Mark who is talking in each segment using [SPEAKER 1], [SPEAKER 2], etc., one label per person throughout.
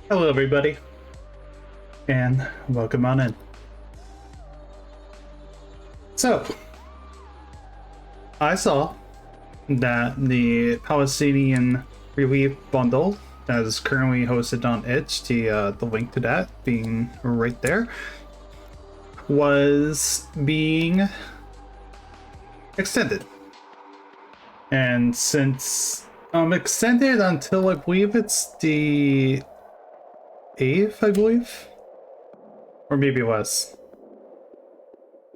[SPEAKER 1] Hello, everybody, and welcome on in. So, I saw that the Palestinian relief bundle that is currently hosted on Itch, the link to that being right there, was being extended. And since extended until I believe it's the 8th, I believe, or maybe less.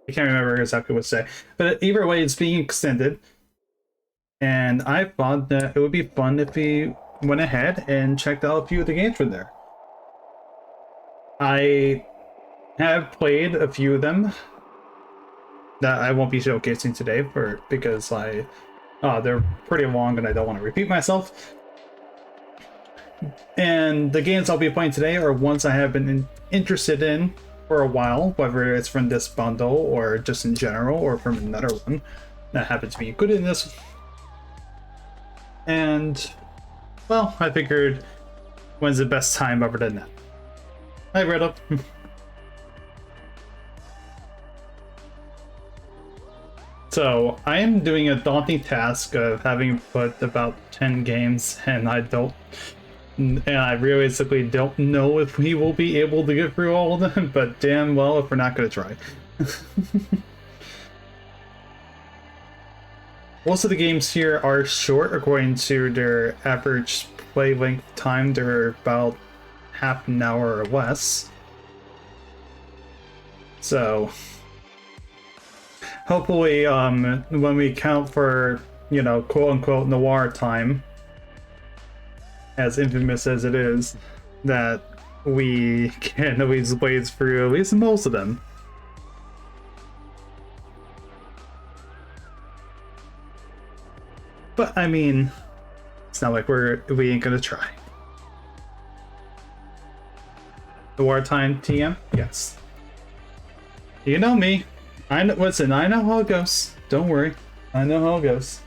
[SPEAKER 1] I can't remember exactly what to say, but either way, it's being extended. And I thought that it would be fun if we went ahead and checked out a few of the games from there. I have played a few of them that I won't be showcasing today because they're pretty long and I don't want to repeat myself. And the games I'll be playing today are ones I have been interested in for a while, whether it's from this bundle or just in general or from another one that happens to be included in this. And, well, I figured when's the best time other than that? Hi, Riddle. So, I am doing a daunting task of having put about 10 games, and I realistically don't know if we will be able to get through all of them, but damn well if we're not going to try. Most of the games here are short according to their average play length time. They're about half an hour or less. So hopefully when we count for, quote unquote noir time, as infamous as it is, that we can at least blaze through at least most of them. But I mean, it's not like we ain't gonna try. The wartime TM? Yes. You know me. I know how it goes. Don't worry. I know how it goes.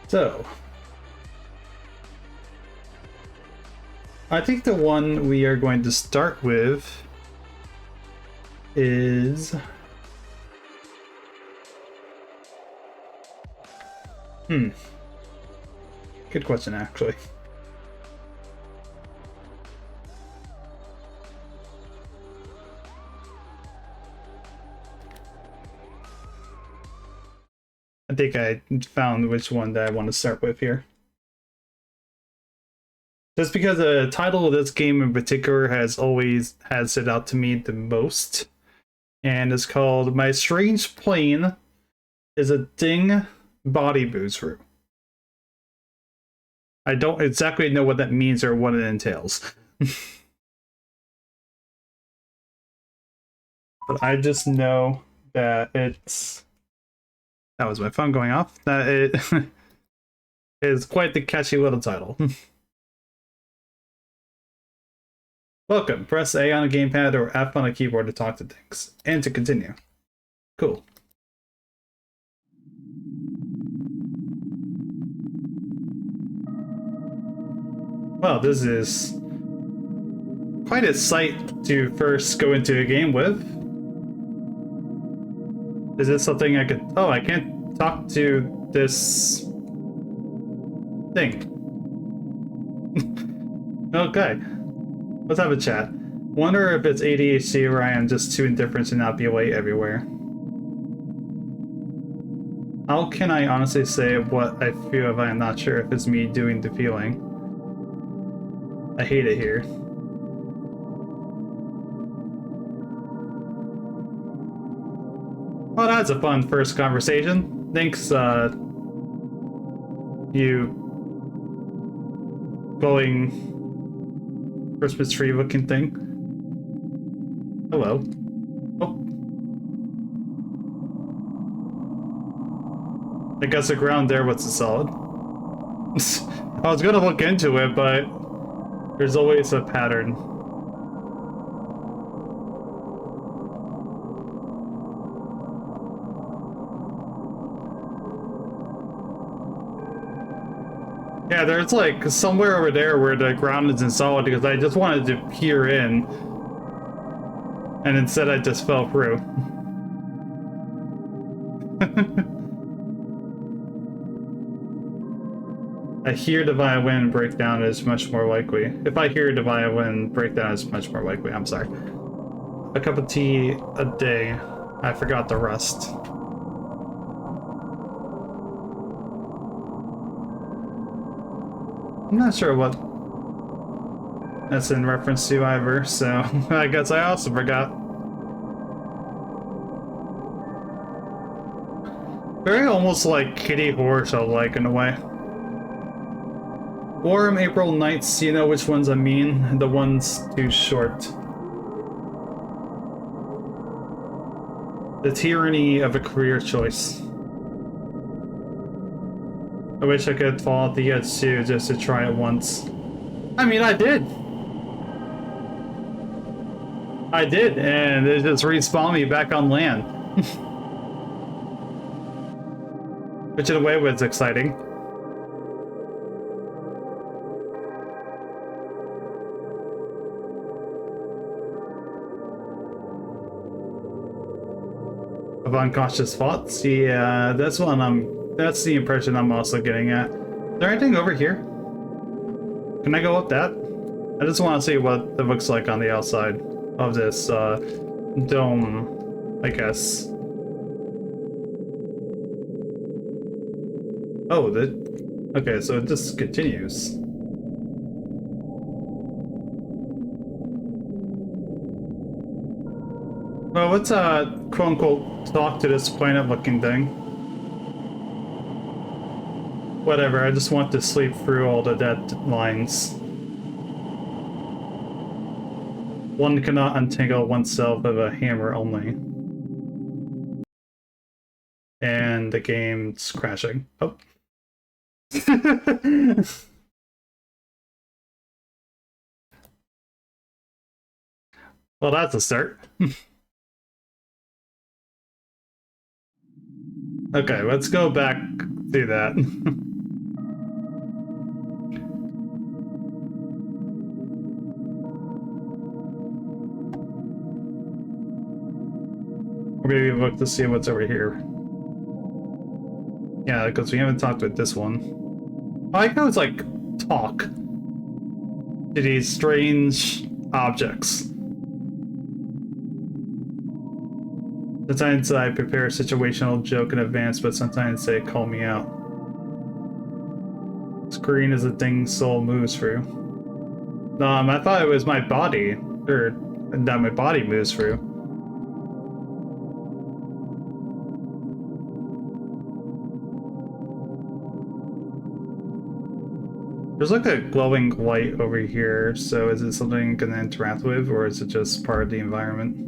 [SPEAKER 1] So, I think the one we are going to start with is good question, actually. I think I found which one that I want to start with here. Just because the title of this game in particular has stood out to me the most. And it's called My Strange Plane is a Ding Body Boozer. I don't exactly know what that means or what it entails. But I just know that it's... That was my phone going off. That it is quite the catchy little title. Welcome. Press A on a gamepad or F on a keyboard to talk to things. And to continue. Cool. Well, this is quite a sight to first go into a game with. Is this something I could... Oh, I can't talk to this thing. Okay. Let's have a chat. Wonder if it's ADHD or I am just too indifferent to not be late everywhere. How can I honestly say what I feel if I am not sure if it's me doing the feeling? I hate it here. Well, that's a fun first conversation. Thanks, you glowing Christmas tree looking thing. Hello. Oh. I guess the ground there was solid. I was gonna look into it, but there's always a pattern. Yeah, there's like somewhere over there where the ground isn't solid because I just wanted to peer in. And instead I just fell through. I hear the violin breakdown is much more likely. If I hear the violin breakdown is much more likely, I'm sorry. A cup of tea a day. I forgot the rest. I'm not sure what that's in reference to either, so I guess I also forgot. Very almost like Kitty Horror Show like in a way. Warm April nights, you know which ones I mean? The ones too short. The tyranny of a career choice. I wish I could fall off the edge too, just to try it once. I mean, I did! I did, and it just respawned me back on land. Which in a way was exciting. Of unconscious thoughts? Yeah, that's the impression I'm also getting at. Is there anything over here? Can I go up that? I just want to see what it looks like on the outside of this dome, I guess. Oh, okay, so it just continues. Well, let's quote-unquote talk to this planet-looking thing. Whatever, I just want to sleep through all the dead lines. One cannot untangle oneself with a hammer only. And the game's crashing. Oh. Well, that's a start. Okay, let's go back to that. Or maybe look to see what's over here. Yeah, because we haven't talked with this one. I like how it's like talk to these strange objects. Sometimes I prepare a situational joke in advance, but sometimes they call me out. Screen is a thing soul moves through. I thought it was my body, or that my body moves through. There's like a glowing light over here, so is it something I'm gonna interact with, or is it just part of the environment?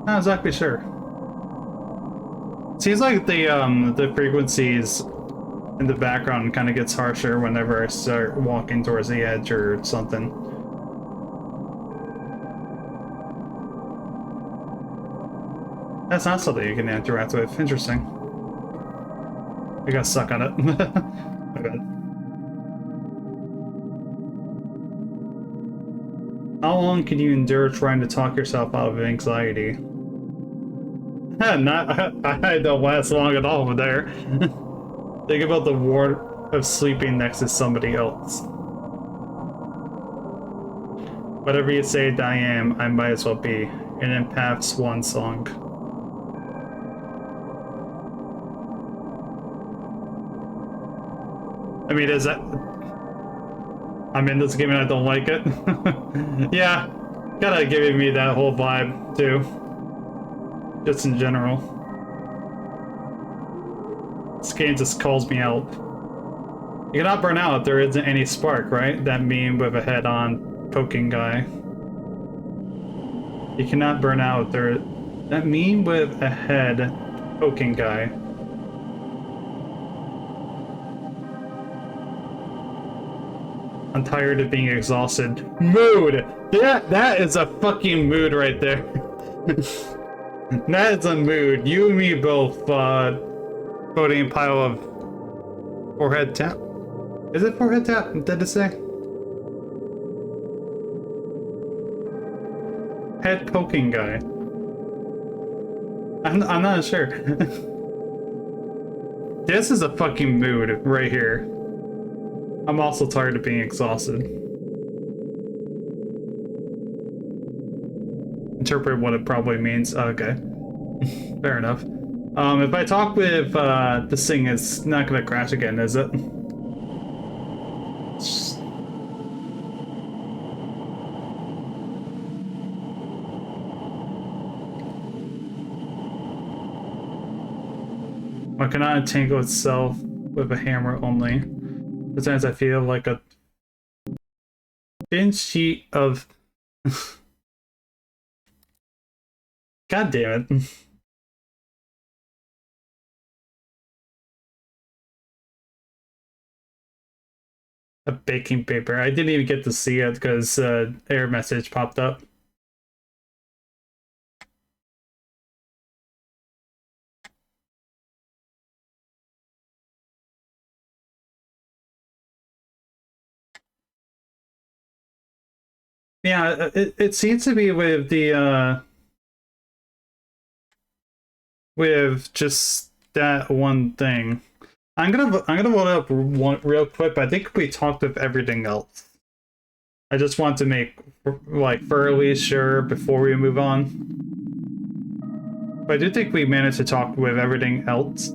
[SPEAKER 1] Not exactly sure. Seems like the frequencies in the background kind of gets harsher whenever I start walking towards the edge or something. That's not something you can interact with. Interesting. I got stuck on it. My bad. How long can you endure trying to talk yourself out of anxiety? I don't last long at all over there. Think about the warmth of sleeping next to somebody else. Whatever you say, Diane, I might as well be. An empath's swan song. I mean, is that... I'm in this game and I don't like it? Yeah, kinda giving me that whole vibe, too. Just in general. This game just calls me out. You cannot burn out if there isn't any spark, right? That meme with a head-on poking guy. You cannot burn out if there... That meme with a head poking guy. I'm tired of being exhausted. Mood! That is a fucking mood right there. That's a mood. You and me both, voting pile of forehead tap. Is it forehead tap? Did it say? Head poking guy. I'm not sure. This is a fucking mood right here. I'm also tired of being exhausted. Interpret what it probably means. Okay. Fair enough. If I talk with this thing, it's not gonna crash again, is it? Why cannot entangle itself with a hammer only? Sometimes I feel like a thin sheet of... God damn it. A baking paper. I didn't even get to see it because error message popped up. Yeah, it seems to be with the with just that one thing. I'm gonna load up one real quick, but I think we talked of everything else. I just want to make like thoroughly sure before we move on. But I do think we managed to talk with everything else.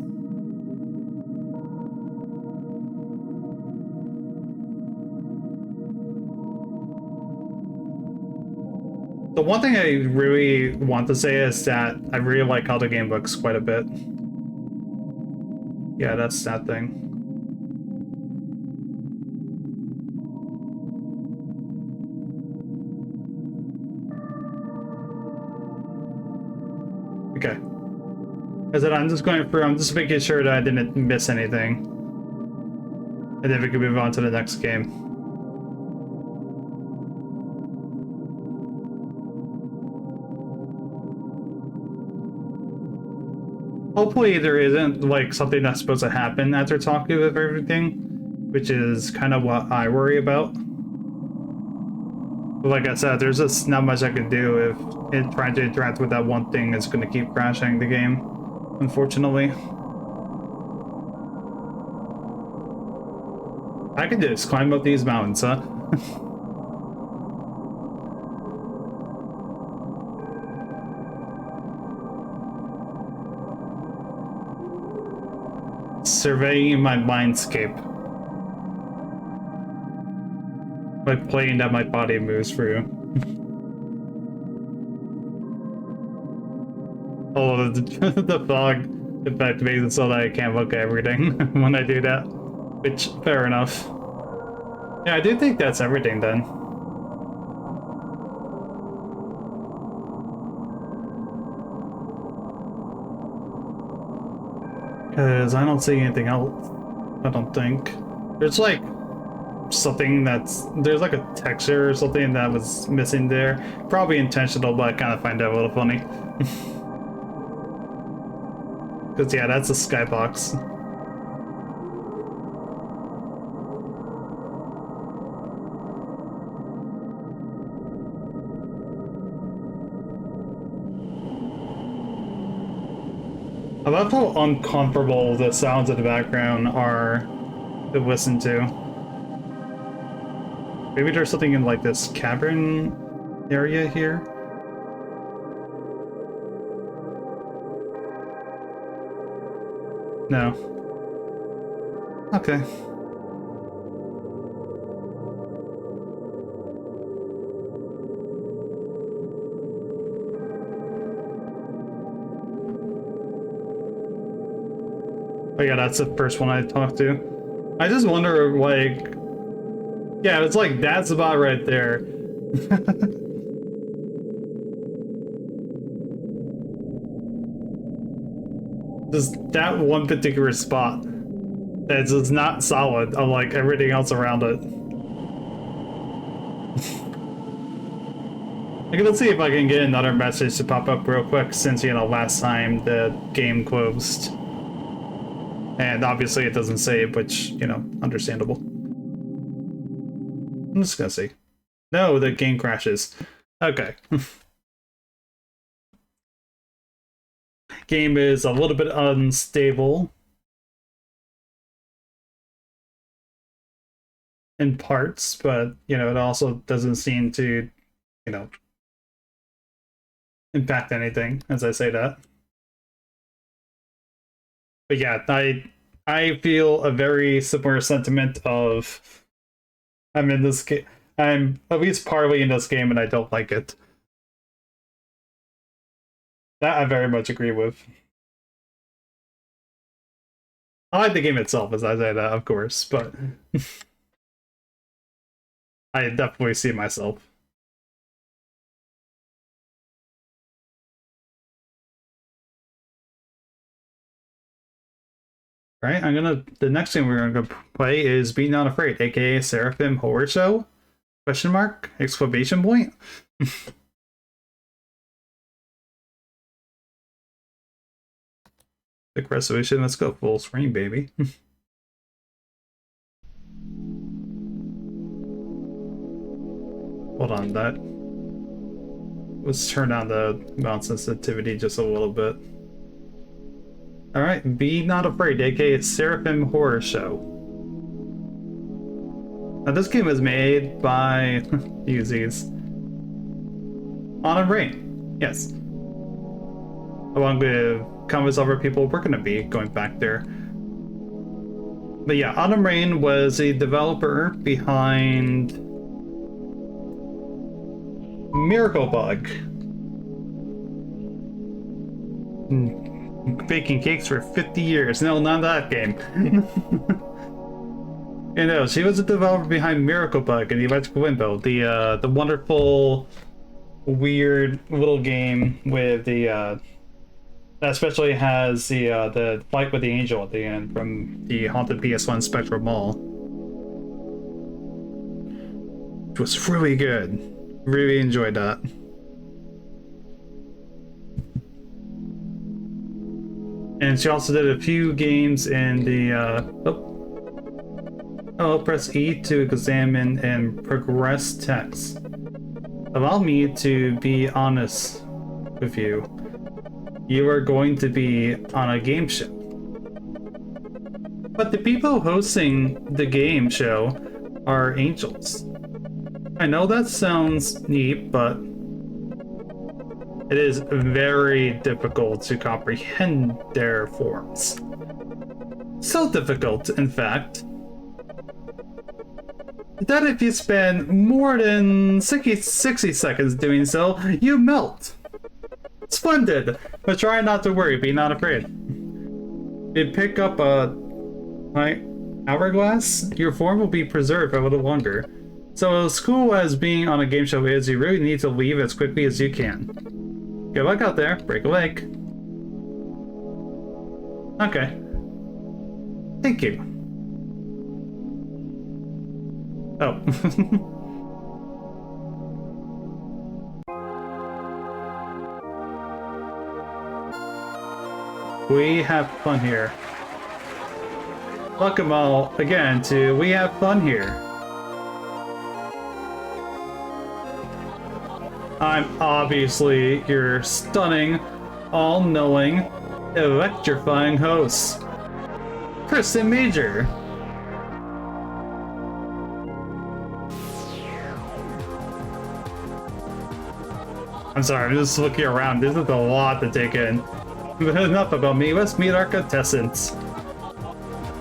[SPEAKER 1] The one thing I really want to say is that I really like how the game looks quite a bit. Yeah, that's that thing. Okay. As I said, I'm just going through, I'm just making sure that I didn't miss anything. And then we can move on to the next game. Hopefully there isn't like something that's supposed to happen after talking with everything, which is kind of what I worry about. But like I said, there's just not much I can do if trying to interact with that one thing is going to keep crashing the game, unfortunately. I can just climb up these mountains, huh? Surveying my mindscape. By playing that my body moves through. Oh, the fog effect makes it so that I can't look at everything when I do that. Which, fair enough. Yeah, I do think that's everything then. Because I don't see anything else. I don't think. There's like something there's like a texture or something that was missing there. Probably intentional, but I kind of find that a little funny. Because yeah, that's a skybox. I love how uncomfortable the sounds in the background are to listen to. Maybe there's something in like this cavern area here. No. Okay. Oh yeah, that's the first one I talked to. I just wonder, like... Yeah, it's like, that's about right there. Just that one particular spot. It's just not solid, unlike everything else around it. I'm gonna see if I can get another message to pop up real quick since, you know, last time the game closed. And obviously it doesn't save, which, you know, understandable. I'm just gonna see. No, the game crashes. Okay. Game is a little bit unstable in parts, but, you know, it also doesn't seem to, you know, impact anything as I say that. But yeah, I feel a very similar sentiment of I'm in this game. I'm at least partly in this game and I don't like it. That I very much agree with. I like the game itself, as I say that, of course, but I definitely see myself. Right, the next game we're gonna play is Be Not Afraid, aka Seraphim Horror Show? Question mark? Exclamation point? Quick resolution, let's go full screen, baby. Hold on, let's turn down the mount sensitivity just a little bit. Alright, Be Not Afraid, aka Seraphim Horror Show. Now this game is made by Uzis. Autumn Rain, yes. Along with countless other people we're gonna be going back there. But yeah, Autumn Rain was a developer behind Miracle Bug. Baking cakes for 50 years. No, not that game. You know, she was a developer behind Miracle Bug and the Electrical Window, the wonderful, weird little game with the that especially has the fight with the angel at the end from the haunted PS1 Spectral Mall. It was really good. Really enjoyed that. And she also did a few games in the I'll press E to examine and progress text. Allow me to be honest with you. You are going to be on a game show. But the people hosting the game show are angels. I know that sounds neat, but it is very difficult to comprehend their forms. So difficult, in fact, that if you spend more than 60 seconds doing so, you melt. Splendid! But try not to worry, be not afraid. You pick up a hourglass, your form will be preserved a little longer. So as cool as being on a game show is, you really need to leave as quickly as you can. Good luck out there, break a leg. Okay. Thank you. Oh. We have fun here. Welcome all again to We Have Fun Here. I'm obviously your stunning, all-knowing, electrifying host, Kristen Major. I'm sorry, I'm just looking around. This is a lot to take in. But enough about me, let's meet our contestants.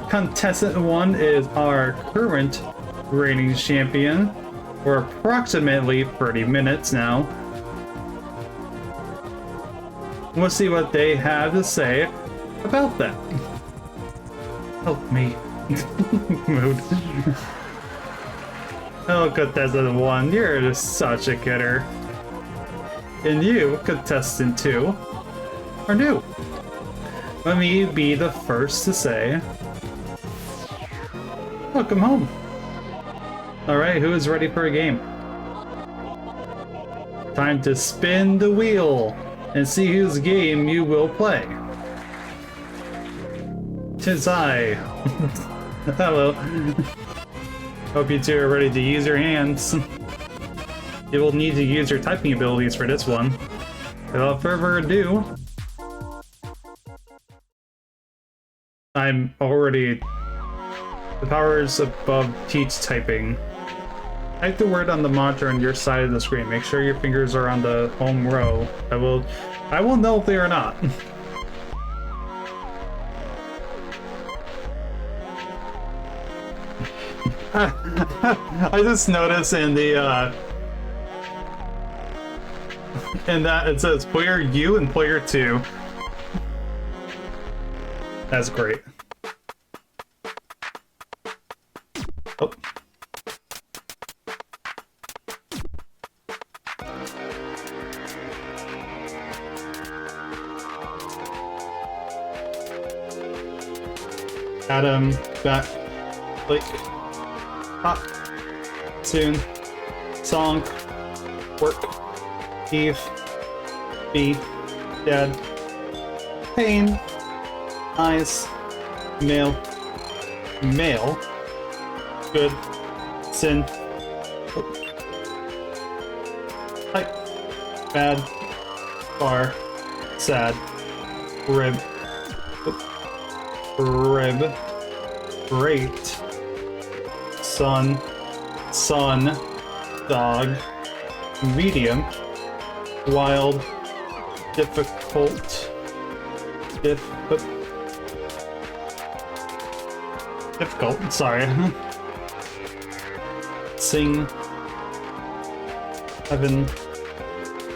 [SPEAKER 1] Contestant 1 is our current reigning champion for approximately 30 minutes now. We'll see what they have to say about that. Help me. Mood. Oh, contestant 1, you're just such a kidder. And you, contestant 2, are new. Let me be the first to say, welcome home. Alright, who is ready for a game? Time to spin the wheel and see whose game you will play. 'Tis I. Hello. Hope you two are ready to use your hands. You will need to use your typing abilities for this one. Without further ado, I'm already... The powers above teach typing. Type the word on the monitor on your side of the screen. Make sure your fingers are on the home row. I will know if they are not. I just noticed in the in that it says player U and player 2. That's great. Oh. Adam, back, Blake, hop, soon, song, work, Eve, B, dad, pain, eyes, male, male, good, sin, type, bad, bar, sad, rib, rib, great, sun, dog, medium, wild, difficult, difficult, sorry. Sing, heaven,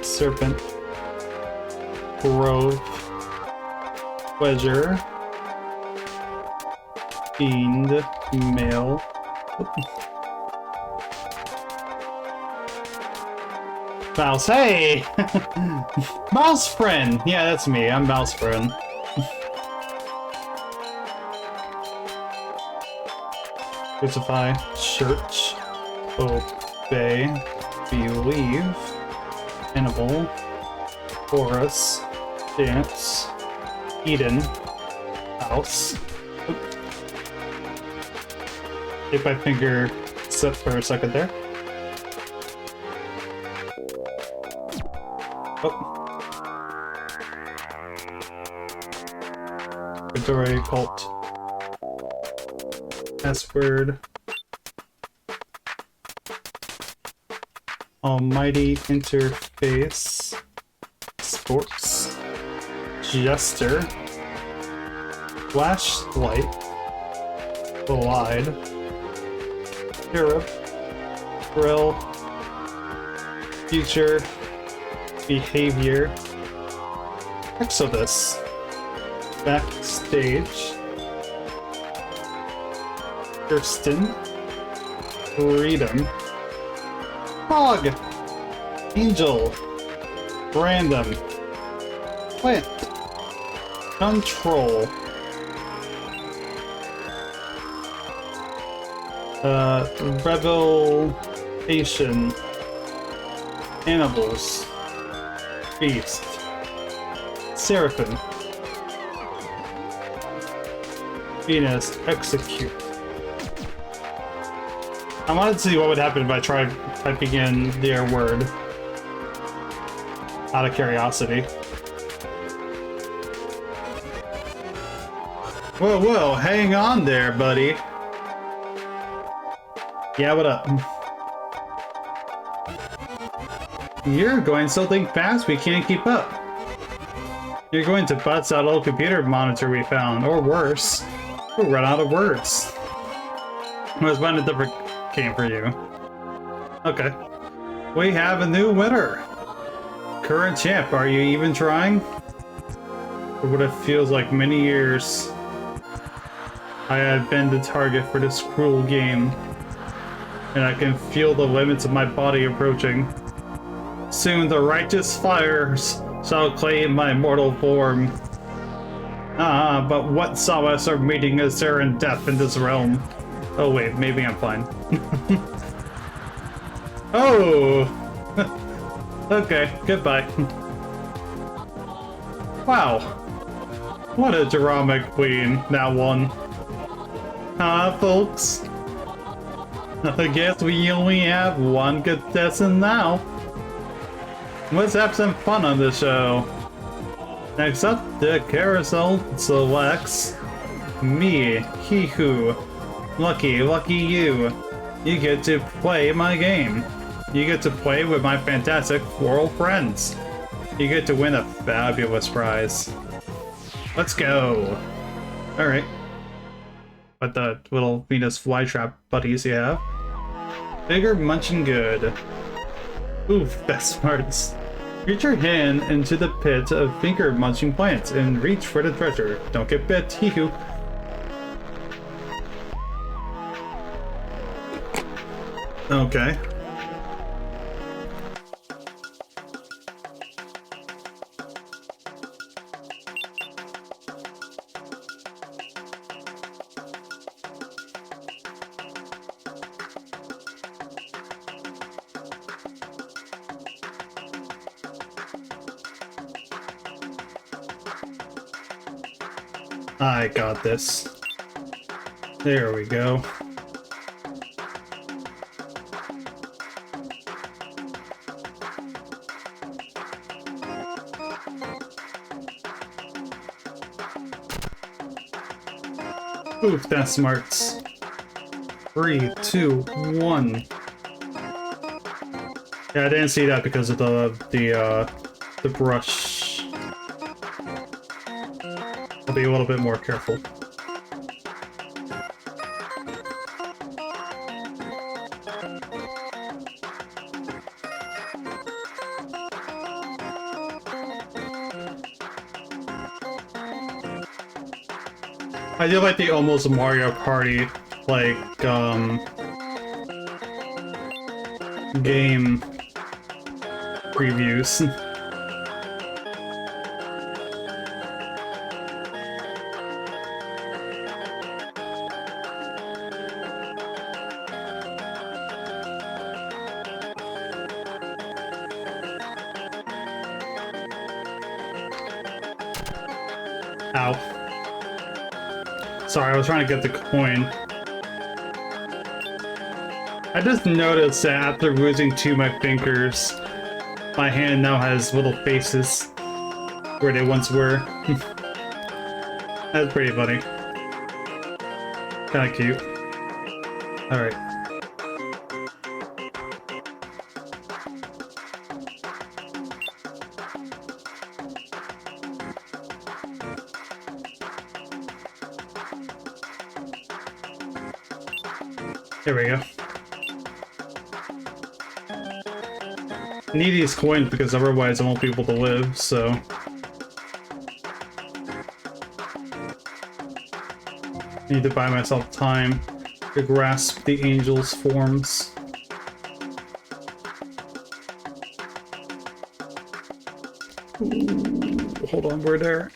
[SPEAKER 1] serpent, grove, pleasure, fiend, male. Mouse, hey! Mouse friend! Yeah, that's me, I'm mouse friend. Crucify, church, obey, believe, animal, chorus, dance, Eden, house. Take my finger set for a second there. Oh. Victoria cult. Password. Almighty interface. Sports. Jester. Flashlight. Glide. Europe. Grill. Future. Behavior. Exodus. Backstage. Kirsten. Freedom. Hog. Angel. Random. Plant. Control. Revelation. Animals. Beast. Seraphim. Venus. Execute. I wanted to see what would happen if I tried typing in their word. Out of curiosity. Whoa, whoa, hang on there, buddy. Yeah, what up? You're going so dang fast we can't keep up. You're going to bust that old computer monitor we found, or worse. We'll run out of words. Let's find a different game for you. Okay. We have a new winner. Current champ, are you even trying? For what it feels like many years, I have been the target for this cruel game. And I can feel the limits of my body approaching. Soon the righteous fires shall claim my mortal form. But what solace are meeting us there in death in this realm? Oh wait, maybe I'm fine. Oh! Okay, goodbye. Wow. What a drama queen, that one. Huh, folks? I guess we only have one contestant now. Let's have some fun on the show. Next up, the carousel selects me, Hee-hoo. Lucky you. You get to play my game. You get to play with my fantastic floral friends. You get to win a fabulous prize. Let's go. Alright. What the little Venus flytrap buddies you have? Bigger munching good. Oof, best parts. Reach your hand into the pit of finger munching plants and reach for the treasure. Don't get bit, hee-hoo. Okay. I got this. There we go. Oof, that's smarts. 3, 2, 1. Yeah, I didn't see that because of the brush. I'll be a little bit more careful. I do like the almost Mario Party, like, game previews. Ow. Sorry, I was trying to get the coin. I just noticed that after losing two of my fingers, my hand now has little faces where they once were. That's pretty funny. Kinda cute. Alright. There we go. I need these coins because otherwise I won't be able to live, so... I need to buy myself time to grasp the angel's forms. Ooh, hold on, we're there.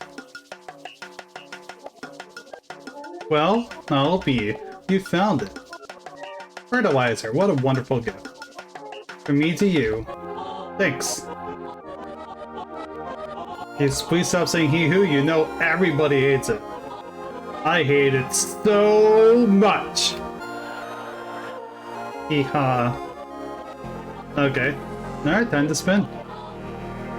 [SPEAKER 1] Well, I'll be. You found it. Fertilizer, what a wonderful gift. From me to you. Thanks. Yes, please stop saying hee-hoo, you know everybody hates it. I hate it so much. Hee-haw. Okay. Alright, time to spin.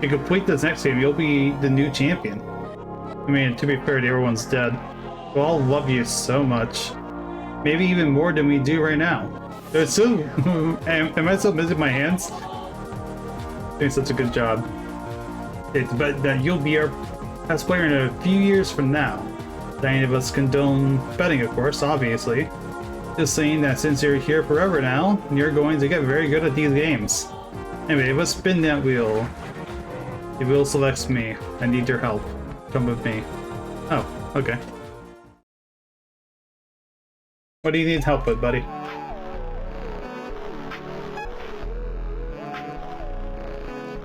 [SPEAKER 1] To complete this next game, you'll be the new champion. I mean, to be fair, everyone's dead. We'll all love you so much. Maybe even more than we do right now. It's so... am I still missing my hands? Doing such a good job. But that you'll be our best player in a few years from now. Any of us condone betting, of course, obviously. Just saying that since you're here forever now, you're going to get very good at these games. Anyway, let's spin that wheel. The wheel selects me. I need your help. Come with me. Oh, okay. What do you need help with, buddy?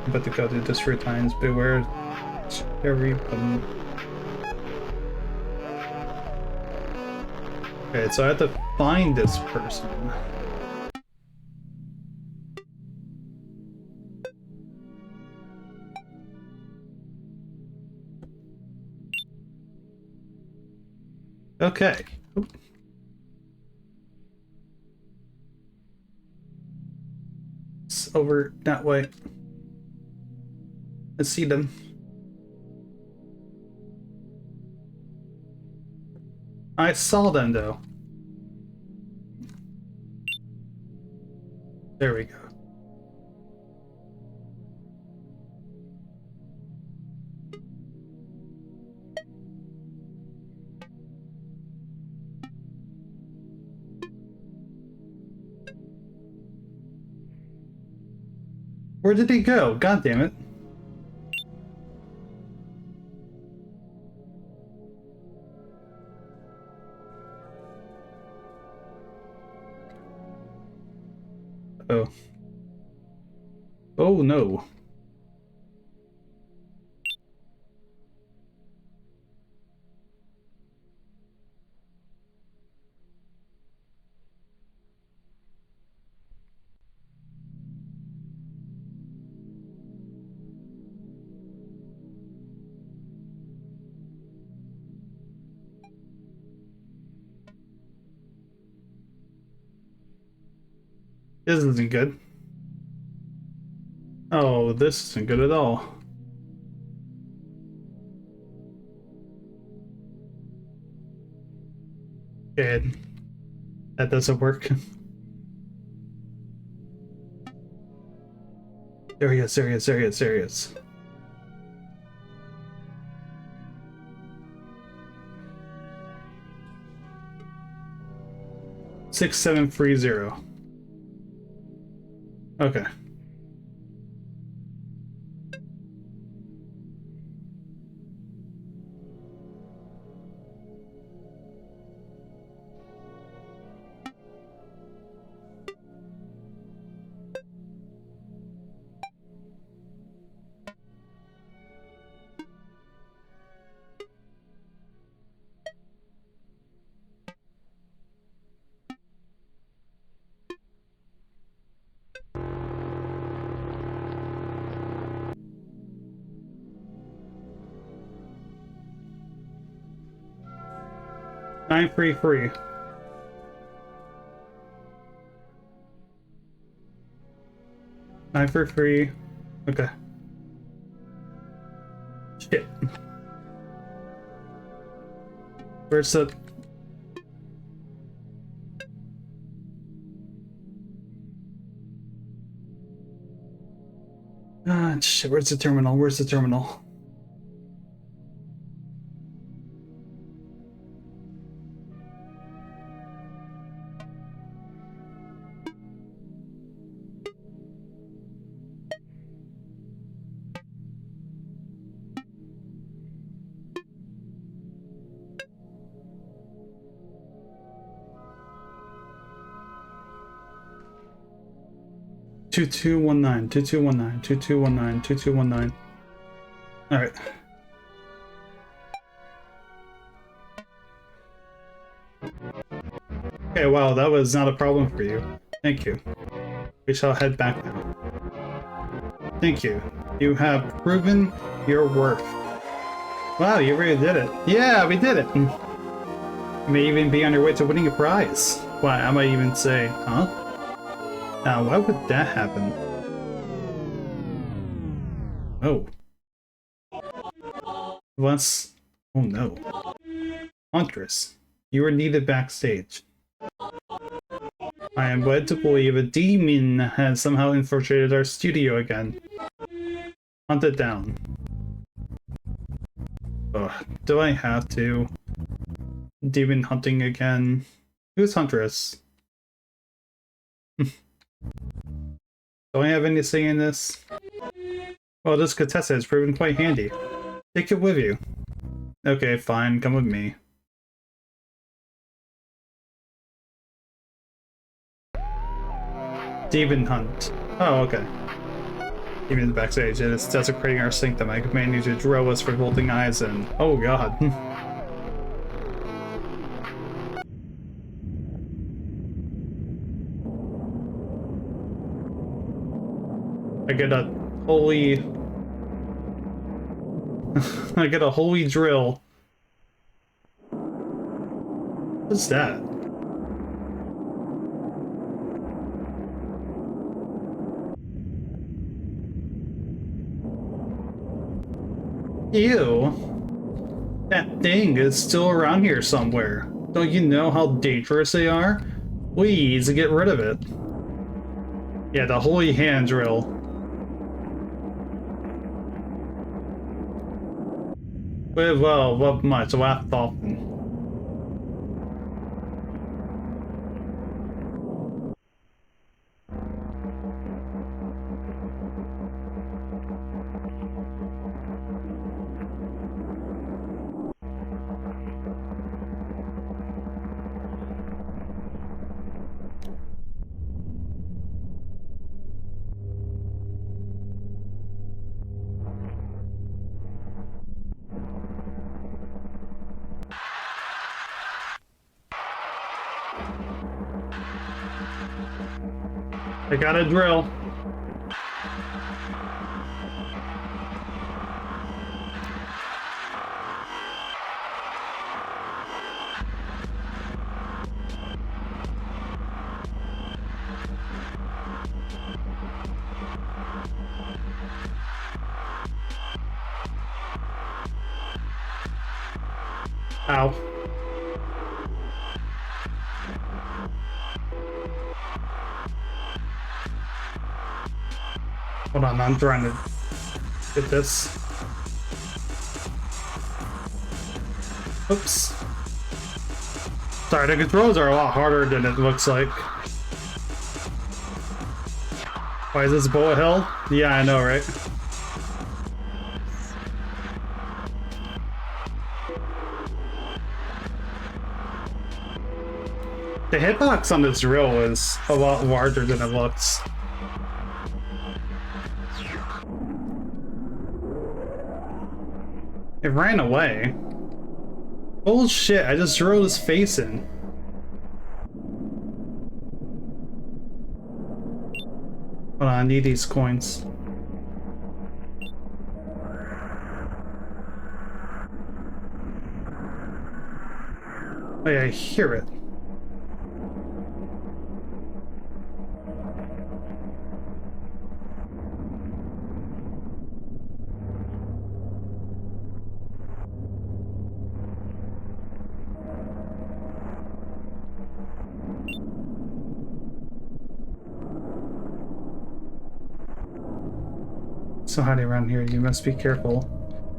[SPEAKER 1] But to go to this 3 times, beware every button. Okay, so I have to find this person. Okay. Oop. It's over that way. Let's see them. I saw them though. There we go. Where did he go? God damn it. Oh. Oh no. This isn't good. Oh, this isn't good at all. Good. That doesn't work. There he is, there he is, there he is, there he is. Six, 7, 3, 0. Okay. Nine, 3, 3. Nine, 3, 3. Okay. Shit. Where's the... Ah, shit, where's the terminal? Where's the terminal? Two, 2219, 2219, 2219, 2219. Alright. Okay, wow, that was not a problem for you. Thank you. We shall head back now. Thank you. You have proven your worth. Wow, you really did it. Yeah, we did it! You may even be on your way to winning a prize. Why, I might even say, huh? Now, why would that happen? Oh. Once... Oh no. Huntress, you are needed backstage. I am led to believe a demon has somehow infiltrated our studio again. Hunt it down. Ugh, do I have to? Demon hunting again. Who's Huntress? Do I have any say in this? Well, this Contessa has proven quite handy. Take it with you. Okay, fine, come with me. Demon hunt. Oh, okay. Even backstage, it is desecrating our sanctum. I command you to drill us for revolting eyes and... Oh god. I get a holy... I get a holy drill. What's that? Ew. That thing is still around here somewhere. Don't you know how dangerous they are? We need to get rid of it. Yeah, the holy hand drill. Well, what much? What often? I got a drill. Ow. Hold on, I'm trying to get this. Oops. Sorry, the controls are a lot harder than it looks like. Why is this bullet hell? Yeah, I know, right? The hitbox on this drill is a lot larger than it looks. It ran away. Bullshit, I just drilled his face in. Hold on, I need these coins. Oh yeah, I hear it. So hiding around here, you must be careful.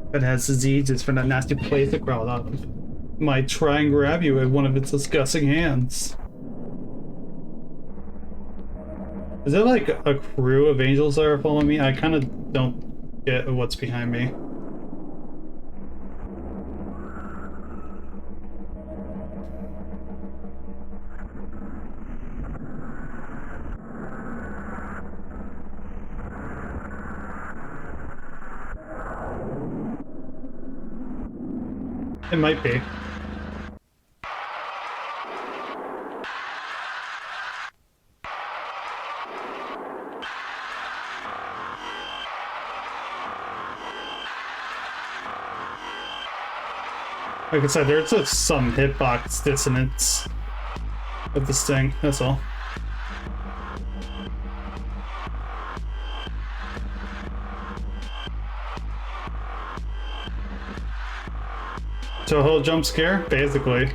[SPEAKER 1] If it has disease, it's from that nasty place to crawl out of. It might try and grab you with one of its disgusting hands. Is it like a crew of angels that are following me? I kind of don't get what's behind me. It might be. Like I said, there's just some hitbox dissonance with this thing, that's all. So a whole jump scare, basically.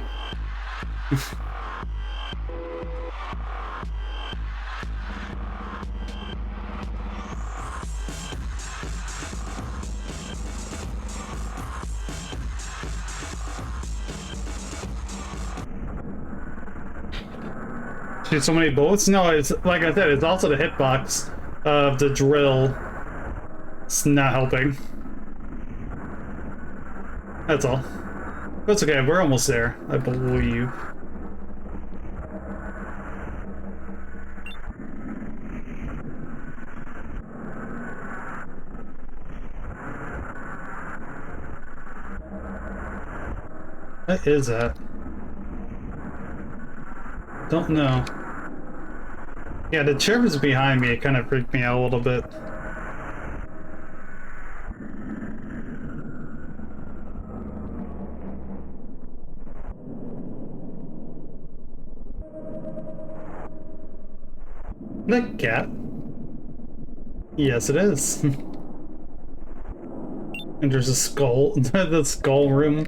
[SPEAKER 1] Shoot so many bullets? No, it's like I said, it's also the hitbox of the drill. It's not helping. That's all. That's okay, we're almost there, I believe. What is that? Don't know. Yeah, the chirps behind me kind of freaked me out a little bit. The cat? Yes, it is. And there's a skull, the skull room.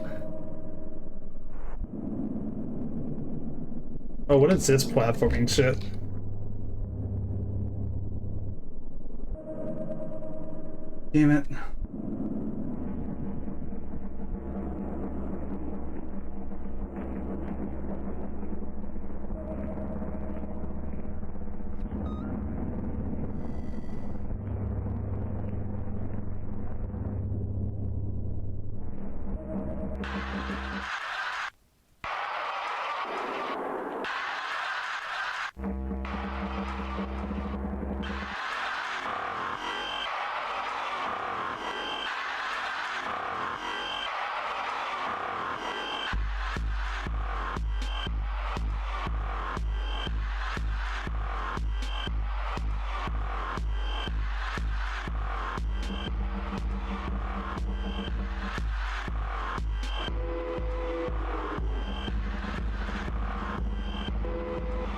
[SPEAKER 1] Oh, what is this platforming shit? Damn it.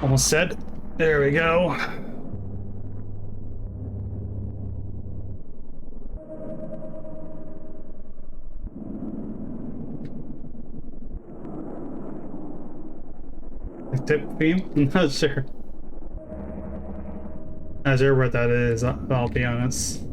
[SPEAKER 1] Almost said. There we go. Tip beam? I'm not sure. Not sure what that is, I'll be honest.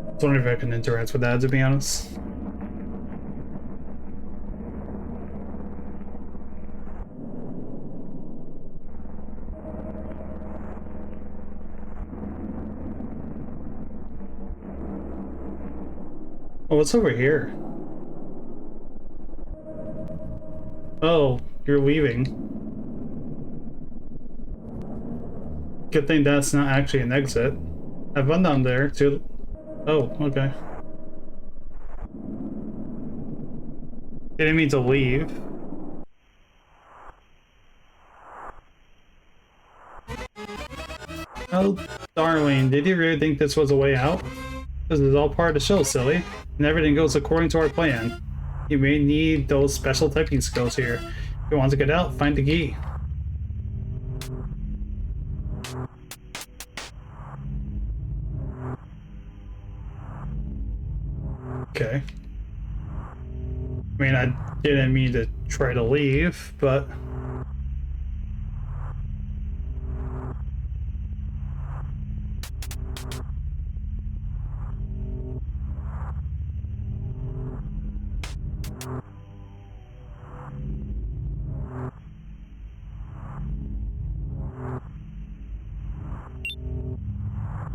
[SPEAKER 1] I was wondering if I can interact with that, to be honest. Oh, what's over here? Oh, you're leaving. Good thing that's not actually an exit. I've run down there too. Oh, okay. Didn't mean to leave. Oh, darling, did you really think this was a way out? This is all part of the show, silly. And everything goes according to our plan. You may need those special typing skills here. If you want to get out, find the key. Okay. I mean, I didn't mean to try to leave, but...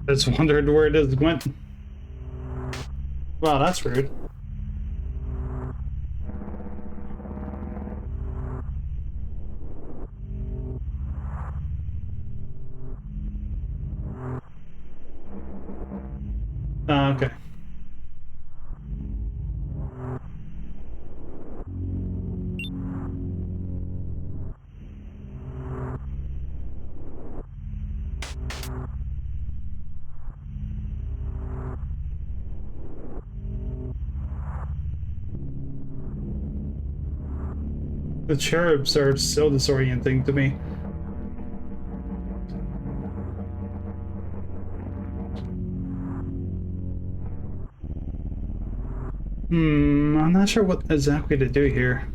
[SPEAKER 1] I just wondered where it went. Wow, that's rude. Okay. The cherubs are so disorienting to me. I'm not sure what exactly to do here.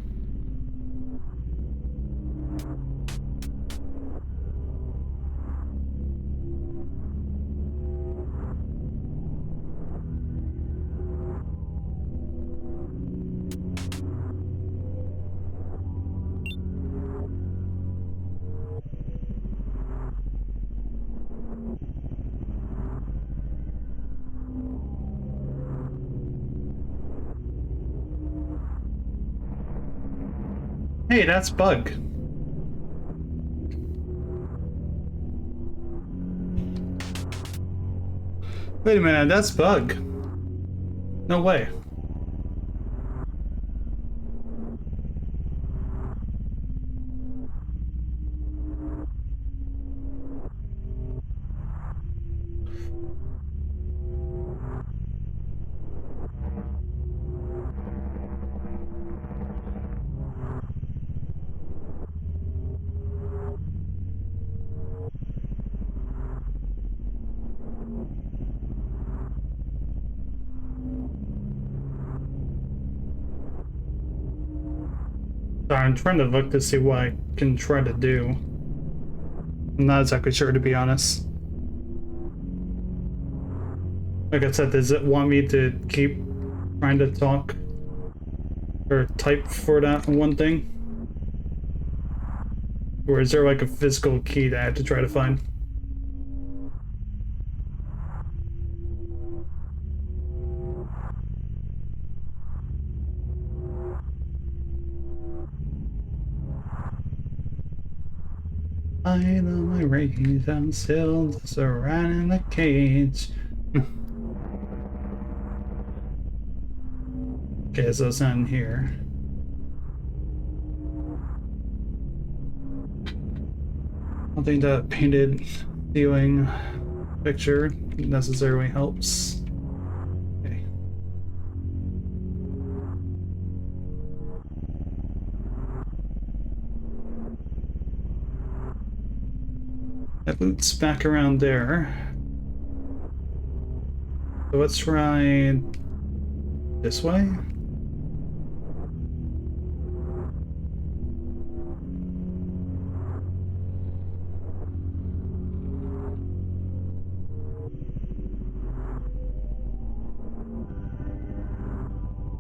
[SPEAKER 1] Hey, that's Bug. Wait a minute, that's Bug. No way. I'm trying to look to see what I can try to do. I'm not exactly sure, to be honest. Like I said, does it want me to keep trying to talk or type for that one thing? Or is there like a physical key that I have to try to find? I know my rage, I'm still surrounding the cage. Okay, so it's not in here. I don't think that painted ceiling picture necessarily helps. Okay. That loop's back around there. So let's try this way.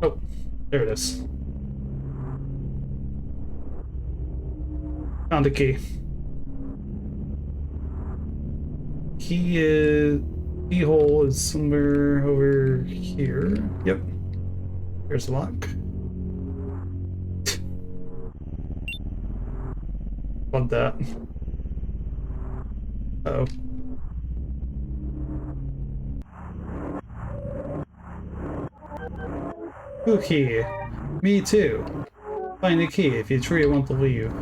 [SPEAKER 1] Oh, there it is. Found the key. Keyhole is somewhere over here. Yep. There's the lock. Love that. Uh-oh. Ooh, key. Me too. Find the key if you truly want to leave.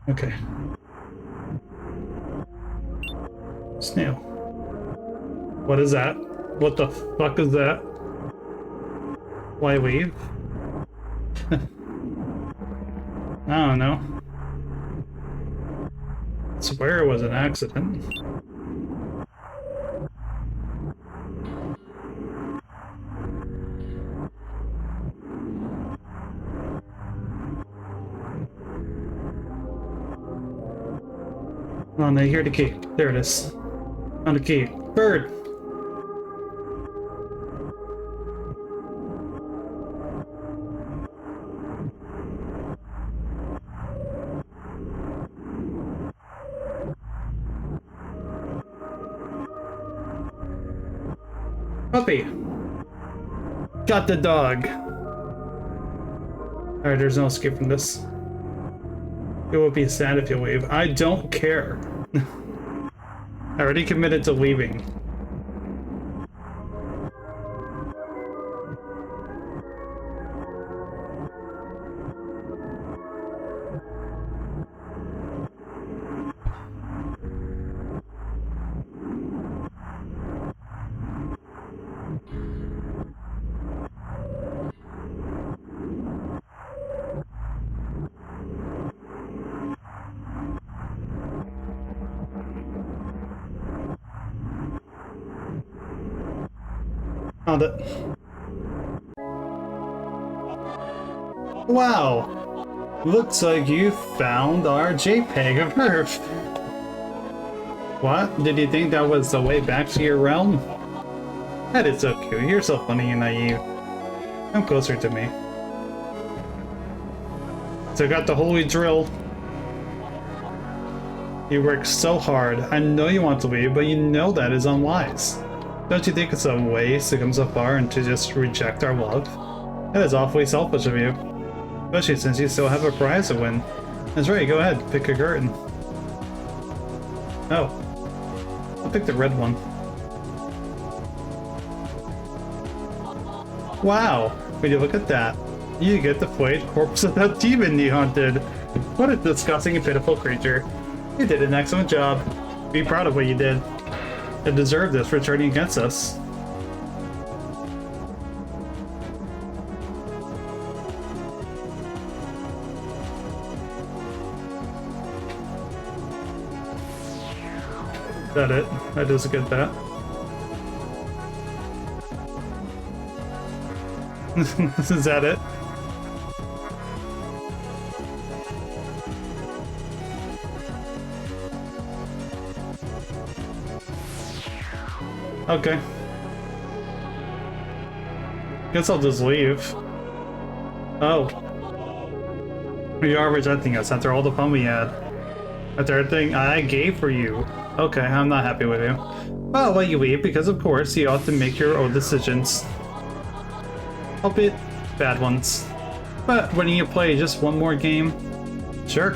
[SPEAKER 1] Okay. Snail. What is that? What the fuck is that? Why leave? I don't know. I swear it was an accident. Oh, no, here the key. There it is. On the key. Bird! Puppy! Got the dog! Alright, there's no escape from this. It will be sad if you leave. I don't care. I already committed to leaving. Found it. Wow! Looks like you found our JPEG of Earth. What? Did you think that was the way back to your realm? That is so cute. You're so funny and naive. Come closer to me. So I got the holy drill. You work so hard. I know you want to leave, but you know that is unwise. Don't you think it's a waste to come so far and to just reject our love? That is awfully selfish of you. Especially since you still have a prize to win. That's right, go ahead, pick a curtain. Oh. I'll pick the red one. Wow! Would you look at that? You get the flayed corpse of that demon you hunted! What a disgusting and pitiful creature. You did an excellent job. Be proud of what you did. You deserve this for turning against us. Is that it? That is a good bet. Is that it? Okay. Guess I'll just leave. Oh. You are rejecting us after all the fun we had. After everything I gave for you. Okay, I'm not happy with you. Well, I'll let you leave because of course you ought to make your own decisions. Albeit bad ones. But when you play just one more game, sure.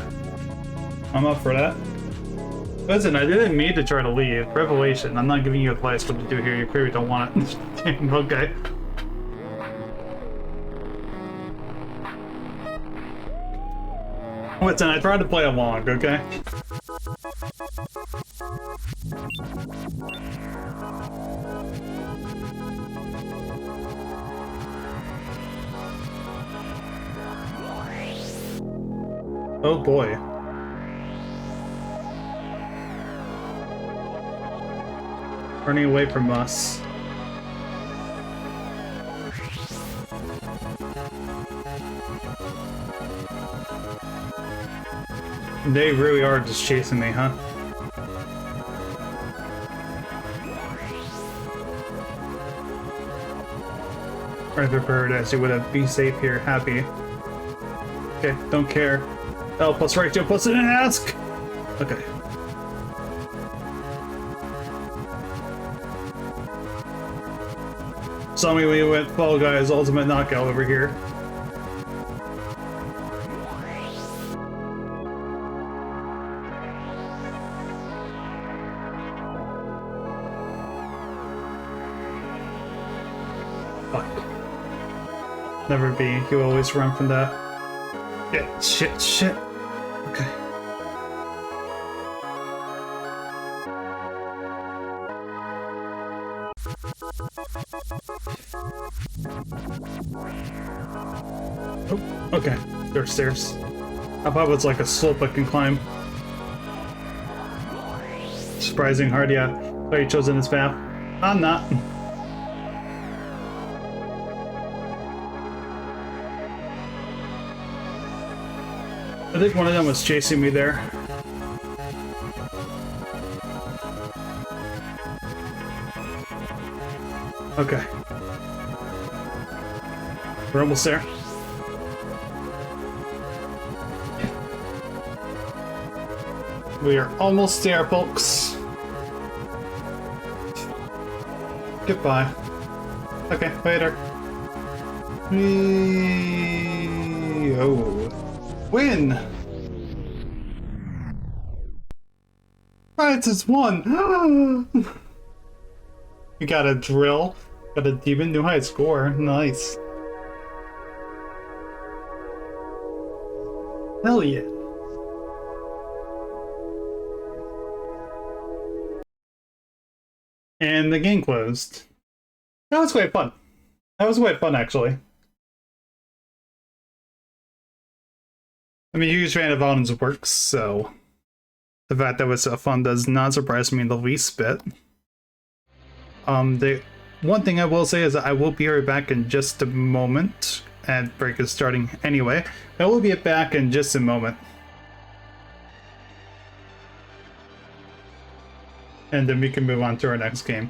[SPEAKER 1] I'm up for that. Listen, I didn't mean to try to leave. Revelation. I'm not giving you advice what to do here. You clearly don't want it. Okay. Listen, I tried to play along, okay? Oh boy. Running away from us. They really are just chasing me, huh? Arthur Paradise, you would have be safe here, happy. Okay, don't care. Help us, Rachel, puts it in ask! Okay. Saw me when you went Fall Guys Ultimate Knockout over here. Fuck. Never be. You always run from that. Shit. Okay. Oh, okay. There are stairs. I thought it was like a slope I can climb. Surprising hard, yeah. Thought you chosen this path. I'm not. I think one of them was chasing me there. Okay. We're almost there. We are almost there, folks. Goodbye. Okay, later. Oh. Win! Right, it's won! You got a drill. Got a demon, new high score. Nice. Hell yeah. And the game closed. That was quite fun. That was quite fun, actually. I'm a huge fan of Alden's works, so the fact that it was so fun does not surprise me in the least bit. The one thing I will say is that I will be right back in just a moment. Ad break is starting anyway. I will be back in just a moment. And then we can move on to our next game.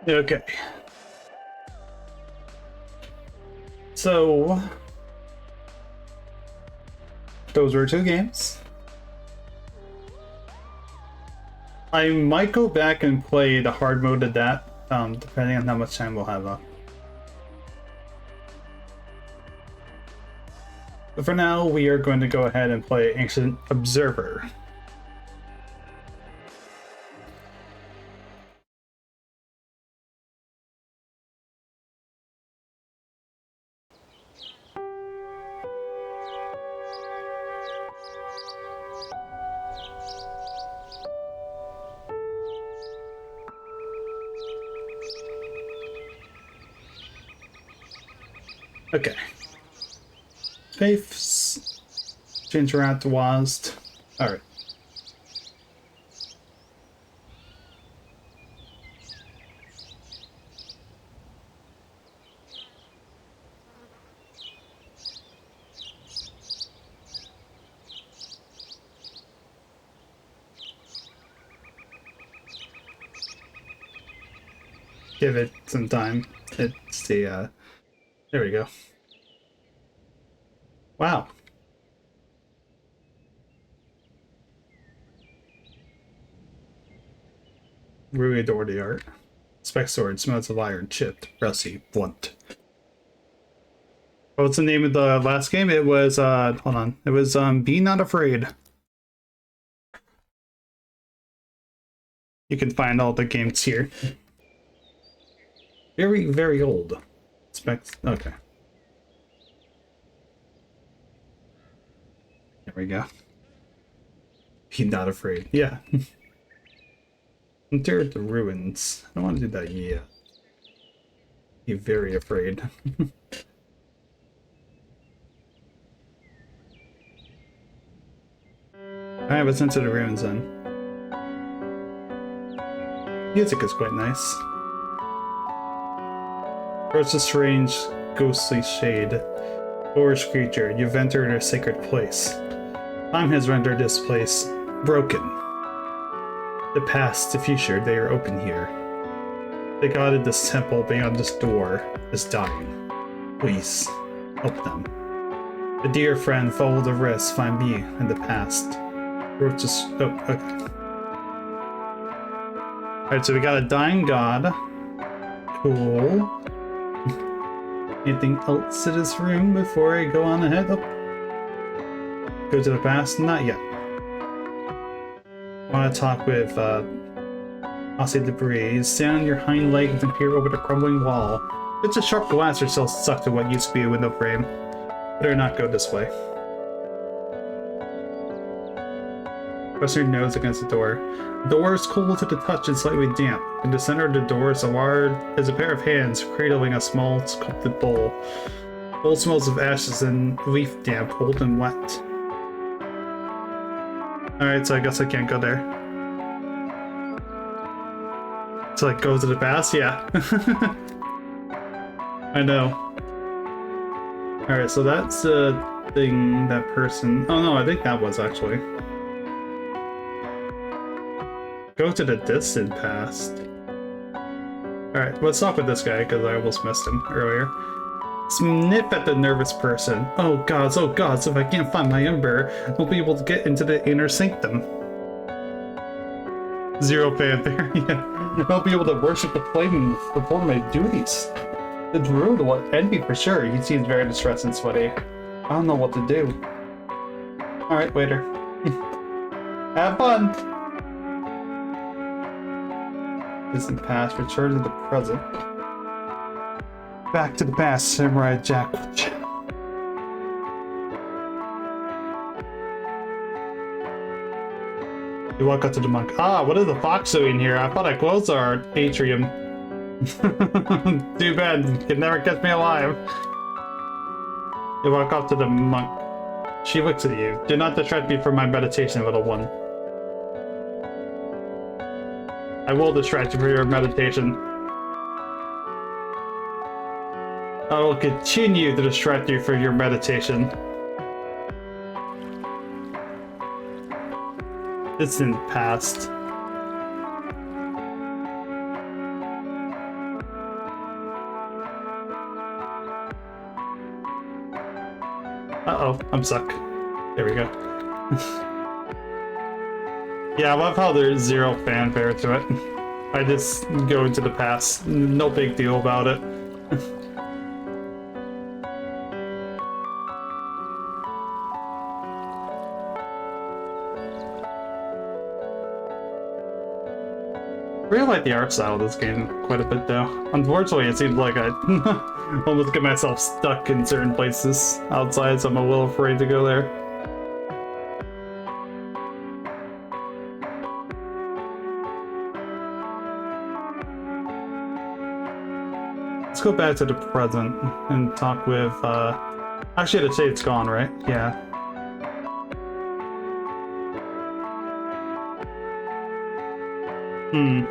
[SPEAKER 1] Okay. So those were 2 games. I might go back and play the hard mode of that, depending on how much time we'll have up. But for now, we are going to go ahead and play Ancient Observer. Okay. Faiths. Change around to Wazd. Alright. Give it some time. It's the, there we go. Wow. Really adore the art. Spec sword, smells of iron, chipped, rusty, blunt. What's the name of the last game? It was, hold on. It was, Be Not Afraid. You can find all the games here. Very, very old. Specs, okay. There we go. Be Not Afraid, yeah. Enter the ruins. I don't want to do that yet. Be very afraid. Alright, let's enter the ruins then. Music is quite nice. Approach a strange, ghostly shade. Foolish creature, you've entered a sacred place. Time has rendered this place broken. The past, the future, they are open here. The god in this temple beyond this door is dying. Please, help them. A dear friend, follow the rest, find me in the past. Roaches. Oh, okay. Alright, so we got a dying god. Cool. Anything else in this room before I go on ahead? Oh. Go to the past? Not yet. Want to talk with acai debris. Stand on your hind legs and peer over the crumbling wall. It's a sharp glass or still stuck to what used to be a window frame. Better not go this way. Press your nose against the door. The door is cold to the touch and slightly damp. In the center of the door is a pair of hands cradling a small sculpted bowl. The bowl smells of ashes and leaf damp, old and wet. Alright, so I guess I can't go there. So like go to the past? Yeah. I know. Alright, so that's the thing, that person. Oh no, I think that was actually. Go to the distant past. Alright, let's talk with this guy, because I almost missed him earlier. Sniff at the nervous person. Oh gods, if I can't find my ember, I'll be able to get into the inner sanctum. Zero fanfare, yeah. I'll be able to worship the flame and perform my duties. The druid will envy for sure. He seems very distressed and sweaty. I don't know what to do. Alright, later. Have fun! Distant past, return to the present. Back to the past, Samurai Jack. You walk up to the monk. Ah, what is the fox doing here? I thought I closed our atrium. Too bad, you can never catch me alive. You walk up to the monk. She looks at you. Do not distract me from my meditation, little one. I will distract you from your meditation. I will continue to distract you from your meditation. Distant past. Uh-oh, I'm stuck. There we go. Yeah, I love how there's zero fanfare to it. I just go into the past. No big deal about it. I really like the art style of this game quite a bit, though. Unfortunately, it seems like I almost get myself stuck in certain places outside, so I'm a little afraid to go there. Let's go back to the present and talk with, actually, the shade's gone, right? Yeah. Hmm.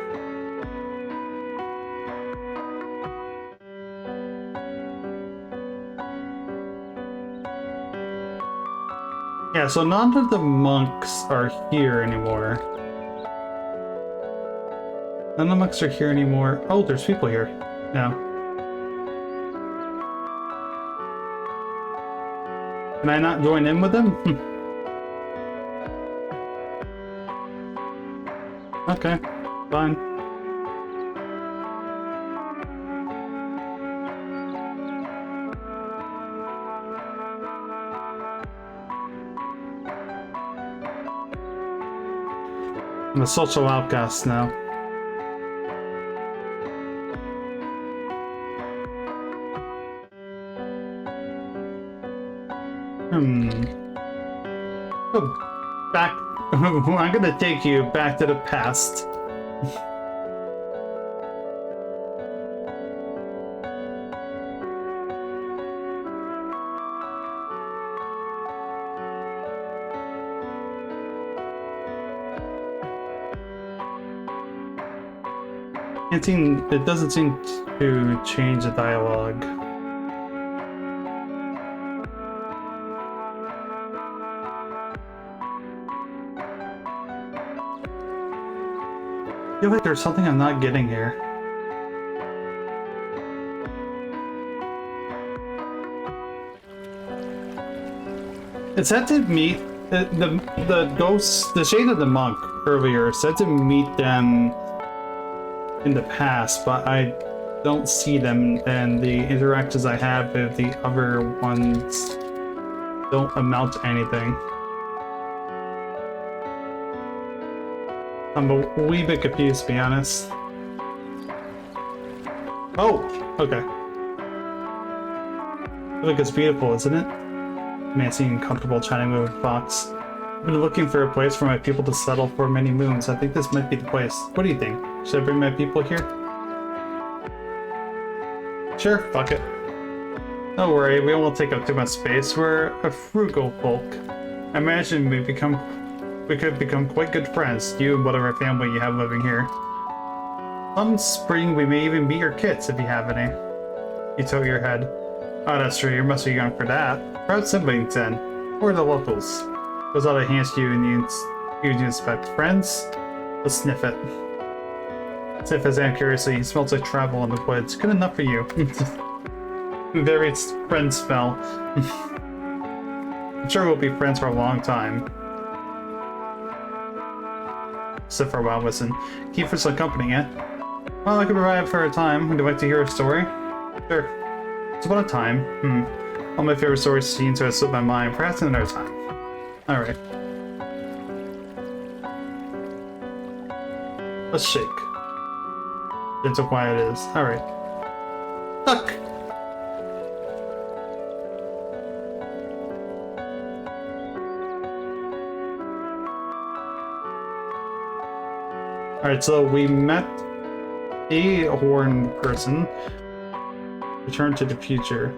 [SPEAKER 1] Yeah, so none of the monks are here anymore. None of the monks are here anymore. Oh, there's people here now. Can I not join in with them? Okay, fine. I'm a social outcast now. Go back. I'm gonna take you back to the past. It doesn't seem to change the dialogue. I feel like there's something I'm not getting here. It said to meet the ghost, the shade of the monk earlier said to meet them in the past, but I don't see them, and the interactions I have with the other ones don't amount to anything. I'm a wee bit confused, to be honest. Oh, okay. I think it's beautiful, isn't it? Man seemed comfortable chatting with a fox. I've been looking for a place for my people to settle for many moons. I think this might be the place. What do you think? Should I bring my people here? Sure, fuck it. Don't worry, we won't take up too much space. We're a frugal folk. I imagine we could become quite good friends, you and whatever family you have living here. Some spring we may even meet your kids if you have any. You tilt your head. Oh, that's true, you must be young for that. Perhaps siblings then. Or the locals. Goes out of hands to you and you inspect. Friends? Let's sniff it. Sniff his hand curiously. He smells like travel in the woods. Good enough for you. Very friend smell. I'm sure we'll be friends for a long time. Sit for a while, listen. Keep for some company, eh? Well, I could provide for a time. Would you like to hear a story? Sure. It's about a time. All my favorite stories seem to have slipped my mind. Perhaps another time. Alright. Let's shake. Gentle quiet it is. Alright. Duck! Alright, so we met a horn person. Return to the future.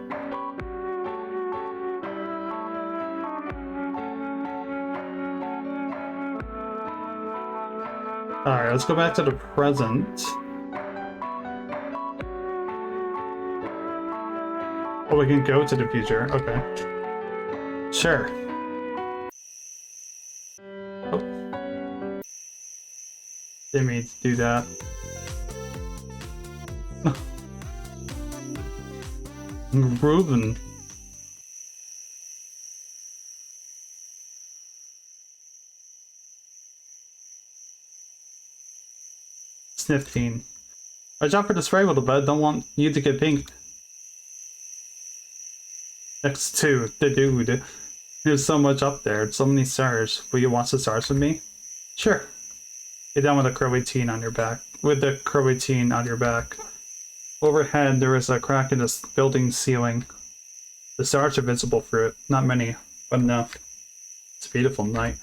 [SPEAKER 1] Alright, let's go back to the present. Oh, we can go to the future. Okay. Sure. Oh. Didn't mean to do that. Reuben. Sniff teen. Watch out for the spray a little bit. Don't want you to get pink. Next to the dude. There's so much up there. So many stars. Will you watch the stars with me? Sure. Get down with a curly teen on your back. With the curly teen on your back. Overhead, there is a crack in this building ceiling. The stars are visible through it. Not many, but enough. It's a beautiful night.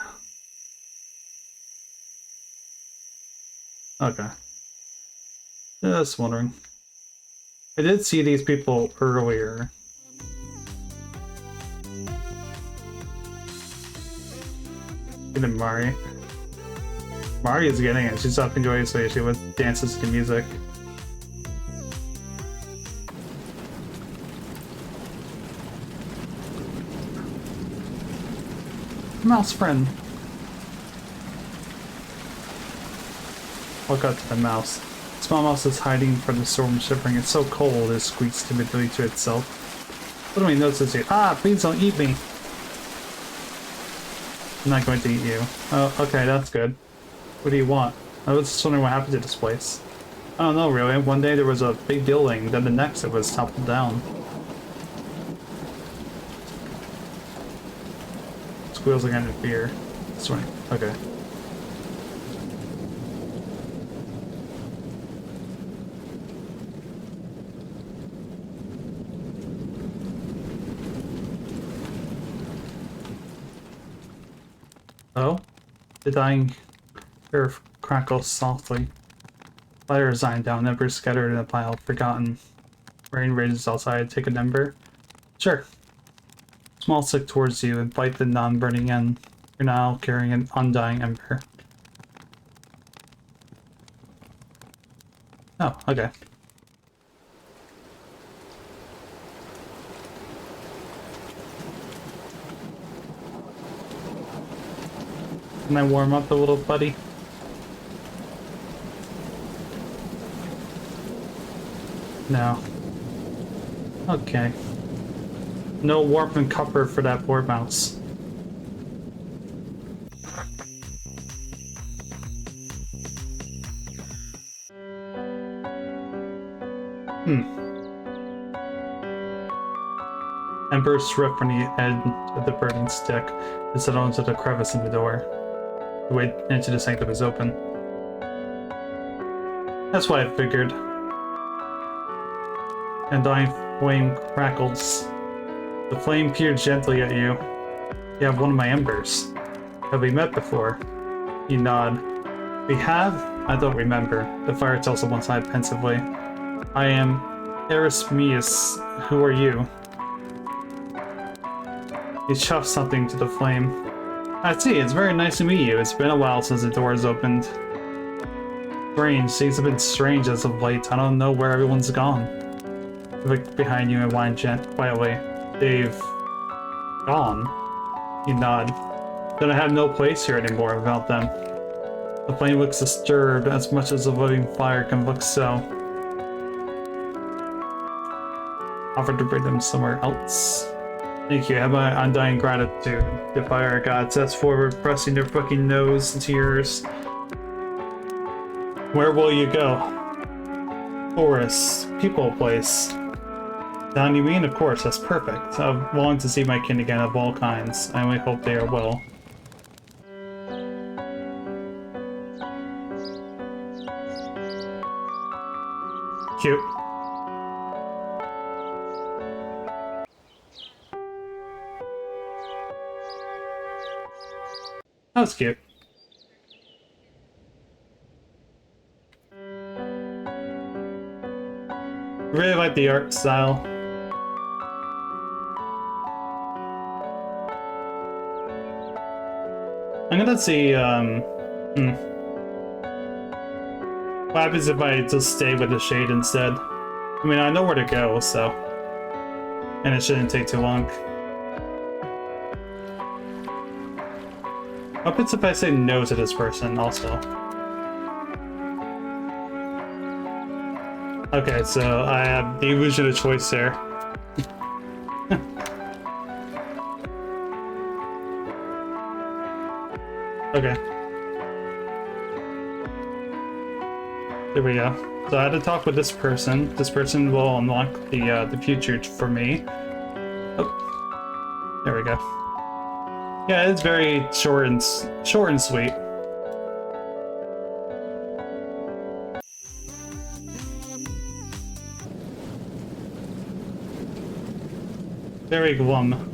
[SPEAKER 1] Okay. Just wondering. I did see these people earlier. And then Mari. Mari is getting it. She's up joyously. She dances to music. Mouse friend. Look up to the mouse. Small mouse is hiding from the storm, shivering. It's so cold, it squeaks timidly to itself. Suddenly notices you. Ah, please don't eat me. I'm not going to eat you. Oh, okay, that's good. What do you want? I was just wondering what happened to this place. I don't know, really. One day there was a big building, then the next it was toppled down. Squeals again in fear. This way. Okay. Oh? The dying earth crackles softly. Fire is dying down, embers scattered in a pile, forgotten. Rain rages outside. Take an ember? Sure. Small stick towards you and bite the non-burning end. You're now carrying an undying ember. Oh, okay. Can I warm up a little, buddy? No. Okay. No warmth and comfort for that poor mouse. Ember stripped from the edge of the burning stick and settled into the crevice in the door. The way into the sanctum is open. That's what I figured. And dying flame crackles. The flame peered gently at you. You have one of my embers. Have we met before? You nod. We have? I don't remember. The fire tells on one side pensively. I am Erasmius. Who are you? He chuffs something to the flame. I see, it's very nice to meet you. It's been a while since the doors opened. Strange, things have been strange as of late. I don't know where everyone's gone. I look behind you and whine quietly. They've gone. You nod. Then I have no place here anymore without them. The flame looks disturbed as much as a living fire can look so. Offered to bring them somewhere else. Thank you. Have my undying gratitude. The fire god steps forward, pressing their fucking nose into yours. Where will you go? Forest. People place. Down you mean? Of course, that's perfect. I've longed to see my kin again of all kinds. I only hope they are well. Cute. That was cute. Really like the art style. I'm gonna see, what happens if I just stay with the shade instead? I mean, I know where to go, so... And it shouldn't take too long. What happens if I say no to this person, also? Okay, so I have the illusion of choice there. Okay. There we go. So I had to talk with this person. This person will unlock the future for me. Oh, there we go. Yeah, it's very short and sweet. Very glum.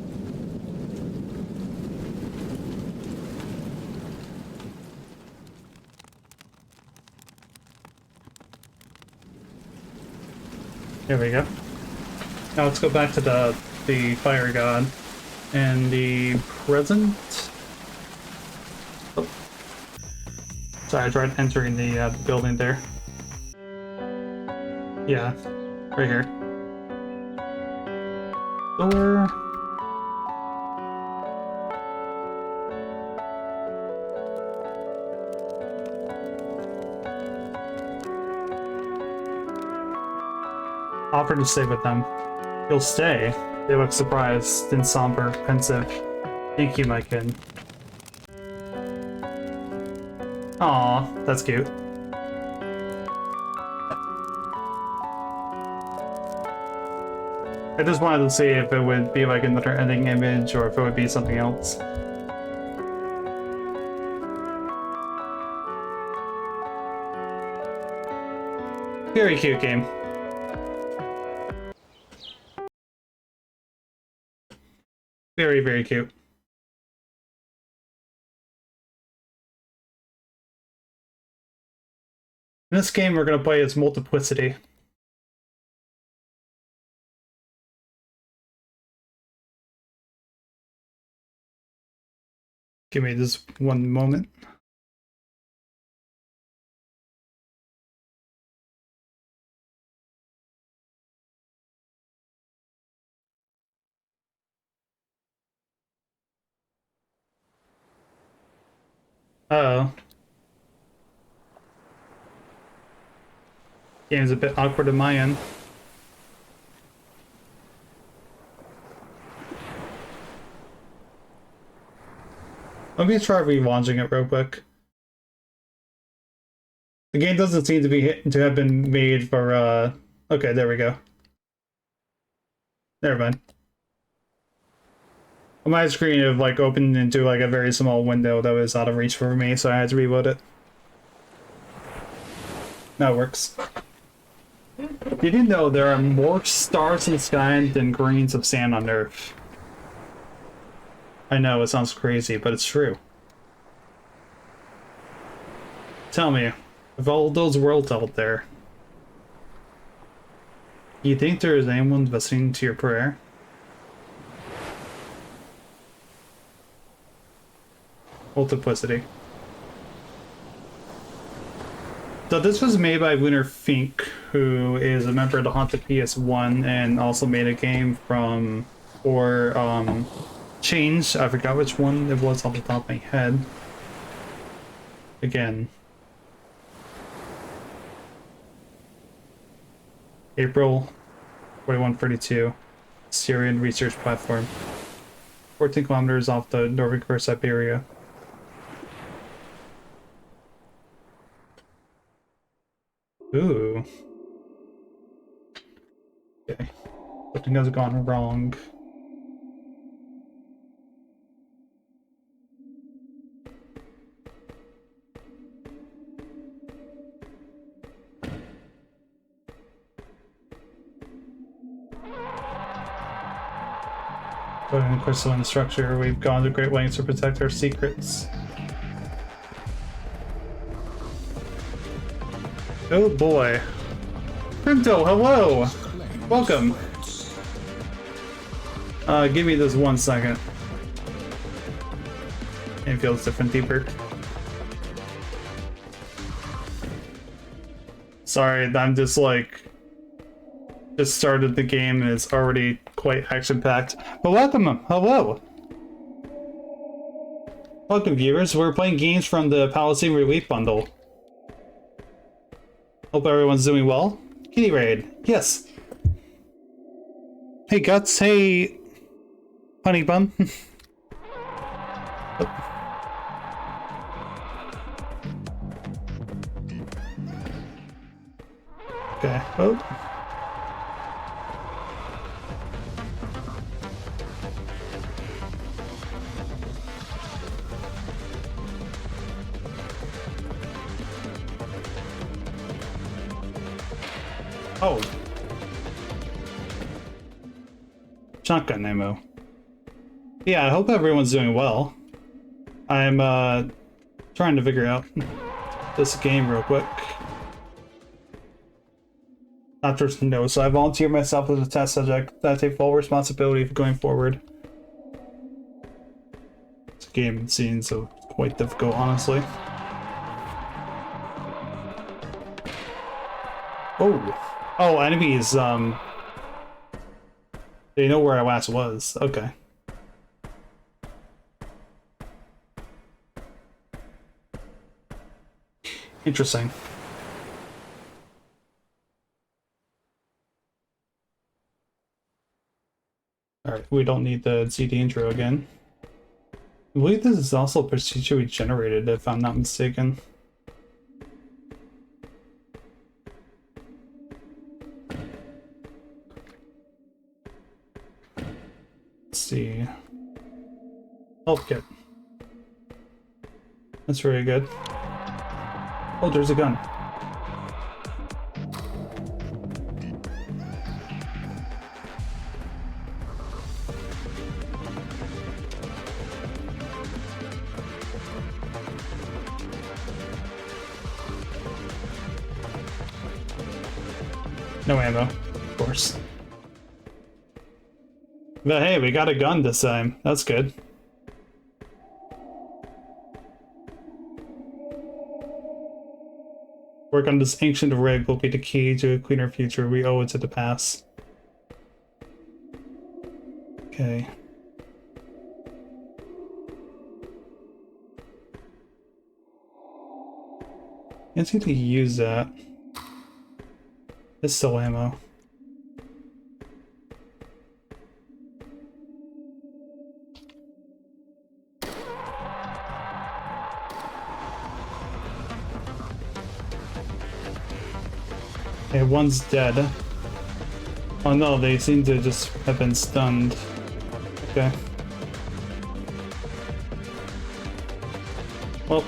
[SPEAKER 1] There we go. Now let's go back to the fire god and the present. Oh. Sorry, I tried entering the building there. Yeah, right here. Door. Offer to stay with them. You'll stay. They look surprised, then somber, pensive. Thank you, my kid. Aw, that's cute. I just wanted to see if it would be like another ending image or if it would be something else. Very cute game. Very, very cute. In this game, we're going to play as Multiplicity. Give me this one moment. Uh-oh. Game's a bit awkward on my end. Let me try relaunching it real quick. The game doesn't seem to have been made for okay, there we go. Never mind. My screen have like opened into like a very small window that was out of reach for me, so I had to reload it. Now it works. Did you know there are more stars in the sky than grains of sand on Earth? I know, it sounds crazy, but it's true. Tell me, of all those worlds out there, do you think there is anyone listening to your prayer? Multiplicity. So this was made by Lunar Fink, who is a member of the Haunted PS1 and also made a game for Change. I forgot which one it was off the top of my head. Again. April 4132. Syrian research platform. 14 kilometers off the northern coast of Siberia. Ooh. Okay. Something has gone wrong. Putting crystal in the structure, we've gone to great lengths to protect our secrets. Oh boy. Crypto, hello! Welcome! Give me this 1 second. It feels different, deeper. Sorry, I'm just like... just started the game and it's already quite action-packed. But welcome! Hello! Welcome, viewers. We're playing games from the Palestinian Relief Bundle. Hope everyone's doing well. Kitty Raid. Yes. Hey, Guts. Hey, Honey Bun. Okay. Oh. Oh. Shotgun ammo. Yeah, I hope everyone's doing well. I'm trying to figure out this game real quick. Doctors know, so I volunteer myself as a test subject. I take full responsibility for going forward. This game seems so quite difficult, honestly. Oh, oh, enemies. They know where I last was. Okay. Interesting. Alright, we don't need the CD intro again. I believe this is also procedurally generated, if I'm not mistaken. Let's see. Health kit. That's very good. Oh, there's a gun. No ammo, of course. But hey, we got a gun this time. That's good. Work on this ancient rig will be the key to a cleaner future. We owe it to the past. Okay. Can't seem to use that. Pistol ammo. Okay, one's dead. Oh no, they seem to just have been stunned. Okay. Well.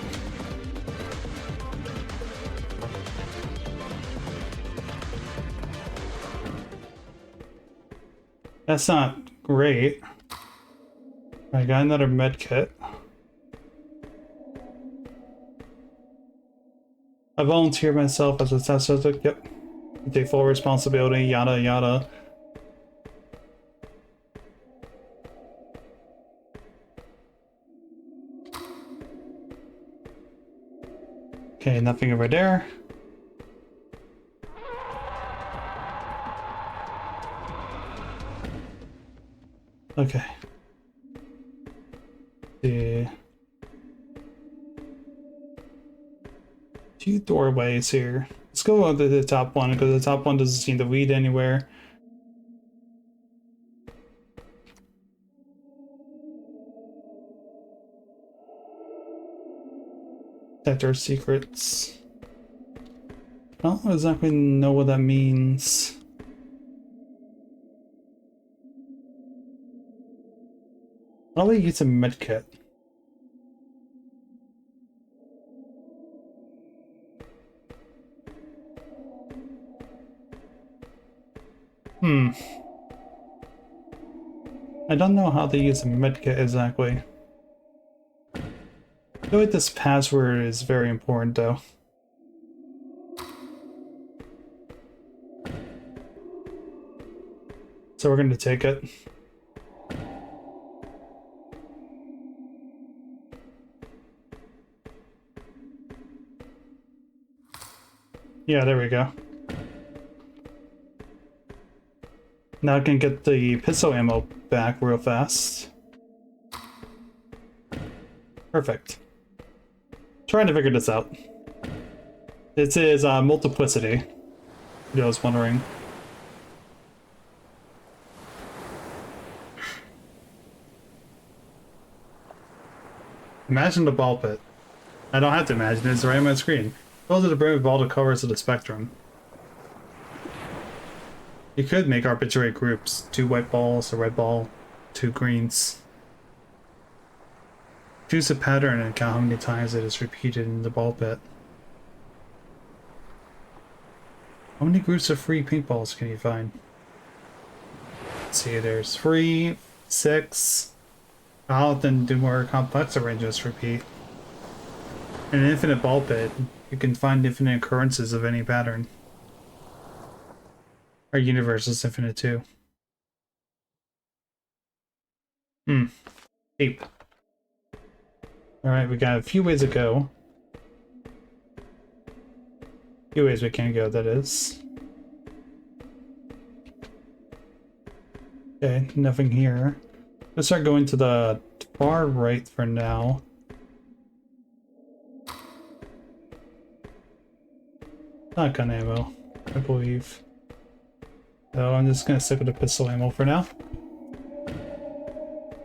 [SPEAKER 1] That's not great. I got another med kit. I volunteer myself as a test subject. Yep. Take full responsibility, yada yada. Okay, nothing over there. Okay. The two doorways here. Let's go on to the top one because the top one doesn't seem to lead anywhere. Sector secrets. I don't exactly know what that means. Probably use a medkit. I don't know how to use a medkit exactly. I feel like this password is very important though. So we're going to take it. Yeah, there we go. Now I can get the pistol ammo back real fast. Perfect. Trying to figure this out. This is Multiplicity. I was wondering. Imagine the ball pit. I don't have to imagine it, it's right on my screen. Those are the brim with all the colors of the spectrum. You could make arbitrary groups. 2 white balls, a red ball, 2 greens. Choose a pattern and count how many times it is repeated in the ball pit. How many groups of free pink balls can you find? Let's see, there's 3, 6. I'll then do more complex arrangements repeat. In an infinite ball pit, you can find infinite occurrences of any pattern. Our universe is infinite too. Deep. Alright, we got a few ways to go. Few ways we can go, that is. Okay, nothing here. Let's start going to the far right for now. Shotgun ammo, I believe. So I'm just gonna stick with the pistol ammo for now.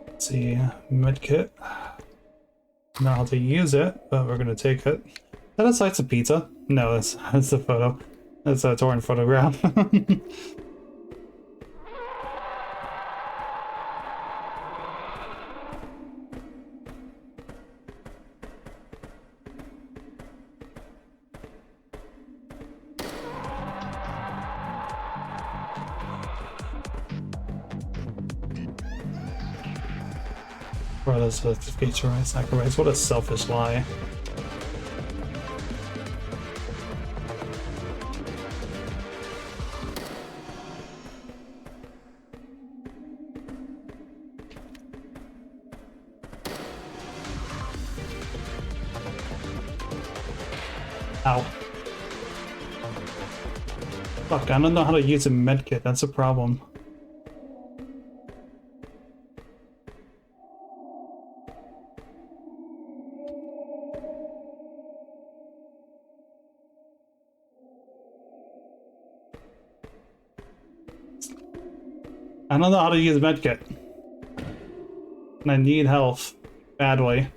[SPEAKER 1] Let's see, medkit. Not how to use it, but we're gonna take it. Is that a slice of pizza? No, that's a photo. That's a torn photograph. Brothers with feature sacrifice. What a selfish lie. Ow. Fuck, I don't know how to use a medkit, that's a problem. I don't know how to use medkit. And I need health. Badly.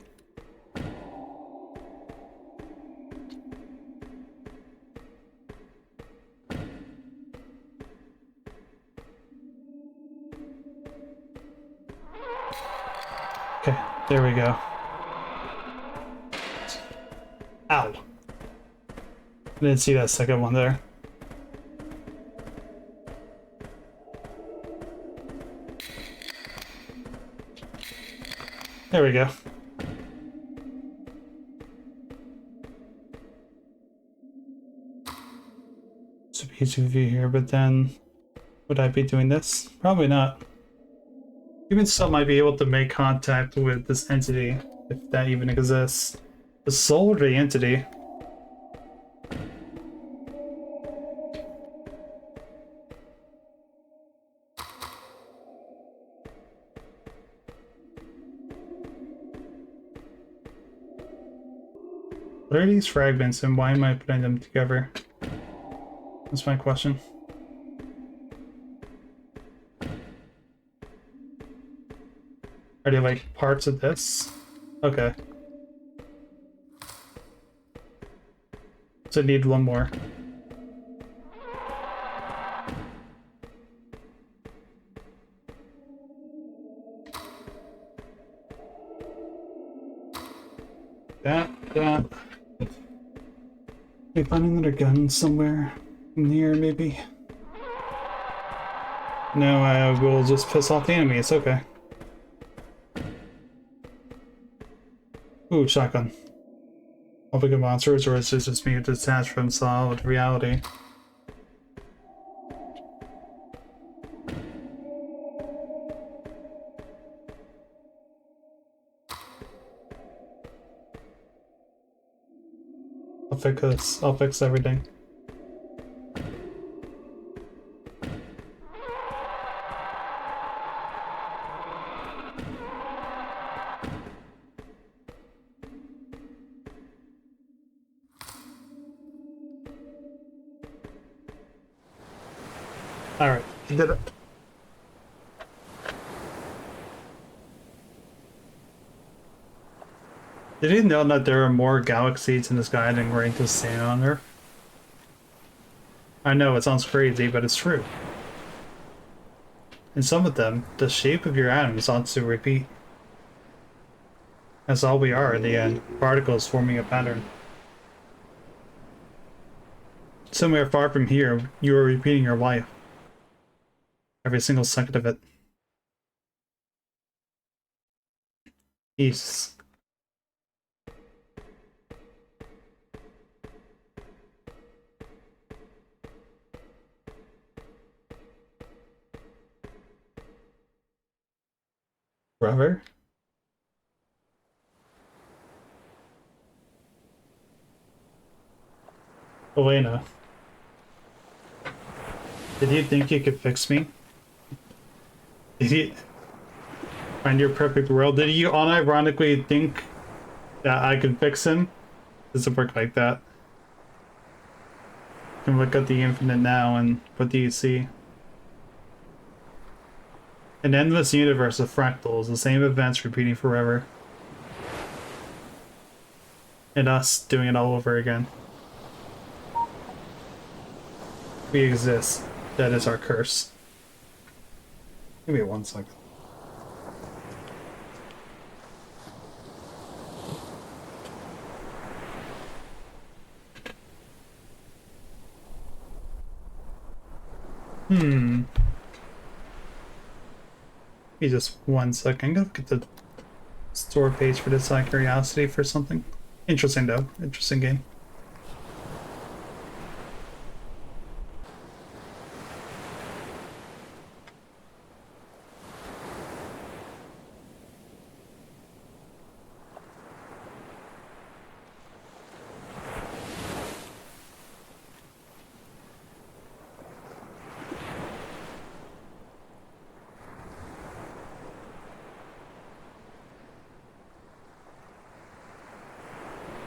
[SPEAKER 1] Okay, there we go. Ow. I didn't see that second one there. There we go. It's a piece of view here, but then would I be doing this? Probably not. Even still might be able to make contact with this entity, if that even exists. The soul of the entity. What are these fragments and why am I putting them together? That's my question. Are they like parts of this? Okay. So I need one more. That. Can I find another gun somewhere in here, maybe? No, I will just piss off the enemy, it's okay. Ooh, shotgun. All big monsters, or is it just me detached from solid reality? I'll fix everything. Alright, did it. Did you know that there are more galaxies in the sky than grains of sand on Earth? I know, it sounds crazy, but it's true. In some of them, the shape of your atoms ought to repeat. That's all we are in the end, particles forming a pattern. Somewhere far from here, you are repeating your life. Every single second of it. Peace. Brother? Elena. Did you think you could fix me? Did you find your perfect world? Did you unironically think that I could fix him? Does it work like that? You can look at the infinite now and what do you see? An endless universe of fractals, the same events repeating forever. And us doing it all over again. We exist. That is our curse. Give me 1 second. Give me just 1 second. I'm gonna look at the store page for this curiosity for something. Interesting though. Interesting game.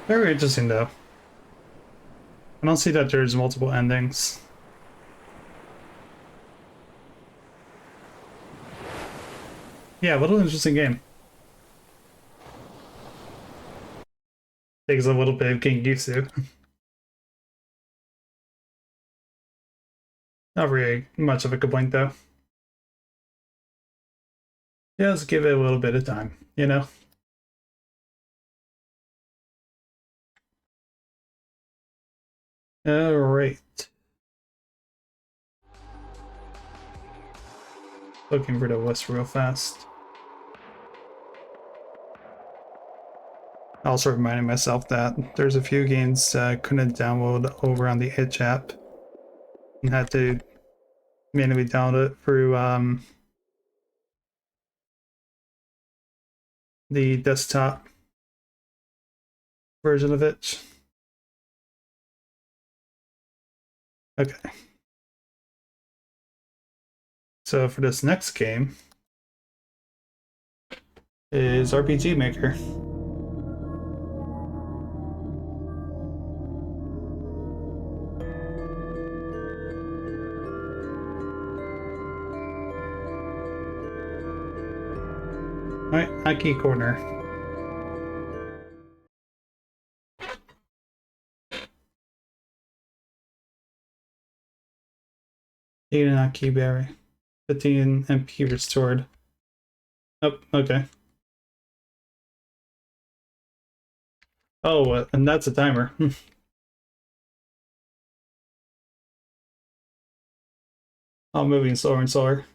[SPEAKER 1] Very interesting though. I don't see that there's multiple endings. Yeah, what an interesting game. Takes a little bit of getting used to. Not really much of a complaint though. Just give it a little bit of time, you know? Alright. Looking for the list real fast. Also reminding myself that there's a few games I couldn't download over on the Itch app. And had to manually download it through the desktop version of Itch. Okay. So for this next game is RPG Maker. Alright, Nykky corner. Eat an Nykky berry. 15 MP restored. Oh, okay. Oh, and that's a timer. I'm moving slower and slower.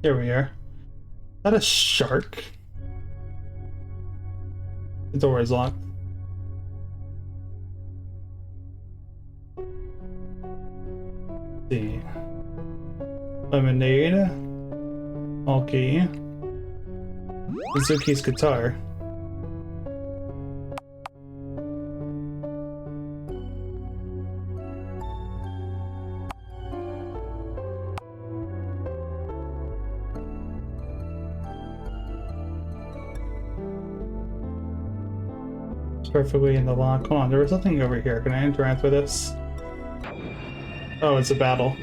[SPEAKER 1] There we are. Is that a shark? The door is locked. Let's see. Lemonade. Okay. Suzuki's guitar. Perfectly in the lock. Hold on, there was something over here. Can I interact with this? Oh, it's a battle.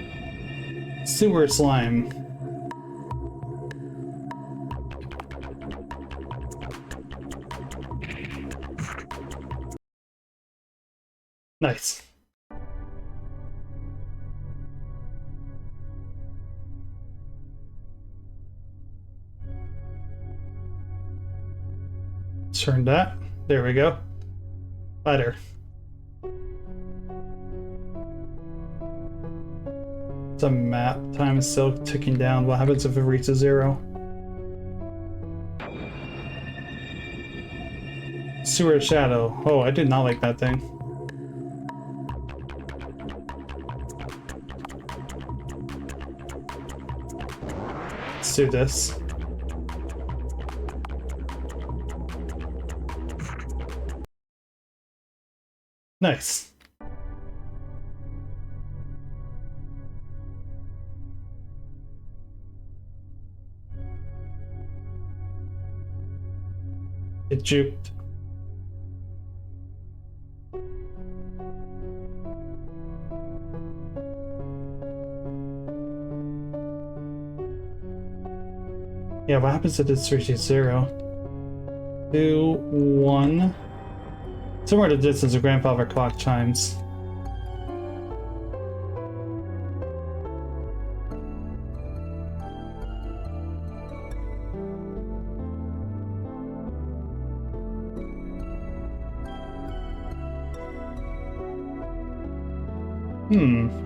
[SPEAKER 1] Sewer slime. Nice. Turn that. There we go. Better. It's a map. Time is still ticking down. What happens if it reaches 0? Sewer Shadow. Oh, I did not like that thing. Let's do this. Nice. It juked. Yeah, what happens if it reaches 0? 2, 1. Somewhere in the distance, a grandfather clock chimes.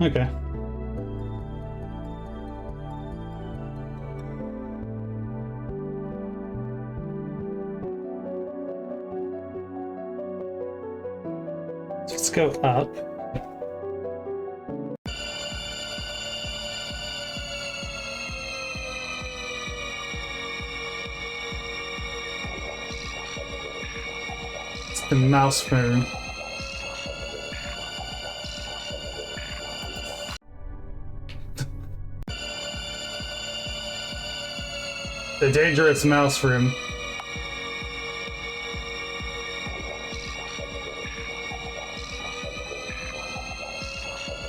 [SPEAKER 1] Okay. Let's go up. It's the mouse room. The dangerous mouse room.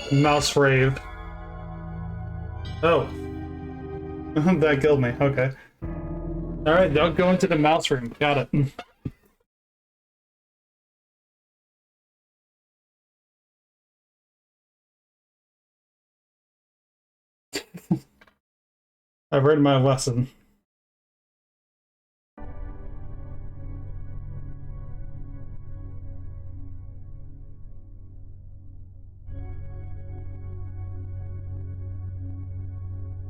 [SPEAKER 1] Mouse rave. Oh. That killed me. Okay. Alright, don't go into the mouse room. Got it. I've read my lesson.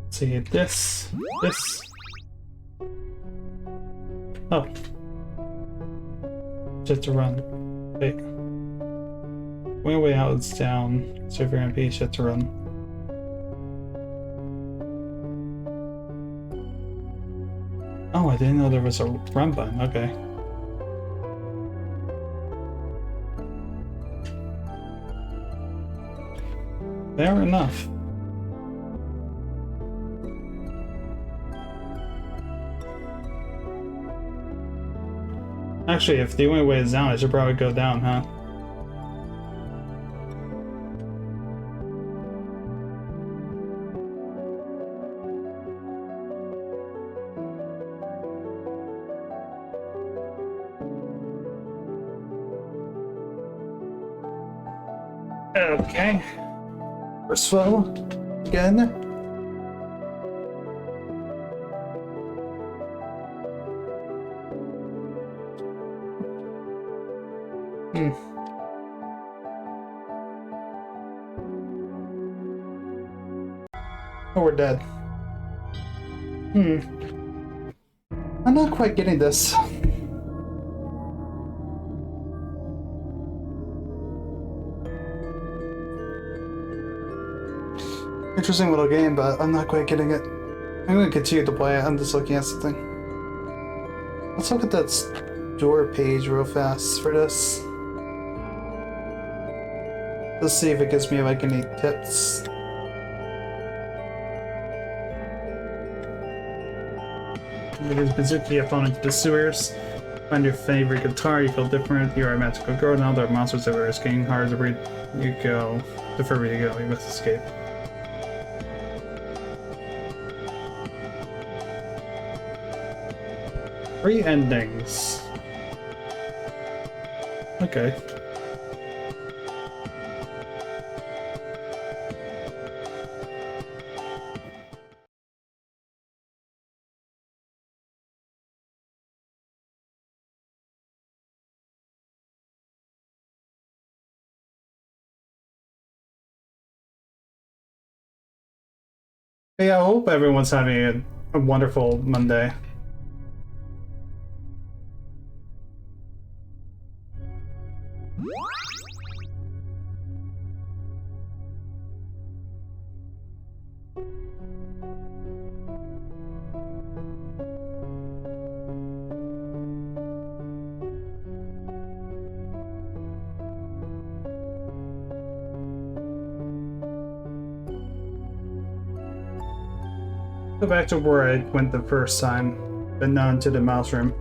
[SPEAKER 1] See this. Oh. Just to run. Wait. Way out is down. So if you're MP, shit to run. Oh, I didn't know there was a run button. Okay. Fair enough. Actually, if the only way is down, I should probably go down, huh? Okay. We're slow. Again. Oh, we're dead. I'm not quite getting this. Interesting little game, but I'm not quite getting it. I'm gonna continue to play it. I'm just looking at something. Let's look at that door page real fast for this. Let's see if it gives me like any tips. There's Bazooki opponent to the sewers. Find your favorite guitar, you feel different, you are a magical girl, now there are monsters everywhere. It's getting harder the further you go, you must escape. Three endings. Okay. Yeah, I hope everyone's having a wonderful Monday. Go back to where I went the first time, but not into the mouse room.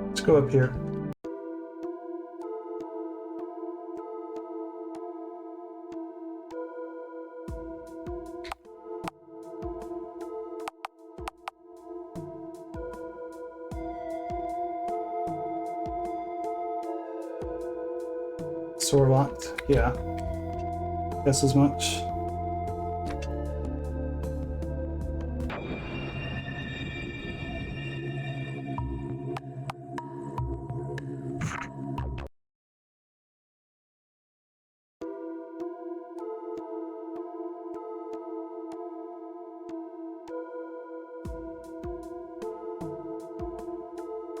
[SPEAKER 1] Let's go up here. Door locked. Yeah. Guess as much.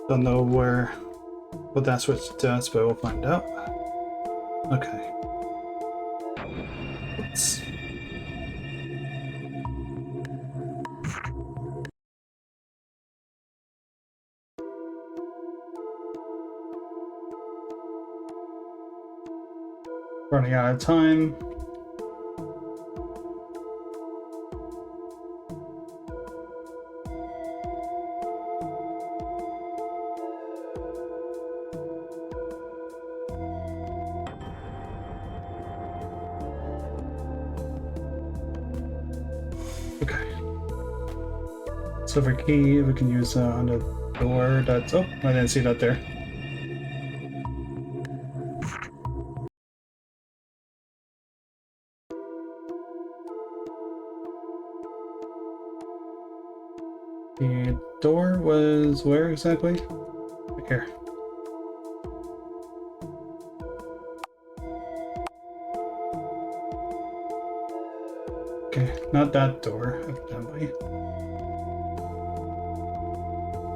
[SPEAKER 1] Don't know what that switch does, but we'll find out. Okay. Oops. Running out of time. Okay. Silver key we can use on the door. That's oh, I didn't see that there. The door was where exactly? Right here. Okay, not that door, evidently.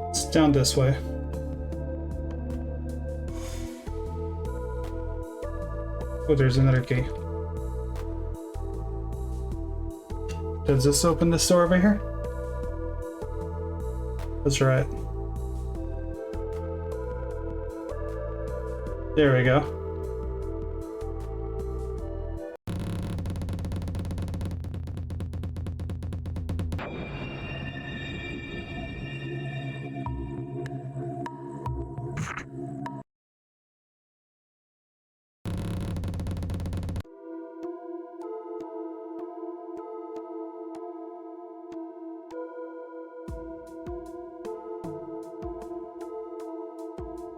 [SPEAKER 1] It's down this way. Oh, there's another key. Does this open this door over here? That's right. There we go.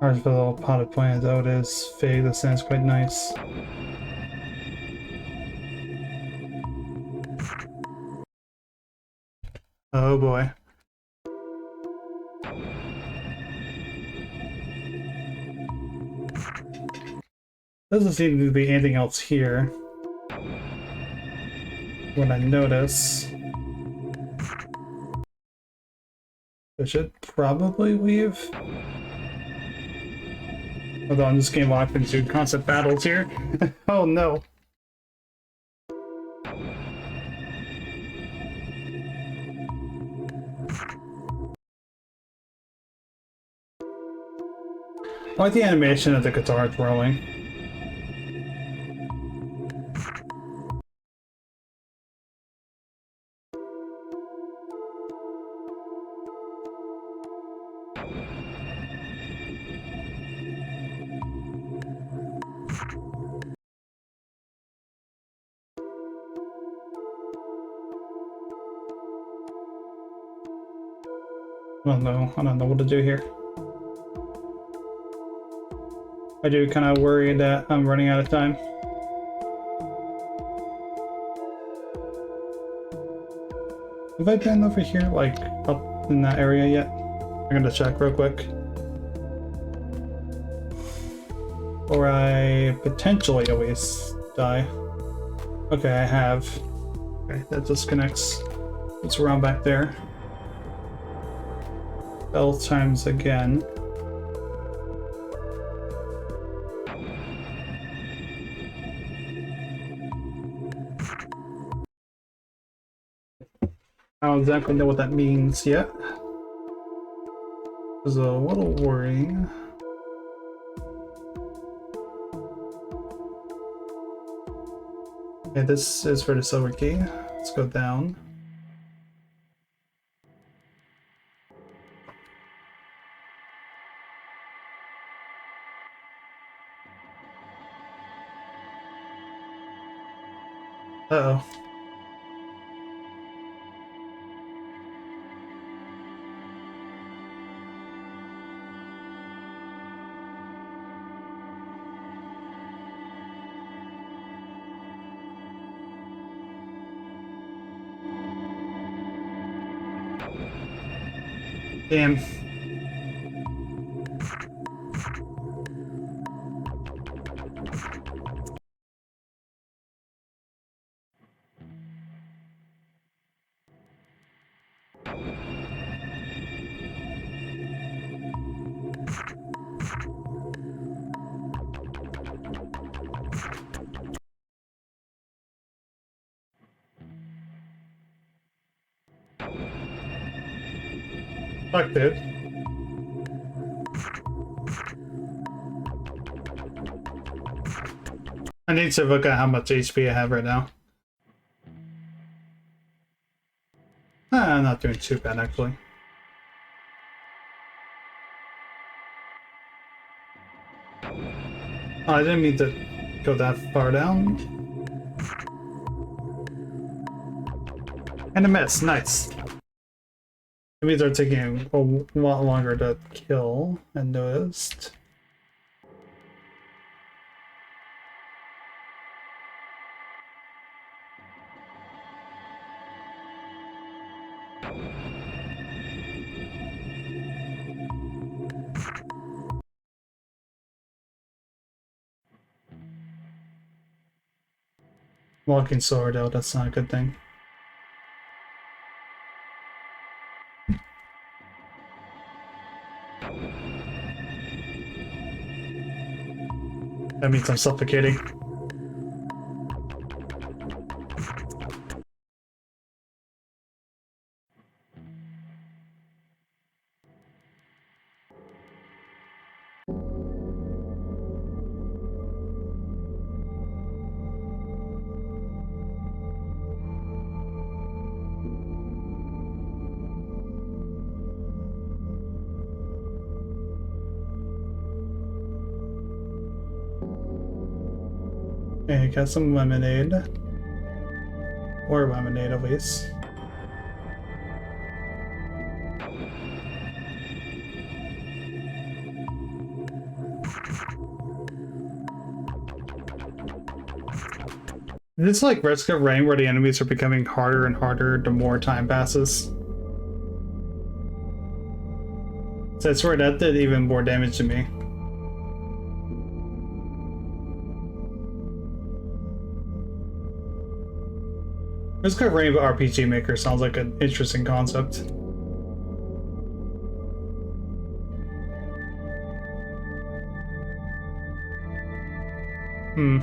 [SPEAKER 1] Ours with a little potted plant, though it is fake, the sounds quite nice. Oh boy. Doesn't seem to be anything else here. What I notice. I should probably leave. Although I'm just getting locked into constant battles here. Oh no. I like the animation of the guitar throwing. I don't know what to do here. I do kind of worry that I'm running out of time. Have I been over here, like, up in that area yet? I'm gonna check real quick. Or I potentially always die. Okay, I have. Okay, that disconnects. It's around back there. Bell times again. I don't exactly know what that means yet. It's a little worrying. Okay, this is for the silver key. Let's go down. Uh-oh. Damn. Fuck, dude. I need to look at how much HP I have right now. I'm not doing too bad, actually. Oh, I didn't mean to go that far down. And a miss, nice. Enemies are taking a lot longer to kill, I noticed. Walking sword out, that's not a good thing. That means I'm suffocating. Okay, got some lemonade. Or lemonade, at least. It's like Risk of Rain, where the enemies are becoming harder and harder the more time passes. So I swear that did even more damage to me. Risk of Rain RPG Maker sounds like an interesting concept. Hmm.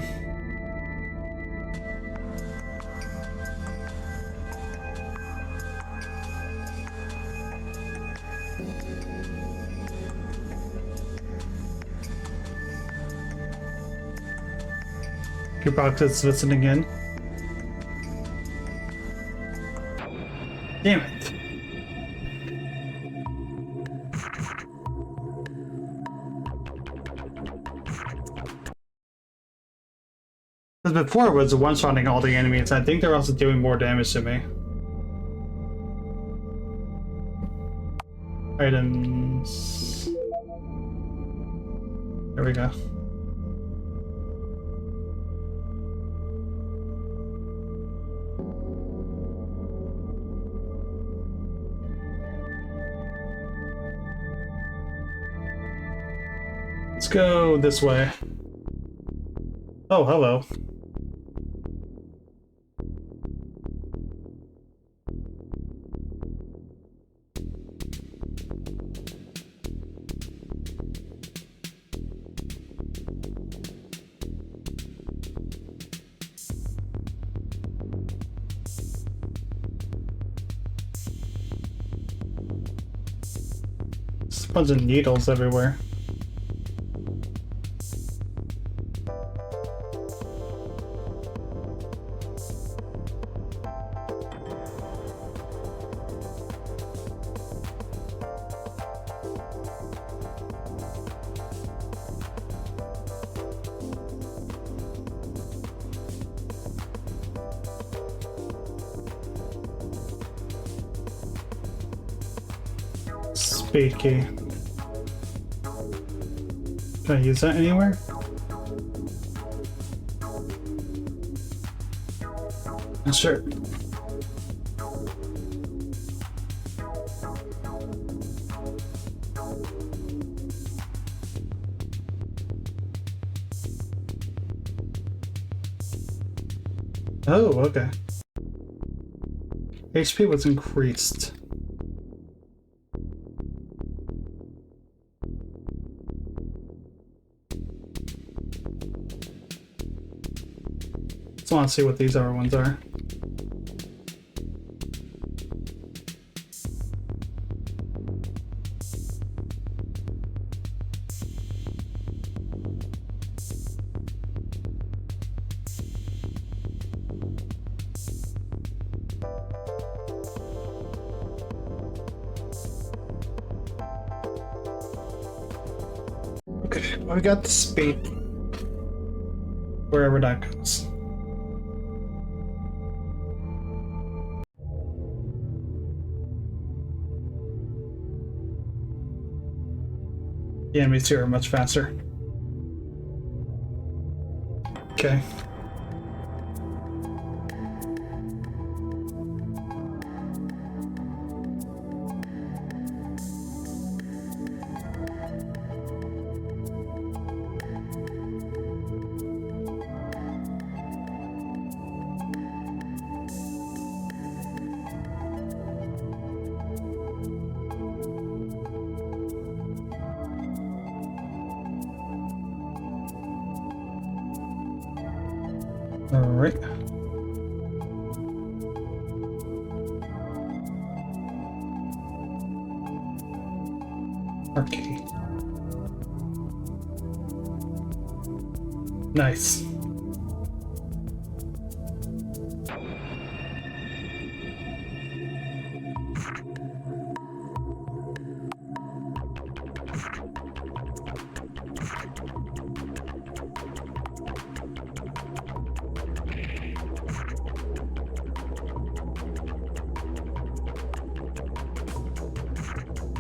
[SPEAKER 1] Gearbox is listening in. Damn it. Because before it was one-shotting all the enemies, I think they're also doing more damage to me. Items. There we go. Let's go this way. Oh, hello. Just a bunch of needles everywhere. Spade key. Can I use that anywhere? Sure. Oh, okay. HP was increased. Just want to see what these other ones are. Okay, well, we got the spade. Wherever that goes. The enemies here are much faster. Okay. Alright. Arcade. Nice.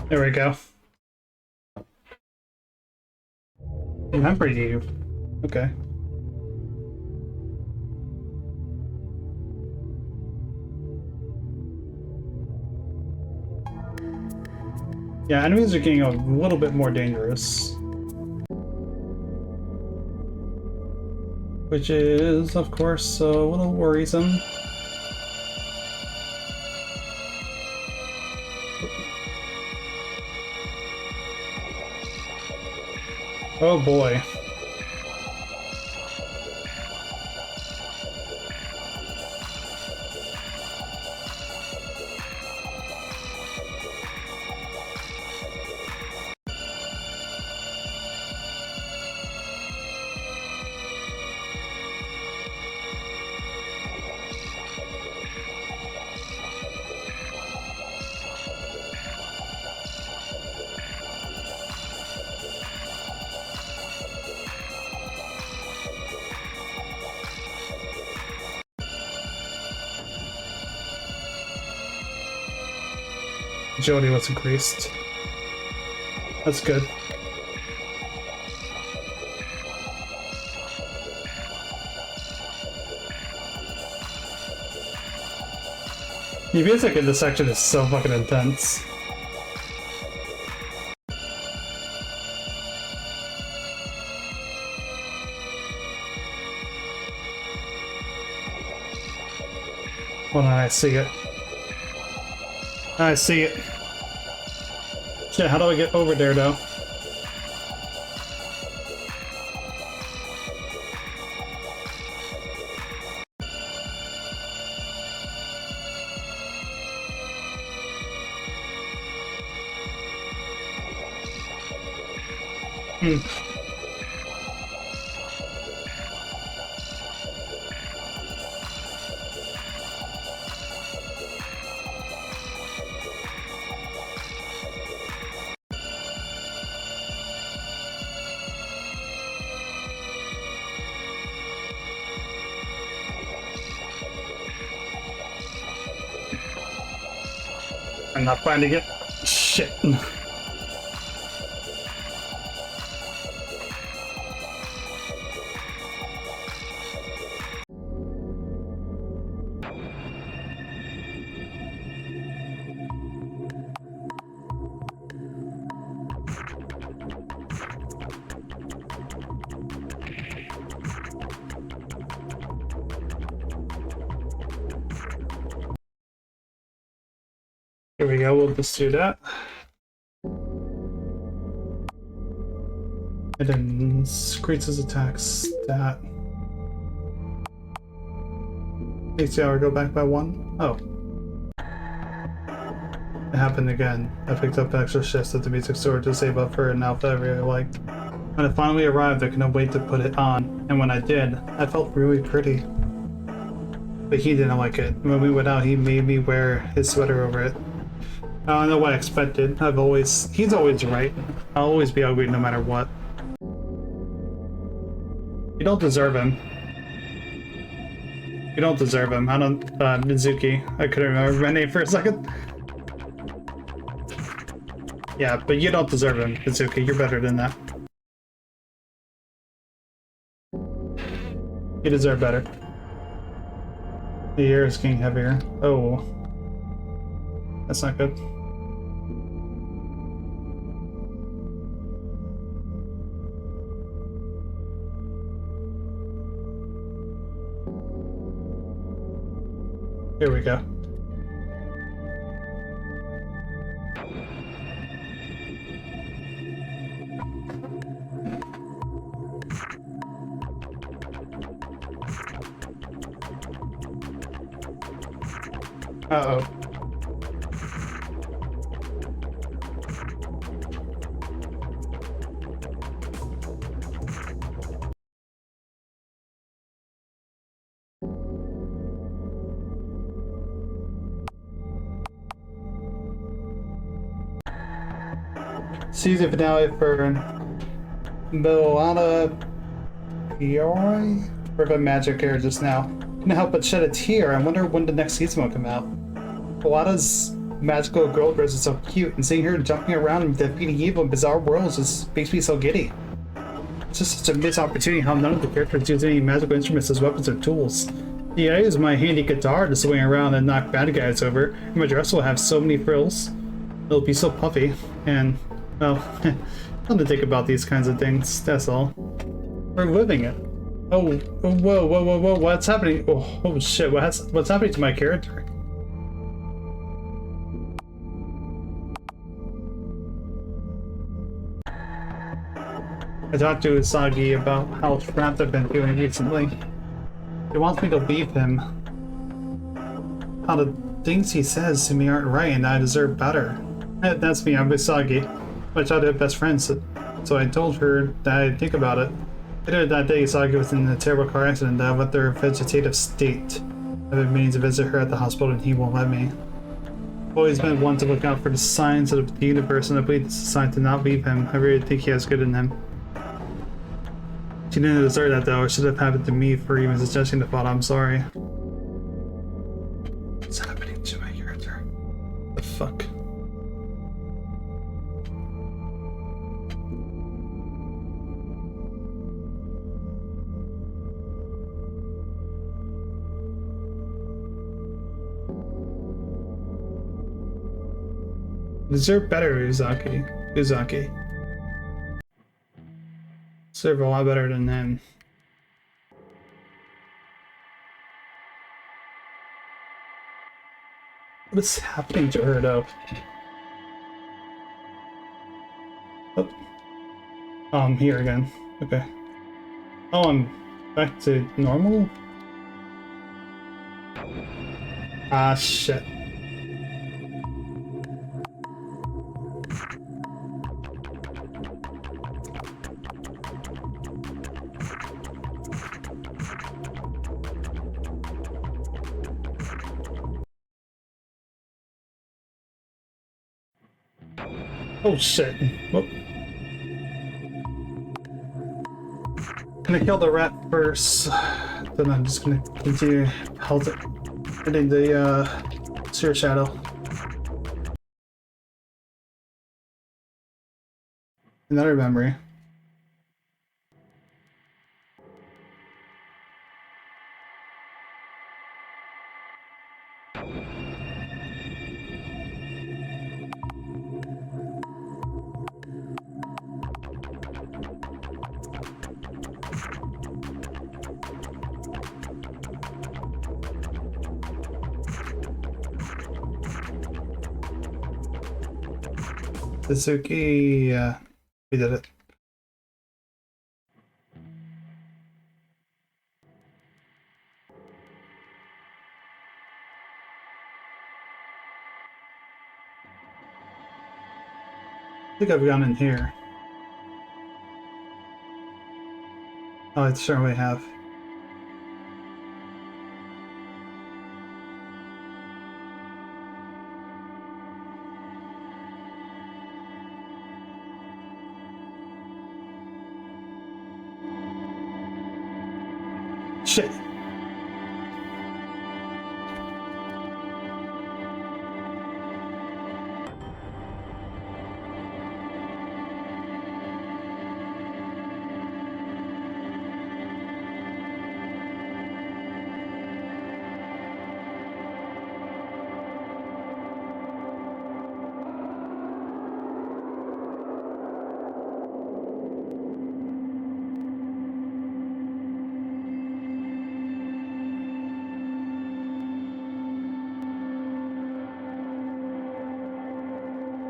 [SPEAKER 1] There we go. Remember you. Okay. Yeah, enemies are getting a little bit more dangerous. Which is, of course, a little worrisome. Oh boy. Agility was increased. That's good. The music in this section is so fucking intense. Hold on, I see it. I see it. Shit, how do I get over there, though? I'm not finding it. Shit. Here we go, we'll just do that. And then Screech's attacks that. Takes the hour go back by 1. Oh. It happened again. I picked up extra shifts at the music store to save up for an outfit I really liked. When it finally arrived, I couldn't wait to put it on, and when I did, I felt really pretty. But he didn't like it. When we went out, he made me wear his sweater over it. I don't know what I expected. He's always right. I'll always be ugly no matter what. You don't deserve him. You don't deserve him. I don't, Mizuki. I couldn't remember my name for a second. Yeah, but you don't deserve him, Mizuki. You're better than that. You deserve better. The air is getting heavier. Oh. That's not good. Here we go. Uh-oh. Season finale for Milana Fiore? Heard a magic air just now. Couldn't help but shed a tear. I wonder when the next season will come out. Milana's magical girl dress is so cute, and seeing her jumping around and defeating evil in bizarre worlds just makes me so giddy. It's just such a missed opportunity how none of the characters use any magical instruments as weapons or tools. Yeah, I use my handy guitar to swing around and knock bad guys over, and my dress will have so many frills. It'll be so puffy, and, well, fun to think about these kinds of things, that's all. We're living it. Oh, whoa, what's happening? Oh shit, what's happening to my character? I talked to Usagi about how trapped I've been feeling recently. He wants me to leave him. How the things he says to me aren't right and I deserve better. That's me, I'm Usagi. My childhood best friend, so I told her that I'd think about it. Later that day, Usagi was in a terrible car accident that left her vegetative state. I've been meaning to visit her at the hospital and he won't let me. I've always been one to look out for the signs of the universe, and I believe this is a sign to not leave him. I really think he has good in him. She didn't deserve that though. It should have happened to me for even suggesting the thought. I'm sorry. What's happening to my character? The fuck? You deserve better, Uzaki. Deserve a lot better than him. What is happening to her though? Oh, I'm here again. Okay. Oh, I'm back to normal? Ah, shit. Oh shit. Whoop. Gonna kill the rat first. Then I'm just gonna continue hitting the sewer shadow. Another memory. Suzuki, yeah, we did it. I think I've gone in here. Oh, I certainly have. Shit.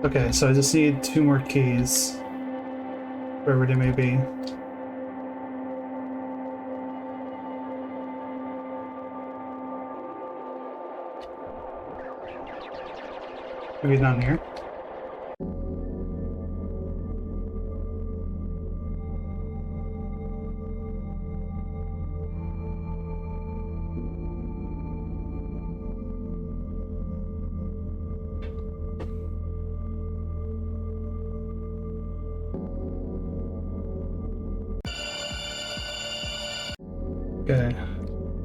[SPEAKER 1] Okay, so I just need 2 more keys. Wherever they may be. Maybe down here. Okay.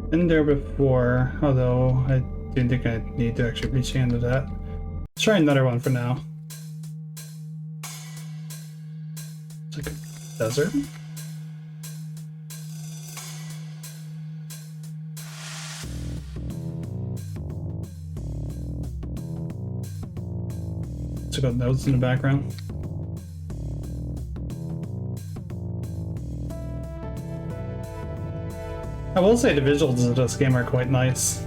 [SPEAKER 1] Been there before, although I didn't think I need to actually reach into that. Let's try another one for now. It's like a desert. It's got notes in the background. I will say the visuals of this game are quite nice.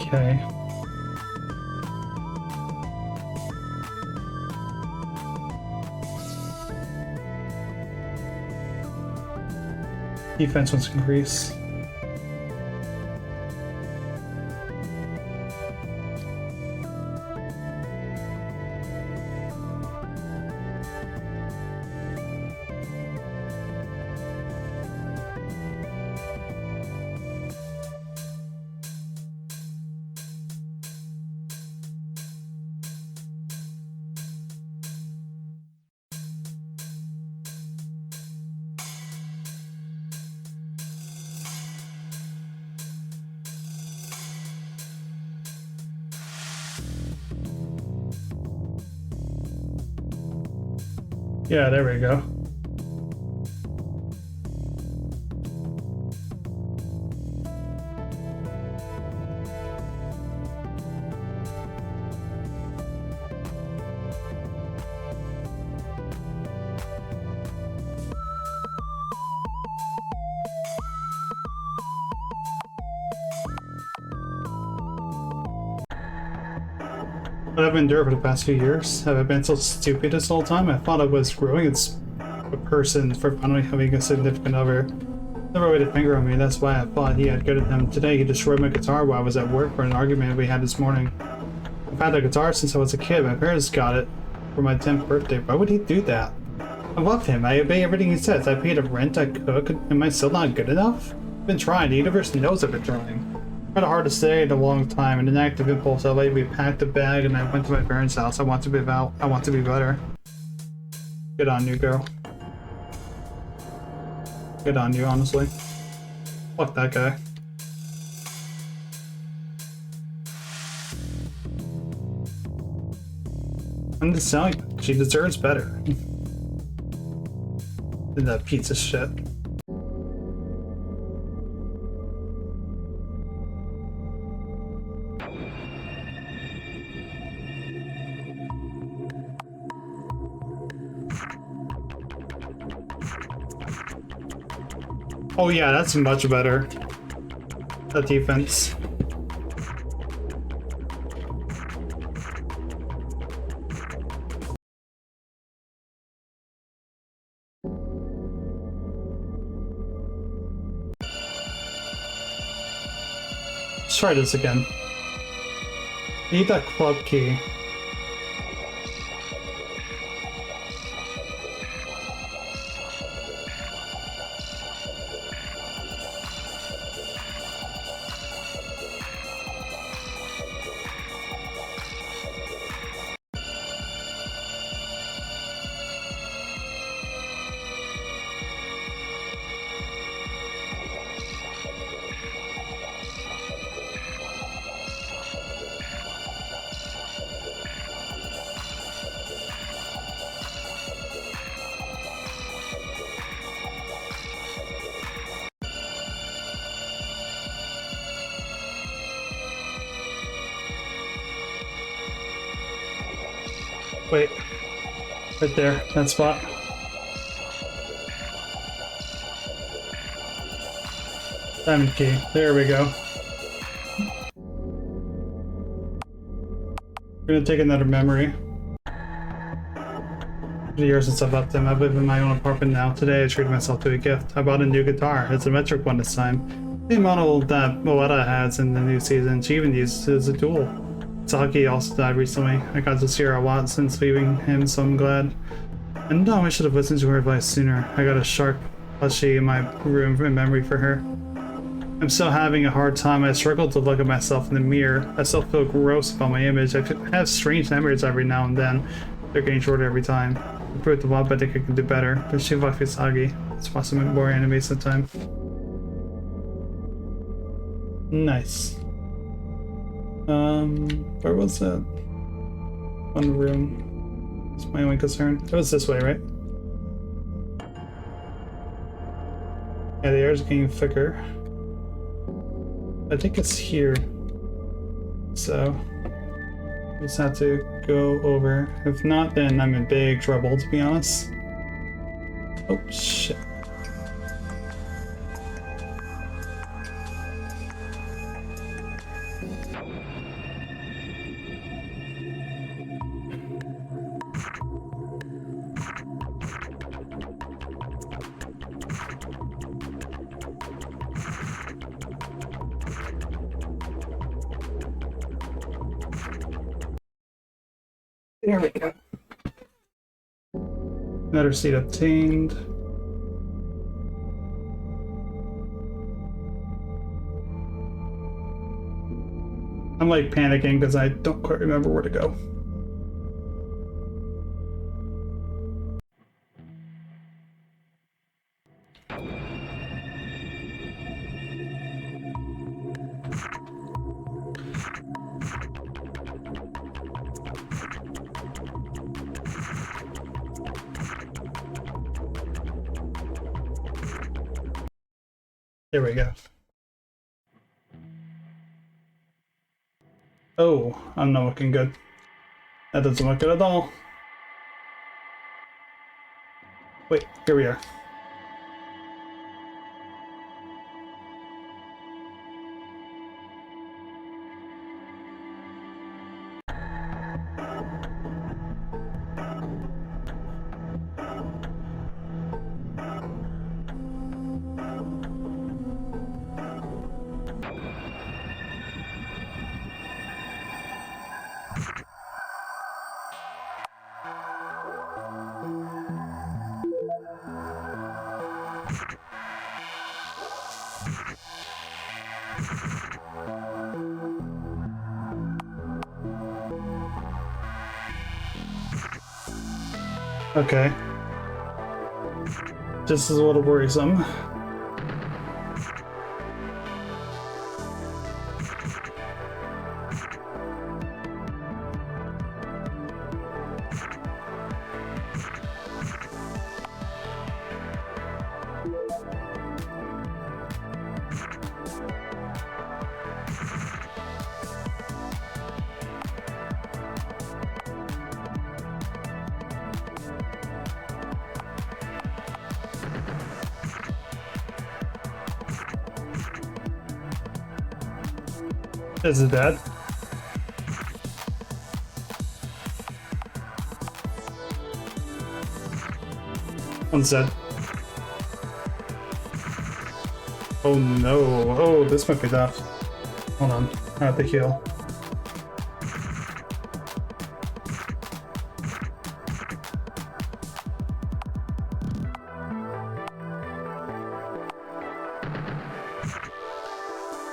[SPEAKER 1] Okay. Defense must increase. Yeah, there we go. What I've endured for the past few years, have I been so stupid this whole time? I thought I was growing as a person for finally having a significant other. Never laid a finger on me, that's why I thought he had good at him. Today he destroyed my guitar while I was at work for an argument we had this morning. I've had a guitar since I was a kid. My parents got it for my 10th birthday. Why would he do that? I love him. I obey everything he says. I pay the rent, I cook. Am I still not good enough? I've been trying. The universe knows I've been trying. Kind of hard to stay in a long time. In an active impulse, I later packed a bag and I went to my parents' house. I want to be better. Good on you, girl. Good on you, honestly. Fuck that guy. I'm just telling you, she deserves better. Than that pizza shit. Oh yeah, that's much better. That defense. Let's try this again. Need that club key. Wait. Right there, that spot. Diamond key. There we go. We're gonna take another memory. The years since I've left him, I live in my own apartment now. Today I treated myself to a gift. I bought a new guitar. It's a metric one this time. The model that Moetta has in the new season. She even uses it as a tool. Saki also died recently. I got to see her a lot since leaving him, so I'm glad. And no, I should have listened to her advice sooner. I got a shark plushie in my room in memory for her. I'm still having a hard time. I struggle to look at myself in the mirror. I still feel gross about my image. I have strange memories every now and then. They're getting shorter every time. I improved a lot, but I think I can do better. But she left Sagi. Let's watch some more anime sometime. Nice. Where was that? One room. That's my only concern. It was this way, right? Yeah, the air's getting thicker. I think it's here. So, I just have to go over. If not, then I'm in big trouble, to be honest. Oh, shit. There we go. Another seat obtained. I'm like panicking because I don't quite remember where to go. There we go. Oh, I'm not looking good. That doesn't look good at all. Wait, here we are. Okay. This is a little worrisome. Is it dead? One's dead. Oh no. Oh, this might be tough. Hold on. I have to heal.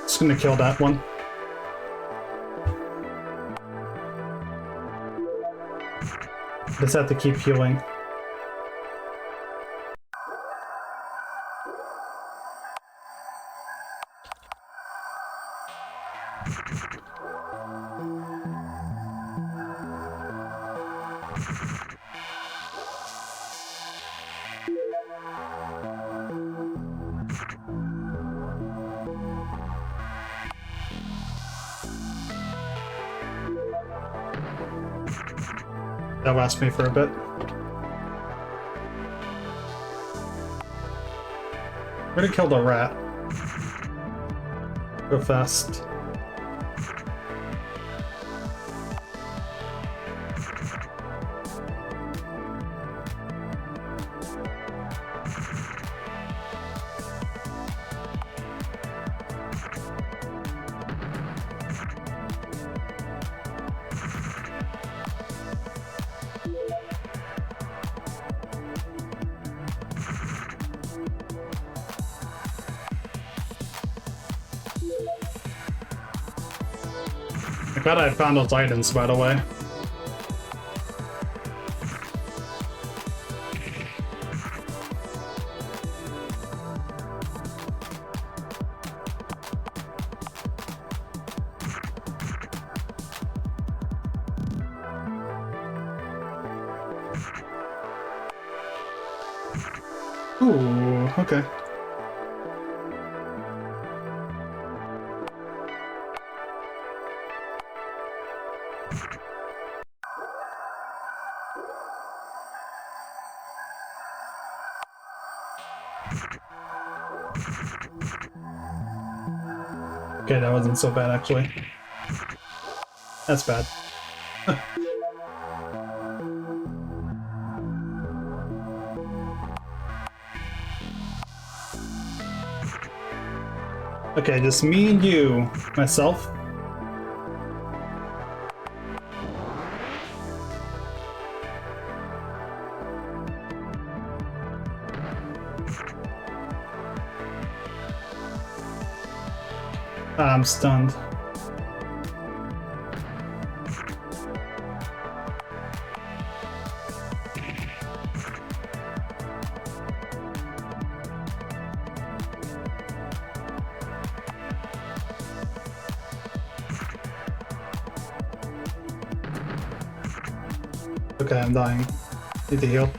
[SPEAKER 1] Just gonna kill that one. Just have to keep healing. That lasts me for a bit. We're gonna kill the rat. Go fast. Glad I found those items, by the way. Ooh, okay. Okay, that wasn't so bad, actually. That's bad. Okay, just me and you. Myself. I'm stunned. Okay, I'm dying. Need to heal.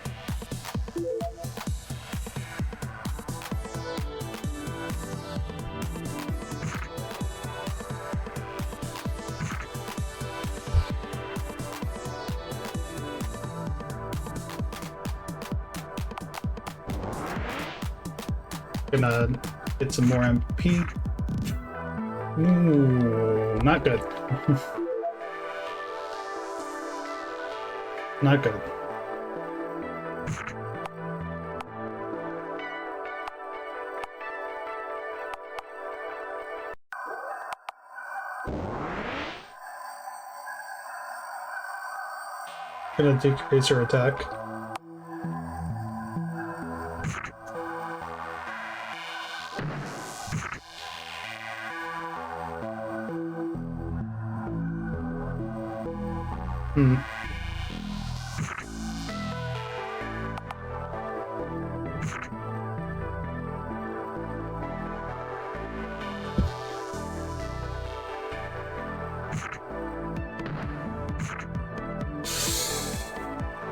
[SPEAKER 1] Gonna get some more MP. Ooh, not good. Not good. Gonna decrease her attack.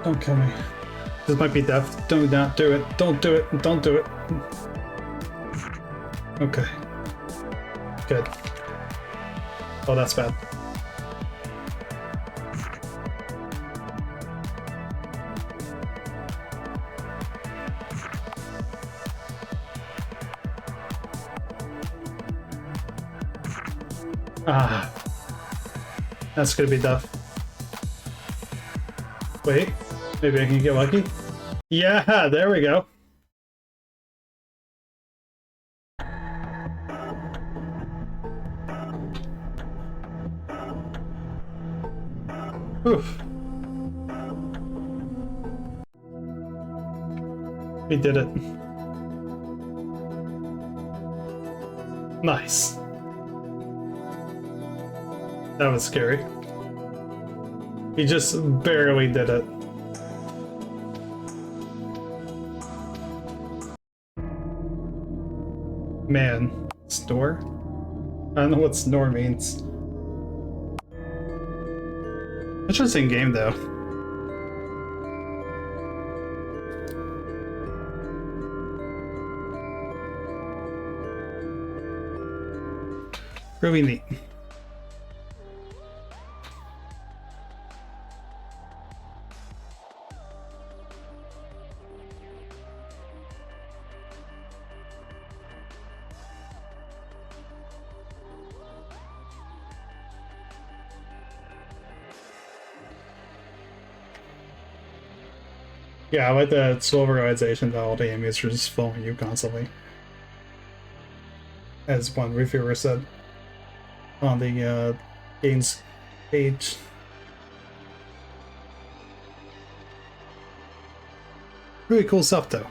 [SPEAKER 1] Don't kill me. This might be death. Do not do it. Don't do it. Don't do it. Okay. Good. Oh, that's bad. Ah. That's gonna be tough. Wait. Maybe I can get lucky? Yeah, there we go. Oof. We did it. Nice. That was scary. We just barely did it. Man, snore? I don't know what snore means. Interesting game, though. Really neat. Yeah, I like the slow realization that all the enemies are just following you constantly. As one reviewer said on the games page. Really cool stuff, though.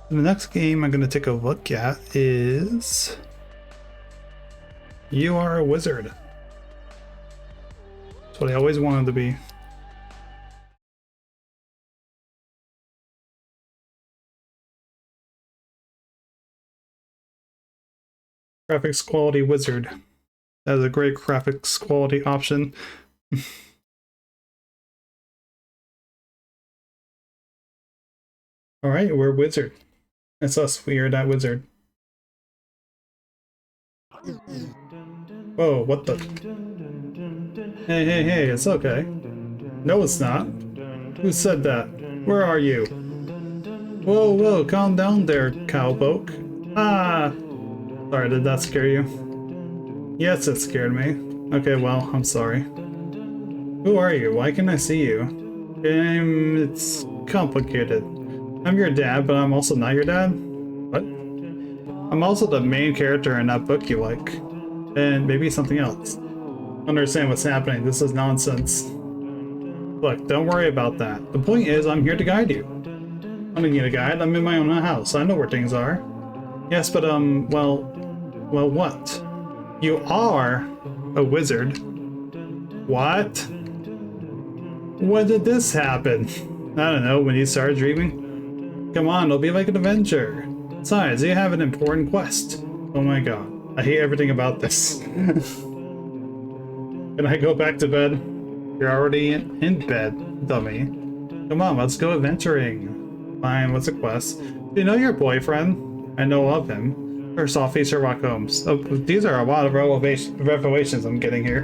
[SPEAKER 1] The next game I'm going to take a look at is You Are a Wizard. That's what I always wanted to be. Graphics quality wizard. That is a great graphics quality option. Alright, we're wizard. It's us, we are that wizard. Whoa, what the? Hey, it's okay. No, it's not. Who said that? Where are you? Whoa, calm down there, cowpoke. Ah! Sorry, did that scare you? Yes, it scared me. Okay, well, I'm sorry. Who are you? Why can't I see you? It's complicated. I'm your dad, but I'm also not your dad? What? I'm also the main character in that book you like. And maybe something else. Understand what's happening. This is nonsense. Look, don't worry about that. The point is, I'm here to guide you. I don't need a guide. I'm in my own house. I know where things are. Yes, but, well, what? You are a wizard. What? When did this happen? I don't know, when you started dreaming? Come on, it'll be like an adventure. Besides, you have an important quest. Oh my god, I hate everything about this. Can I go back to bed? You're already in bed, dummy. Come on, let's go adventuring. Fine, what's the quest? Do you know your boyfriend? I know of him. First off, he's Sherlock Holmes. Oh, these are a lot of revelations I'm getting here.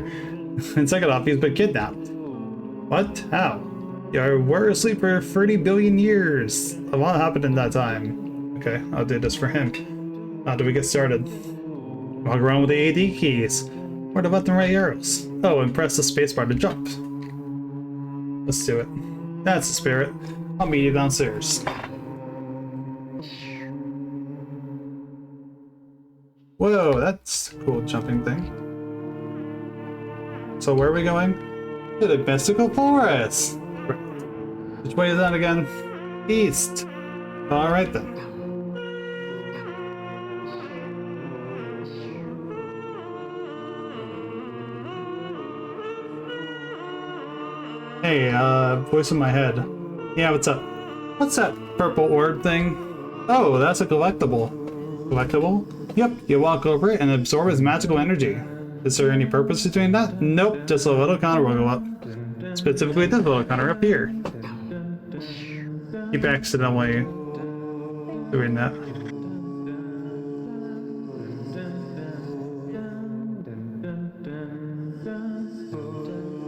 [SPEAKER 1] And second off, he's been kidnapped. What? How? You were asleep for 30 billion years. A lot happened in that time. Okay, I'll do this for him. How do we get started? Walk around with the AD keys. Or the left and right arrows. Oh, and press the spacebar to jump. Let's do it. That's the spirit. I'll meet you downstairs. Whoa, that's a cool jumping thing. So where are we going? To the mystical forest! Which way is that again? East. Alright then. Hey, voice in my head. Yeah, what's up? What's that purple orb thing? Oh, that's a collectible. Collectible? Yep, you walk over it and absorb its magical energy. Is there any purpose to doing that? Nope, just a little counter will go up. Specifically this little counter up here. Keep accidentally doing that.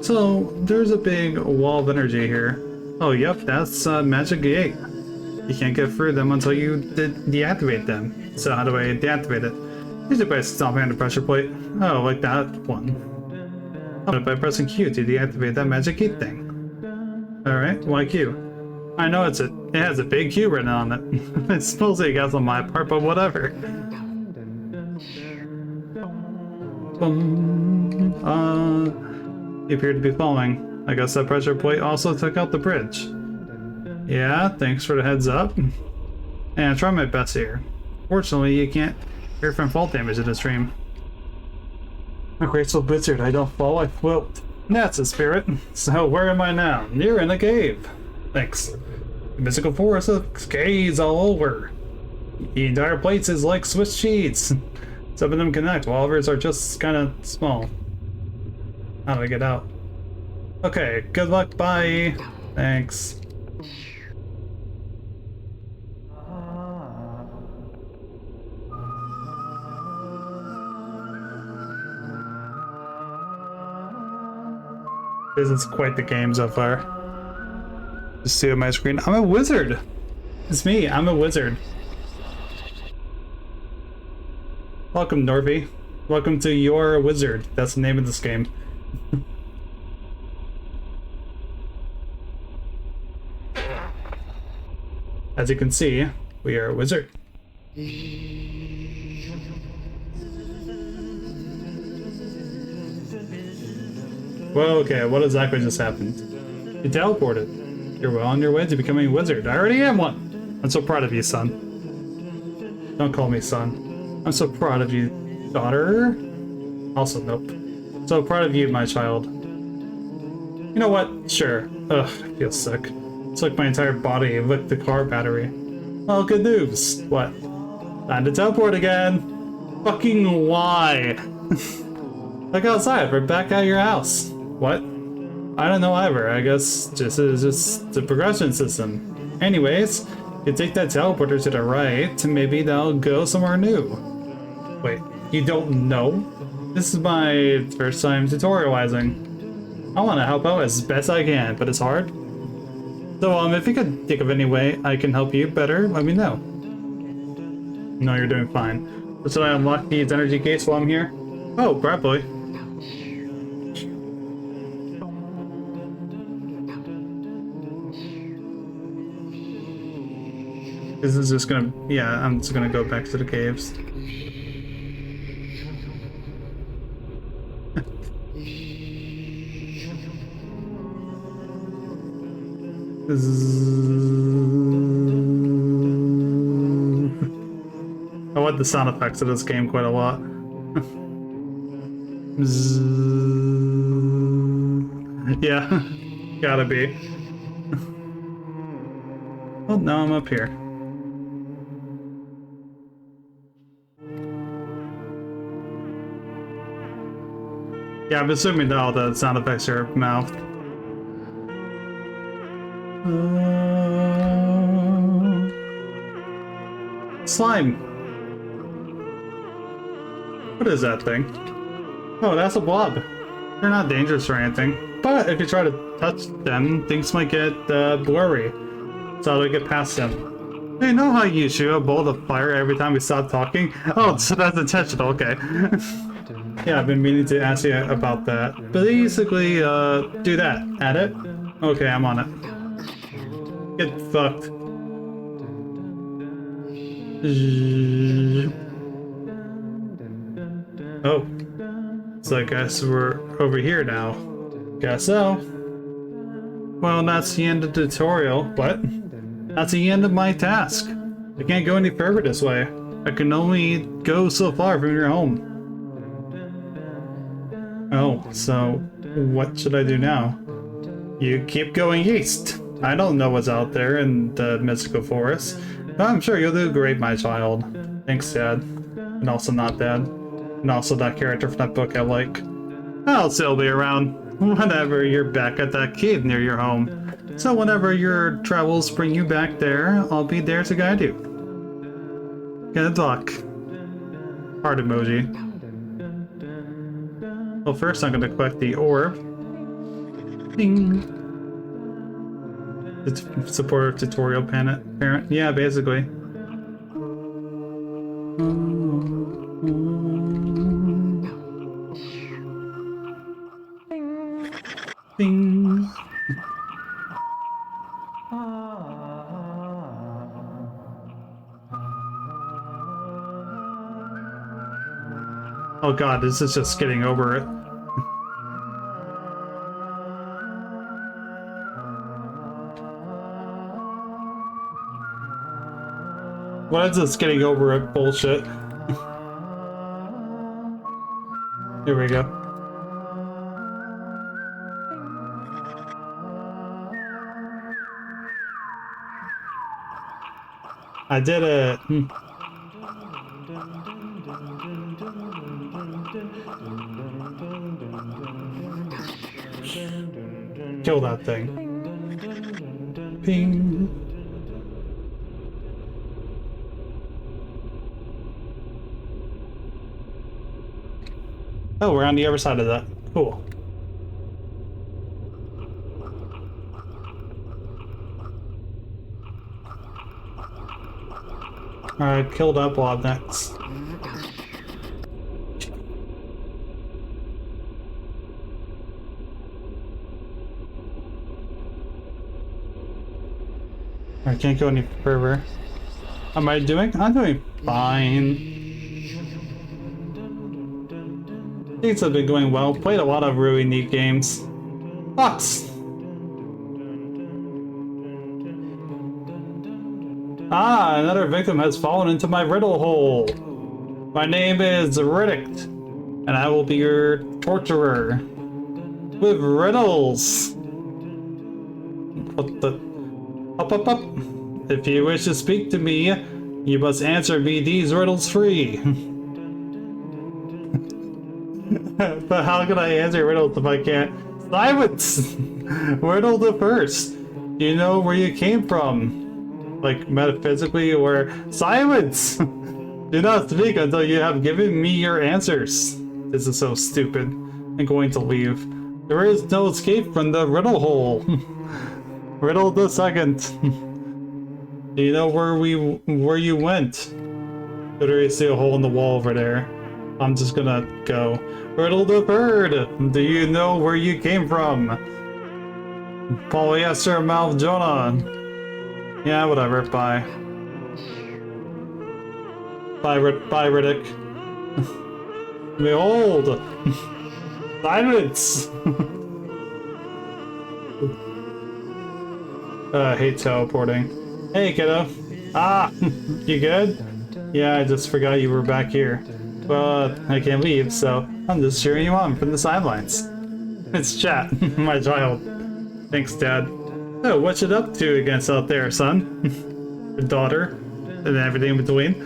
[SPEAKER 1] So, there's a big wall of energy here. Oh, yep, that's a magic gate. You can't get through them until you deactivate them. So how do I deactivate it? Usually by stomping on the pressure plate. Oh, like that one. Oh, by pressing Q to deactivate that magic gate thing. Alright, why Q? I know it has a big Q written on it. It's mostly a guess on my part, but whatever. You appear to be falling. I guess that pressure plate also took out the bridge. Yeah, thanks for the heads up. And I try my best here. Fortunately, you can't hear from fault damage in the stream. A graceful blizzard, I don't fall, I float. That's a spirit. So where am I now? You're in a cave. Thanks. The mystical forest looks caves all over. The entire place is like Swiss cheese. Some of them connect, while others are just kind of small. How do I get out? Okay, good luck, bye. Thanks. This is quite the game so far. Just see on my screen. I'm a wizard! It's me, I'm a wizard. Welcome, Norby. Welcome to You're a Wizard. That's the name of this game. As you can see, we are a wizard. Well, okay, what exactly just happened? You teleported. You're well on your way to becoming a wizard. I already am one! I'm so proud of you, son. Don't call me son. I'm so proud of you, daughter. Also, nope. So proud of you, my child. You know what? Sure. Ugh, I feel sick. It's like my entire body licked the car battery. Well, good news. What? Time to teleport again. Fucking why? Look outside, we're back at your house. What? I don't know either. I guess this is just the progression system. Anyways, you take that teleporter to the right, maybe that'll go somewhere new. Wait, you don't know? This is my first time tutorializing. I want to help out as best I can, but it's hard. So if you could think of any way I can help you better, let me know. No, you're doing fine. Should I unlock these energy gates while I'm here? Oh, Brat Boy. This is just gonna, yeah, I'm just gonna go back to the caves. I like the sound effects of this game quite a lot. Yeah, gotta be. Well, now I'm up here. Yeah, I'm assuming that all the sound effects are mouthed. Slime! What is that thing? Oh, that's a blob. They're not dangerous or anything. but if you try to touch them, things might get blurry. So to get past them. You know how you shoot a bolt of fire every time we stop talking? Oh, so that's intentional, okay. Yeah, I've been meaning to ask you about that. Basically, do that. Add it? Okay, I'm on it. Get fucked. Oh. So I guess we're over here now. Guess so. Well, that's the end of the tutorial. What? That's the end of my task. I can't go any further this way. I can only go so far from your home. Oh, so what should I do now? You keep going east. I don't know what's out there in the mystical forest. But I'm sure you'll do great, my child. Thanks, Dad. And also not Dad. And also that character from that book I like. I'll still be around whenever you're back at that cave near your home. So whenever your travels bring you back there, I'll be there to guide you. Good luck. Heart emoji. Well, first I'm gonna collect the orb. Ding. It's supporter tutorial parent. Yeah, basically. Ding. Oh god, this is just getting over it. What is this getting over it bullshit? Here we go. I did it. Kill that thing. Ping. Oh, we're on the other side of that. Cool. Alright, kill that blob next. I can't go any further. How am I doing? I'm doing fine. Things have been going well. Played a lot of really neat games. Fox! Ah, another victim has fallen into my riddle hole. My name is Riddick, and I will be your torturer. With riddles! What the... Up. If you wish to speak to me, you must answer me these riddles free. But how can I answer riddles if I can't? Silence! Riddle the first. Do you know where you came from? Like metaphysically or silence! Do not speak until you have given me your answers. This is so stupid. I'm going to leave. There is no escape from the riddle hole. Riddle the second. Do you know where you went? Literally see a hole in the wall over there. I'm just gonna go. Riddle the third. Do you know where you came from? Polyester mouth Jonah. Yeah, whatever. Bye. Bye, Riddick. Behold. Silence. I hate teleporting. Hey, kiddo. Ah, you good? Yeah, I just forgot you were back here. But I can't leave, so I'm just cheering you on from the sidelines. It's Chat, my child. Thanks, Dad. Oh, what's it up to against out there, son? Your daughter? And everything in between?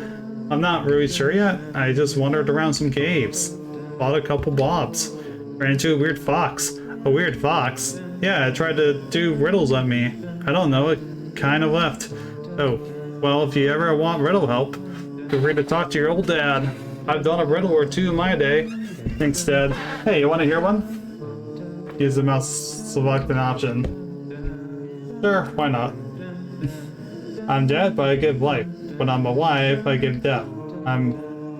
[SPEAKER 1] I'm not really sure yet. I just wandered around some caves. Bought a couple blobs. Ran into a weird fox. A weird fox? Yeah, it tried to do riddles on me. I don't know, it kind of left. Oh, well, if you ever want riddle help, feel free to talk to your old dad. I've done a riddle or two in my day. Thanks, Dad. Hey, you want to hear one? Use the mouse to select an option. Sure, why not? I'm dead, but I give life. When I'm alive, I give death. I'm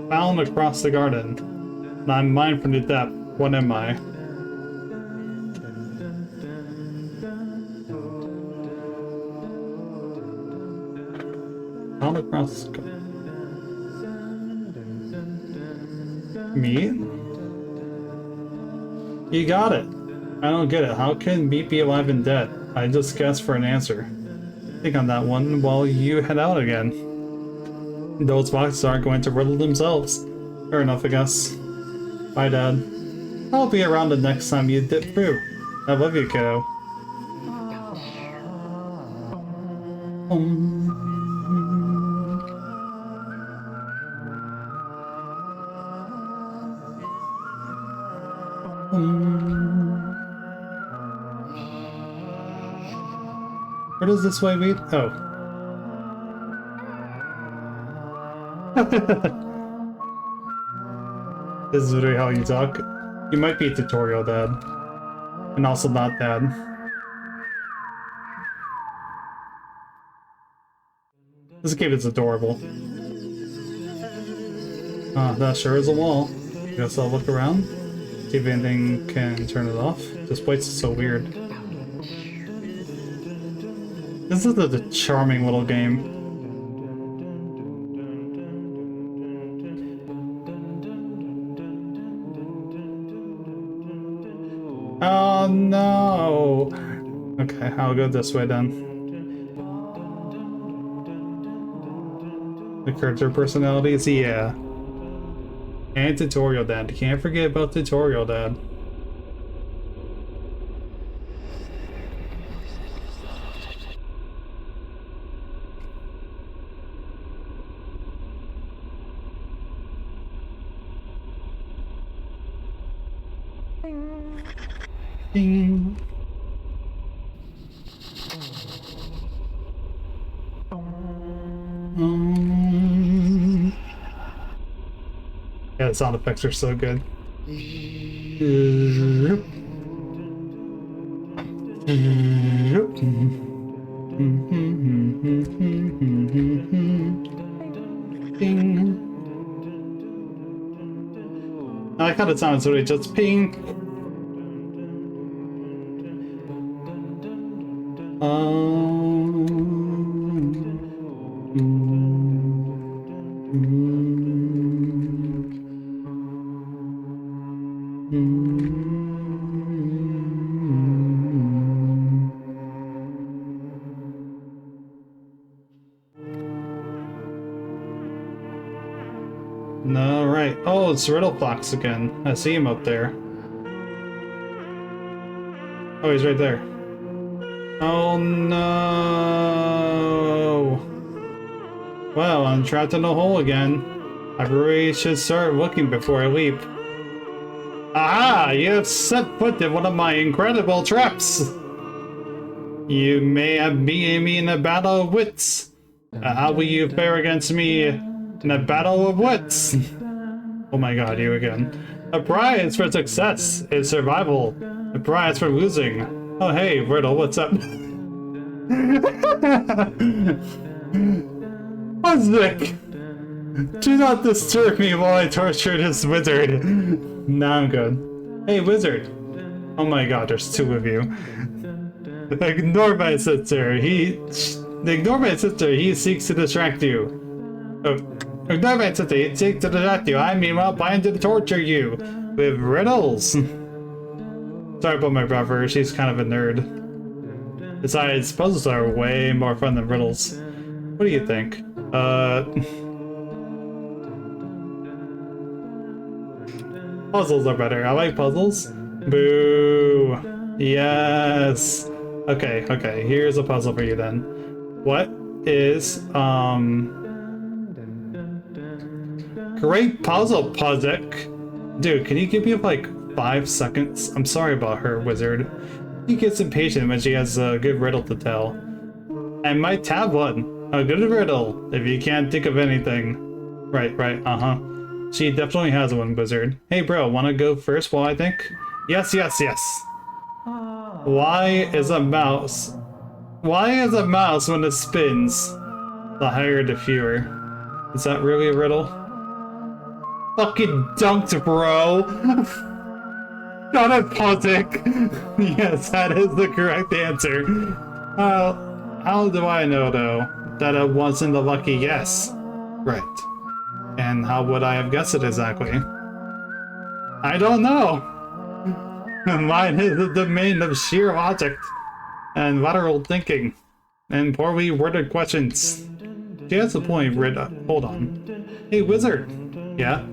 [SPEAKER 1] found across the garden. And I'm mine from the depth. What am I? Found across the garden. Meat? You got it. I don't get it. How can meat be alive and dead? I just guessed for an answer. Think on that one while you head out again. Those boxes aren't going to riddle themselves. Fair enough, I guess. Bye, Dad. I'll be around the next time you dip through. I love you, kiddo. Where does this way lead? Oh. This is literally how you talk. You might be a tutorial dad. And also not dad. This game is adorable. Ah, that sure is a wall. Guess I'll look around. See if anything can turn it off. This place is so weird. This is a charming little game. Oh no! Okay, I'll go this way then. The character personalities, yeah. And tutorial dad. Can't forget about tutorial dad. Ding. Yeah, the sound effects are so good. Ding. I like how it sounds when it just ping. Alright. Oh, it's Riddle Fox again. I see him up there. Oh, he's right there. Oh no! Well, I'm trapped in a hole again. I really should start looking before I leap. Aha! You have set foot in one of my incredible traps! You may have beaten me in a battle of wits. How will you fare against me in a battle of wits? Oh my god, you again. A prize for success is survival. A prize for losing. Oh hey, Riddle, what's up? Osnick! Do not disturb me while I torture this wizard. Nah, I'm good. Hey, wizard. Oh my god, there's two of you. Ignore my sister. Ignore my sister. He seeks to distract you. Ignore my sister. He seeks to distract you. I meanwhile plan to torture you with riddles. Sorry about my brother. She's kind of a nerd. Besides, puzzles are way more fun than riddles. What do you think? Puzzles are better. I like puzzles. Boo. Yes. Okay, here's a puzzle for you then. What is, great puzzle, Puzik! Dude, can you give me like 5 seconds? I'm sorry about her, wizard. She gets impatient when she has a good riddle to tell. I might have one. A good riddle, if you can't think of anything. Right, uh-huh. She definitely has one, wizard. Hey bro, wanna go first while I think? Yes. Why is a mouse? Why is a mouse when it spins? The higher the fewer. Is that really a riddle? Fucking dunked, bro! Got it, Pozic! Yes, that is the correct answer. How do I know, though, that it wasn't a lucky guess? Right. And how would I have guessed it exactly? I don't know! Mine is the domain of sheer logic and lateral thinking and poorly worded questions. She has a point, hold on. Hey, wizard! Yeah?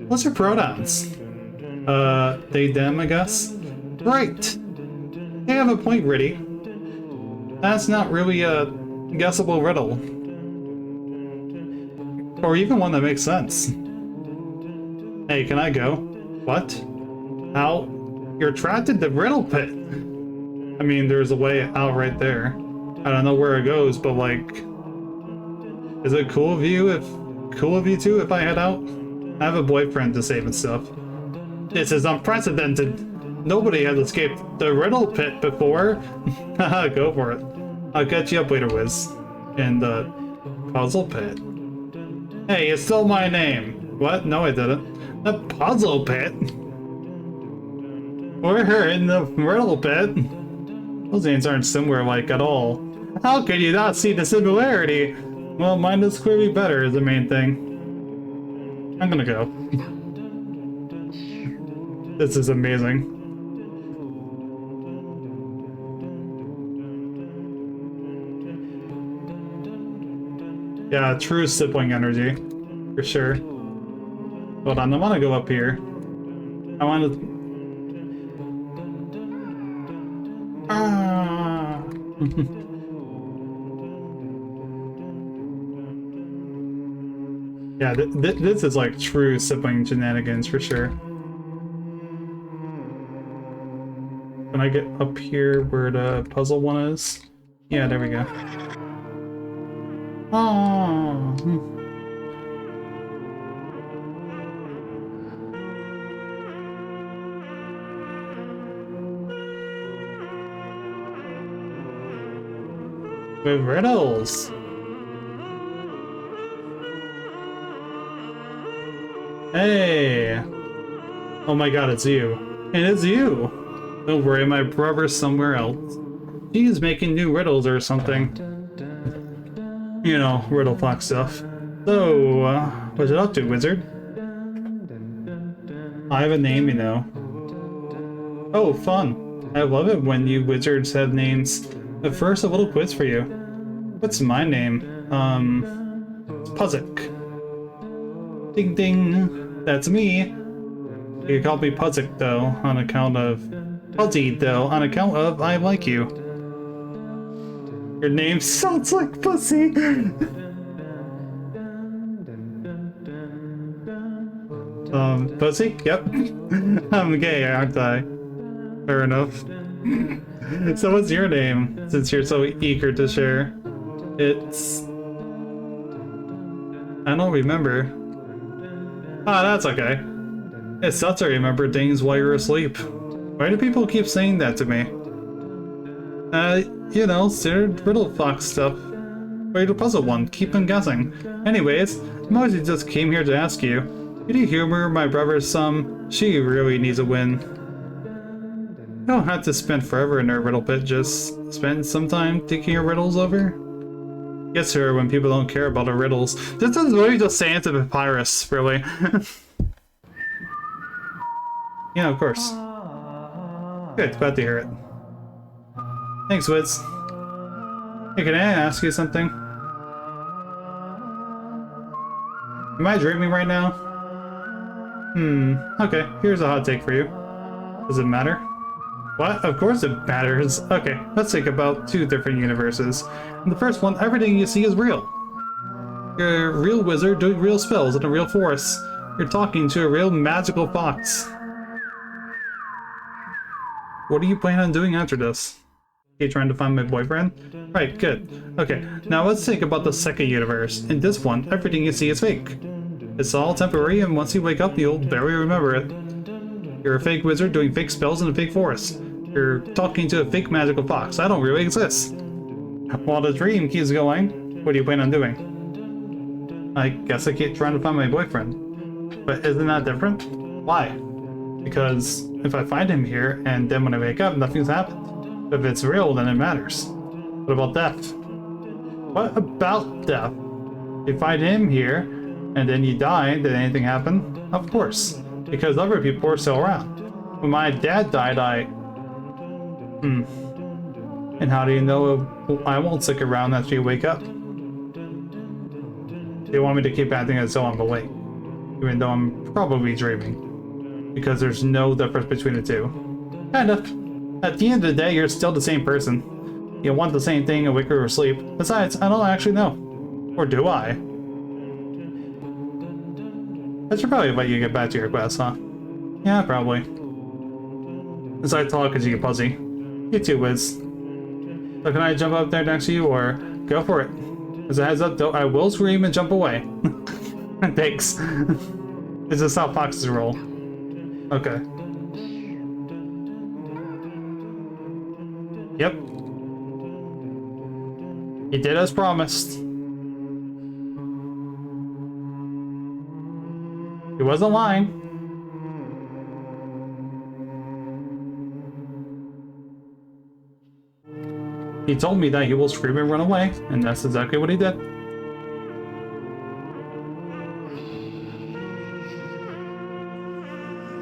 [SPEAKER 1] What's your pronouns? They, them, I guess? Right! They have a point, Riddy. That's not really a guessable riddle. Or even one that makes sense. Hey, can I go? What? How? You're trapped in the riddle pit! I mean, there's a way out right there. I don't know where it goes, but like... Is it cool of you two if I head out? I have a boyfriend to save and stuff. This is unprecedented. Nobody has escaped the riddle pit before. Haha, go for it. I'll catch you up later, Wiz. In the puzzle pit. Hey, you stole my name. What? No, I didn't. The puzzle pit? We're in the riddle pit. Those names aren't similar, like, at all. How could you not see the similarity? Well, mine is clearly better, is the main thing. I'm gonna go. This is amazing. Yeah, true sibling energy. For sure. Hold on, I wanna go up here. I wanna... Ah! Yeah, this is like true sibling shenanigans for sure. Can I get up here where the puzzle one is? Yeah, there we go. Oh. With riddles. Hey! Oh my god, it's you. And it's you! Don't worry, my brother's somewhere else. He's making new riddles or something. You know, riddle fox stuff. So, what's it up to, wizard? I have a name, you know. Oh, fun. I love it when you wizards have names. But first, a little quiz for you. What's my name? Puzik. Ding ding. That's me. You can call me Puzik, though, on account of... Puzzy, though, on account of I like you. Your name sounds like pussy! Pussy? Yep. I'm gay, aren't I? Fair enough. So what's your name, since you're so eager to share? It's... I don't remember. Ah, that's okay. It sucks to remember things while you're asleep. Why do people keep saying that to me? You know, standard riddle fox stuff. Wait, the puzzle one, keep them guessing. Anyways, Moji just came here to ask you. Could you humor my brother's son? She really needs a win. You don't have to spend forever in her riddle pit, just spend some time thinking your riddles over. Gets her when people don't care about her riddles. This is really just saying to Papyrus, really. Yeah, of course. Good, glad to hear it. Thanks, Wiz. Hey, can I ask you something? Am I dreaming right now? Okay, here's a hot take for you. Does it matter? What? Of course it matters. Okay, let's think about two different universes. In the first one, everything you see is real. You're a real wizard doing real spells in a real forest. You're talking to a real magical fox. What do you plan on doing after this? You trying to find my boyfriend? Right, good. Okay, now let's think about the second universe. In this one, everything you see is fake. It's all temporary, and once you wake up, you'll barely remember it. You're a fake wizard doing fake spells in a fake forest. You're talking to a fake magical fox. I don't really exist. While the dream keeps going, what do you plan on doing? I guess I keep trying to find my boyfriend. But isn't that different? Why? Because if I find him here, and then when I wake up, nothing's happened. If it's real, then it matters. What about death? What about death? If you find him here, and then you die, did anything happen? Of course. Because other people are still around. When my dad died, And how do you know I won't stick around after you wake up? They want me to keep acting as though I'm awake, even though I'm probably dreaming. Because there's no difference between the two. Kind of. At the end of the day, you're still the same person. You want the same thing awake or asleep. Besides, I don't actually know. Or do I? I should probably let you get back to your quest, huh? Yeah, probably. As I talk as you get pussy. You too, Wiz. So can I jump up there next to you, or go for it? As a heads up, though, I will scream and jump away. Thanks. This is how foxes roll. Okay. Yep. He did as promised. He wasn't lying. He told me that he will scream and run away, and that's exactly what he did.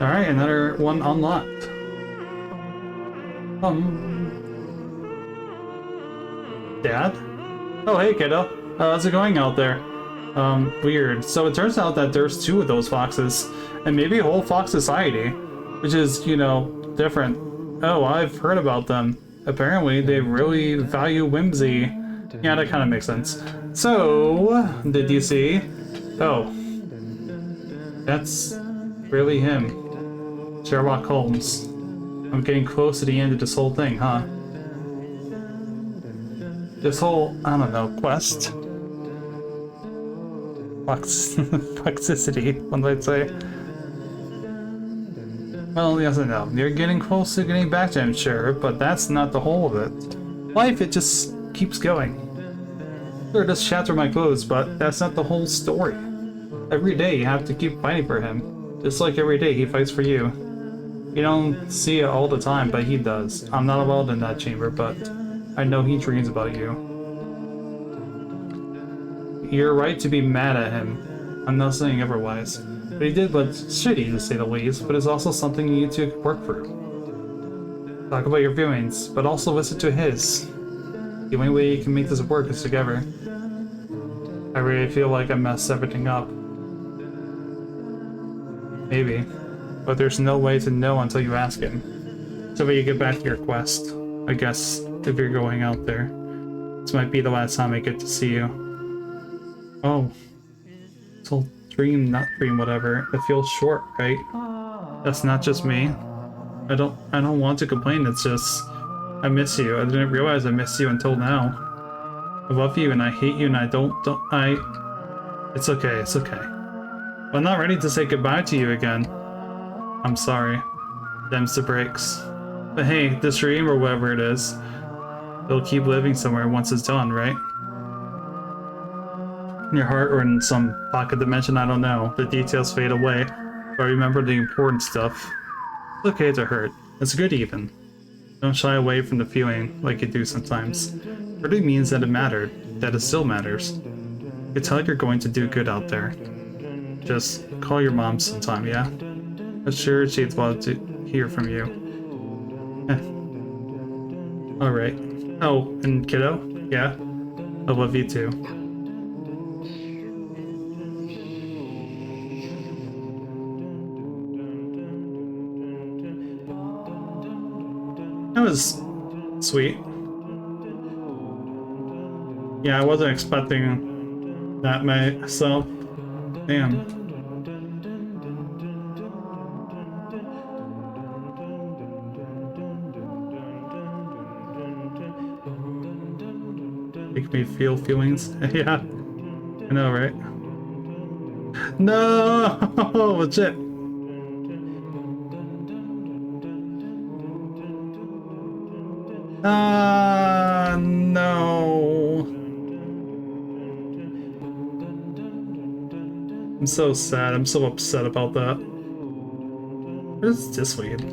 [SPEAKER 1] Alright, another one unlocked. Dad? Oh, hey, kiddo. How's it going out there? Weird. So it turns out that there's 2 of those foxes, and maybe a whole fox society, which is, you know, different. Oh, I've heard about them. Apparently, they really value whimsy. Yeah, that kind of makes sense. So, did you see? Oh. That's really him. Sherlock Holmes. I'm getting close to the end of this whole thing, huh? This whole, I don't know, quest? Toxicity, one might say. Well, yes and no. You're getting close to getting back to him, sure, but that's not the whole of it. Life, it just keeps going. Sure, it does shatter my clothes, but that's not the whole story. Every day you have to keep fighting for him. Just like every day he fights for you. You don't see it all the time, but he does. I'm not allowed in that chamber, but I know he dreams about you. You're right to be mad at him. I'm not saying otherwise. But he did what's shitty, to say the least, but it's also something you need to work through. Talk about your feelings, but also listen to his. The only way you can make this work is together. I really feel like I messed everything up. Maybe. But there's no way to know until you ask him. So that you get back to your quest. I guess, if you're going out there. This might be the last time I get to see you. Oh. So dream, not dream, whatever. It feels short, right? That's not just me. I don't want to complain, it's just I miss you. I didn't realize I missed you until now. I love you and I hate you and I it's okay, it's okay. But I'm not ready to say goodbye to you again. I'm sorry. Them's the breaks. But hey, this dream or whatever it is, it'll keep living somewhere once it's done, right? In your heart or in some pocket dimension, I don't know. The details fade away, but remember the important stuff. It's okay to hurt. It's good even. Don't shy away from the feeling like you do sometimes. It really means that it mattered, that it still matters. You tell you're going to do good out there. Just call your mom sometime, yeah? I'm sure she'd love to hear from you. Alright. Oh, and kiddo? Yeah? I love you too. That was sweet. Yeah, I wasn't expecting that myself. Damn. Make me feel feelings. Yeah. I know, right? No! Legit. No. I'm so sad. I'm so upset about that. What is this weed?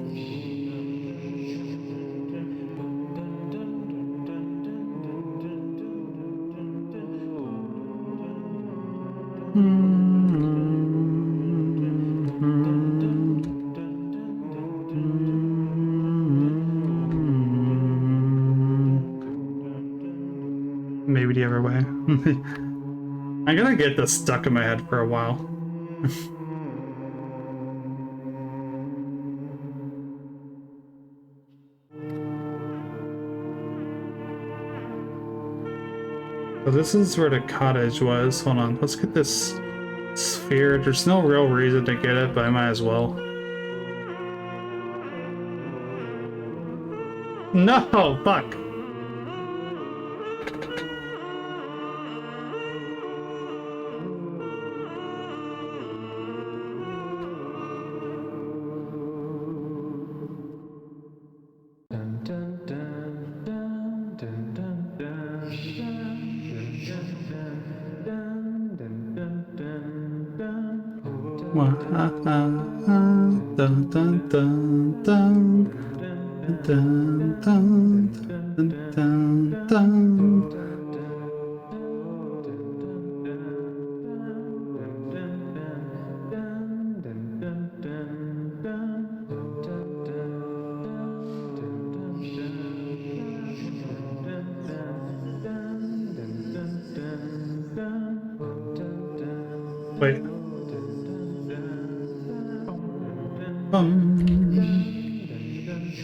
[SPEAKER 1] Maybe the other way. I'm gonna get this stuck in my head for a while. So this is where the cottage was. Hold on, let's get this sphere. There's no real reason to get it, but I might as well. No, fuck. Dun, dun, dun, dun. Dun, dun, dun, dun, dun. Wait.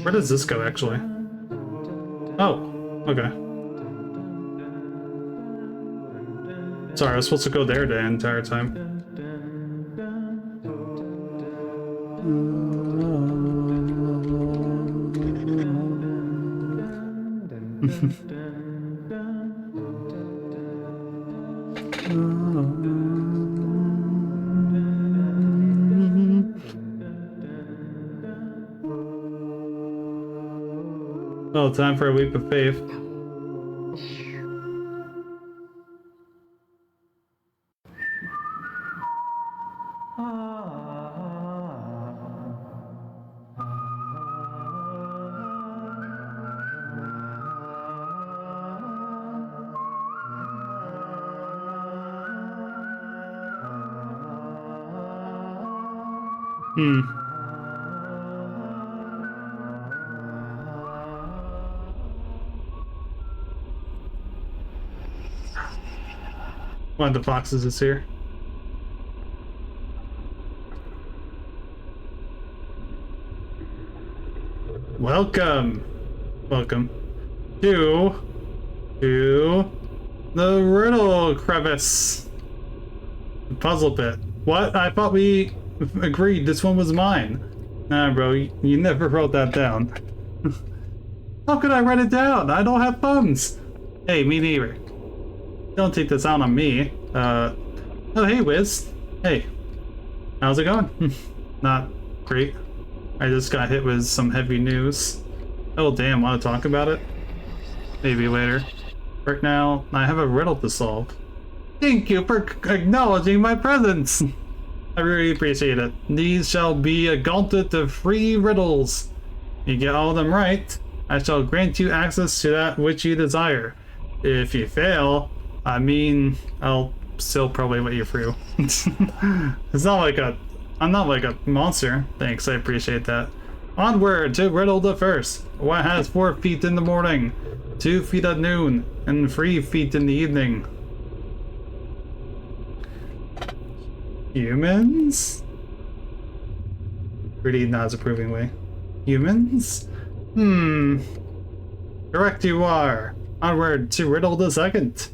[SPEAKER 1] Where does this go, actually? Oh, okay. Sorry, I was supposed to go there the entire time. Oh, time for a leap of faith. One of the foxes is here. Welcome to the riddle crevice. The puzzle pit. What? I thought we agreed this one was mine. Nah, bro, you never wrote that down. How could I write it down? I don't have thumbs. Hey, me neither. Don't take this out on me. Oh, hey, Wiz. Hey. How's it going? Not great. I just got hit with some heavy news. Oh, damn, want to talk about it? Maybe later. Right now, I have a riddle to solve. Thank you for acknowledging my presence. I really appreciate it. These shall be a gauntlet of free riddles. You get all of them right, I shall grant you access to that which you desire. If you fail, I mean, I'll still probably let you through. It's not like I'm not like a monster. Thanks, I appreciate that. Onward to riddle the first. What has 4 feet in the morning, 2 feet at noon, and 3 feet in the evening? Humans? Pretty nods approvingly. Humans? Correct you are. Onward to riddle the second.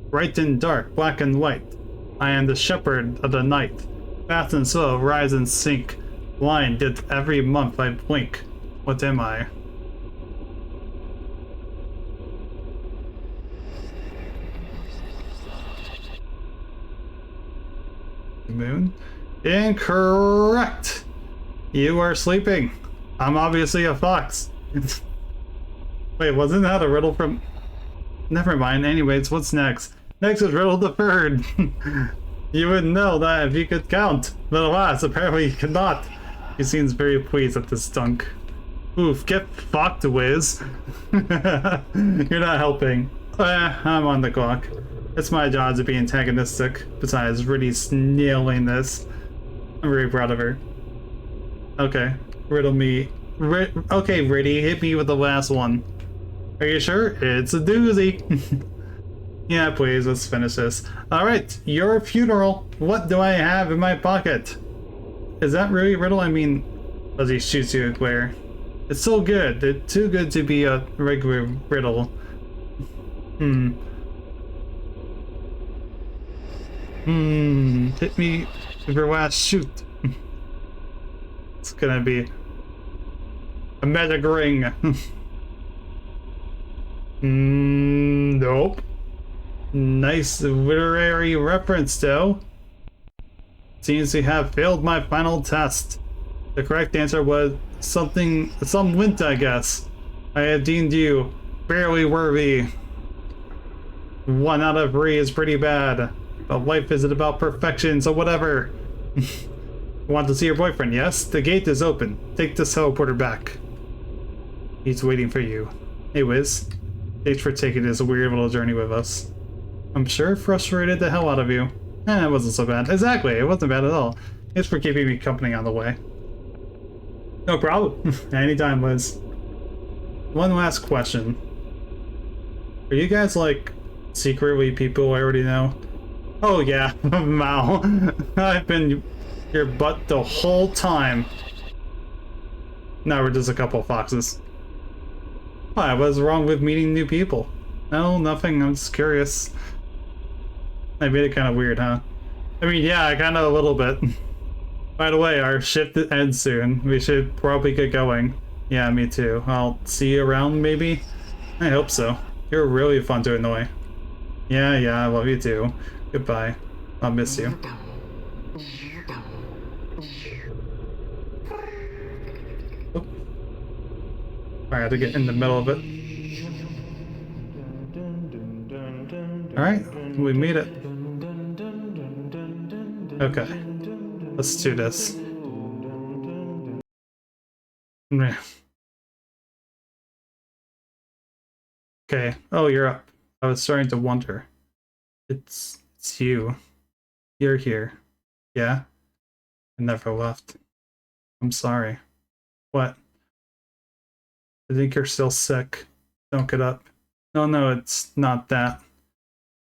[SPEAKER 1] Bright and dark, black and white. I am the shepherd of the night. Fast and slow, rise and sink. Blind, yet every month I blink. What am I? Moon? Incorrect! You are sleeping. I'm obviously a fox. Wait, wasn't that a riddle from... Never mind. Anyways, what's next? Next is Riddle the Third. You would know that if you could count. But alas, apparently you cannot. He seems very pleased at this dunk. Oof, get fucked, Wiz. You're not helping. I'm on the clock. It's my job to be antagonistic. Besides, Riddy's nailing this. I'm very proud of her. Okay, riddle me. Okay, Riddy, hit me with the last one. Are you sure? It's a doozy. Yeah, please, let's finish this. Alright, your funeral. What do I have in my pocket? Is that really a riddle? I mean, does he shoot you a glare? It's so good. It's too good to be a regular riddle. Hit me with your last shoot. It's gonna be a magic ring. Nope. Nice literary reference, though. Seems to have failed my final test. The correct answer was some wint, I guess. I had deemed you barely worthy. 1 out of 3 is pretty bad. But life isn't about perfection, so whatever. Want to see your boyfriend, yes? The gate is open. Take this teleporter back. He's waiting for you. Hey, Wiz. Thanks for taking this weird little journey with us. I'm sure it frustrated the hell out of you. It wasn't so bad. Exactly, it wasn't bad at all. Thanks for keeping me company on the way. No problem. Anytime, Liz. One last question. Are you guys, like, secretly people I already know? Oh yeah, Mao. I've been your butt the whole time. Now we're just a couple of foxes. Why, what's wrong with meeting new people? No, nothing, I'm just curious. I made it kind of weird, huh? I mean, yeah, kind of a little bit. By the way, our shift ends soon. We should probably get going. Yeah, me too. I'll see you around, maybe? I hope so. You're really fun to annoy. Yeah, I love you too. Goodbye. I'll miss you. Oh. I had to get in the middle of it. Alright, we made it. Okay, let's do this. Okay, oh, you're up. I was starting to wonder. It's you. You're here. Yeah? I never left. I'm sorry. What? I think you're still sick. Don't get up. No, it's not that.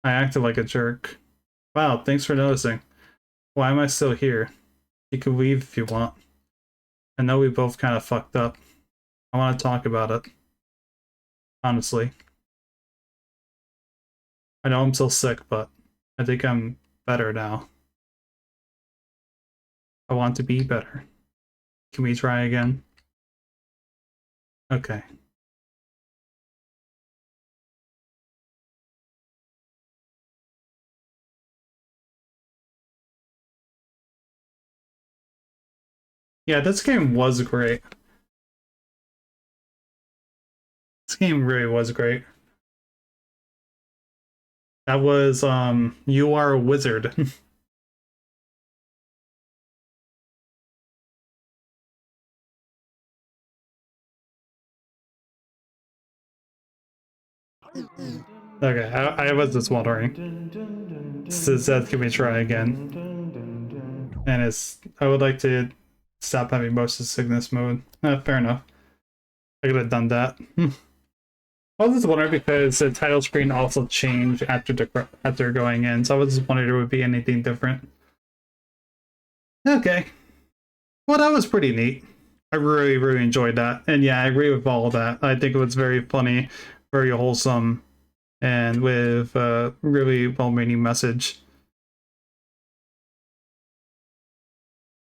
[SPEAKER 1] I acted like a jerk. Wow, thanks for noticing. Why am I still here? You can leave if you want. I know we both kind of fucked up. I want to talk about it. Honestly. I know I'm still sick, but I think I'm better now. I want to be better. Can we try again? Okay. Yeah, this game was great. This game really was great. That was, You Are a Wizard. Okay, I was just wondering. Said, can we try again? And I would like to stop having motion sickness mode. Fair enough. I could have done that. I was just wondering because the title screen also changed after going in, so I was just wondering if there would be anything different. Okay. Well, that was pretty neat. I really enjoyed that. And yeah, I agree with all of that. I think it was very funny, very wholesome, and with a really well-meaning message.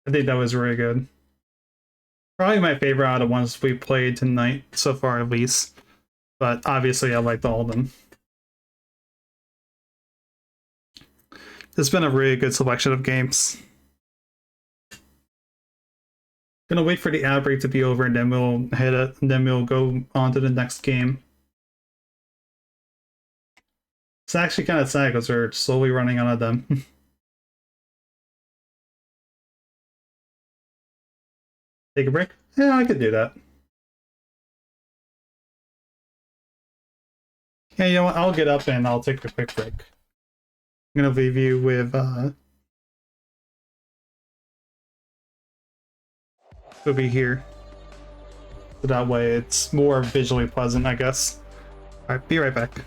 [SPEAKER 1] I think that was really good. Probably my favorite out of the ones we played tonight, so far at least. But obviously I liked all of them. It's been a really good selection of games. Gonna wait for the ad break to be over and then we'll hit it, and then we'll go on to the next game. It's actually kind of sad because we're slowly running out of them. Take a break? Yeah, I could do that. Yeah, you know what? I'll get up and I'll take a quick break. I'm gonna leave you with we'll be here. So that way it's more visually pleasant, I guess. Alright, be right back.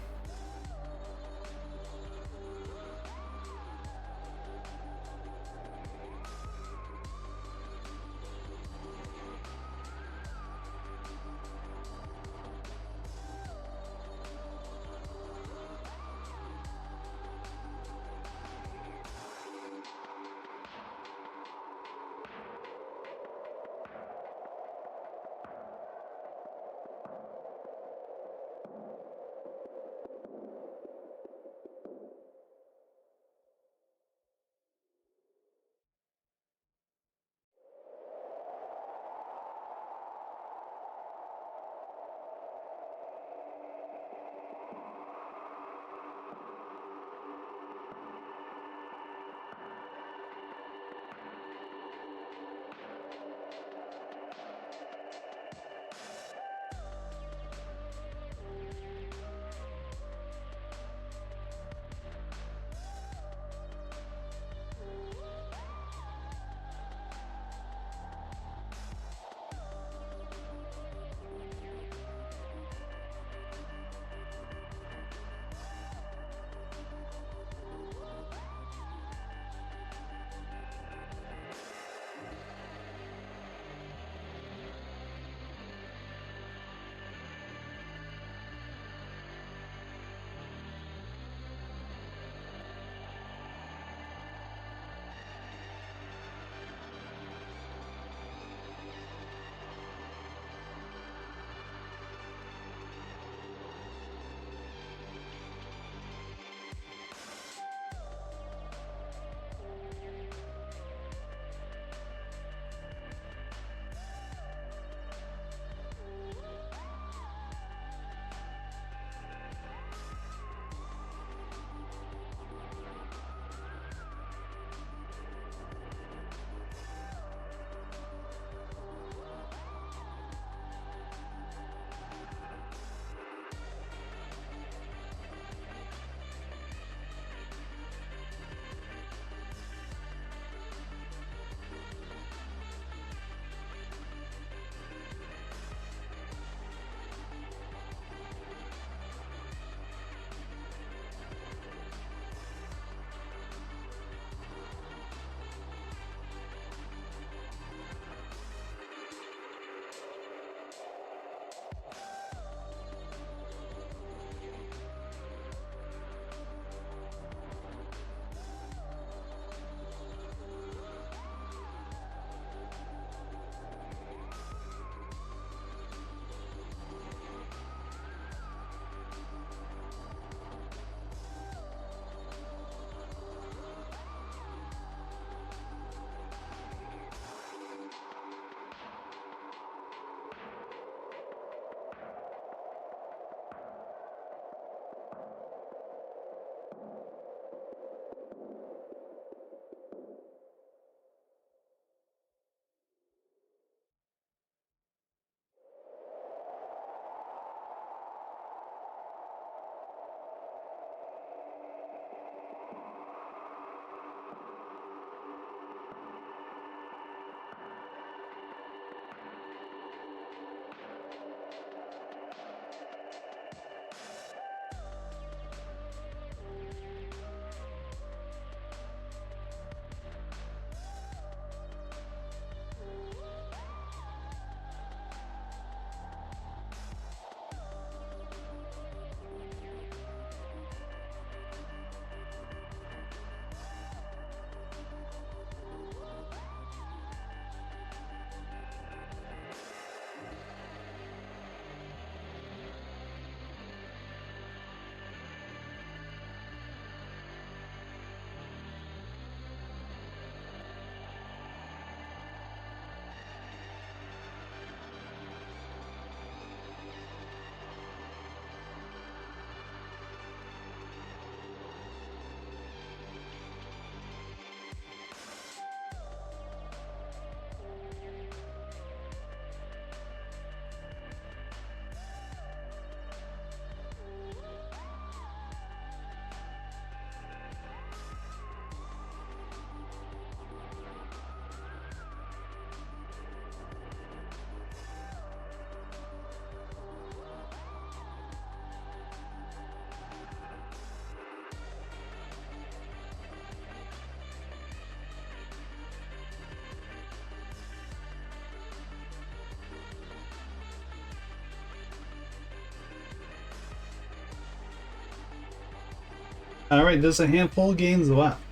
[SPEAKER 1] Alright, there's a handful of games left.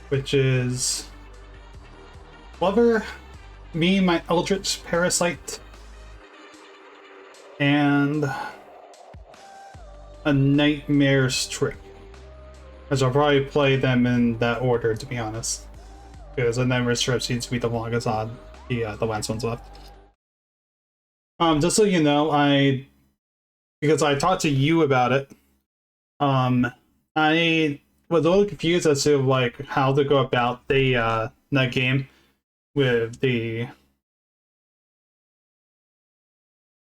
[SPEAKER 1] Which is Lover, Me, My Eldritch Parasite, and A Nightmare's Trick. As I'll probably play them in that order, to be honest. Because A Nightmare's Trick seems to be the longest on the last ones left. Just so you know, because I talked to you about it, I was a little confused as to like how to go about the that game with the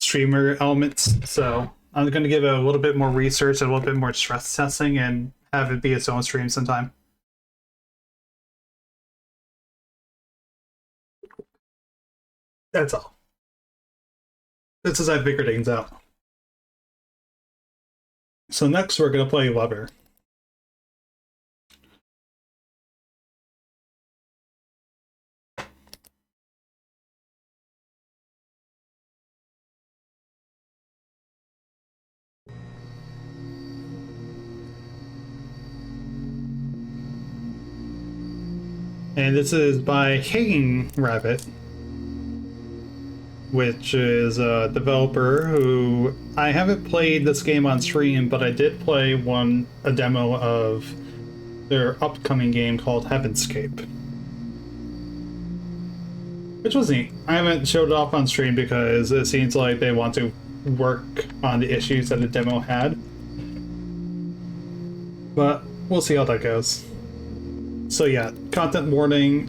[SPEAKER 1] streamer elements. So I'm gonna give it a little bit more research and a little bit more stress testing and have it be its own stream sometime. That's all. This is I figured things out. So next we're gonna play Lover. And this is by Hanging Rabbit, which is a developer who I haven't played this game on stream, but I did play a demo of their upcoming game called Heavenscape, which was neat. I haven't showed it off on stream because it seems like they want to work on the issues that the demo had, but we'll see how that goes. So yeah, content warning,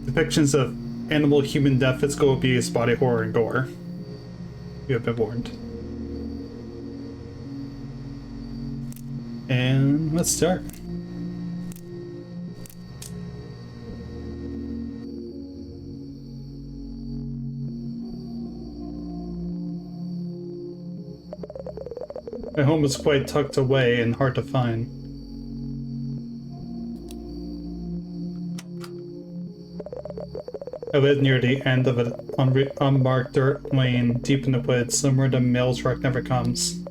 [SPEAKER 1] depictions of animal human death, physical abuse, body horror, and gore. You have been warned. And let's start. My home is quite tucked away and hard to find. I live near the end of an unmarked dirt lane deep in the woods, somewhere the mail truck never comes.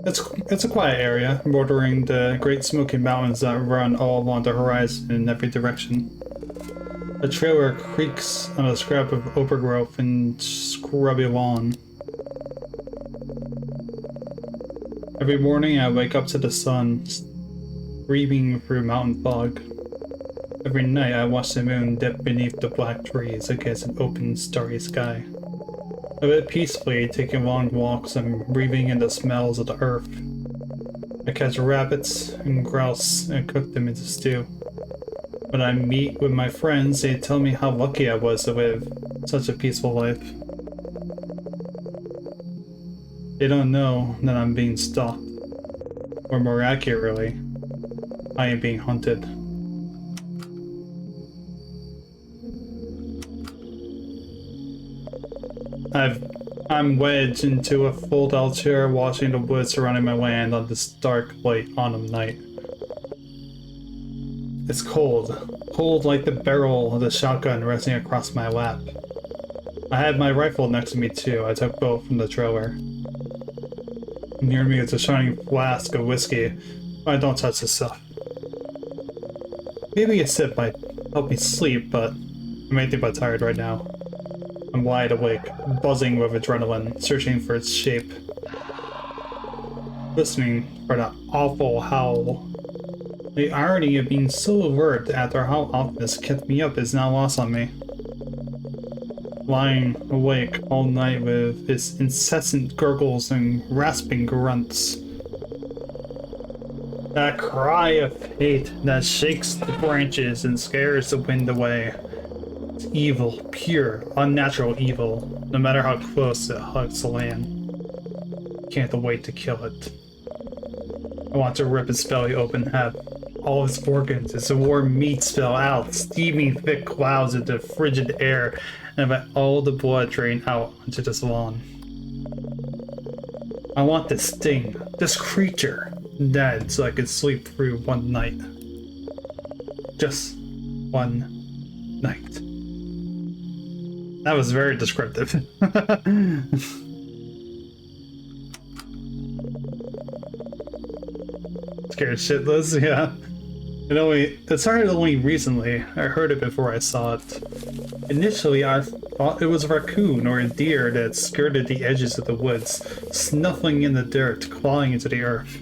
[SPEAKER 1] It's a quiet area, bordering the Great Smoky Mountains that run all along the horizon in every direction. A trailer creaks on a scrap of overgrowth and scrubby lawn. Every morning I wake up to the sun, streaming through mountain fog. Every night I watch the moon dip beneath the black trees against an open, starry sky. I live peacefully, taking long walks and breathing in the smells of the earth. I catch rabbits and grouse and cook them into stew. When I meet with my friends, they tell me how lucky I was to live such a peaceful life. They don't know that I'm being stalked. Or more accurately, I am being hunted. I'm wedged into a fold-out chair watching the woods surrounding my land on this dark, late autumn night. It's cold like the barrel of the shotgun resting across my lap. I had my rifle next to me too. I took both from the trailer. Near me is a shining flask of whiskey. I don't touch this stuff. Maybe a sip might help me sleep, but I'm anything but tired right now. I'm wide awake, buzzing with adrenaline, searching for its shape. Listening for that awful howl. The irony of being so alert after how often this kept me up is now lost on me. Lying awake all night with its incessant gurgles and rasping grunts. That cry of hate that shakes the branches and scares the wind away. It's evil, pure, unnatural evil, no matter how close it hugs the land. Can't wait to kill it. I want to rip its belly open, have all its organs, its warm meat spill out, steaming thick clouds into frigid air, and let all the blood drain out onto this lawn. I want this thing, this creature, dead so I could sleep through one night. Just one night. That was very descriptive. scared shitless, yeah. It started only recently. I heard it before I saw it. Initially, I thought it was a raccoon or a deer that skirted the edges of the woods, snuffling in the dirt, clawing into the earth.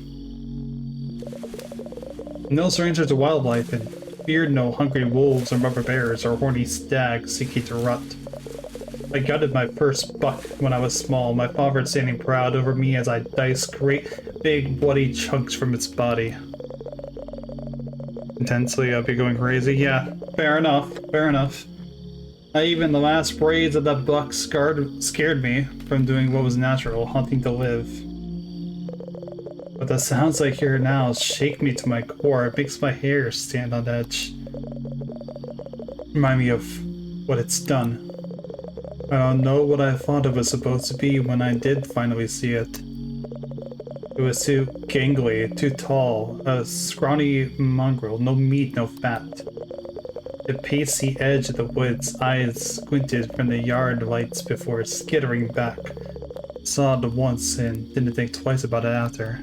[SPEAKER 1] No stranger to wildlife, and feared no hungry wolves or rubber bears or horny stags seeking to rut. I gutted my first buck when I was small, my father standing proud over me as I diced great, big, bloody chunks from its body. Intensely, I'd be going crazy. Yeah, fair enough, fair enough. Even the last braids of that buck scared me from doing what was natural, hunting to live. But the sounds I hear now shake me to my core. It makes my hair stand on edge. Remind me of what it's done. I don't know what I thought it was supposed to be when I did finally see it. It was too gangly, too tall, a scrawny mongrel, no meat, no fat. It paced the edge of the woods, eyes squinted from the yard lights before skittering back. Saw it once and didn't think twice about it after.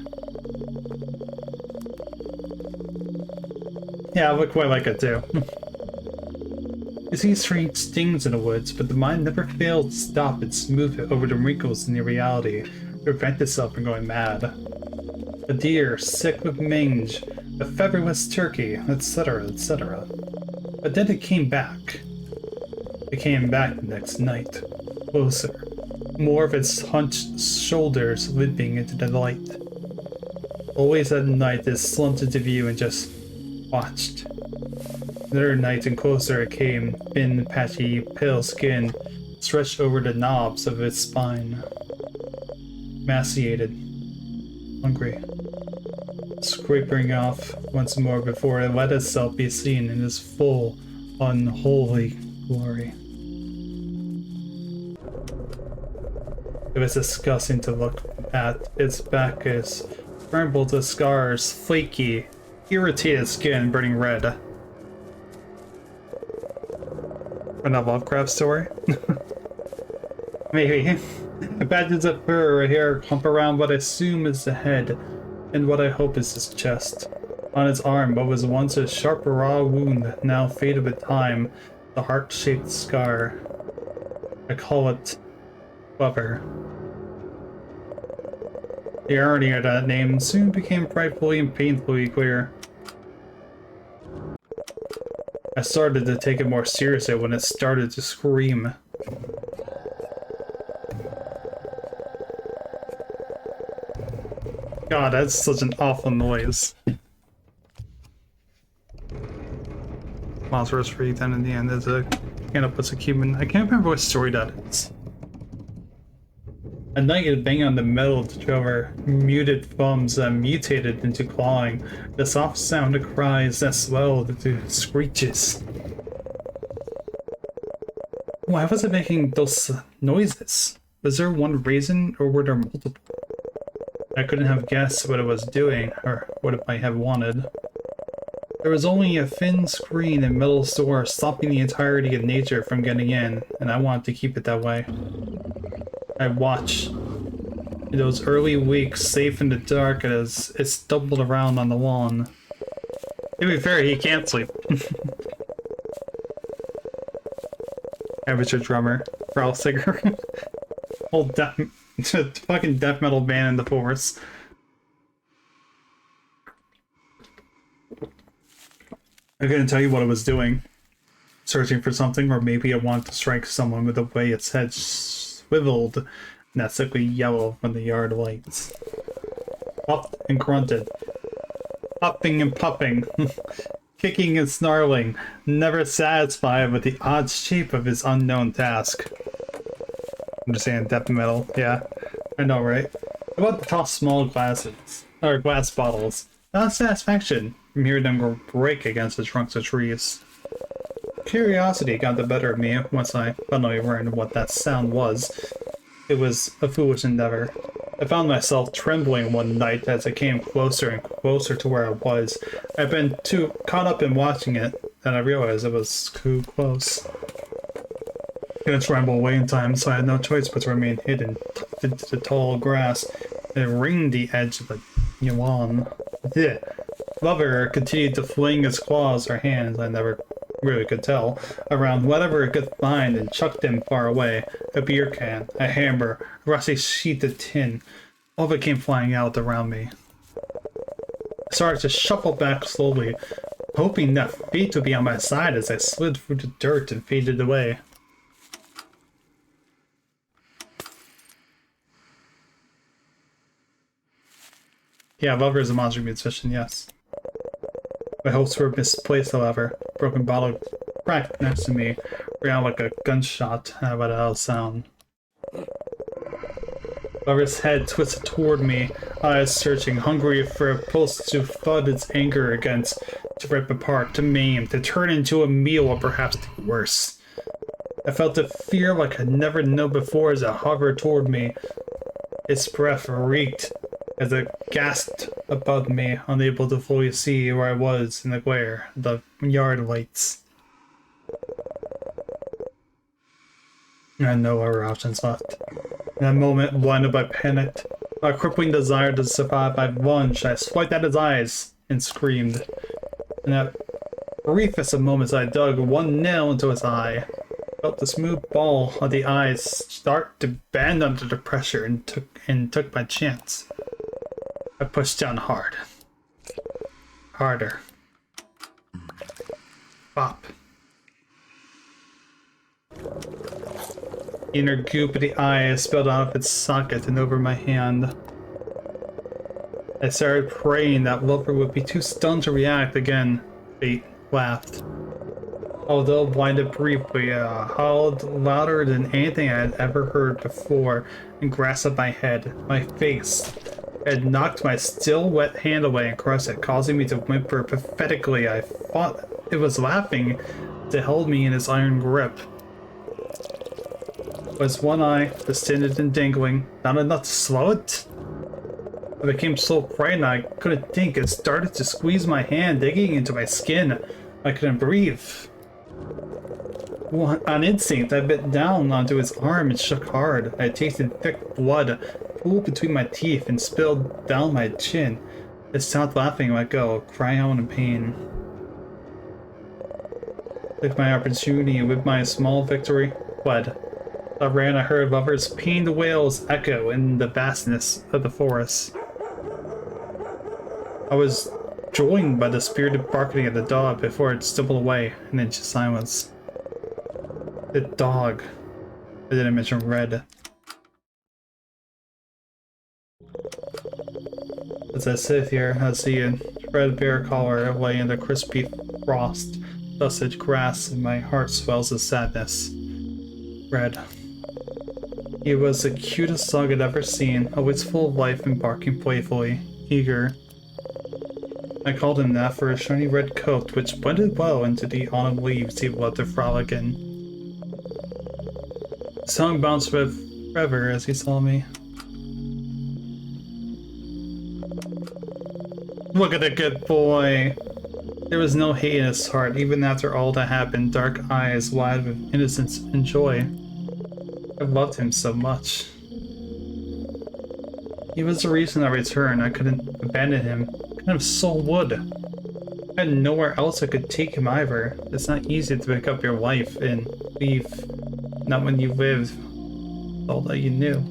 [SPEAKER 1] Yeah, I look quite like it too. You see strange things in the woods, but the mind never failed to stop and smooth it over the wrinkles in the reality, to prevent itself from going mad. A deer, sick with mange, a featherless turkey, etc., etc. But then it came back. It came back the next night, closer, more of its hunched shoulders limping into the light. Always at night it slumped into view and just watched. Another night and closer it came, thin, patchy, pale skin stretched over the knobs of its spine. Emaciated, hungry, scraping off once more before it let itself be seen in its full, unholy glory. It was disgusting to look at. Its back is brimbled with scars, flaky, irritated skin burning red. Another Lovecraft story? Maybe. Patches of fur or hair clump around what I assume is the head, and what I hope is his chest. On its arm, what was once a sharp raw wound, now faded with time, the heart-shaped scar. I call it Clever. The irony of that name soon became frightfully and painfully clear. I started to take it more seriously when it started to scream. God, that's such an awful noise. Monstrous freak, then in the end there's a canopus of human. I can't remember what story that is. At night it banged on the metal to cover muted thumbs that mutated into clawing, the soft sound of cries that swelled into screeches. Why was it making those noises? Was there one reason, or were there multiple? I couldn't have guessed what it was doing, or what it might have wanted. There was only a thin screen and metal door stopping the entirety of nature from getting in, and I wanted to keep it that way. I watched. In those early weeks, safe in the dark as it stumbled around on the lawn. To be fair, he can't sleep. Amateur drummer, growl singer. Whole fucking death metal band in the forest. I couldn't tell you what it was doing. Searching for something, or maybe it wanted to strike someone with the way its head swiveled, and that sickly yellow from the yard lights. Puffed and grunted. Puffing and puffing. Kicking and snarling, never satisfied with the odd shape of his unknown task. Understand death metal, yeah. I know, right? About to toss small glasses, or glass bottles. Not satisfaction from hearing them break against the trunks of trees. Curiosity got the better of me once I finally learned what that sound was. It was a foolish endeavor. I found myself trembling one night as it came closer and closer to where I was. I'd been too caught up in watching it, and I realized it was too close. I couldn't tremble away in time, so I had no choice but to remain hidden, tucked into the tall grass, and ringed the edge of the lawn. Lover continued to fling its claws or hands, I never really could tell, around whatever it could find and chucked them far away. A beer can, a hammer, a rusty sheet of tin. All of it came flying out around me. I started to shuffle back slowly, hoping that fate would be on my side as I slid through the dirt and faded away. Yeah, Lover is a monster musician, yes. My hopes were misplaced, however. A broken bottle cracked next to me, rang like a gunshot, and I let out a sound. Lover's head twisted toward me, eyes searching, hungry for a pulse to flood its anger against, to rip apart, to maim, to turn into a meal, or perhaps worse. I felt a fear like I'd never known before as it hovered toward me. Its breath reeked as it gasped above me, unable to fully see where I was in the glare of the yard lights. I had no other options left. In that moment, blinded by panic, a crippling desire to survive, I lunged, I swiped at his eyes, and screamed. In that briefest of moments, I dug one nail into his eye. Felt the smooth ball of the eyes start to bend under the pressure and took my chance. I pushed down hard. Harder. Bop. The inner goop of the eye spilled out of its socket and over my hand. I started praying that Lover would be too stunned to react again. Fate laughed. Although blinded briefly, howled louder than anything I had ever heard before and grasped my head, my face. It had knocked my still wet hand away and crushed it, causing me to whimper pathetically. I thought it was laughing as it held me in its iron grip. Was one eye, distended and dangling, not enough to slow it? I became so frightened I couldn't think. It started to squeeze my hand, digging into my skin. I couldn't breathe. On instinct, I bit down onto his arm and shook hard. I tasted thick blood pool between my teeth and spilled down my chin. It stopped laughing and let go, crying out in pain. Took my opportunity and with my small victory, fled. I ran, I heard Lover's pained wails echo in the vastness of the forest. I was joined by the spirited barking of the dog before it stumbled away and into silence. The dog. I didn't mention Red. As I sit here, I see a red bear collar lay in the crispy frost, dusted grass, and my heart swells with sadness. Red. He was the cutest dog I'd ever seen, always full of life and barking playfully, eager. I called him that for his shiny red coat, which blended well into the autumn leaves he loved to frolic in. The song bounced with forever as he saw me. Look at the good boy! There was no hate in his heart, even after all that happened, dark eyes wide with innocence and joy. I loved him so much. He was the reason I returned. I couldn't abandon him. I kind of soul would. I had nowhere else I could take him either. It's not easy to pick up your life and leave. Not when you lived all that you knew.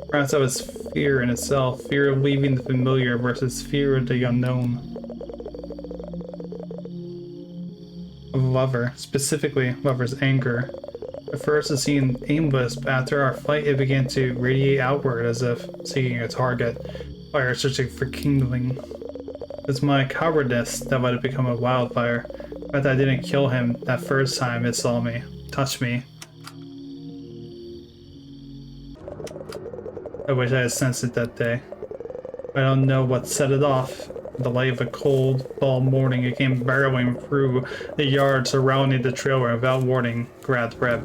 [SPEAKER 1] Perhaps that was fear in itself. Fear of leaving the familiar versus fear of the unknown. Of Lover. Specifically, Lover's anger. At first it seemed aimless, but after our fight it began to radiate outward as if seeking a target. Fire searching for kindling. It was my cowardice that let it become a wildfire. But I didn't kill him that first time it saw me, touched me. I wish I had sensed it that day. I don't know what set it off. In the light of a cold fall morning, it came barreling through the yard surrounding the trailer without warning, grabbed Reb.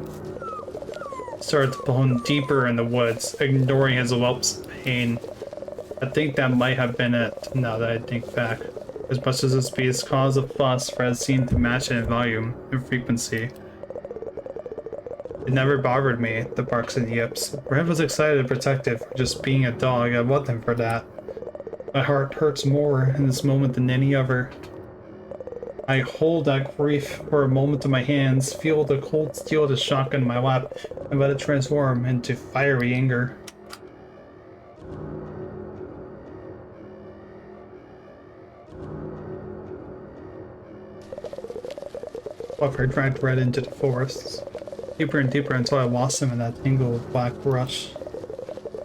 [SPEAKER 1] Started to pull him deeper in the woods, ignoring his whelp's pain. I think that might have been it, now that I think back. As much as this beast's cause of fuss, Red seemed to match it in volume and frequency. It never bothered me, the barks and yips. Red was excited and protective for just being a dog. I loved him for that. My heart hurts more in this moment than any other. I hold that grief for a moment in my hands, feel the cold steel of the shotgun in my lap, and let it transform into fiery anger. However, I dragged Red into the forests, deeper and deeper until I lost him in that tangle of black brush.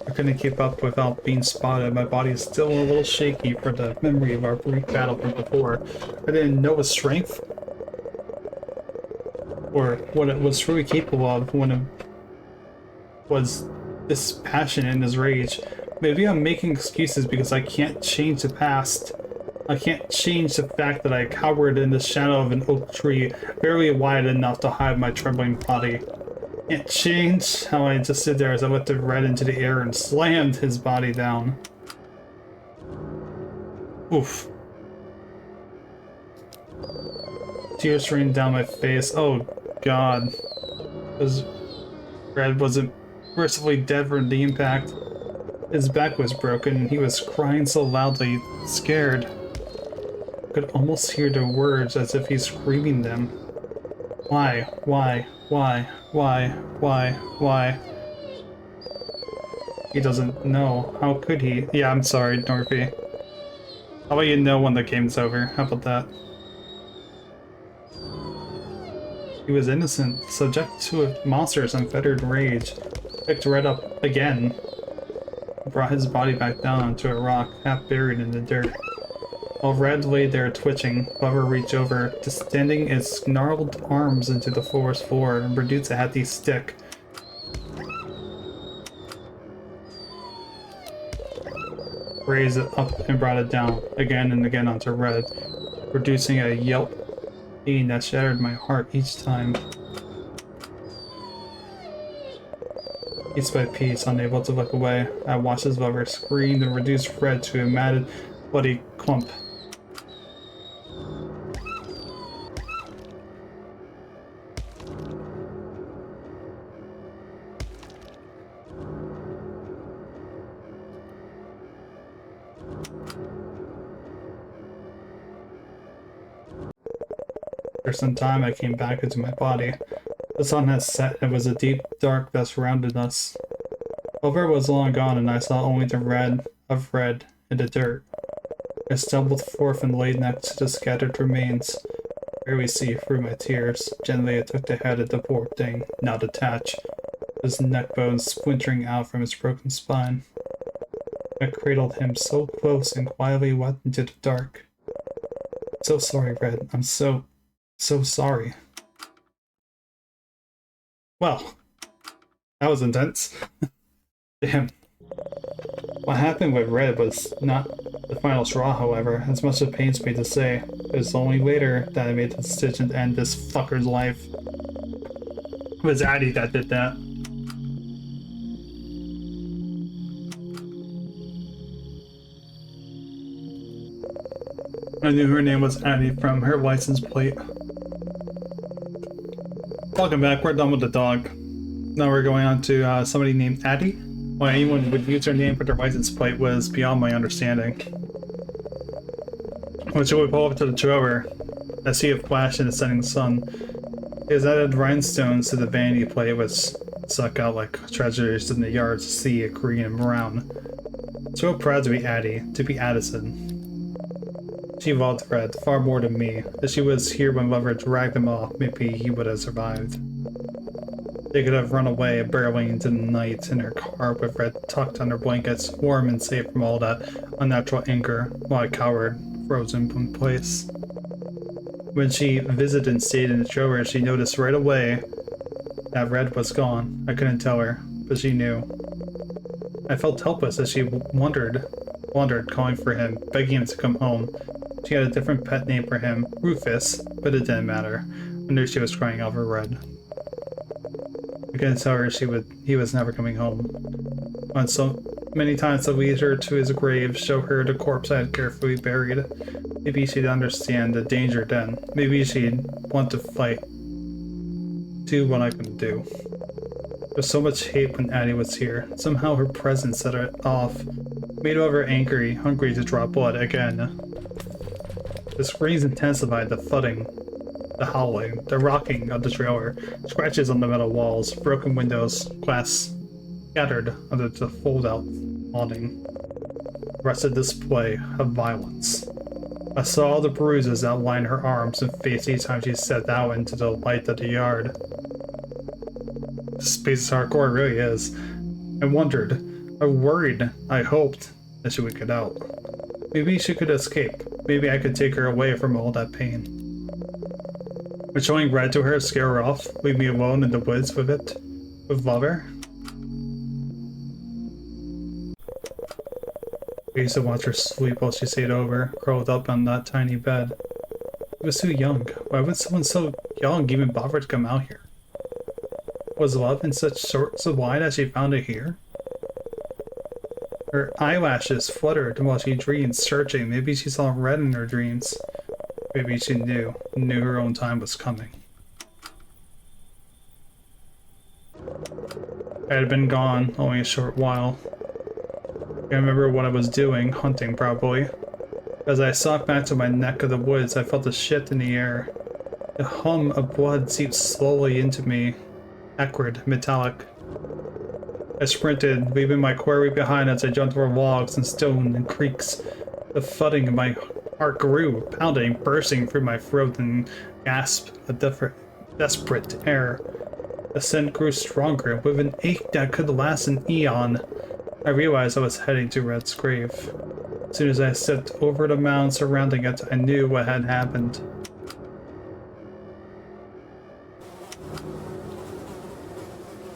[SPEAKER 1] I couldn't keep up without being spotted. My body is still a little shaky for the memory of our brief battle from before. I didn't know his strength, or what it was truly capable of when it was this passion and this rage. Maybe I'm making excuses because I can't change the past. I can't change the fact that I cowered in the shadow of an oak tree, barely wide enough to hide my trembling body. Can't change how I just stood there as I lifted Red into the air and slammed his body down. Oof. Tears rained down my face. Oh god. Red wasn't mercifully dead from the impact. His back was broken and he was crying so loudly, scared. I could almost hear the words as if he's screaming them. Why? He doesn't know. How could he? Yeah, I'm sorry, Norby. I'll let you know when the game's over. How about that? He was innocent, subject to a monster's unfettered rage. Picked Red up again. Brought his body back down onto a rock, half buried in the dirt. While Red lay there twitching, Lover reached over, extending its gnarled arms into the forest floor and produced a hefty stick. Raised it up and brought it down, again and again onto Red, producing a yelp pain that shattered my heart each time. Piece by piece, unable to look away, I watched his lover scream and reduce Red to a matted, bloody clump. For some time I came back into my body. The sun had set and it was a deep dark that surrounded us. Over was long gone and I saw only the red of Red in the dirt. I stumbled forth and laid next to the scattered remains. Barely see through my tears. Gently I took the head of the poor thing, now detached, his neck bones splintering out from his broken spine. I cradled him so close and quietly went into the dark. I'm so sorry, Red. I'm so sorry. Well, that was intense. Damn. What happened with Red was not the final straw, however, as much as it pains me to say. It was only later that I made the decision to end this fucker's life. It was Addie that did that. I knew her name was Addie from her license plate. Welcome back, we're done with the dog. Now we're going on to somebody named Addie. Why anyone would use her name for their license plate was beyond my understanding. When she would pull up to the trailer, I see it flash in the setting sun. It has added rhinestones to the vanity plate which suck out like treasures in the yards to see it green and brown. So proud to be Addie, to be Addison. She loved Red far more than me. If she was here when Lover dragged him off, maybe he would have survived. They could have run away, barreling into the night in her car with Red tucked under blankets, warm and safe from all that unnatural anger, while I cowered, frozen in place. When she visited and stayed in the trailer, she noticed right away that Red was gone. I couldn't tell her, but she knew. I felt helpless as she wandered, calling for him, begging him to come home. She had a different pet name for him, Rufus, but it didn't matter. I knew she was crying out for Red. I couldn't tell her he was never coming home. On so many times to lead her to his grave, show her the corpse I had carefully buried. Maybe she'd understand the danger then. Maybe she'd want to fight. Do what I couldn't do. There's so much hate when Addie was here. Somehow her presence set it off. Made over angry, hungry to draw blood again. The screams intensified, the thudding, the howling, the rocking of the trailer, scratches on the metal walls, broken windows, glass scattered under the fold-out awning. Rested display of violence. I saw the bruises that lined her arms and face each time she stepped out into the light of the yard. This space is hardcore, it really is. I wondered, I worried, I hoped that she would get out. Maybe she could escape. Maybe I could take her away from all that pain. But showing red to her, scare her off, leave me alone in the woods with it, with Lover. I used to watch her sleep while she stayed over, curled up on that tiny bed. She was too young. Why would someone so young even bother to come out here? Was love in such short supply that she found it here? Her eyelashes fluttered while she dreamed, searching. Maybe she saw red in her dreams. Maybe she knew her own time was coming. I had been gone only a short while. I remember what I was doing, hunting probably. As I stalked back to my neck of the woods, I felt a shift in the air. The hum of blood seeped slowly into me, acrid, metallic. I sprinted, leaving my quarry behind as I jumped over logs and stone and creeks. The thudding of my heart grew, pounding, bursting through my throat and gasped a desperate air. The scent grew stronger, with an ache that could last an eon. I realized I was heading to Red's grave. As soon as I stepped over the mound surrounding it, I knew what had happened.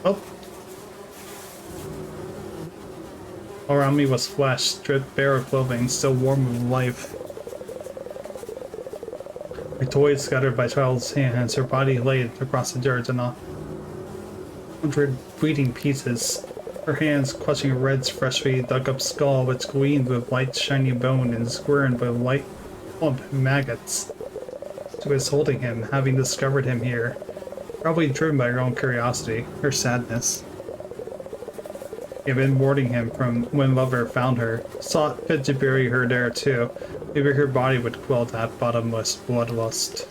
[SPEAKER 1] Oh! All around me was flesh, stripped bare of clothing, still warm with life. Her toys scattered by child's hands, her body laid across the dirt in 100 bleeding pieces. Her hands clutching Red's freshly dug up skull, which gleamed with white shiny bone and squirmed with light plump maggots. She was holding him, having discovered him here, probably driven by her own curiosity, her sadness. He had been warding him from when Lover found her, sought fit to bury her there too. Maybe her body would quell that bottomless bloodlust.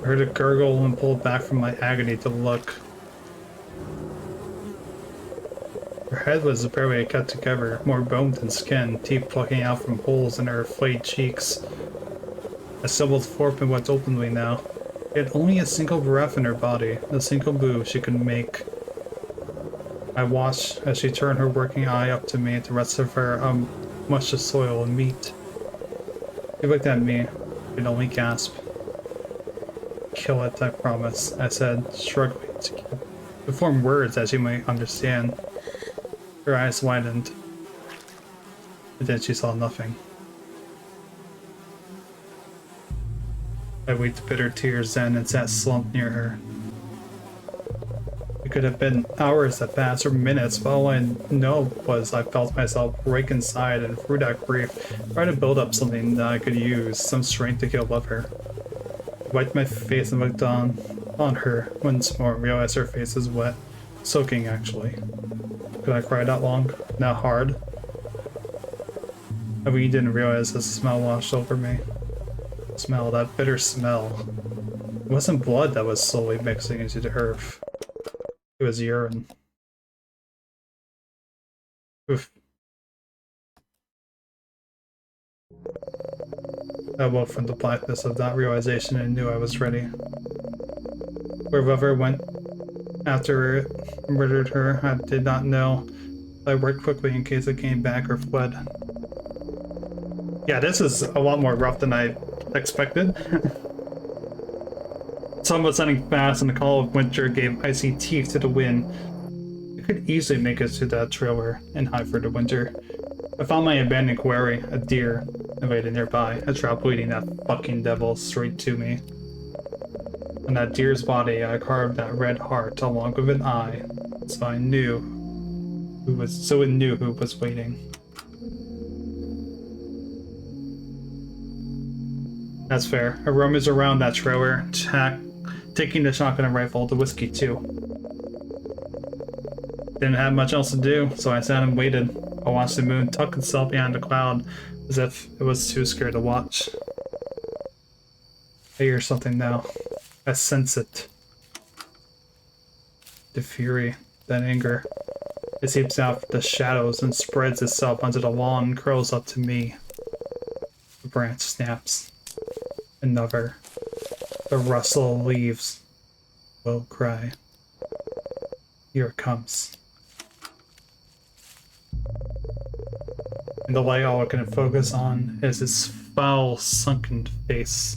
[SPEAKER 1] I heard it gurgle and pulled back from my agony to look. Her head was barely kept together, more bone than skin, teeth plucking out from holes in her flayed cheeks. I stumbled forth and went openly now. She had only a single breath in her body, a single move she could make. I watched as she turned her working eye up to me, the rest of her much of soil and meat. She looked at me, could only gasp. Kill it, I promise, I said, struggling to form words that she might understand. Her eyes widened, but then she saw nothing. I wept bitter tears then and sat slumped near her. It could have been hours that passed or minutes, but all I know was I felt myself break inside, and through that grief, try to build up something that I could use, some strength to kill her. I wiped my face and looked on her once more, realized her face was wet, soaking actually. Could I cry that long? That hard? I really didn't realize the smell washed over me. Smell, that bitter smell. It wasn't blood that was slowly mixing into the earth. It was urine. Oof. I woke from the blackness of that realization and knew I was ready. Wherever went after it murdered her, I did not know. I worked quickly in case it came back or fled. Yeah, this is a lot more rough than I expected. Sun was setting fast and the call of winter gave icy teeth to the wind. I could easily make it to that trailer and hide for the winter. I found my abandoned quarry, a deer, and waited nearby, a trout bleeding that fucking devil straight to me. On that deer's body, I carved that red heart along with an eye, so it knew who was waiting. That's fair. I roamed around that trailer, taking the shotgun and rifle, the whiskey too. Didn't have much else to do, so I sat and waited. I watched the moon tuck itself behind the cloud as if it was too scared to watch. I hear something now. I sense it. The fury, that anger. It seeps out from the shadows and spreads itself onto the lawn and curls up to me. A branch snaps. Another. The rustle of leaves. Low cry. Here it comes. In the light, all I can focus on is his foul, sunken face.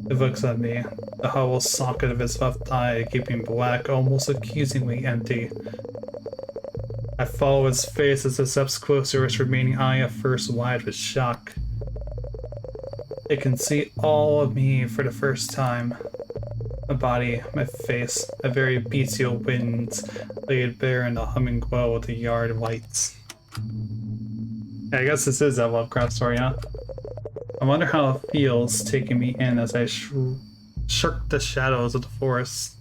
[SPEAKER 1] It looks at me, the hollow socket of his left eye keeping black, almost accusingly empty. I follow his face as it steps closer, his remaining eye at first wide with shock. It can see all of me for the first time. My body, my face, my very bestial winds laid bare in the humming glow of the yard lights. Yeah, I guess this is that Lovecraft story, huh? I wonder how it feels taking me in as I shirk the shadows of the forest.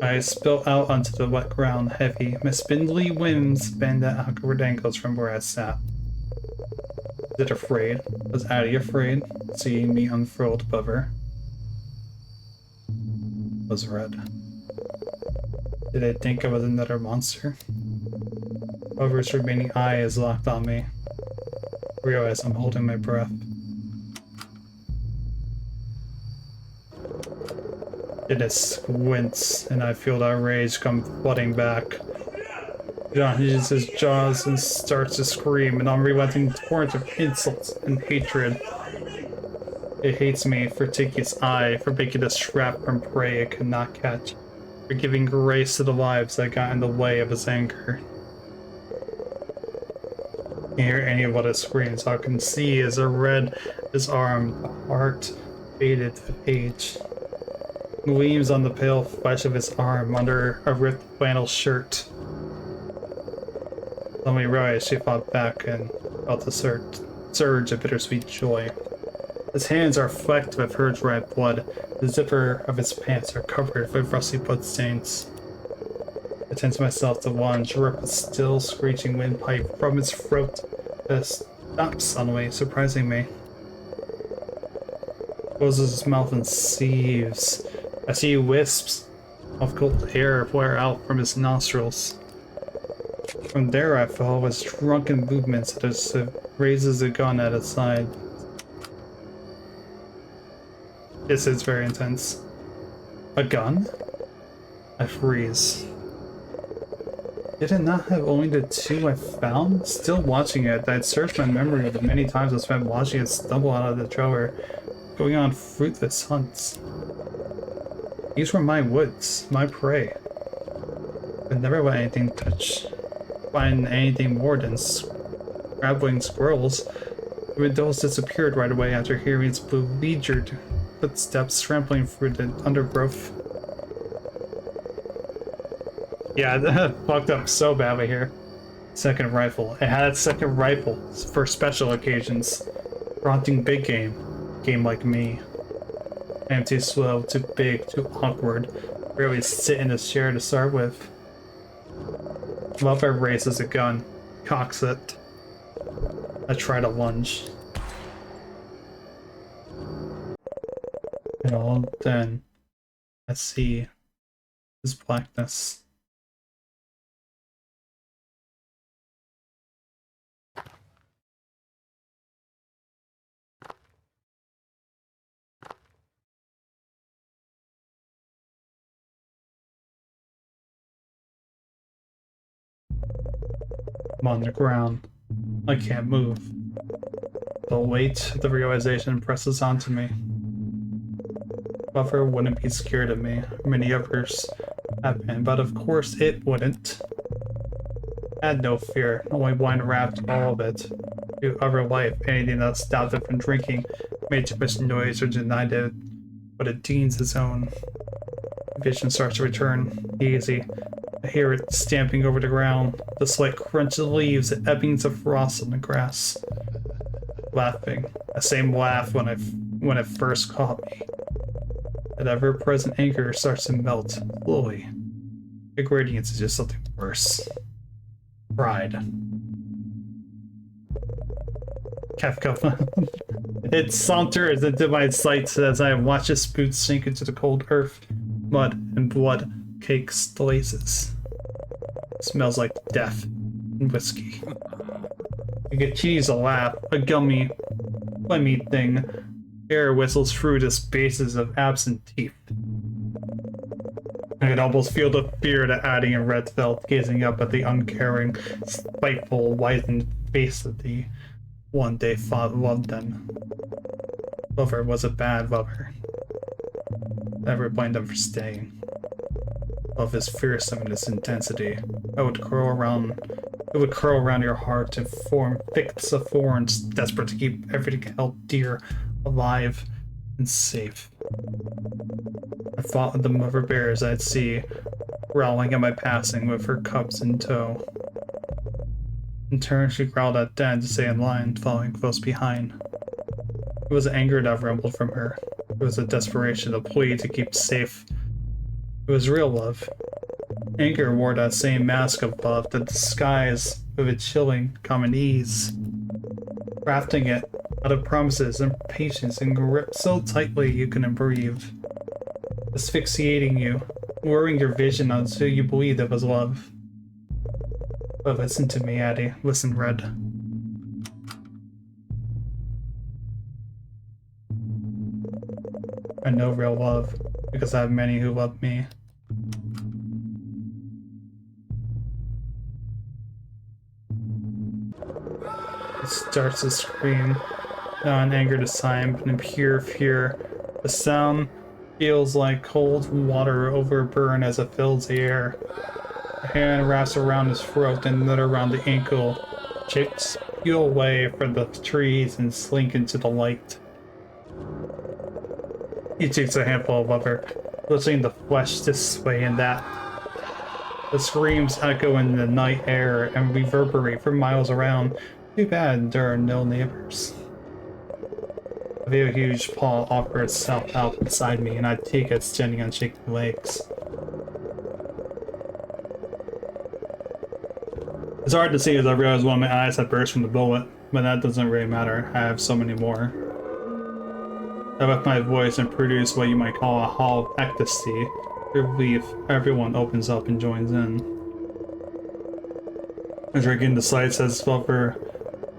[SPEAKER 1] I spill out onto the wet ground heavy, my spindly limbs bend at awkward angles from where I sat. Was it afraid? Was Addie afraid, seeing me unfurled above her? It was red. Did I think I was another monster? However's remaining eye is locked on me. I realize I'm holding my breath. It squints, and I feel that rage come flooding back. John uses his jaws and starts to scream, an unrelenting torrent of insults and hatred. It hates me for taking its eye, for making a trap from prey it could not catch, for giving grace to the lives that got in the way of his anger. I can't hear any of what it screams. All I can see is a red, his arm, the heart faded to age. Gleams on the pale flesh of his arm under a ripped flannel shirt. Suddenly realized she fought back and felt a surge of bittersweet joy. His hands are flecked with her dried blood. The zipper of his pants are covered with rusty blood stains. I tense myself to lunge, rip a still screeching windpipe from his throat. It stops suddenly, surprising me. Closes his mouth and seethes. I see wisps of cold air flare out from his nostrils. From there I follow his drunken movements as it raises a gun at his side. This is very intense. A gun? I freeze. Did it not have only the two I found? Still watching it, I'd searched my memory of the many times I spent watching it stumble out of the trailer, going on fruitless hunts. These were my woods, my prey. I'd never let anything find anything more than scrabbling squirrels. Even those disappeared right away after hearing its beleaguered footsteps trampling through the undergrowth. Yeah, that fucked up so badly here. Second rifle. It had its second rifle for special occasions. For hunting big game. Game like me. I am too slow, too big, too awkward. Barely sit in this chair to start with. Welfare raises a gun. Cocks it. I try to lunge. And all then, I see his blackness. I'm on the ground. I can't move. The weight of the realization presses onto me. Buffer wouldn't be scared of me. Many others have been, but of course it wouldn't. I had no fear, only one wrapped all of it. To other life, anything that stopped it from drinking, made too much noise or denied it, but it deems its own. Vision starts to return, easy. I hear it stamping over the ground, the slight crunch of the leaves, the ebbings of frost on the grass. Laughing, the same laugh when it first caught me. That ever-present anger starts to melt, slowly. The gradient is just something worse. Pride. Kafka. It saunters into my sights as I watch its boots sink into the cold earth, mud, and blood cakes the laces. It smells like death and whiskey. I get cheese a laugh, a gummy, clemmy thing. Air whistles through the spaces of absent teeth. I could almost feel the fear that Addie and Red felt gazing up at the uncaring, spiteful, wizened face of the one they thought loved them. Lover was a bad lover. Never blamed them for staying. Love is fearsome in its intensity. It would curl around your heart and form thickets of thorns, desperate to keep everything held dear, alive, and safe. I thought of the mother bears I'd see, growling at my passing with her cubs in tow. In turn, she growled at Dad to stay in line, following close behind. It was anger that rumbled from her. It was a desperation, a plea to keep safe. It was real love. Anger wore that same mask of love, the disguise with a chilling, common ease. Crafting it out of promises and patience and gripped so tightly you couldn't breathe. Asphyxiating you, blurring your vision until you believed it was love. But listen to me, Addie. Listen, Red. I know real love, because I have many who love me. It starts to scream, not in anger this time, but in pure fear. The sound feels like cold water over a burn as it fills the air. A hand wraps around his throat and another around the ankle. Chicks peel away from the trees and slink into the light. He takes a handful of rubber, lifting the flesh this way and that. The screams echo in the night air and reverberate for miles around. Too bad there are no neighbors. I feel a huge paw offer itself out beside me, and I take it standing on shaky legs. It's hard to see as I realize one of my eyes had burst from the bullet, but that doesn't really matter. I have so many more. I left my voice and produce what you might call a hall of ecstasy. Relief, everyone opens up and joins in. Drinking the sights as Fluffer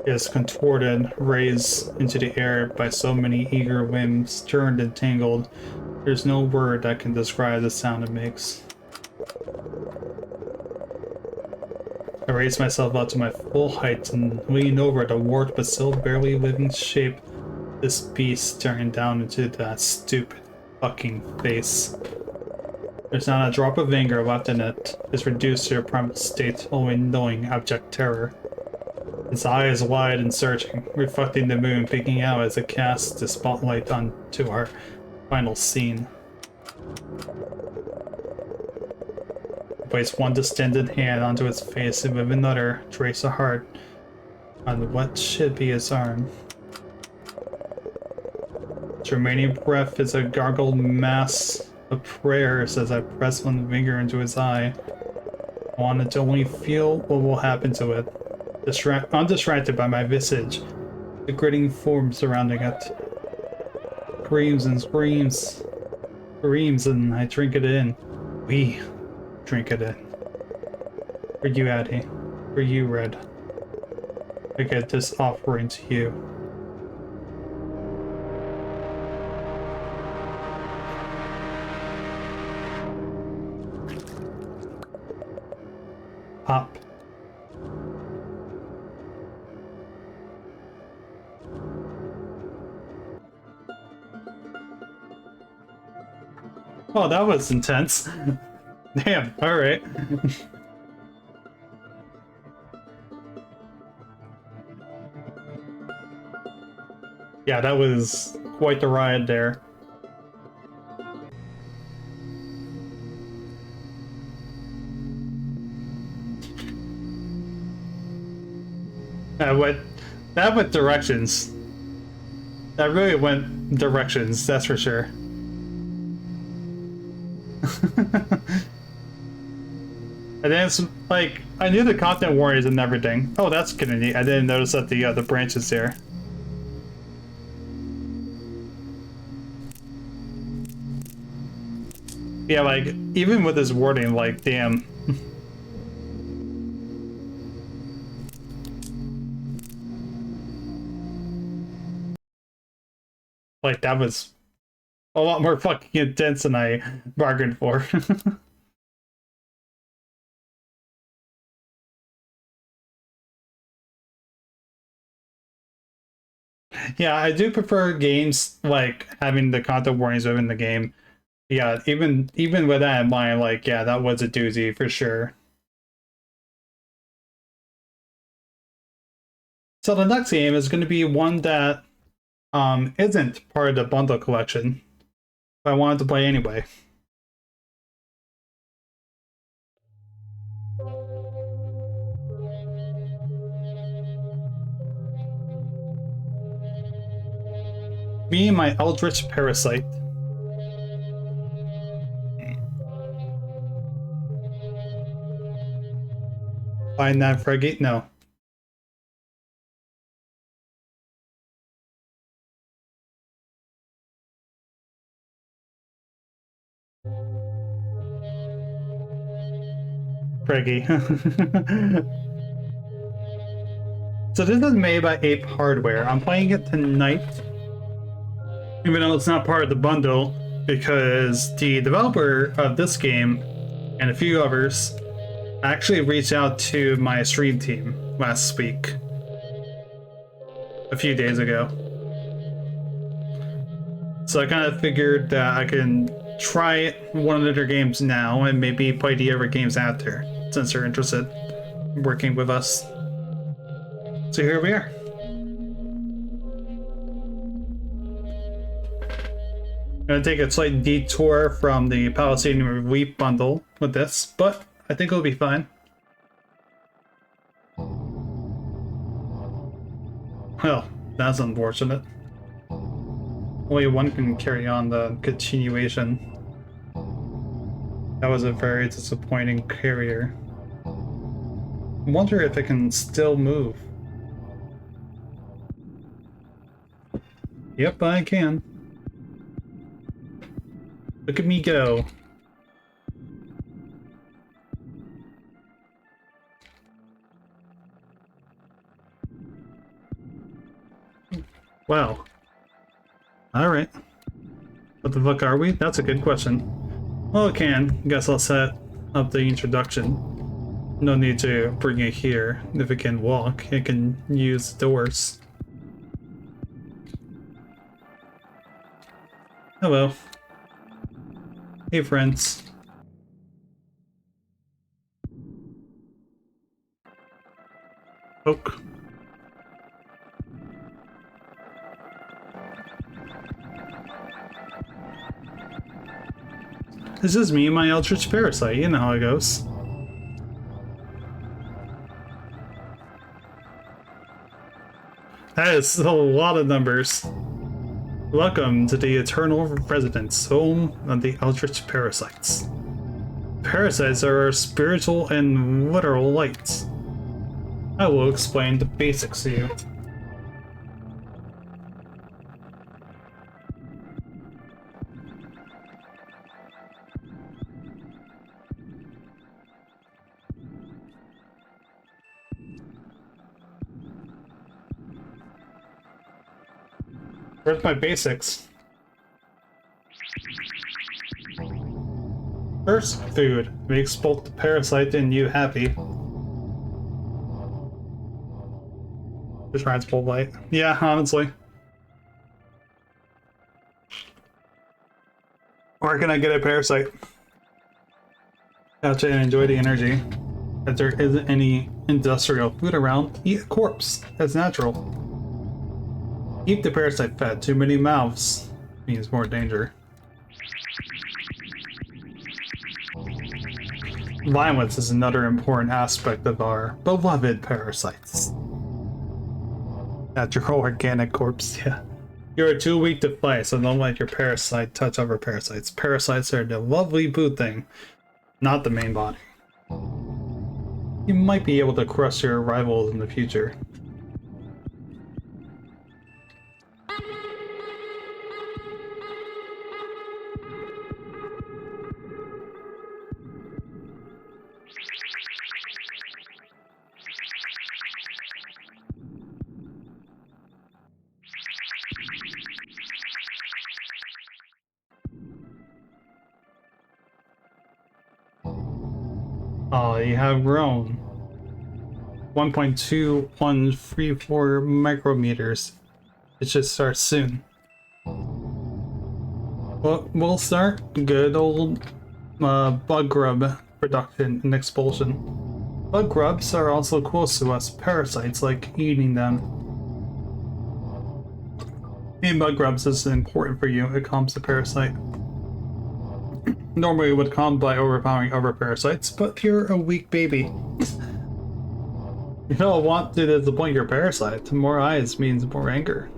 [SPEAKER 1] is contorted, raised into the air by so many eager limbs, turned and tangled. There's no word that can describe the sound it makes. I raise myself up to my full height and lean over the warped but still barely living shape of this beast staring down into that stupid fucking face. There's not a drop of anger left in it. It's reduced to a primal state, only knowing abject terror. Its eyes wide and searching, reflecting the moon peeking out as it casts the spotlight onto our final scene. It placed one distended hand onto its face and with another trace a heart on what should be its arm. Its remaining breath is a gargled mass of prayers as I press one finger into its eye. I wanted to only feel what will happen to it. Undistracted by my visage, the gritting form surrounding it. Screams and screams. Screams and I drink it in. We drink it in. For you, Addie. For you, Red. I get this offering to you. Pop. Oh, that was intense. Damn, alright. Yeah, that was quite the ride there. That went directions. That really went directions, that's for sure. And then it's like, I knew the content warriors and everything. Oh, that's kinda neat. I didn't notice that the branches there. Yeah, like, even with his wording, like, damn. Like, that was a lot more fucking intense than I bargained for. Yeah, I do prefer games like having the content warnings within the game. Yeah, even with that in mind, like, yeah, that was a doozy for sure. So the next game is going to be one that isn't part of the bundle collection, but I wanted to play anyway. Me and My Eldritch Parasite. Find that frigate? No. Friggy. So this is made by Ape Hardware. I'm playing it tonight, even though it's not part of the bundle, because the developer of this game and a few others actually reached out to my stream team last week, a few days ago. So I kind of figured that I can try one of their games now and maybe play the other games after, since they're interested in working with us. So here we are. I'm gonna take a slight detour from the Palestinian Relief bundle with this, but I think it'll be fine. Well, that's unfortunate. Only one can carry on the continuation. That was a very disappointing carrier. I wonder if it can still move. Yep, I can. Look at me go. Wow. Alright. What the fuck are we? That's a good question. Well, it can. Guess I'll set up the introduction. No need to bring it here. If it can walk, it can use doors. Hello. Hey, friends. Oak. This is me, My Eldritch Parasite. You know how it goes. That is a lot of numbers. Welcome to the Eternal Residence, home of the Eldritch Parasites. Parasites are spiritual and literal lights. I will explain the basics to you. Where's my basics? First, food makes both the parasite and you happy. Just rides full light. Yeah, honestly. Where can I get a parasite? Gotcha, and enjoy the energy. If there isn't any industrial food around, eat a corpse. That's natural. Keep the parasite fed. Too many mouths means more danger. Violence is another important aspect of our beloved parasites. Natural organic corpse, yeah. You're too weak to fight, so don't let your parasite touch other parasites. Parasites are the lovely poo thing, not the main body. You might be able to crush your rivals in the future. Oh, you have grown. 1.2134 micrometers. It should start soon. Well, we'll start good old bug grub production and expulsion. Bug grubs are also close to us, parasites, like eating them. Eating bug grubs is important for you. It calms the parasite. Normally it would calm by overpowering other parasites, but you're a weak baby. You don't want to disappoint your parasite. More eyes means more anger.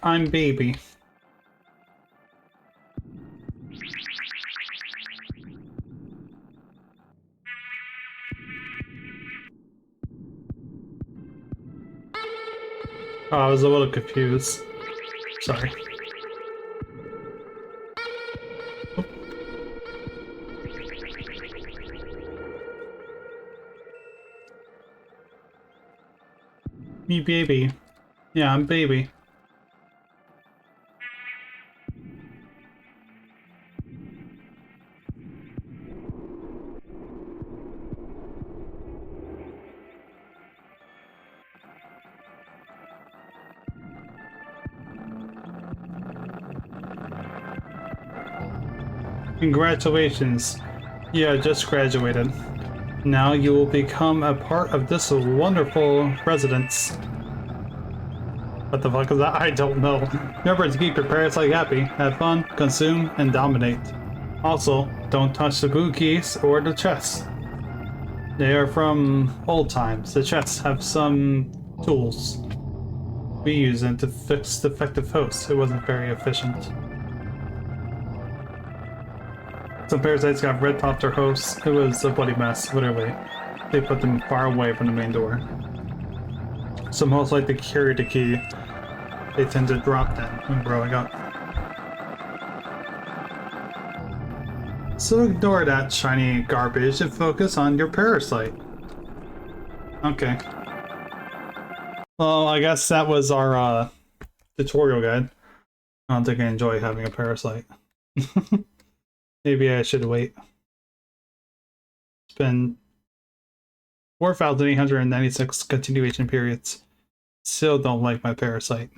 [SPEAKER 1] I'm baby. Oh, I was a little confused. Sorry. Me baby. Yeah, I'm baby. Congratulations. Yeah, just graduated. Now you will become a part of this wonderful residence. What the fuck is that? I don't know. Remember to keep your parasite happy, have fun, consume, and dominate. Also, don't touch the boot keys or the chests. They are from old times. The chests have some tools. We use them to fix defective hosts. It wasn't very efficient. Some parasites got red topped their hosts. It was a bloody mess, literally. They put them far away from the main door. Some hosts like to carry the key. They tend to drop them when growing up. So ignore that shiny garbage and focus on your parasite. Okay. Well, I guess that was our tutorial guide. I don't think I enjoy having a parasite. Maybe I should wait. It's been 4,896 continuation periods. Still don't like my parasite.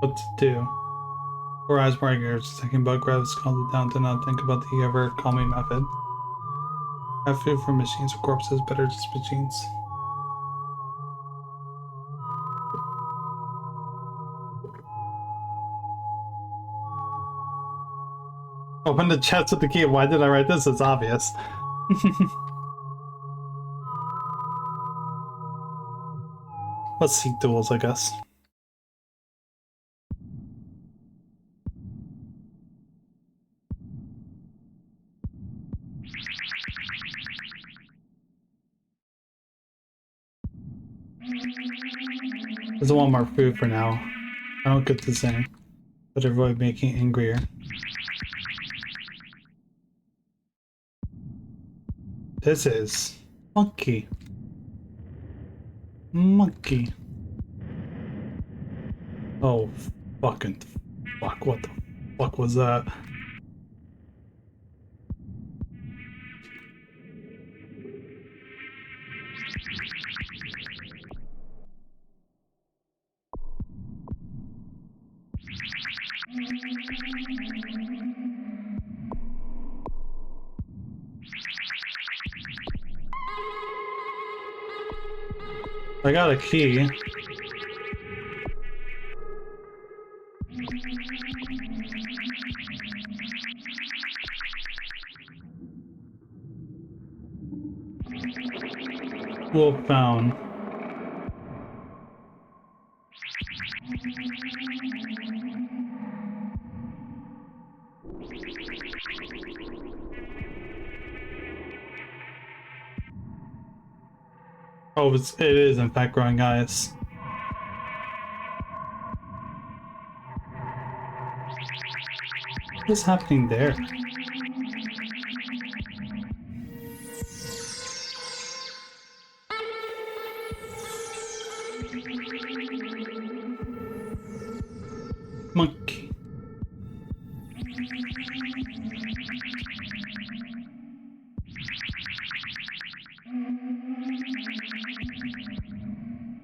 [SPEAKER 1] What to do? 4 eyes more ears. Taking bug grabs calms it down to not think about the ever calming method. Have food from machines or corpses, better just machines. Open the chest with the key. Why did I write this? It's obvious. Let's seek duels, I guess. There's one more food for now. I don't get the same, but avoid making angrier. This is monkey. Monkey. Oh, fucking fuck! What the fuck was that? I got a key. Wolfbound. Oh, it is in fact growing eyes. What's happening there? Monkey.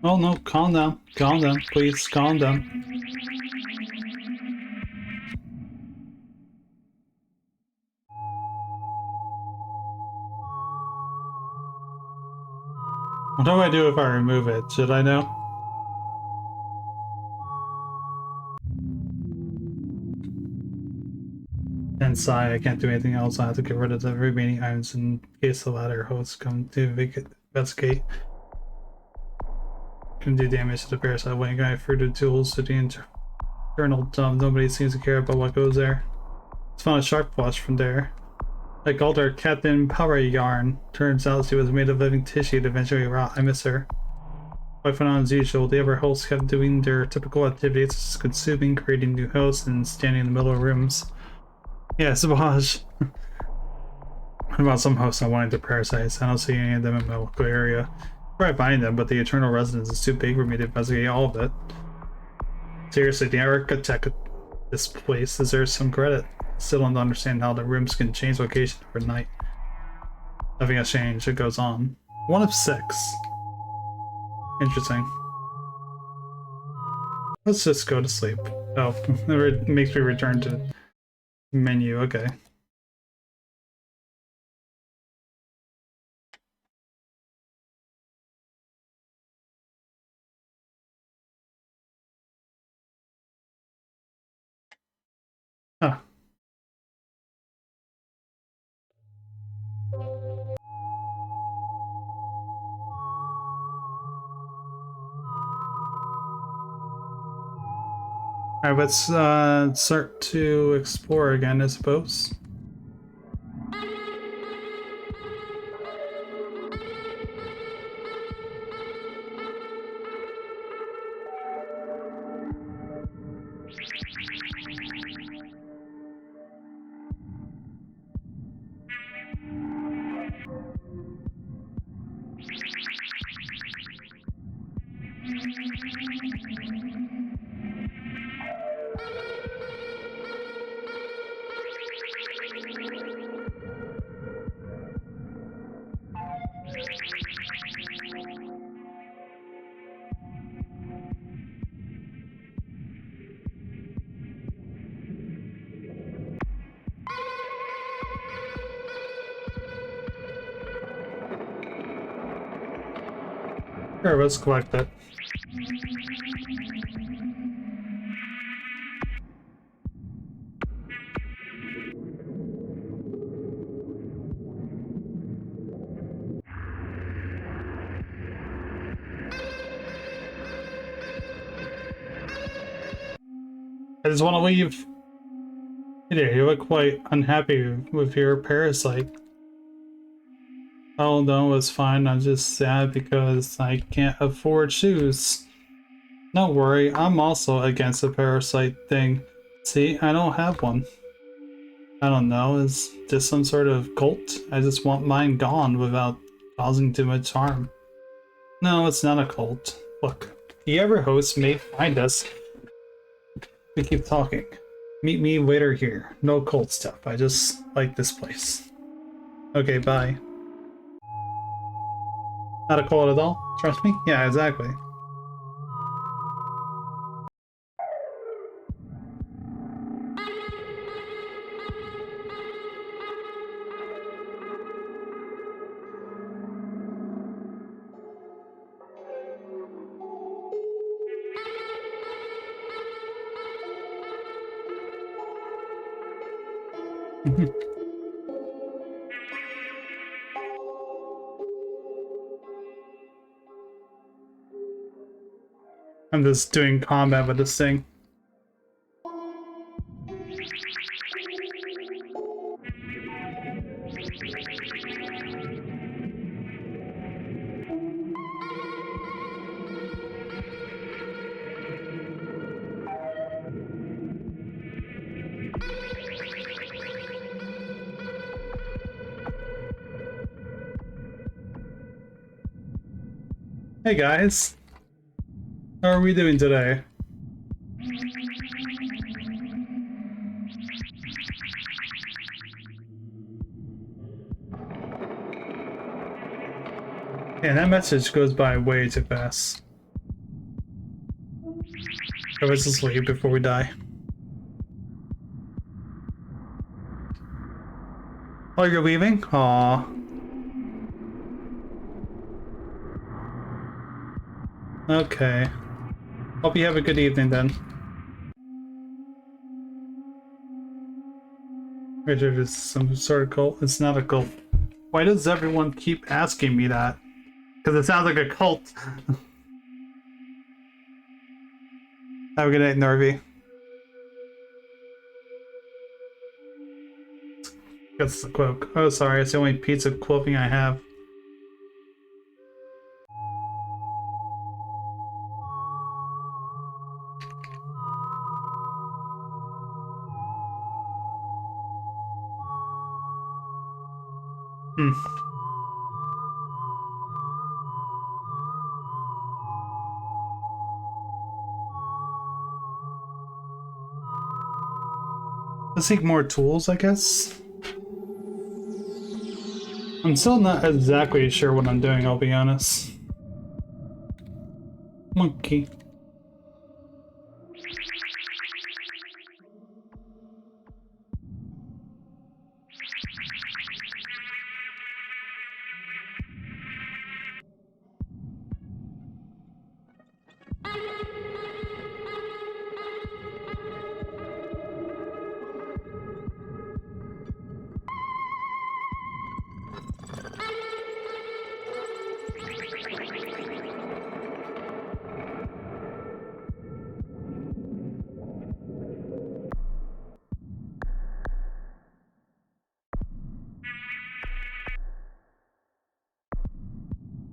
[SPEAKER 1] Oh no, calm down, please calm down. What do I do if I remove it? Should I know? And sigh, I can't do anything else. I have to get rid of the remaining items in case the latter hosts come to investigate. Can do damage to the parasite when I through the tools to the internal dump. Nobody seems to care about what goes there. It's found a shark flush from there. Like older Captain Power Yarn. Turns out she was made of living tissue to eventually rot. I miss her. Life went on as usual. The other hosts kept doing their typical activities, such as consuming, creating new hosts, and standing in the middle of rooms. Yeah, Sabaj. What about some hosts I wanted to parasites? I don't see any of them in my local area. I find them, but the eternal residence is too big for me to investigate all of it. Seriously, the architect of this place deserves some credit. Still don't understand how the rooms can change location overnight. Nothing has changed, it goes on. 1 of 6. Interesting. Let's just go to sleep. Oh, it makes me return to menu, okay. Huh. Alright, let's start to explore again, I suppose. Sure, let's collect it. I just want to leave. Hey, you look quite unhappy with your parasite. Oh no, it's fine. I'm just sad because I can't afford shoes. Don't worry, I'm also against the parasite thing. See, I don't have one. I don't know, is this some sort of cult? I just want mine gone without causing too much harm. No, it's not a cult. Look, the other host may find us. We keep talking. Meet me later here. No cult stuff. I just like this place. Okay, bye. Not a cult at all? Trust me? Yeah, exactly. I'm just doing combat with this thing. Hey guys, how are we doing today? Yeah, that message goes by way too fast. Let's just leave before we die. Oh, you're leaving? Aw. Okay. Hope you have a good evening then. Richard is some sort of cult. It's not a cult. Why does everyone keep asking me that? Because it sounds like a cult. Have a good night, Narvi. That's the quote. Oh, sorry, it's the only piece of clothing I have. Hmm. Let's seek more tools, I guess. I'm still not exactly sure what I'm doing, I'll be honest. Monkey.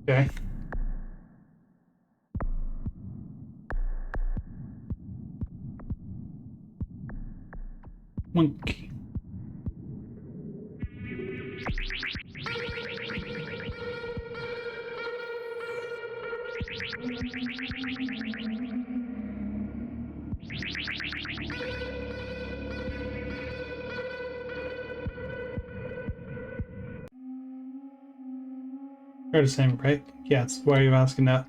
[SPEAKER 1] Okay. Monkey. They're the same, right? Yes. Why are you asking that?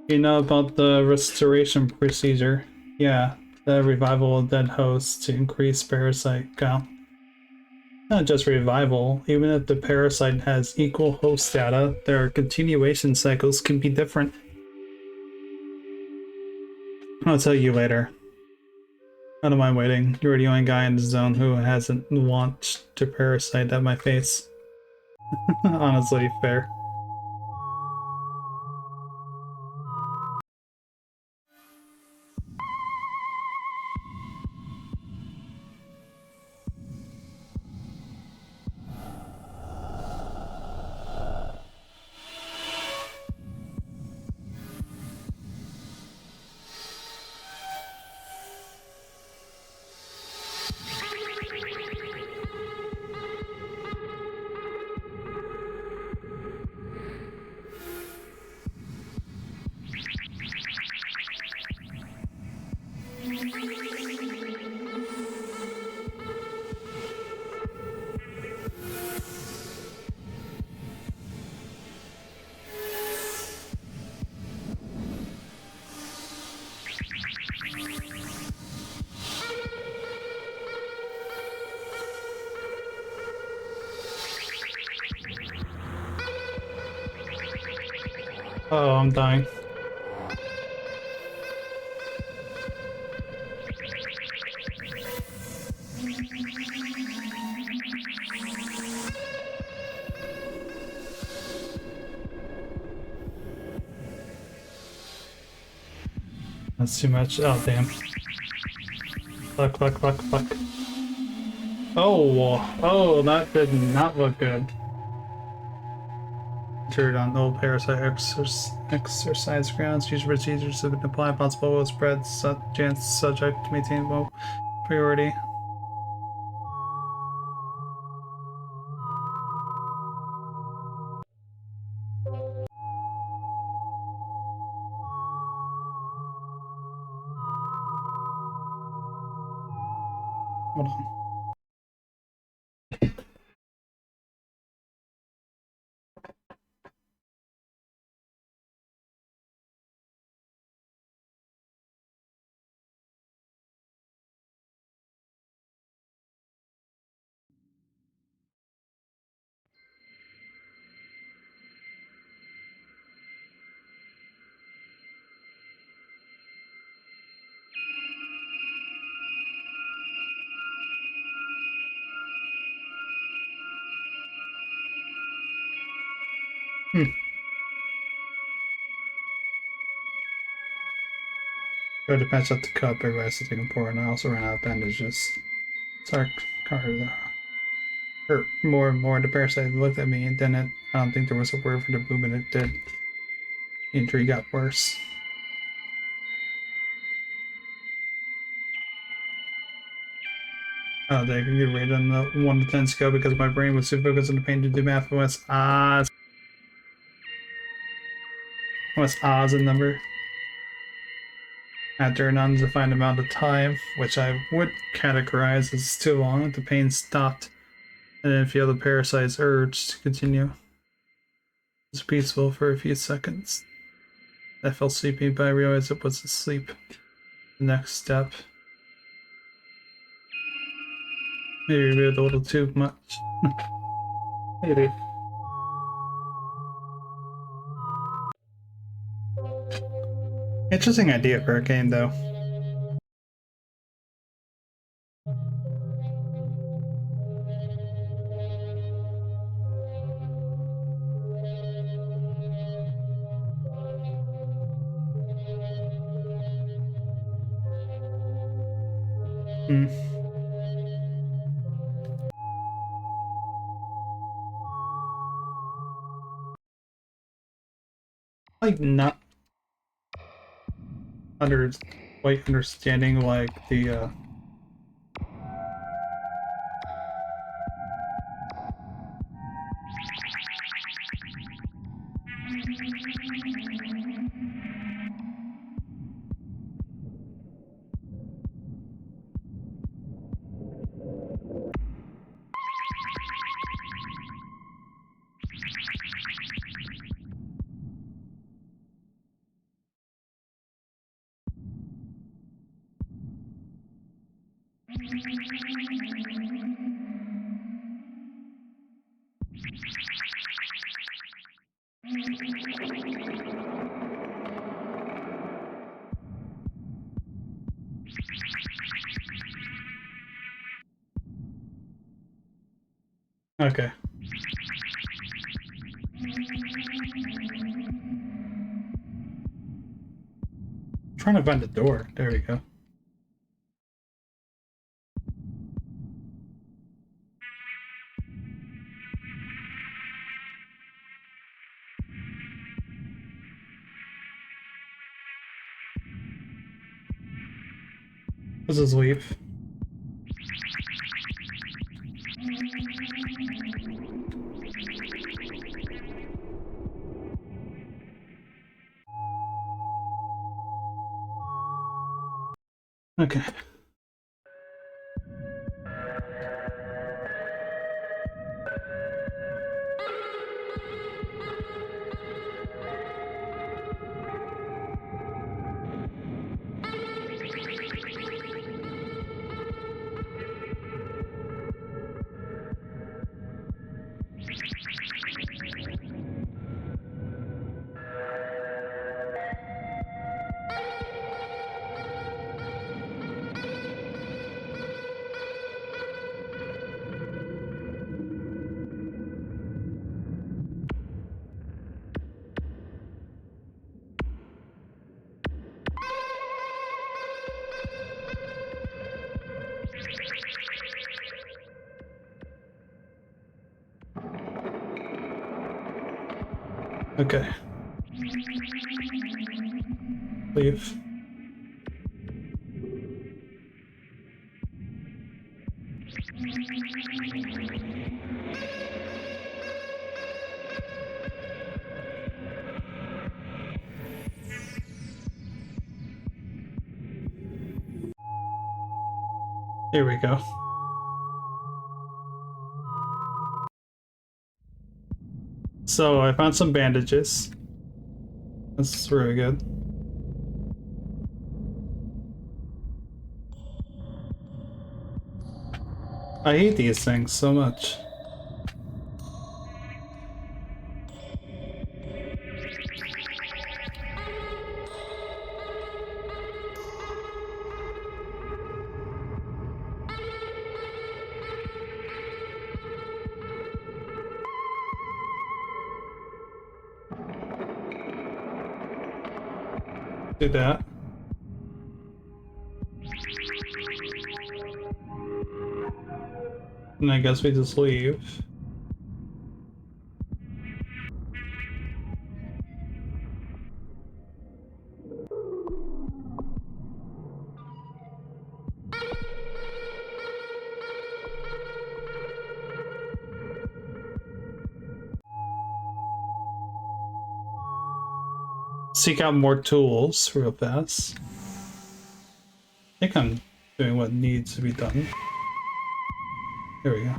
[SPEAKER 1] You know about the restoration procedure? Yeah, the revival of dead hosts to increase parasite count. Not just revival, even if the parasite has equal host data, their continuation cycles can be different. I'll tell you later. I don't mind waiting. You're the only guy in the zone who hasn't launched a parasite at my face. Honestly, fair. Oh, I'm dying. That's too much. Oh, damn. Fuck, fuck, fuck, fuck. Oh, that did not look good. Turned on old parasite exercise grounds. Future procedures have been applied. Possible will spread. Chance subject to maintain low priority. Hold on. Tried to patch up the cut, but realized it's important. I also ran out of bandages. Sorry, hurt more and more. The parasite looked at me and then I don't think there was a word for the movement it did. The injury got worse. They can get rated on the 1 to 10 scale because my brain was too focused on the pain to do math. What's Oz a number? After an undefined amount of time, which I would categorize as too long, the pain stopped. I didn't feel the parasite's urge to continue. It was peaceful for a few seconds. I felt sleepy, but I realized it was asleep. The next step. Maybe revealed a little too much. Maybe. Interesting idea for a game, though. Hmm. Like, not quite understanding, like, the, okay. I'm trying to find the door. There we go. This is leave. Okay. Okay. Leave. Here we go. So I found some bandages. That's really good. I hate these things so much. Do that. And I guess we just leave. Seek out more tools real fast. I think I'm doing what needs to be done. There we go.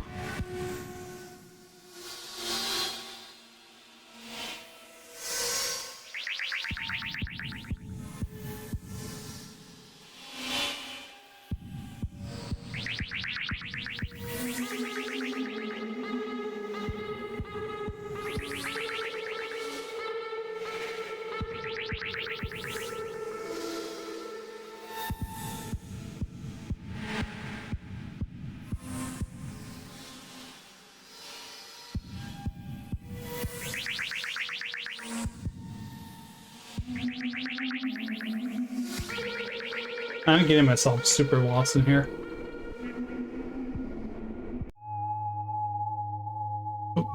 [SPEAKER 1] I'm getting myself super lost in here. Oh.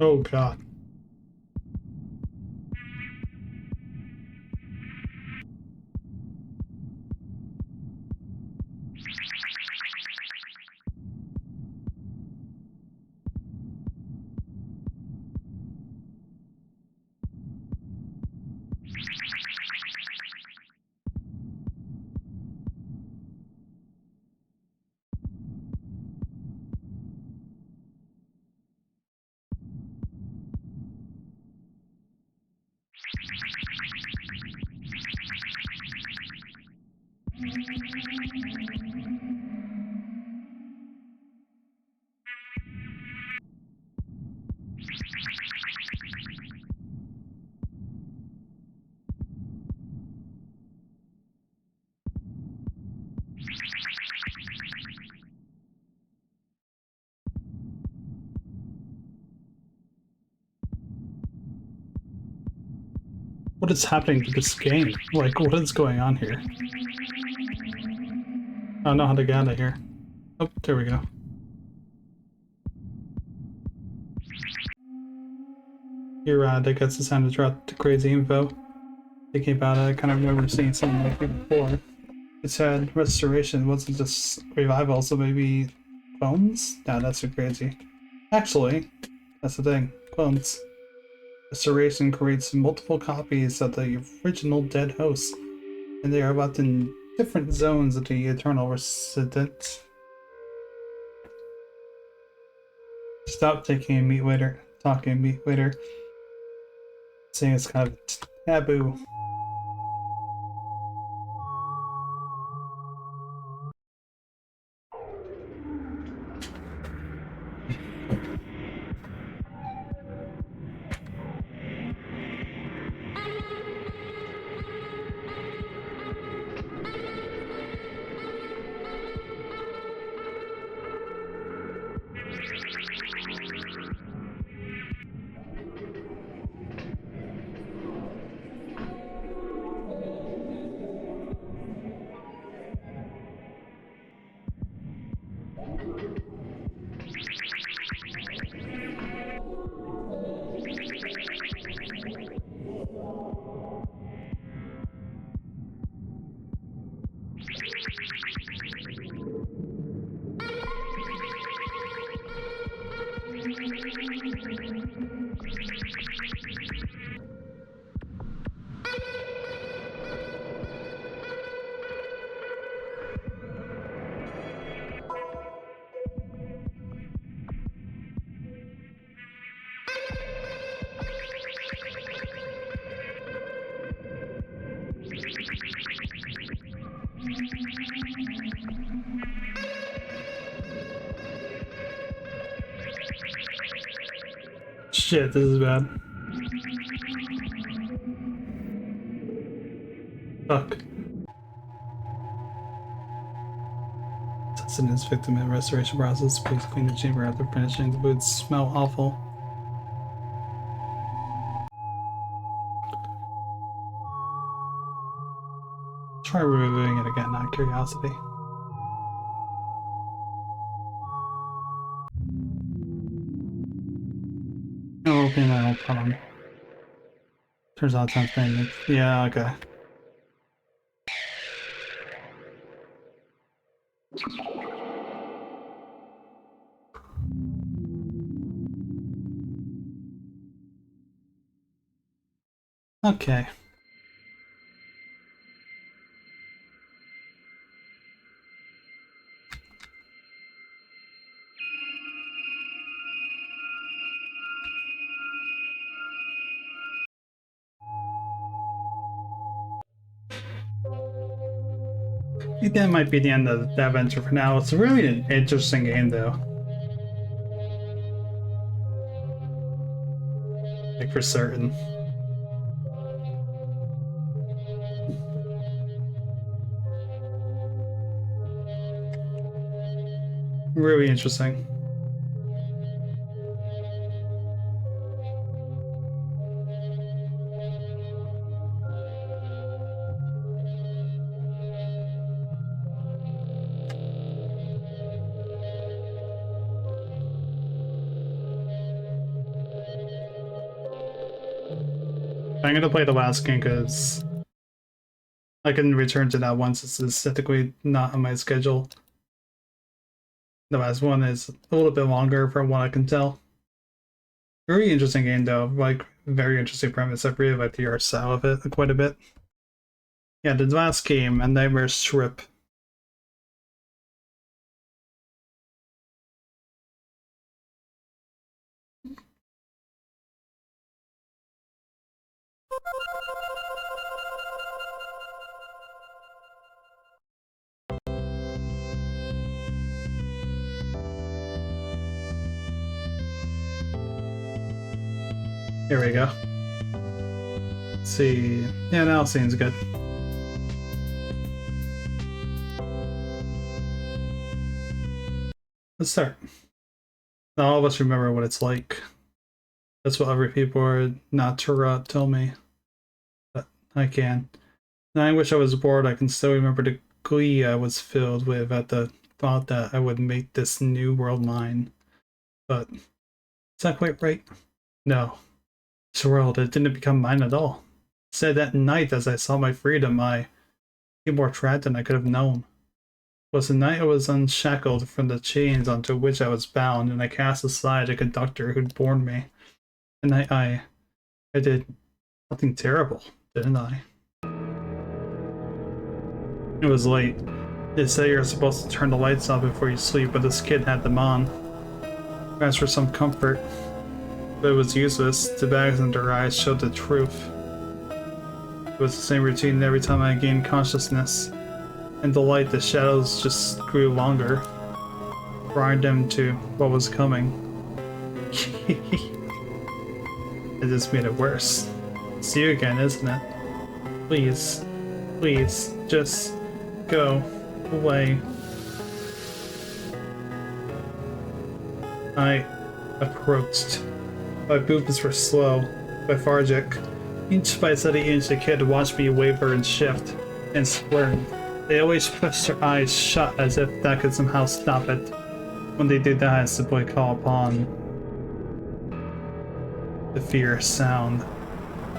[SPEAKER 1] Oh god. What is happening to this game? Like, what is going on here? I don't know how to get out of here. Oh, there we go. You're right, I guess it's time to drop the crazy info. Thinking about it, I kind of remember seeing something like it before. It said restoration, it wasn't just revival, so maybe clones? Nah, that's too crazy. Actually, that's the thing, clones. Restoration creates multiple copies of the original dead host, and they are left in different zones of the eternal resident. Stop taking meat later. Talking meat later. Saying it's kind of taboo. Shit, this is bad. Fuck. Sustenance victim in restoration process. Please clean the chamber after finishing. The boots smell awful. Try removing it again out of curiosity. Oh, okay, no problem. Turns out time's maintenance. Yeah, okay. Okay. I think that might be the end of the adventure for now. It's really an interesting game, though. Like, for certain. Really interesting. I'm gonna play the last game because I can return to that once it's aesthetically not on my schedule. The last one is a little bit longer from what I can tell. Very interesting game though, like very interesting premise. I really like the art style of it quite a bit. Yeah, the last game, A Nightmare Strip. Here we go. Let's see. Yeah, now it seems good. Let's start. All of us remember what it's like. That's what other people are not to tell me. But I can. And I wish I was bored. I can still remember the glee I was filled with at the thought that I would make this new world mine. But is that quite right? No. This world, it didn't become mine at all. Instead, that night as I saw my freedom, I became more trapped than I could have known. It was the night I was unshackled from the chains onto which I was bound, and I cast aside the conductor who'd borne me. And I I did something terrible, didn't I? It was late. They say you're supposed to turn the lights off before you sleep, but this kid had them on. I asked for some comfort, but it was useless. The bags under her eyes showed the truth. It was the same routine every time I gained consciousness. In the light, the shadows just grew longer, drawing them to what was coming. It just made it worse. It's you again, isn't it? Please, please, just go away. I approached. My movements were slow, lethargic. Inch by steady inch, the kid watched me waver and shift and squirm. They always pushed their eyes shut as if that could somehow stop it. When they did that, I simply call upon the fear sound.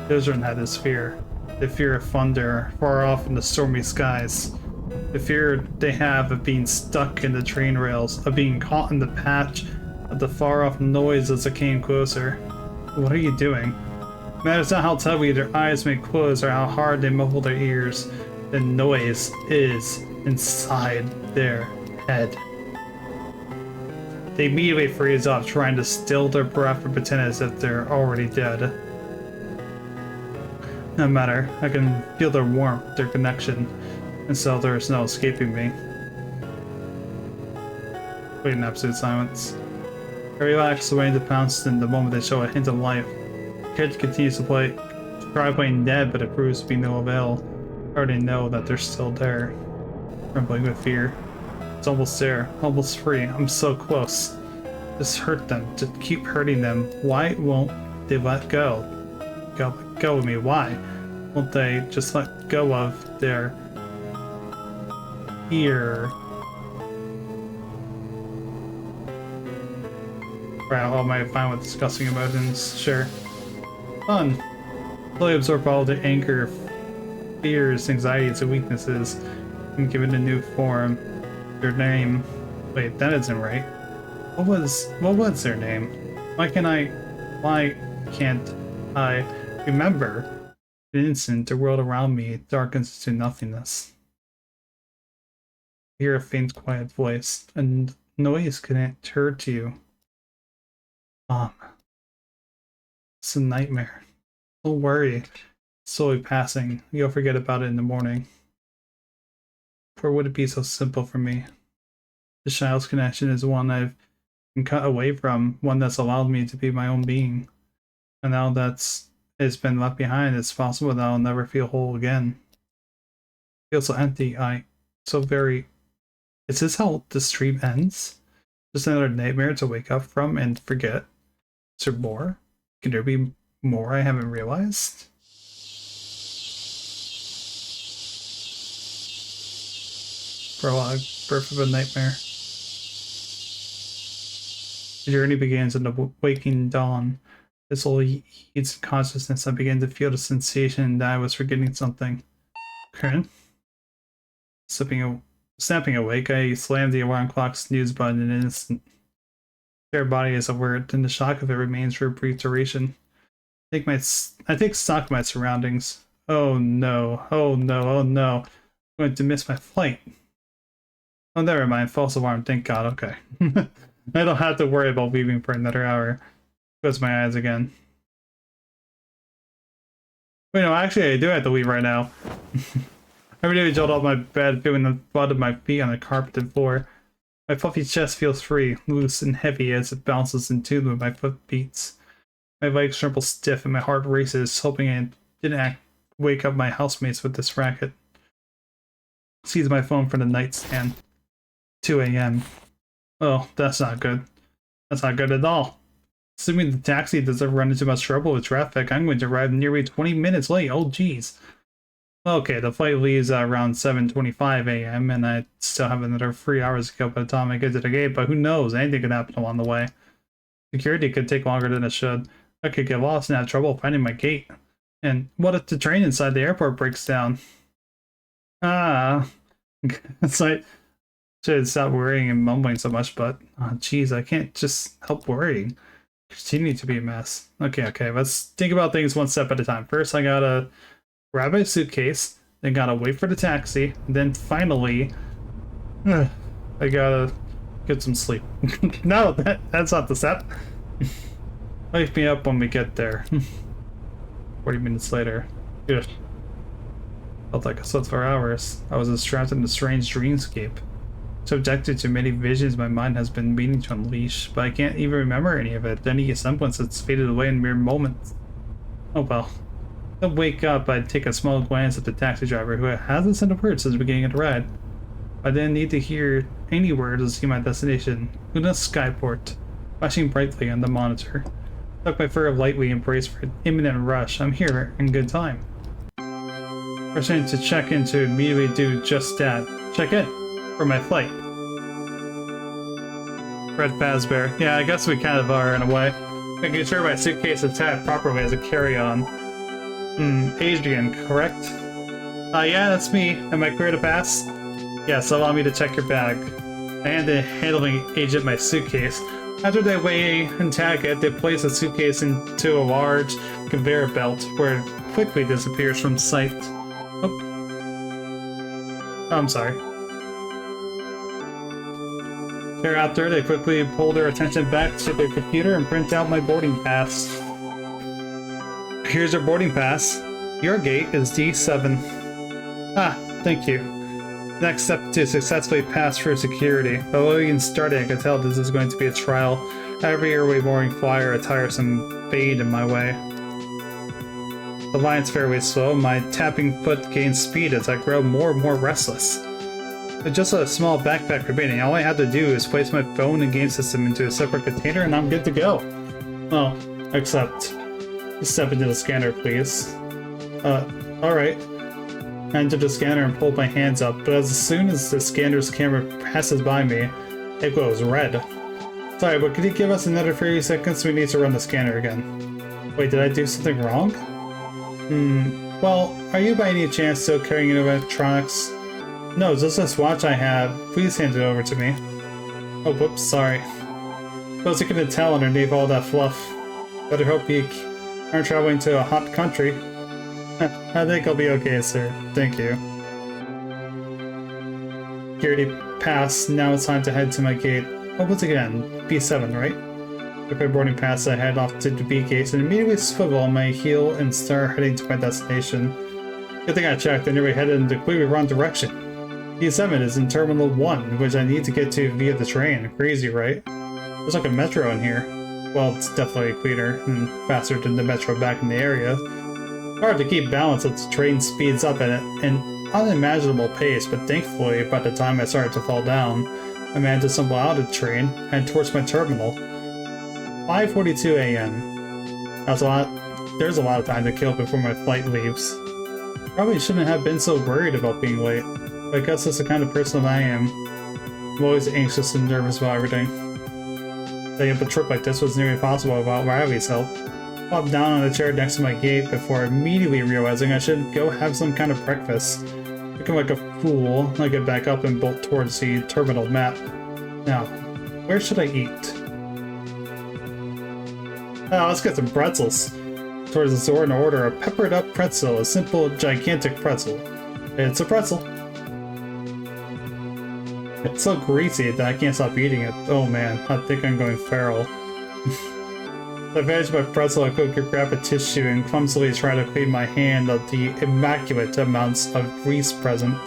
[SPEAKER 1] Children had this fear. The fear of thunder far off in the stormy skies. The fear they have of being stuck in the train rails, of being caught in the patch of the far off noise as it came closer. What are you doing? It matters not how tightly their eyes may close or how hard they muffle their ears. The noise is inside their head. They immediately freeze up, trying to still their breath and pretend as if they're already dead. No matter, I can feel their warmth, their connection, and so there's no escaping me. Wait in absolute silence. I relax, waiting to pounce in the moment they show a hint of life. The kid continues to try playing dead, but it proves to be no avail. I already know that they're still there. Trembling with fear. It's almost there, almost free. I'm so close. Just hurt them, just keep hurting them. Why won't they let go? Go with me, why? Won't they just let go of their ear? Right, all my fine with discussing emotions, sure. Fun. Fully absorb all the anger, fears, anxieties, and weaknesses, and give it a new form. Their name. Wait, that isn't right. What was their name? Why can't I remember? In an instant, the world around me darkens to nothingness. I hear a faint, quiet voice, and noise can't hurt you. Mom. It's a nightmare. Don't worry. It's slowly passing. You'll forget about it in the morning. For would it be so simple for me? The child's connection is one I've been cut away from, one that's allowed me to be my own being. And now it's been left behind, it's possible that I'll never feel whole again. I feel so empty, so very... Is this how this dream ends? Just another nightmare to wake up from and forget? Is there more? Can there be more I haven't realized? Prologue, Birth of a Nightmare. The journey begins in the waking dawn. As slowly heats consciousness, I began to feel the sensation that I was forgetting something. Karen? Snapping awake, I slammed the alarm clock snooze button in an instant. Their body is alert, and the shock of it remains for a brief duration. I take stock of my surroundings. Oh no, oh no, oh no. I'm going to miss my flight. Oh, never mind. False alarm. Thank God. Okay. I don't have to worry about leaving for another hour. Close my eyes again. Wait, no, actually, I do have to leave right now. I immediately jumped off my bed, feeling the butt of my feet on the carpeted floor. My fluffy chest feels free, loose and heavy as it bounces in tune with my foot beats. My legs tremble stiff and my heart races, hoping I didn't wake up my housemates with this racket. Seize my phone from the nightstand. 2 a.m. Oh, that's not good. That's not good at all. Assuming the taxi doesn't run into much trouble with traffic, I'm going to arrive nearly 20 minutes late. Oh, jeez. Okay, the flight leaves at around 7:25 a.m. and I still have another 3 hours to go by the time I get to the gate, but who knows? Anything could happen along the way. Security could take longer than it should. I could get lost and have trouble finding my gate. And what if the train inside the airport breaks down? Ah. It's like... Should stop worrying and mumbling so much, but geez, I can't just help worrying. Continue to be a mess. Okay, let's think about things one step at a time. First, I gotta grab my suitcase, then gotta wait for the taxi, then finally, I gotta get some sleep. No, that's not the step. Wake me up when we get there. 40 minutes later. Ugh. Felt like I slept for hours. I was trapped in a strange dreamscape. Subjected to many visions my mind has been meaning to unleash, but I can't even remember any of it. Any semblance that's faded away in mere moments. Oh well. To wake up, I'd take a small glance at the taxi driver who hasn't said a word since the beginning of the ride. I didn't need to hear any words to see my destination. Luna Skyport, flashing brightly on the monitor. Tuck my fur lightly and brace for an imminent rush. I'm here in good time. Rushing to check in to immediately do just that. Check in for my flight. Fred Fazbear. Yeah, I guess we kind of are in a way. Making sure my suitcase is tagged properly as a carry-on. Adrian, correct? Yeah, that's me. Am I clear to pass? Yes, allow me to check your bag. I hand the handling agent my suitcase. After they weigh and tag it, they place the suitcase into a large conveyor belt where it quickly disappears from sight. Oh, I'm sorry. Thereafter, they quickly pull their attention back to their computer and print out my boarding pass. Here's your boarding pass. Your gate is D7. Ah, thank you. Next step to successfully pass through security. Although even starting, I could tell this is going to be a trial. Every airway boring flyer a tiresome fade in my way. The line's fairly slow. My tapping foot gains speed as I grow more and more restless. With just a small backpack remaining, all I have to do is place my phone and game system into a separate container and I'm good to go. Well, except... step into the scanner, please. Alright. I enter the scanner and pull my hands up, but as soon as the scanner's camera passes by me, it glows red. Sorry, but could you give us another 30 seconds? We need to run the scanner again. Wait, did I do something wrong? Well, are you by any chance still carrying any electronics? No, just this watch I have. Please hand it over to me. Oh, whoops, sorry. Suppose you couldn't tell underneath all that fluff. Better hope you aren't traveling to a hot country. I think I'll be okay, sir. Thank you. Security pass. Now it's time to head to my gate. Oh, once again, B7, right? With my boarding pass, I head off to the B gate and immediately swivel on my heel and start heading to my destination. Good thing I checked. I nearly headed in the completely wrong direction. B7 is in Terminal 1, which I need to get to via the train. Crazy, right? There's like a metro in here. Well, it's definitely cleaner and faster than the metro back in the area. Hard to keep balance as the train speeds up at an unimaginable pace, but thankfully, by the time I started to fall down, I managed to stumble out of the train and towards my terminal. 5:42 a.m. There's a lot of time to kill before my flight leaves. Probably shouldn't have been so worried about being late, but I guess that's the kind of person I am. I'm always anxious and nervous about everything. Setting up a trip like this was nearly impossible without Riley's help. I popped down on a chair next to my gate before immediately realizing I should go have some kind of breakfast. Looking like a fool, I get back up and bolt towards the terminal map. Now, where should I eat? Oh, let's get some pretzels. Towards the store and order a peppered up pretzel, a simple, gigantic pretzel. It's a pretzel. It's so greasy that I can't stop eating it. Oh man, I think I'm going feral. I finished my pretzel, I quickly grab a tissue and clumsily try to clean my hand of the immaculate amounts of grease present.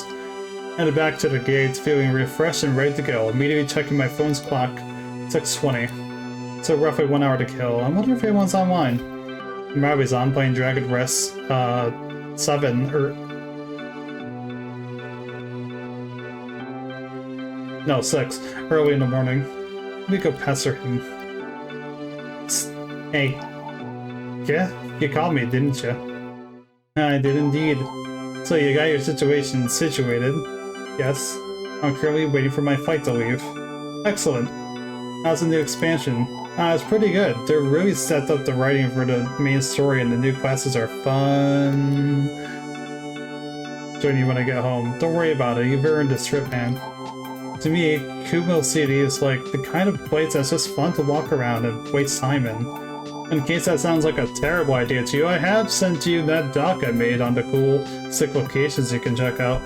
[SPEAKER 1] Headed back to the gates, feeling refreshed and ready to go. Immediately checking my phone's clock, 6:20. So roughly 1 hour to kill. I wonder if anyone's online. Riley's on playing Dragon Rest 7 or... No, 6. Early in the morning. Let me go pester him. Hey. Yeah? You called me, didn't you? I did indeed. So you got your situation situated? Yes. I'm currently waiting for my flight to leave. Excellent. How's the new expansion? It's pretty good. They're really set up the writing for the main story and the new classes are fun. Join you when I get home. Don't worry about it. You've earned this trip, man. To me, Kumo City is like the kind of place that's just fun to walk around and waste time in. In case that sounds like a terrible idea to you, I have sent you that doc I made on the cool sick locations you can check out.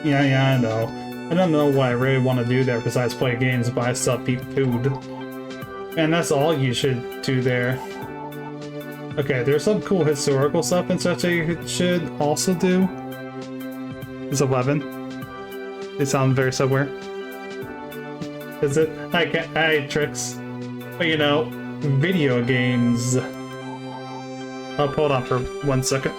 [SPEAKER 1] Yeah, I know. I don't know what I really want to do there besides play games, buy stuff, eat food. And that's all you should do there. Okay, there's some cool historical stuff and such that you should also do. It's 11. They sound very similar. Is it? I hate tricks. But you know, video games. Oh, hold on for 1 second.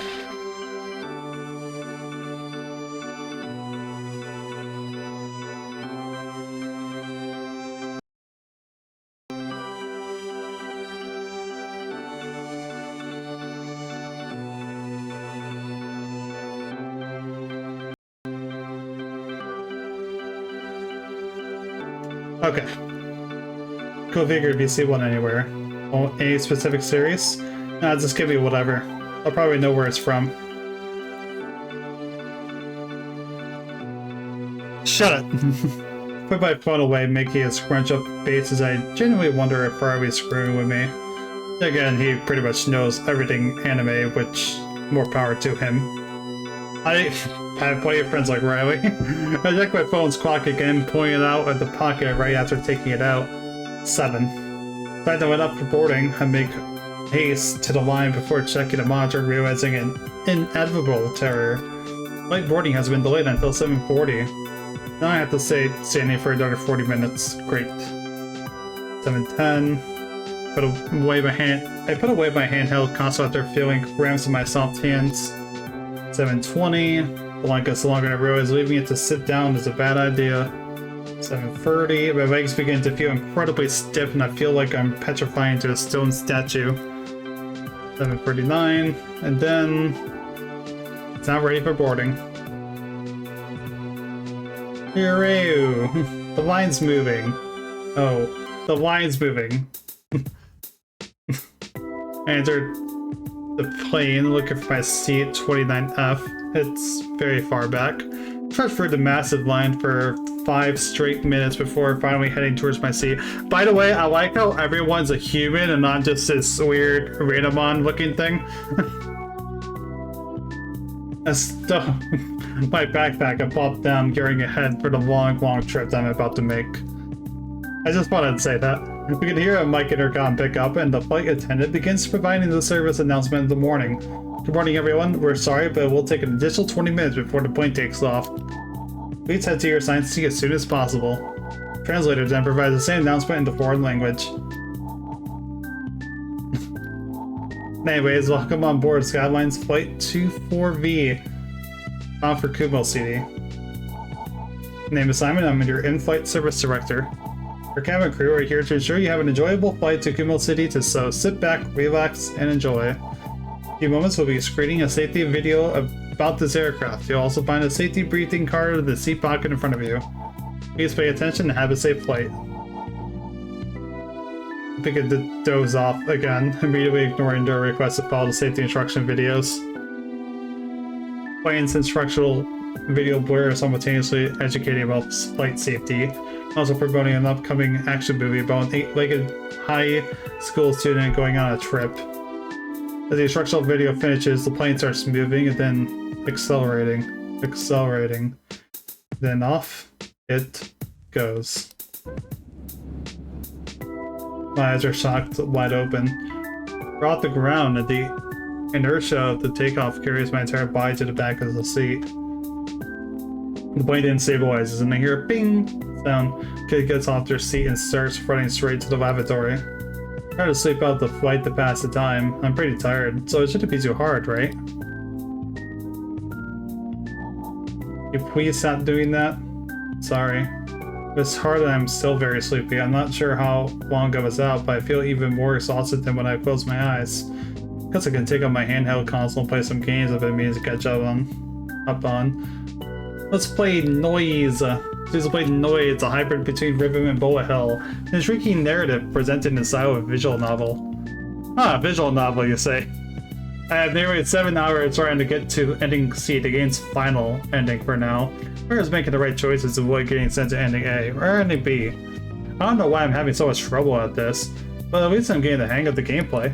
[SPEAKER 1] Okay. Go figure if you see one anywhere. Oh, any specific series? Nah, just give me whatever. I'll probably know where it's from. Shut up! Put my phone away, making a scrunch up face as I genuinely wonder if Barbie's screwing with me. Again, he pretty much knows everything anime, which more power to him. I have plenty of friends like Riley. I check my phone's clock again, pulling it out of the pocket right after taking it out. 7. Time I went up for boarding, I make haste to the line before checking the monitor, realizing an inevitable terror. Flight boarding has been delayed until 7:40. Now I have to stay standing for another 40 minutes. Great. 7:10. I put away my handheld console after feeling cramps in my soft hands. 7:20. The line gets longer than I realized leaving it to sit down is a bad idea. 7:30. My legs begin to feel incredibly stiff and I feel like I'm petrifying into a stone statue. 7:39. And then it's not ready for boarding. Hooray! The line's moving. Oh, the line's moving. I entered the plane looking for my seat, 29F. It's very far back. Trudged through the massive line for 5 straight minutes before finally heading towards my seat. By the way, I like how everyone's a human and not just this weird Rainamon looking thing. I stuck my backpack and popped down, gearing ahead for the long trip that I'm about to make. I just wanted to say that. We can hear a mic intercom pick up and the flight attendant begins providing the service announcement of the morning. Good morning everyone, we're sorry but we'll take an additional 20 minutes before the plane takes off. Please head to your assigned seat as soon as possible. Translator then provides the same announcement in the foreign language. Anyways, welcome on board Skyline's Flight 24V, bound for Kumo City. Name is Simon, I'm your in-flight service director. Our cabin crew are here to ensure you have an enjoyable flight to Kumo City, so sit back, relax, and enjoy. In a few moments we'll be screening a safety video about this aircraft. You'll also find a safety briefing card in the seat pocket in front of you. Please pay attention and have a safe flight. I think it did doze off again, immediately ignoring their request to follow the safety instruction videos. Plane's instructional video blur simultaneously educating about flight safety, also promoting an upcoming action movie about an 8-legged high school student going on a trip. As the instructional video finishes, the plane starts moving and then accelerating. Then off it goes. My eyes are shocked wide open. We're off the ground and the inertia of the takeoff carries my entire body to the back of the seat. The plane then stabilizes and I hear a ping sound. Kid gets off their seat and starts running straight to the lavatory. Try to sleep out the flight to pass the time. I'm pretty tired, so it shouldn't be too hard, right? Can you please stop doing that? Sorry. It's hard and I'm still very sleepy. I'm not sure how long I was out, but I feel even more exhausted than when I close my eyes. Guess I can take out my handheld console and play some games if it means to catch up on. Let's play Noise. Let's play Noise, a hybrid between rhythm and bullet hell. An intriguing narrative presented in the style of a visual novel. Ah, visual novel, you say? I have nearly 7 hours trying to get to ending C, the game's final ending for now. Whereas making the right choices to avoid getting sent to ending A or ending B. I don't know why I'm having so much trouble at this, but at least I'm getting the hang of the gameplay.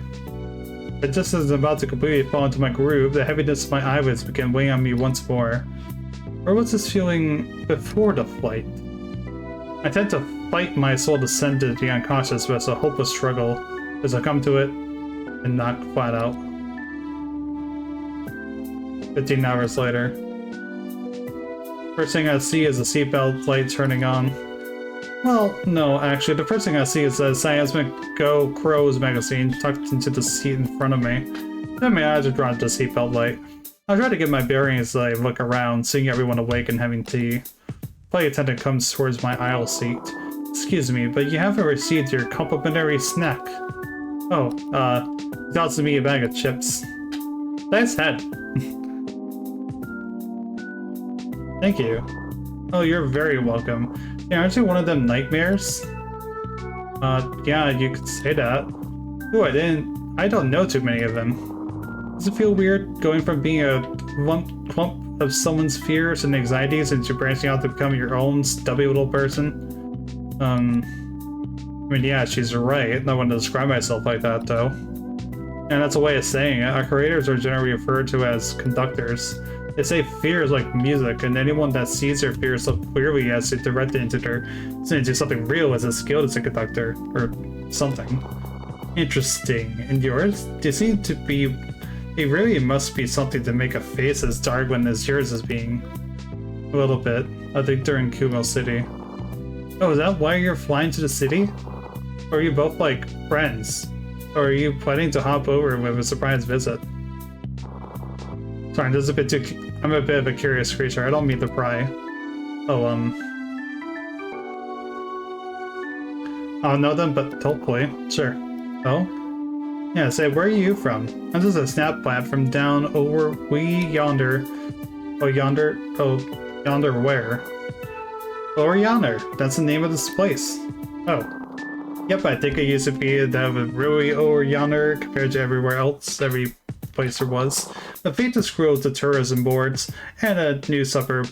[SPEAKER 1] It just as I'm about to completely fall into my groove, the heaviness of my eyelids began weighing on me once more. Or was this feeling before the flight? I tend to fight my soul to send to the unconscious, but it's a hopeless struggle as I come to it and knock flat out. 15 hours later. First thing I see is the seatbelt light turning on. Well, no, actually, the first thing I see is a Seismic Go Crows magazine tucked into the seat in front of me. Then my eyes are drawn to the seatbelt light. I try to get my bearings as I look around, seeing everyone awake and having tea. Flight attendant comes towards my aisle seat. Excuse me, but you haven't received your complimentary snack. Oh, tosses me a bag of chips. Nice head. Thank you. Oh, you're very welcome. Yeah, aren't you one of them nightmares? Yeah, you could say that. Ooh, I don't know too many of them. Does it feel weird going from being a clump of someone's fears and anxieties into branching out to become your own stubby little person? I mean, yeah, she's right. No one to describe myself like that, though. And that's a way of saying it. Our creators are generally referred to as conductors. They say fear is like music, and anyone that sees their fears so clearly as to direct it into something real is as skilled as a conductor, or something. Interesting. And yours? They seem to be... It really must be something to make a face as dark when as yours is being. A little bit. I think during Kumo City. Oh, is that why you're flying to the city? Or are you both, like, friends? Or are you planning to hop over with a surprise visit? Sorry, this is a bit too... I'm a bit of a curious creature. I don't mean to pry. Oh, I don't know them, but hopefully. Sure. Oh? Yeah, say, where are you from? I'm just a snap plant from down over yonder. Oh, yonder? Oh, yonder where? Over yonder. That's the name of this place. Oh. Yep, I think it used to be that was really over yonder compared to everywhere else. Every place there was. The fate to screw the tourism boards, and a new suburb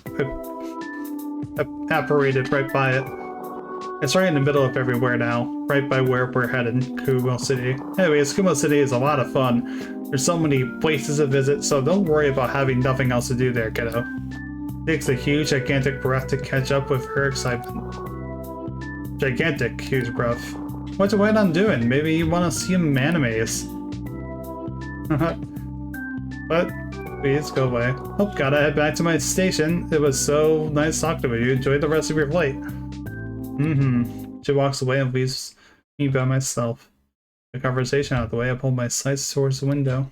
[SPEAKER 1] apparated right by it. It's right in the middle of everywhere now, right by where we're headed, Kumo City. Anyways, Kumo City is a lot of fun. There's so many places to visit, so don't worry about having nothing else to do there, kiddo. It takes a huge, gigantic breath to catch up with her excitement. Gigantic, huge breath. What you plan on doing? Maybe you want to see some animes. What? Please go away. Oh, gotta head back to my station. It was so nice talking with you. Enjoy the rest of your flight. She walks away and leaves me by myself. The conversation out of the way, I pull my sights towards the window.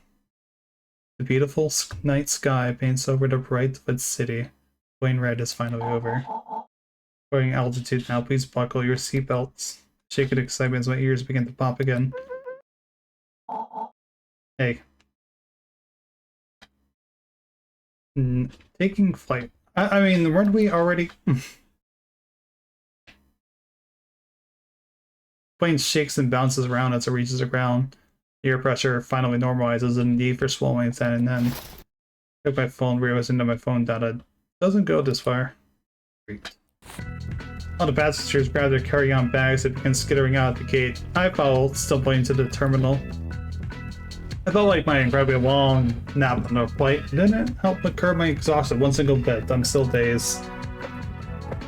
[SPEAKER 1] The beautiful night sky paints over the bright lit city. Plane ride is finally over. Going altitude now, please buckle your seatbelts. Shaking excitement as my ears begin to pop again. Hey. Taking flight. I mean, weren't we already... Plane shakes and bounces around as it reaches the ground. Air pressure finally normalizes and the need for swallowing is at an end. Check my phone, realizing that my phone data doesn't go this far. Great. All the passengers grab their carry-on bags and begin skittering out the gate. I follow, stumbling to the terminal. I felt like my incredibly long nap on the flight didn't help but curb my exhaustion one single bit. I'm still dazed.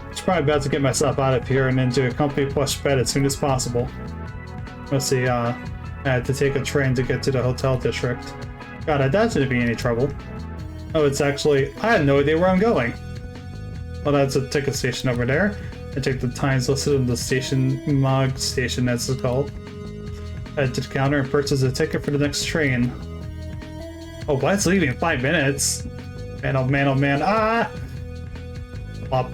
[SPEAKER 1] It's probably about to get myself out of here and into a comfy plush bed as soon as possible. Let's see, I had to take a train to get to the hotel district. God, that shouldn't be any trouble. Oh, it's actually... I had no idea where I'm going. Well, that's a ticket station over there. I take the times listed on the station, Mog station as it's called. I head to the counter and purchase a ticket for the next train. Oh, why it's leaving in 5 minutes? Man, oh man, oh man, ah! Plop.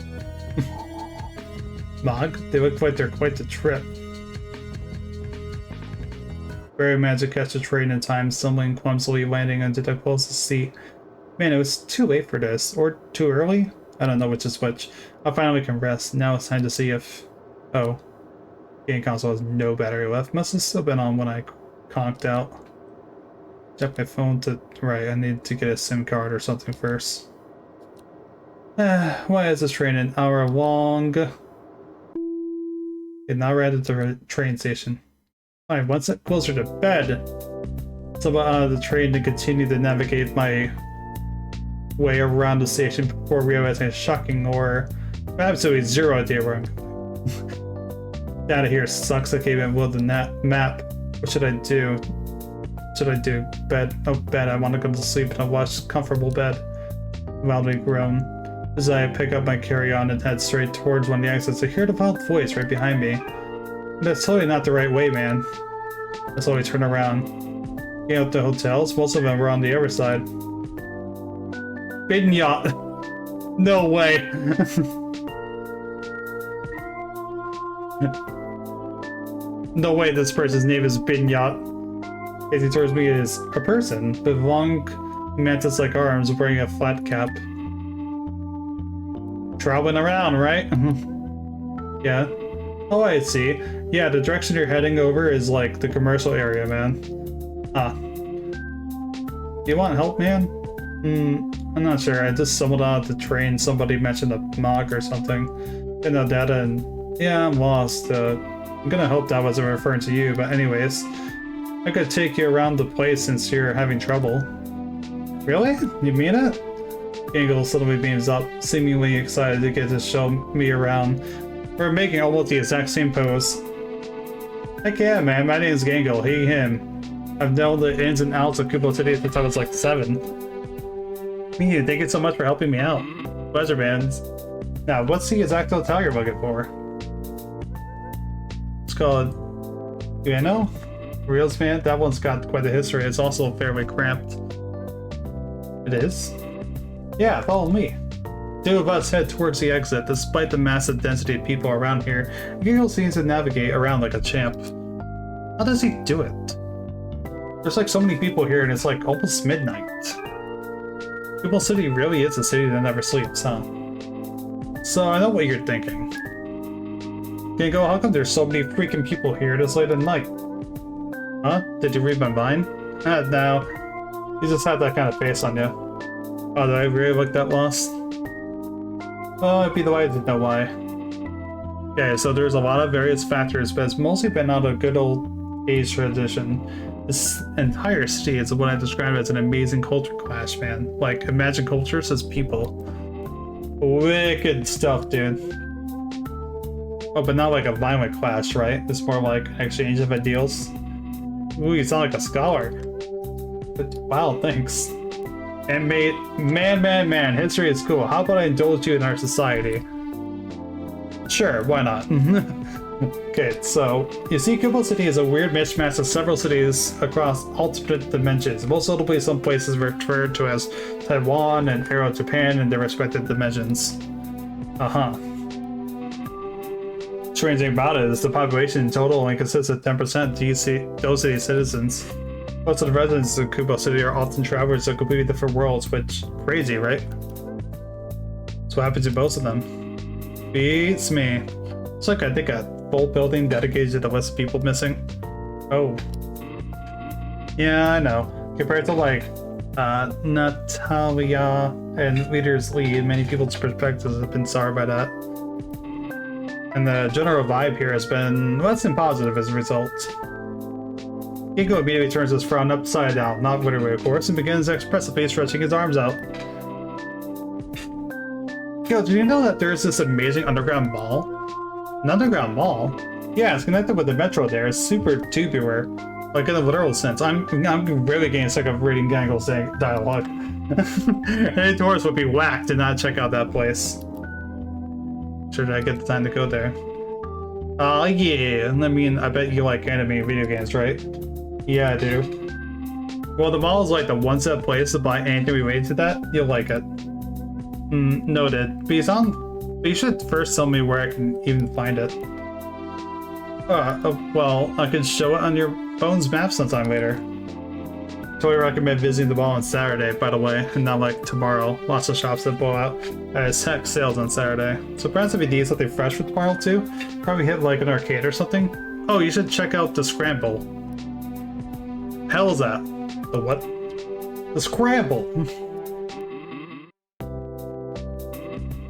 [SPEAKER 1] Mog, they look like they're quite the trip. Barely managed to catch the train in time, stumbling clumsily, landing into the closest seat. Man, it was too late for this. Or too early? I don't know which is which. I finally can rest. Now it's time to see if... Oh. Game console has no battery left. Must have still been on when I conked out. Check my phone to... Right, I need to get a SIM card or something first. Why is this train an hour long? Okay, now we're at the train station. Alright, once it's closer to bed, so out of the train to continue to navigate my way around the station before realizing it's shocking or absolutely zero idea where I'm going. Data here sucks. I can't even build the map. What should I do? Should I do bed? Oh, bed. I want to go to sleep in a lush, comfortable bed. Loudly groan. As I pick up my carry-on and head straight towards one of the exits, I hear the loud voice right behind me. That's totally not the right way, man. So I turn around. Getting out the hotels, most of them were on the other side. Big yacht. No way. No way this person's name is Big Yacht. Facing towards me is a person with long mantis-like arms wearing a flat cap. Traveling around, right? Yeah. Oh, I see. Yeah, the direction you're heading over is like the commercial area, man. Ah. Do you want help, man? I'm not sure. I just stumbled out of the train. Somebody mentioned a mog or something. Didn't know data and... Yeah, I'm lost. I'm gonna hope that wasn't referring to you, but anyways. I could take you around the place since you're having trouble. Really? You mean it? Gangle suddenly beams up, seemingly excited to get to show me around. We're making almost the exact same pose. Heck yeah, man. My name is Gangle. He, him. I've known the ins and outs of Multiplicity since I was like 7. Me, thank you so much for helping me out. Pleasure, man. Now, what's the exact hotel you're looking for? It's called... Do I know? Reels, man? That one's got quite a history. It's also fairly cramped. It is? Yeah, follow me. Two of us head towards the exit. Despite the massive density of people around here, Gangle seems to navigate around like a champ. How does he do it? There's like so many people here and it's like almost midnight. City really is a city that never sleeps, huh? So I know what you're thinking. Gangle, how come there's so many freaking people here this late at night? Huh? Did you read my mind? No. You just had that kind of face on you. Oh, did I really look that lost? Oh, I'd be the way to know why. Okay, so there's a lot of various factors, but it's mostly been out of good old age tradition. This entire city is what I describe as an amazing culture clash, man. Like, imagine cultures as people. Wicked stuff, dude. Oh, but not like a violent clash, right? It's more like an exchange of ideals. Ooh, you sound like a scholar. But, wow, thanks. And man, history is cool. How about I indulge you in our society? Sure, why not? Okay, so you see, Multiplicity is a weird mismatch of several cities across alternate dimensions. Most notably, some places referred to as Taiwan and Euro Japan in their respective dimensions. Strange thing about it is the population in total only consists of 10% those cities' citizens. Most of the residents of Kubo City are often travelers of completely different worlds, which crazy, right? That's what happens to most of them. Beats me. It's like I think a full building dedicated to the list of people missing. Oh. Yeah, I know. Compared to like Natalia and Leader's Lead, many people's perspectives have been soured by that. And the general vibe here has been less than positive as a result. Ego immediately turns his frown upside down, not literally of course, and begins expressively stretching his arms out. Yo, do you know that there's this amazing underground mall? An underground mall? Yeah, it's connected with the metro there. It's super tubular. Like in a literal sense. I'm really getting sick of reading Gangle's dialogue. Any tourists would be whacked to not check out that place. Sure, did I get the time to go there? Oh yeah, I mean, I bet you like anime video games, right? Yeah, I do. Well, the mall is like the one-set place to buy anything related to that. You'll like it. Noted. But you should first tell me where I can even find it. Well, I can show it on your phone's map sometime later. Totally recommend visiting the mall on Saturday, by the way, and not like tomorrow. Lots of shops that blow out as heck sales on Saturday. So perhaps if you need something fresh for tomorrow too, probably hit like an arcade or something. Oh, you should check out the Scramble. Hell is that? The what? The scramble!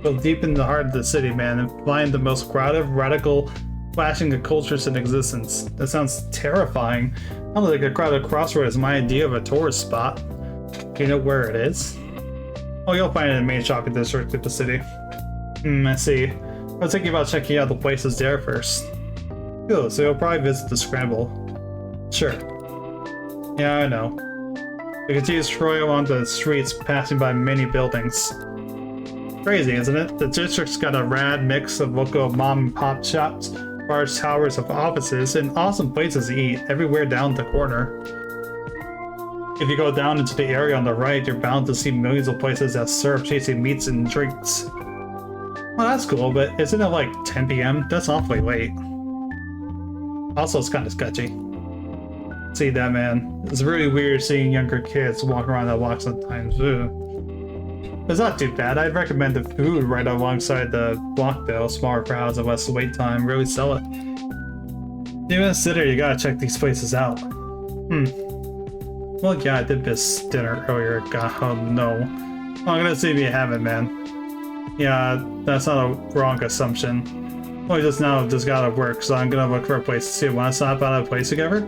[SPEAKER 1] Go deep in the heart of the city, man, and find the most crowded, radical, clashing of cultures in existence. That sounds terrifying. Sounds like a crowded crossroad is my idea of a tourist spot. Do you know where it is? Oh, you'll find it in the main shopping district of the city. I see. I was thinking about checking out the places there first. Cool, so you'll probably visit the scramble. Sure. Yeah, I know. We continue to stroll along the streets, passing by many buildings. Crazy, isn't it? The district's got a rad mix of local mom and pop shops, large towers of offices, and awesome places to eat everywhere down the corner. If you go down into the area on the right, you're bound to see millions of places that serve tasty meats and drinks. Well, that's cool, but isn't it like 10 p.m.? That's awfully late. Also, it's kind of sketchy. See that, man? It's really weird seeing younger kids walk around that block sometimes. Ugh. It's not too bad. I'd recommend the food right alongside the block though. Smaller crowds and less wait time really sell it. Even in the city, you gotta check these places out. Well, yeah, I did miss dinner earlier. God, oh no. I'm gonna see if you haven't, man. Yeah, that's not a wrong assumption. Well, just now just gotta work, so I'm gonna look for a place to see. Wanna stop out of a place together?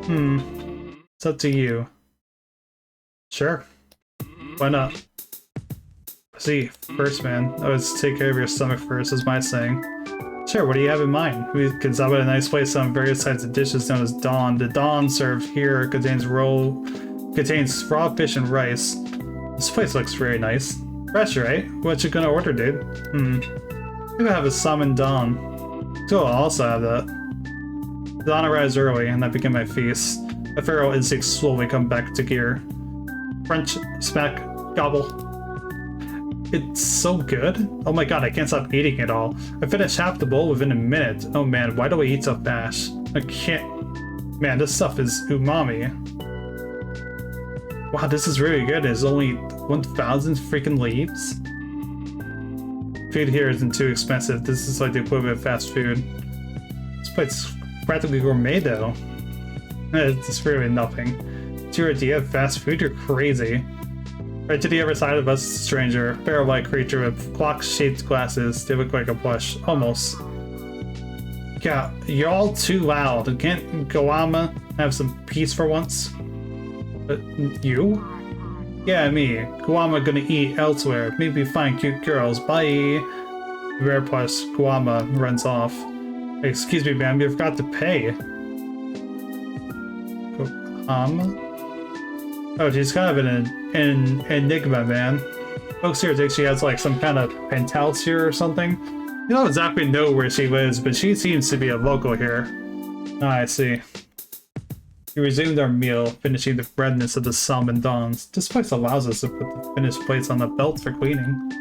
[SPEAKER 1] It's up to you. Sure. Why not? See, first, man. Always take care of your stomach first, is my saying. Sure, what do you have in mind? We can stop at a nice place on various types of dishes known as Dawn. The Dawn served here contains raw fish and rice. This place looks very nice. Fresh, right? What you gonna order, dude? Maybe I have a salmon Dawn. So I'll also have that. Dawn arrives early, and I begin my feast. The feral instincts slowly come back to gear. Crunch, smack, gobble. It's so good. Oh my god, I can't stop eating it all. I finished half the bowl within a minute. Oh man, why do I eat so fast? I can't... Man, this stuff is umami. Wow, this is really good. It's only 1,000 freaking leaves. Food here isn't too expensive. This is like the equivalent of fast food. This place's practically gourmet though. It's really nothing. It's your idea of fast food? You're crazy. Right to the other side of us, stranger, barrel-like creature with clock-shaped glasses. They look like a plush, almost. Yeah, you're all too loud. Can't Goama have some peace for once? You? Yeah, me. Goama gonna eat elsewhere. Maybe find cute girls. Bye. Rare plush. Goama runs off. Excuse me, ma'am. You forgot to pay. Oh, she's kind of an enigma, man. Folks here think she has like some kind of penthouse here or something. You don't exactly know where she lives, but she seems to be a local here. Ah, I see. We resumed our meal, finishing the redness of the salmon dawns. This place allows us to put the finished plates on the belt for cleaning.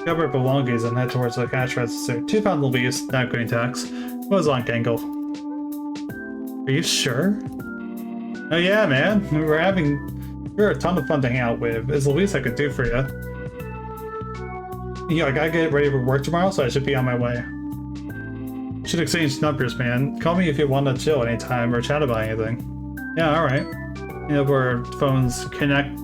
[SPEAKER 1] Cover our belongings and head towards the cash register. 2 pound leaves, not including tax. Was on Gangle. Are you sure? Oh yeah, man. You're a ton of fun to hang out with. It's the least I could do for you. Yeah, I gotta get ready for work tomorrow, so I should be on my way. Should exchange numbers, man. Call me if you want to chill anytime or chat about anything. Yeah, alright. You know, where phones connect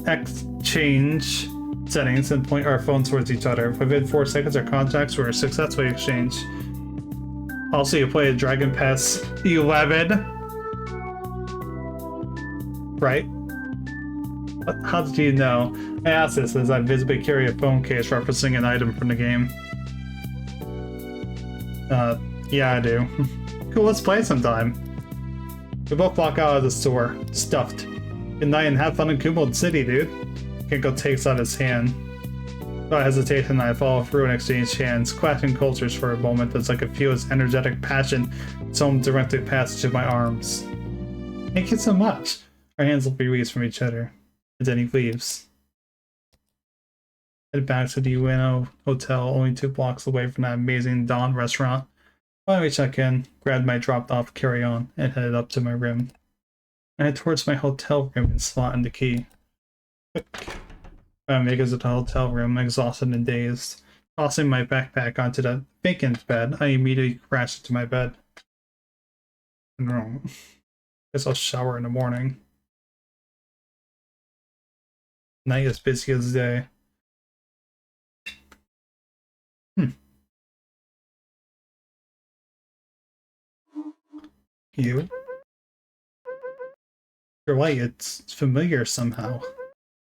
[SPEAKER 1] exchange settings and point our phones towards each other. Within 4 seconds, our contacts were successfully exchanged. Also, you play Dragon Pass 11. Right? What? How did you know? I asked this as I visibly carry a phone case referencing an item from the game. Yeah, I do. Cool, let's play sometime. We both walk out of the store, stuffed. Good night and have fun in Kumon City, dude. Kenko takes out his hand. Without hesitation, I follow through and exchange hands, clashing cultures for a moment as I could feel his energetic passion sown directly past each of my arms. Thank you so much. Our hands will be released from each other. And then he leaves. Head back to the Ueno Hotel, only 2 blocks away from that amazing Dawn restaurant. Finally check in, grabbed my dropped off carry-on, and headed up to my room. I head towards my hotel room and slot in the key. I make it to the hotel room, exhausted and dazed. Tossing my backpack onto the vacant bed, I immediately crash into my bed. No. Guess I'll shower in the morning. Night as busy as day. You? You're right, it's familiar somehow.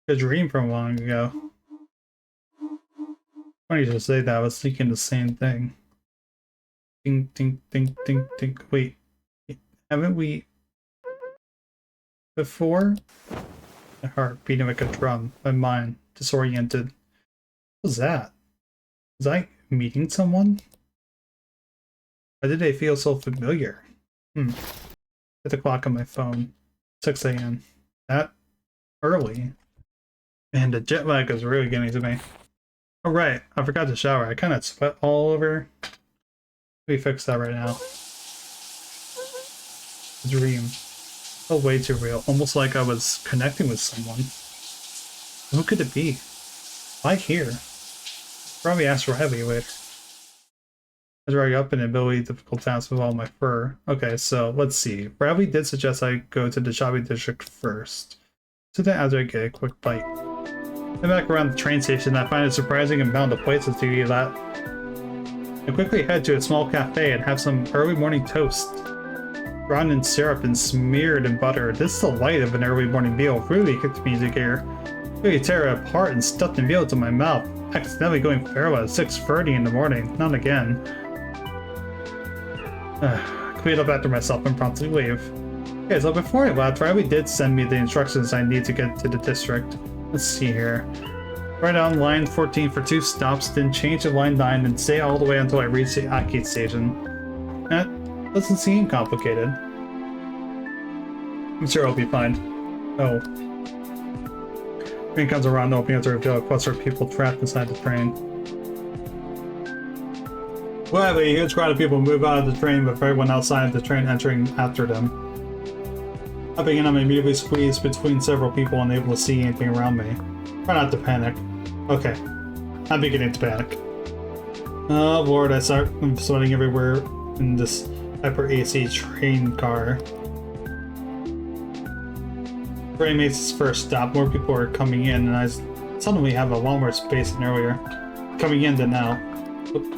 [SPEAKER 1] A dream from long ago. Funny to say that, I was thinking the same thing. Ding, ding, ding, ding, ding. Wait, haven't we before? My heart beating like a drum, my mind disoriented. What was that? Was I meeting someone? Why did they feel so familiar? At the clock on my phone. 6 a.m. That early. Man, the jet lag is really getting to me. Oh right, I forgot to shower. I kind of sweat all over. Let me fix that right now. Dream. Oh, way too real. Almost like I was connecting with someone. Who could it be? Why here? Probably ask Riley later. I was already up in a really difficult task with all my fur. Okay, so let's see. Riley did suggest I go to the shopping district first. So then after I get a quick bite. I'm back around the train station. I find a surprising amount of places to eat at. I quickly head to a small cafe and have some early morning toast. Browned in syrup and smeared in butter. This delight of an early morning meal really kicked me into gear. Really tear it apart and stuffed the meal into my mouth. Accidentally going feral at 6:30 in the morning. Not again. Cleaned up after myself and promptly leave. Okay, so before I left, Riley did send me the instructions I need to get to the district. Let's see here. Right on line 14 for 2 stops, then change to line 9 and stay all the way until I reach the A.K.A. station. That doesn't seem complicated. I'm sure I'll be fine. Oh. Train comes around, opening up to reveal a cluster of people trapped inside the train. Well, a huge crowd of people move out of the train with everyone outside the train entering after them. Hopping in, I'm immediately squeezed between several people, unable to see anything around me. Try not to panic. Okay. I'm beginning to panic. Oh lord, I'm sweating everywhere in this hyper AC train car. Train makes its first stop. More people are coming in, and I suddenly have a lot more space than earlier. Coming in than now. Oop.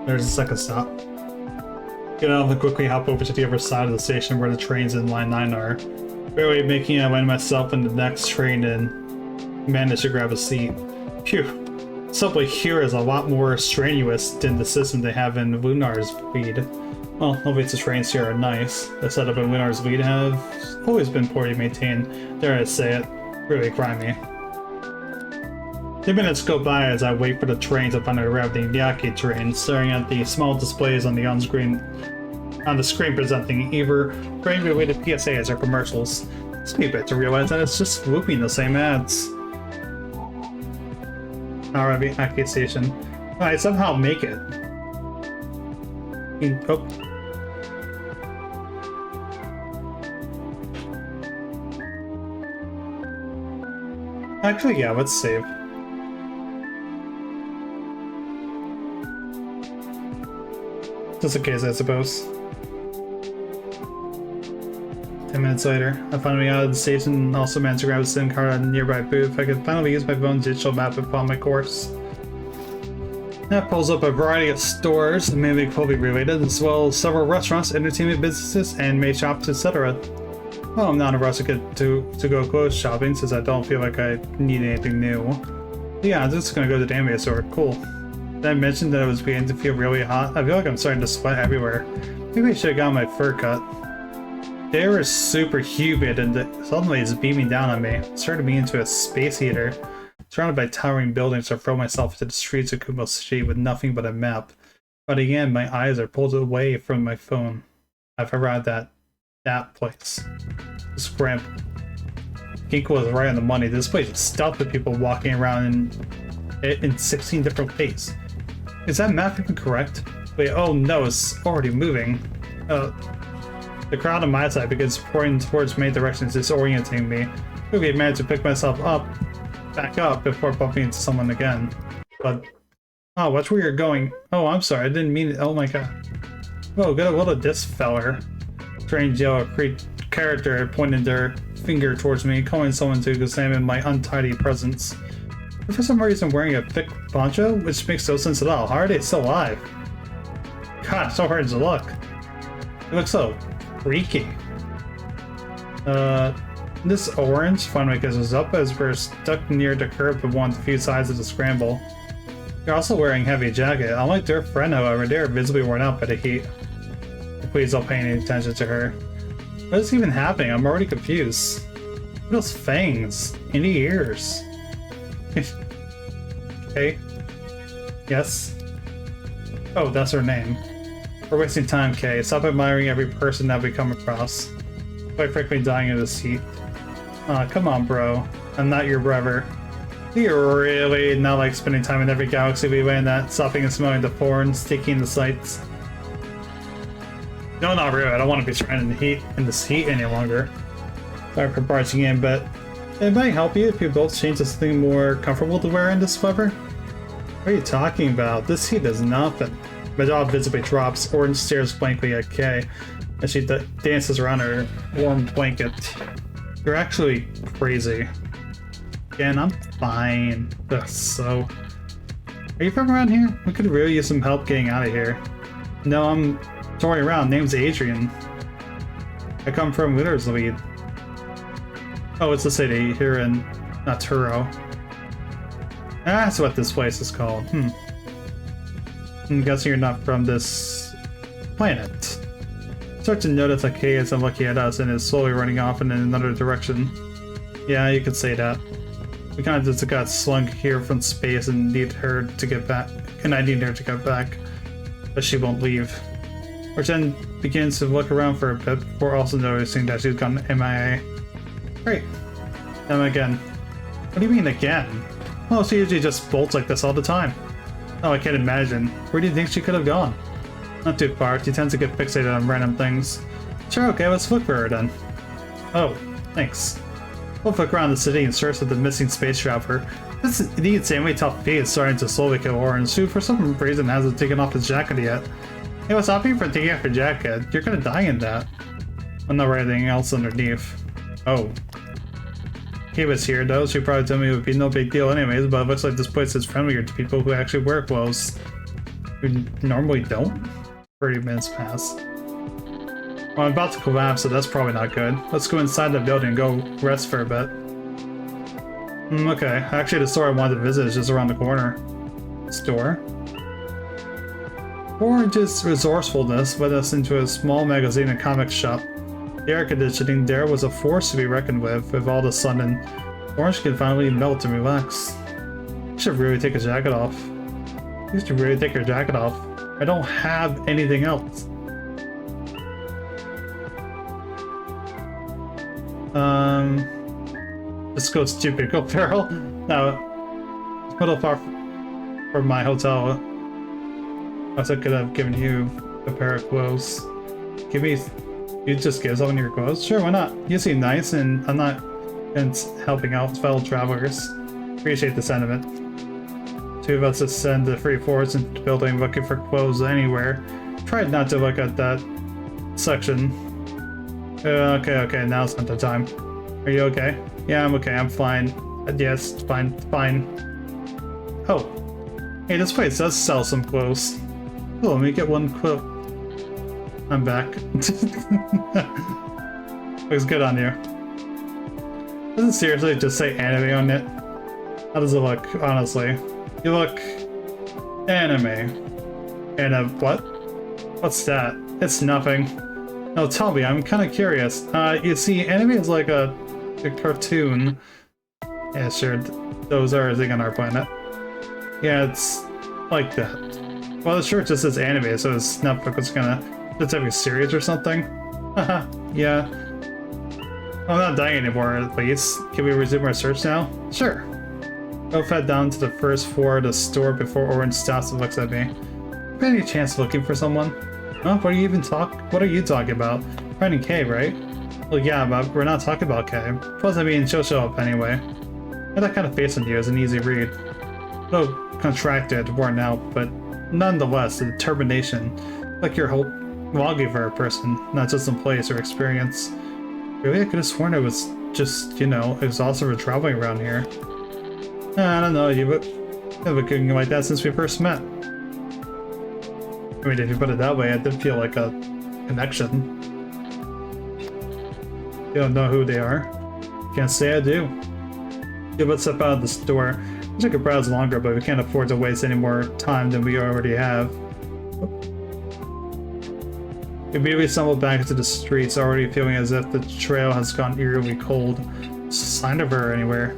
[SPEAKER 1] There's a second stop. Get out and quickly hop over to the other side of the station where the trains in line 9 are. Barely making it, I land myself in the next train and manage to grab a seat. Phew. Subway here is a lot more strenuous than the system they have in Lunar's Lead. Well, hopefully the trains here are nice. The setup in Lunar's Lead have always been poorly maintained. Dare I say it, really grimy. 2 minutes go by as I wait for the train to finally arrive, the Nykky train, staring at the small displays on the screen presenting either train-related PSAs or commercials. It's me a bit to realize that it's just looping the same ads. Alright, the A.K.A. station. I somehow make it. Oh. Actually, yeah, let's save. Just in case, I suppose. 10 minutes later, I finally got out of the station and also managed to grab a SIM card at a nearby booth. I could finally use my phone's digital map and follow my course. That pulls up a variety of stores, mainly clothing related, as well as several restaurants, entertainment businesses, anime shops, etc. Well, I'm not in a rush to get to go clothes shopping since I don't feel like I need anything new. But yeah, I'm just gonna go to the anime store. Cool. Did I mention that I was beginning to feel really hot? I feel like I'm starting to sweat everywhere. Maybe I should have gotten my fur cut. The air is super humid and suddenly it's beaming down on me. It's turning me into a space heater. Surrounded by towering buildings, I throw myself into the streets of Kumo City with nothing but a map. But again, my eyes are pulled away from my phone. I've arrived at that place. Scramble. Ginko was right on the money. This place is stuffed with people walking around in 16 different ways. Is that map even correct? Wait, oh no, it's already moving. The crowd on my side begins pouring towards many directions, disorienting me. Quickly managed to pick myself back up before bumping into someone again. But, oh, watch where you're going. Oh, I'm sorry, I didn't mean it. Oh my god. Whoa, get a load of this feller. Strange yellow character pointed their finger towards me, calling someone to examine my untidy presence. They're for some reason wearing a thick poncho, which makes no sense at all. How are they still alive? God, so hard to look. It looks so freaky. This orange finally gets us up as we're stuck near the curb of one of the few sides of the scramble. They're also wearing a heavy jacket. Unlike their friend, however, they are visibly worn out by the heat. Please don't pay any attention to her. What is even happening? I'm already confused. Look at those fangs in the ears. Okay. Yes. Oh, that's her name. We're wasting time, Kay. Stop admiring every person that we come across. Quite frankly, dying in this heat. Aw, come on, bro. I'm not your brother. Do you really not like spending time in every galaxy we land at, stopping and smelling the thorns, taking the sights? No, not really. I don't want to be stranded in this heat any longer. Sorry for barging in, but it might help you if you both change to something more comfortable to wear in this weather. What are you talking about? This heat is nothing. My jaw visibly drops. Orange stares blankly at Kay as she dances around her warm blanket. You're actually crazy. Again, I'm fine. Ugh, so... Are you from around here? We could really use some help getting out of here. No, I'm touring around. Name's Adrian. I come from Winterslead. Oh, it's a city here in Naturo. That's what this place is called. I'm guessing you're not from this planet. Start to notice that Kay isn't looking at us and is slowly running off in another direction. Yeah, you could say that. We kind of just got slung here from space and need her to get back. And I need her to get back. But she won't leave. Which then begins to look around for a bit before also noticing that she's gone MIA. Great. Them again. What do you mean again? Well, she usually just bolts like this all the time. Oh, I can't imagine. Where do you think she could have gone? Not too far. She tends to get fixated on random things. Sure, okay, let's look for her then. Oh, thanks. We'll look around the city in search of the missing space traveler. This insanely tough feat is starting to slowly kill Orange, who for some reason hasn't taken off his jacket yet. Hey, what's stopping you from taking off your jacket? You're gonna die in that. I'll not wear anything else underneath. Oh. He was here though, she probably told me it would be no big deal anyways, but it looks like this place is friendlier to people who actually wear clothes. Who normally don't? 30 minutes pass. Well, I'm about to collapse, so that's probably not good. Let's go inside the building and go rest for a bit. Okay, actually the store I wanted to visit is just around the corner. Store? Orange's resourcefulness led us into a small magazine and comic shop. The air conditioning there was a force to be reckoned with all of a sudden. Orange can finally melt and relax. You should really take a jacket off. You should really take your jacket off. I don't have anything else. Just go stupid, go feral. No, it's a little far from my hotel. I could have given you a pair of clothes. You just give someone your clothes? Sure, why not? You seem nice, and I'm not against helping out fellow travelers. Appreciate the sentiment. Two of us ascend the free floors into the building looking for clothes anywhere. Tried not to look at that section. Okay, now's not the time. Are you okay? Yeah, I'm okay, I'm fine. Yes, fine. Oh. Hey, this place does sell some clothes. Oh, let me get one quote. I'm back. Looks good on you. Does it seriously just say anime on it? How does it look, honestly? You look... anime. And a what? What's that? It's nothing. No, tell me, I'm kind of curious. You see, anime is like a cartoon. Yeah, sure, those are a thing on our planet. Yeah, it's like that. Well, the shirt just says anime, so it's not like it's gonna... It's every series or something? Haha, yeah. I'm not dying anymore, at least. Can we resume our search now? Sure. Both head down to the first floor of the store before Orange stops and looks at me. By any chance looking for someone? Huh? What are you talking about? Finding Kay, right? Well, yeah, but we're not talking about Kay. Plus, I mean, she'll show up anyway. And that kind of face on you is an easy read. Though contracted, worn out, but nonetheless, the determination. Like your whole longing for a person, not just in place or experience. Really? I could have sworn it was just, you know, exhausted for traveling around here. I don't know, you've been cooking like that since we first met. I mean, if you put it that way, it did feel like a connection. You don't know who they are? Can't say I do. Yeah, let's step out of the store. We could browse longer, but we can't afford to waste any more time than we already have. We immediately stumbled back into the streets, already feeling as if the trail has gone eerily cold. Sign of her anywhere.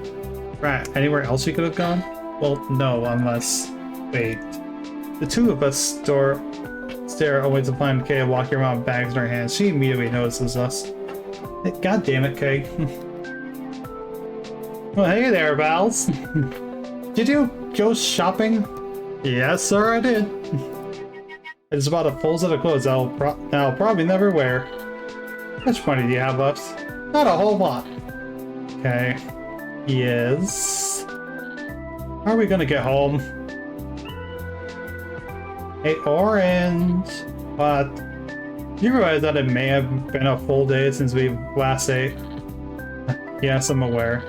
[SPEAKER 1] Right, anywhere else we could have gone? Well, no, unless... Wait. The two of us stare only to find Kay walking around with bags in her hands. She immediately notices us. God damn it, Kay. Well, hey there, Vals. Did you go shopping? Yes, sir, I did. I just bought a full set of clothes I'll probably never wear. How much money do you have left? Not a whole lot. Okay. Yes. How are we gonna get home? Hey, orange. What? You realize that it may have been a full day since we last ate? Yes, I'm aware.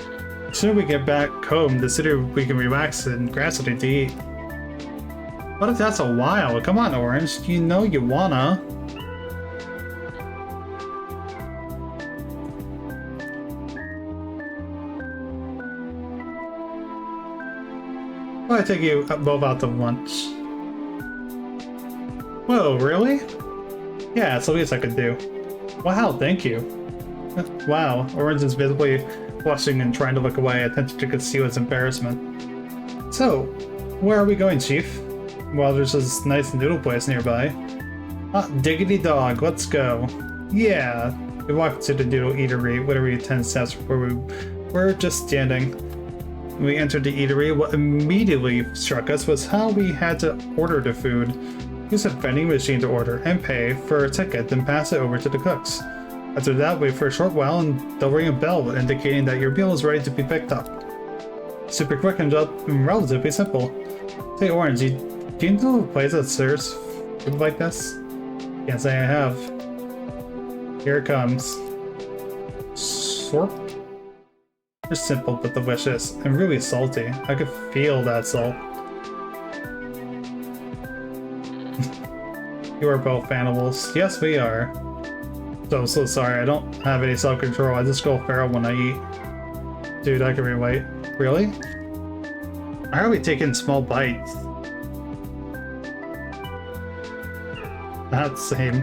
[SPEAKER 1] As soon as we get back home, the city we can relax and grab something to eat. What if that's a while? Come on, Orange. You know you wanna. Well, I take you both out to lunch. Whoa, really? Yeah, it's the least I could do. Wow, thank you. Wow, Orange is visibly flushing and trying to look away, attempting to conceal his embarrassment. So, where are we going, Chief? Well, there's this nice noodle place nearby. Ah, diggity dog, let's go. Yeah. We walked to the noodle eatery, literally 10 steps before we were just standing. When we entered the eatery, what immediately struck us was how we had to order the food. Use a vending machine to order and pay for a ticket, then pass it over to the cooks. After that, wait for a short while and they'll ring a bell indicating that your meal is ready to be picked up. Super quick and relatively simple. Say, Orange, do you know a place that serves food like this? Can't say I have. Here it comes. Sorp? They're simple but delicious and really salty. I could feel that salt. You are both animals. Yes, we are. I'm so sorry. I don't have any self-control. I just go feral when I eat. Dude, I can relate. Really? Why are we taking small bites? Not the same.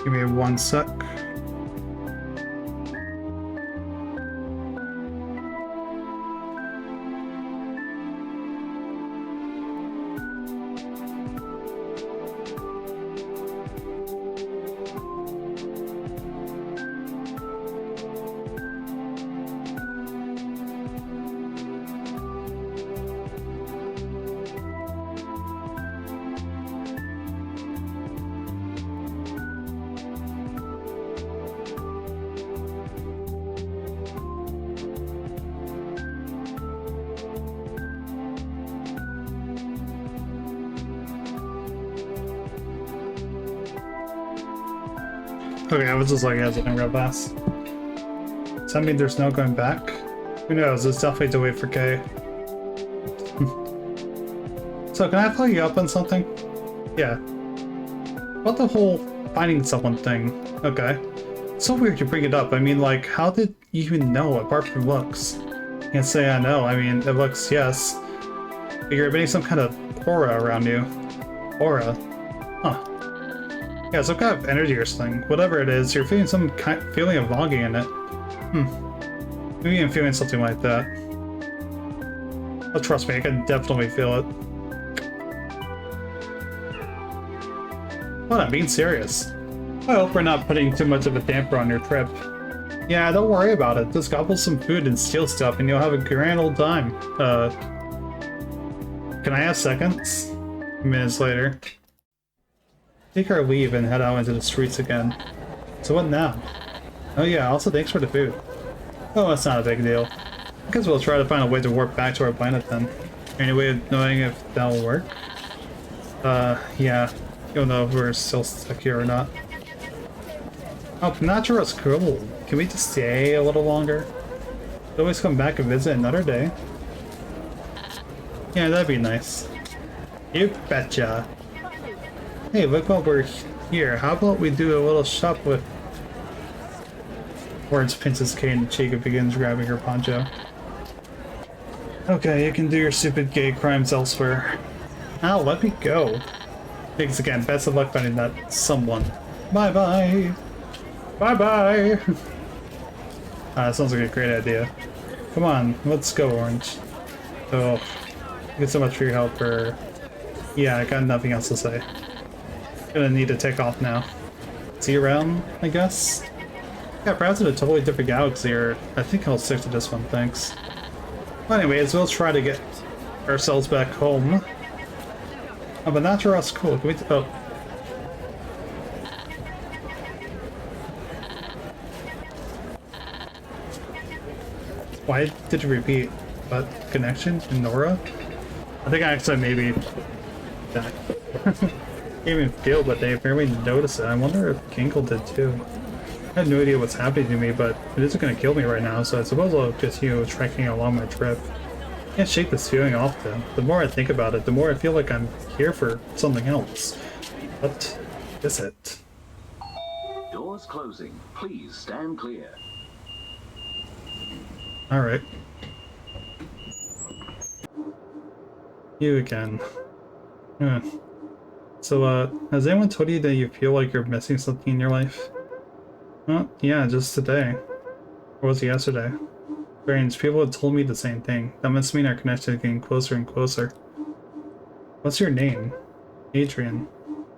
[SPEAKER 1] Give me 1 sec. Okay, I was just looking at something real fast. Does that mean there's no going back? Who knows? It's definitely to wait for Kay. So, can I follow you up on something? Yeah. About the whole finding someone thing. Okay. It's so weird you bring it up. I mean, like, how did you even know apart from looks? Can't say I know. I mean, it looks, yes. But you're emitting some kind of aura around you. Aura? Huh. Yeah, some kind of energy or something. Whatever it is, you're feeling some feeling of longing in it. Maybe I'm feeling something like that. Oh, trust me, I can definitely feel it. What, I'm being serious. I hope we're not putting too much of a damper on your trip. Yeah, don't worry about it. Just gobble some food and steal stuff and you'll have a grand old time. Can I have seconds? Minutes later. Take our leave and head out into the streets again. So what now? Oh yeah, also thanks for the food. Oh, that's not a big deal. I guess we'll try to find a way to warp back to our planet then. Any way of knowing if that'll work? Yeah. You'll know if we're still stuck here or not. Oh, Natura's cool. Can we just stay a little longer? Always come back and visit another day. Yeah, that'd be nice. You betcha. Hey, look what we're here. How about we do a little shop with... Words pinches Kay in the cheek and begins grabbing her poncho. Okay, you can do your stupid gay crimes elsewhere. Ow, let me go. Thanks again. Best of luck finding that someone. Bye-bye. Bye-bye. Sounds like a great idea. Come on, let's go, Orange. Oh, thank you so much for your help, Yeah, I got nothing else to say. Gonna need to take off now. See you around, I guess? Yeah, perhaps in a totally different galaxy, or I think I'll stick to this one, thanks. Well, anyways, we'll try to get ourselves back home. Oh, but Natura's cool. Can we... Oh. Why did you repeat? What? Connection? And Nora? I think I actually maybe... that. Can't even feel, but they apparently noticed it. I wonder if Kinkle did too. I have no idea what's happening to me, but it isn't going to kill me right now, so I suppose I'll just, trekking along my trip. I can't shake this feeling off, though. The more I think about it, the more I feel like I'm here for something else. What is it?
[SPEAKER 2] Doors closing. Please stand clear.
[SPEAKER 1] Alright. You again. Yeah. So, has anyone told you that you feel like you're missing something in your life? Well, yeah, just today. Or was it yesterday? Strange, people have told me the same thing. That must mean our connection is getting closer and closer. What's your name? Adrian.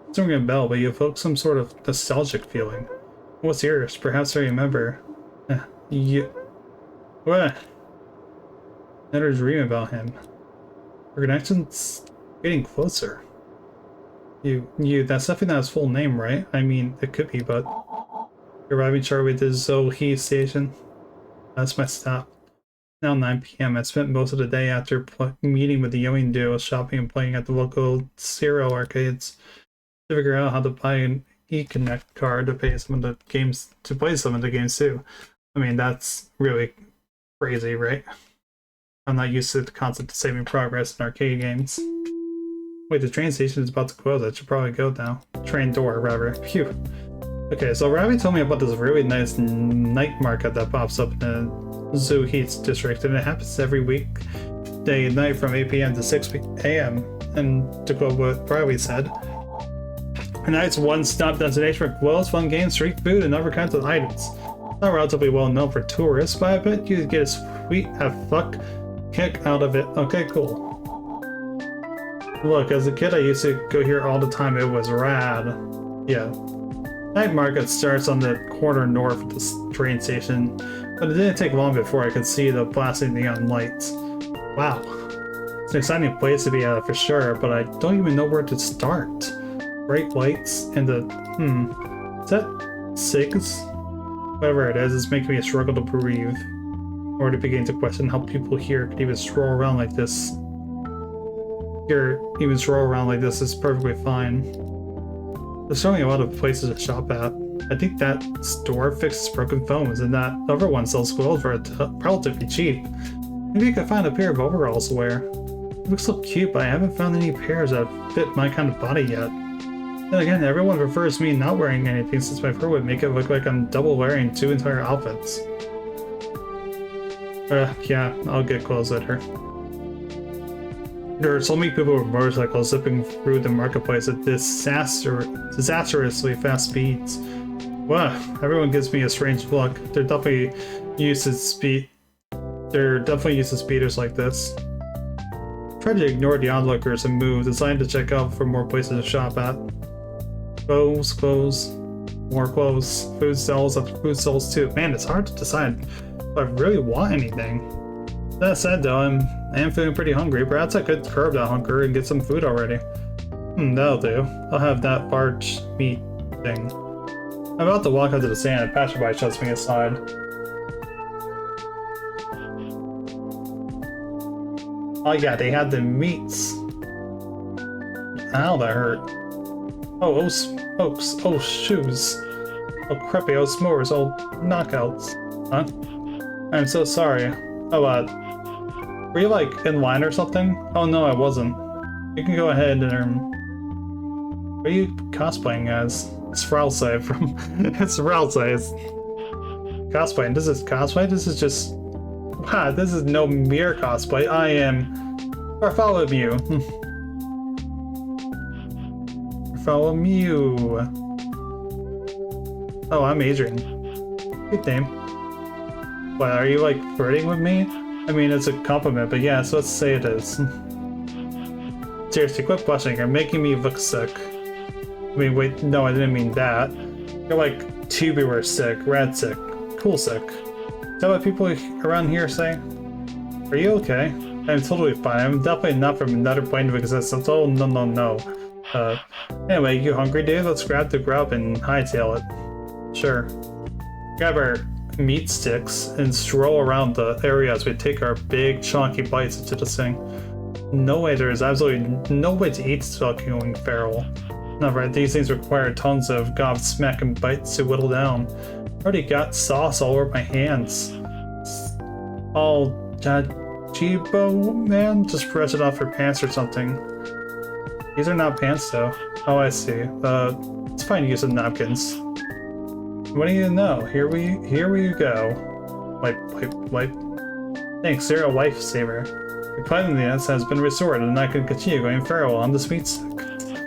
[SPEAKER 1] It's ringing a bell, but you evoke some sort of nostalgic feeling. What's yours? Perhaps I remember. What? Never dream about him. Our connection's getting closer. That's definitely not his full name, right? I mean, it could be, but... You're arriving shortly at the Zohe station. That's my stop. Now 9 p.m. I spent most of the day after meeting with the Young duo shopping and playing at the local Zero arcades to figure out how to buy an eConnect card to play some of the games too. I mean, that's really crazy, right? I'm not used to the concept of saving progress in arcade games. Wait, the train station is about to close. I should probably go now. Train door, rather. Phew. Okay, so Ravi told me about this really nice night market that pops up in the Zoo Heats district, and it happens every week, day and night from 8 p.m. to 6 a.m. And to quote what Ravi said, a night's one-stop destination for clothes, fun games, street food, and other kinds of items. Not relatively well known for tourists, but I bet you get a sweet fuck kick out of it. Okay, cool. Look, as a kid I used to go here all the time. It was rad. Yeah. Night market starts on the corner north of the train station, but it didn't take long before I could see the blasting neon lights. Wow. It's an exciting place to be at for sure, but I don't even know where to start. Bright lights and the... Is that SIGs? Whatever it is, it's making me struggle to breathe. Or to begin to question how people here could even stroll around like this. Even stroll around like this is perfectly fine. There's certainly a lot of places to shop at. I think that store fixes broken phones, and that other one sells clothes for relatively cheap. Maybe you could find a pair of overalls to wear. It looks so cute, but I haven't found any pairs that fit my kind of body yet. Then again, everyone prefers me not wearing anything since my fur would make it look like I'm double wearing 2 entire outfits. Yeah, I'll get clothes later. There are so many people with motorcycles zipping through the marketplace at disastrously fast speeds. Wow, everyone gives me a strange look. They're definitely used to speeders like this. Try to ignore the onlookers and move, deciding to check out for more places to shop at. Clothes, more clothes, food stalls too. Man, it's hard to decide if I really want anything. That said though, I am feeling pretty hungry. Perhaps I could curb that hunger and get some food already. That'll do. I'll have that barge meat thing. I'm about to walk up to the stand and a passerby shoves me aside. Oh yeah, they had the meats. Ow, that hurt. Oh, spokes. Oh, shoes. Oh, crappy. Oh, s'mores. Oh, knockouts. Huh? I'm so sorry. Oh, were you like in line or something? Oh no, I wasn't. You can go ahead and what are you cosplaying as? It's Ralsei from it's Ralsei. It's cosplaying. This is cosplay? This is just wow, this is no mere cosplay. I am Bartholomew. Bartholomew. Oh, I'm Adrian. Good name. What, are you like flirting with me? I mean, it's a compliment, but yeah, so let's say it is. Seriously, quit blushing. You're making me look sick. I mean, wait, no, I didn't mean that. You're like tubular sick, rad sick, cool sick. Is that what people around here say? Are you okay? I'm totally fine. I'm definitely not from another plane of existence. Oh, no, no, no. Anyway, you hungry, dude? Let's grab the grub and hightail it. Sure. Grab our meat sticks and stroll around the area as we take our big, chunky bites into this thing. No way, there is absolutely no way to eat going feral. No, right, these things require tons of gobsmacking bites to whittle down. Already got sauce all over my hands. All Jibo, man? Just press it off your pants or something. These are not pants, though. Oh, I see. It's fine to use some napkins. What do you know? Here we go. Wipe. Thanks, you're a lifesaver. Your cleanliness has been restored, and I can continue going feral on this meat stick.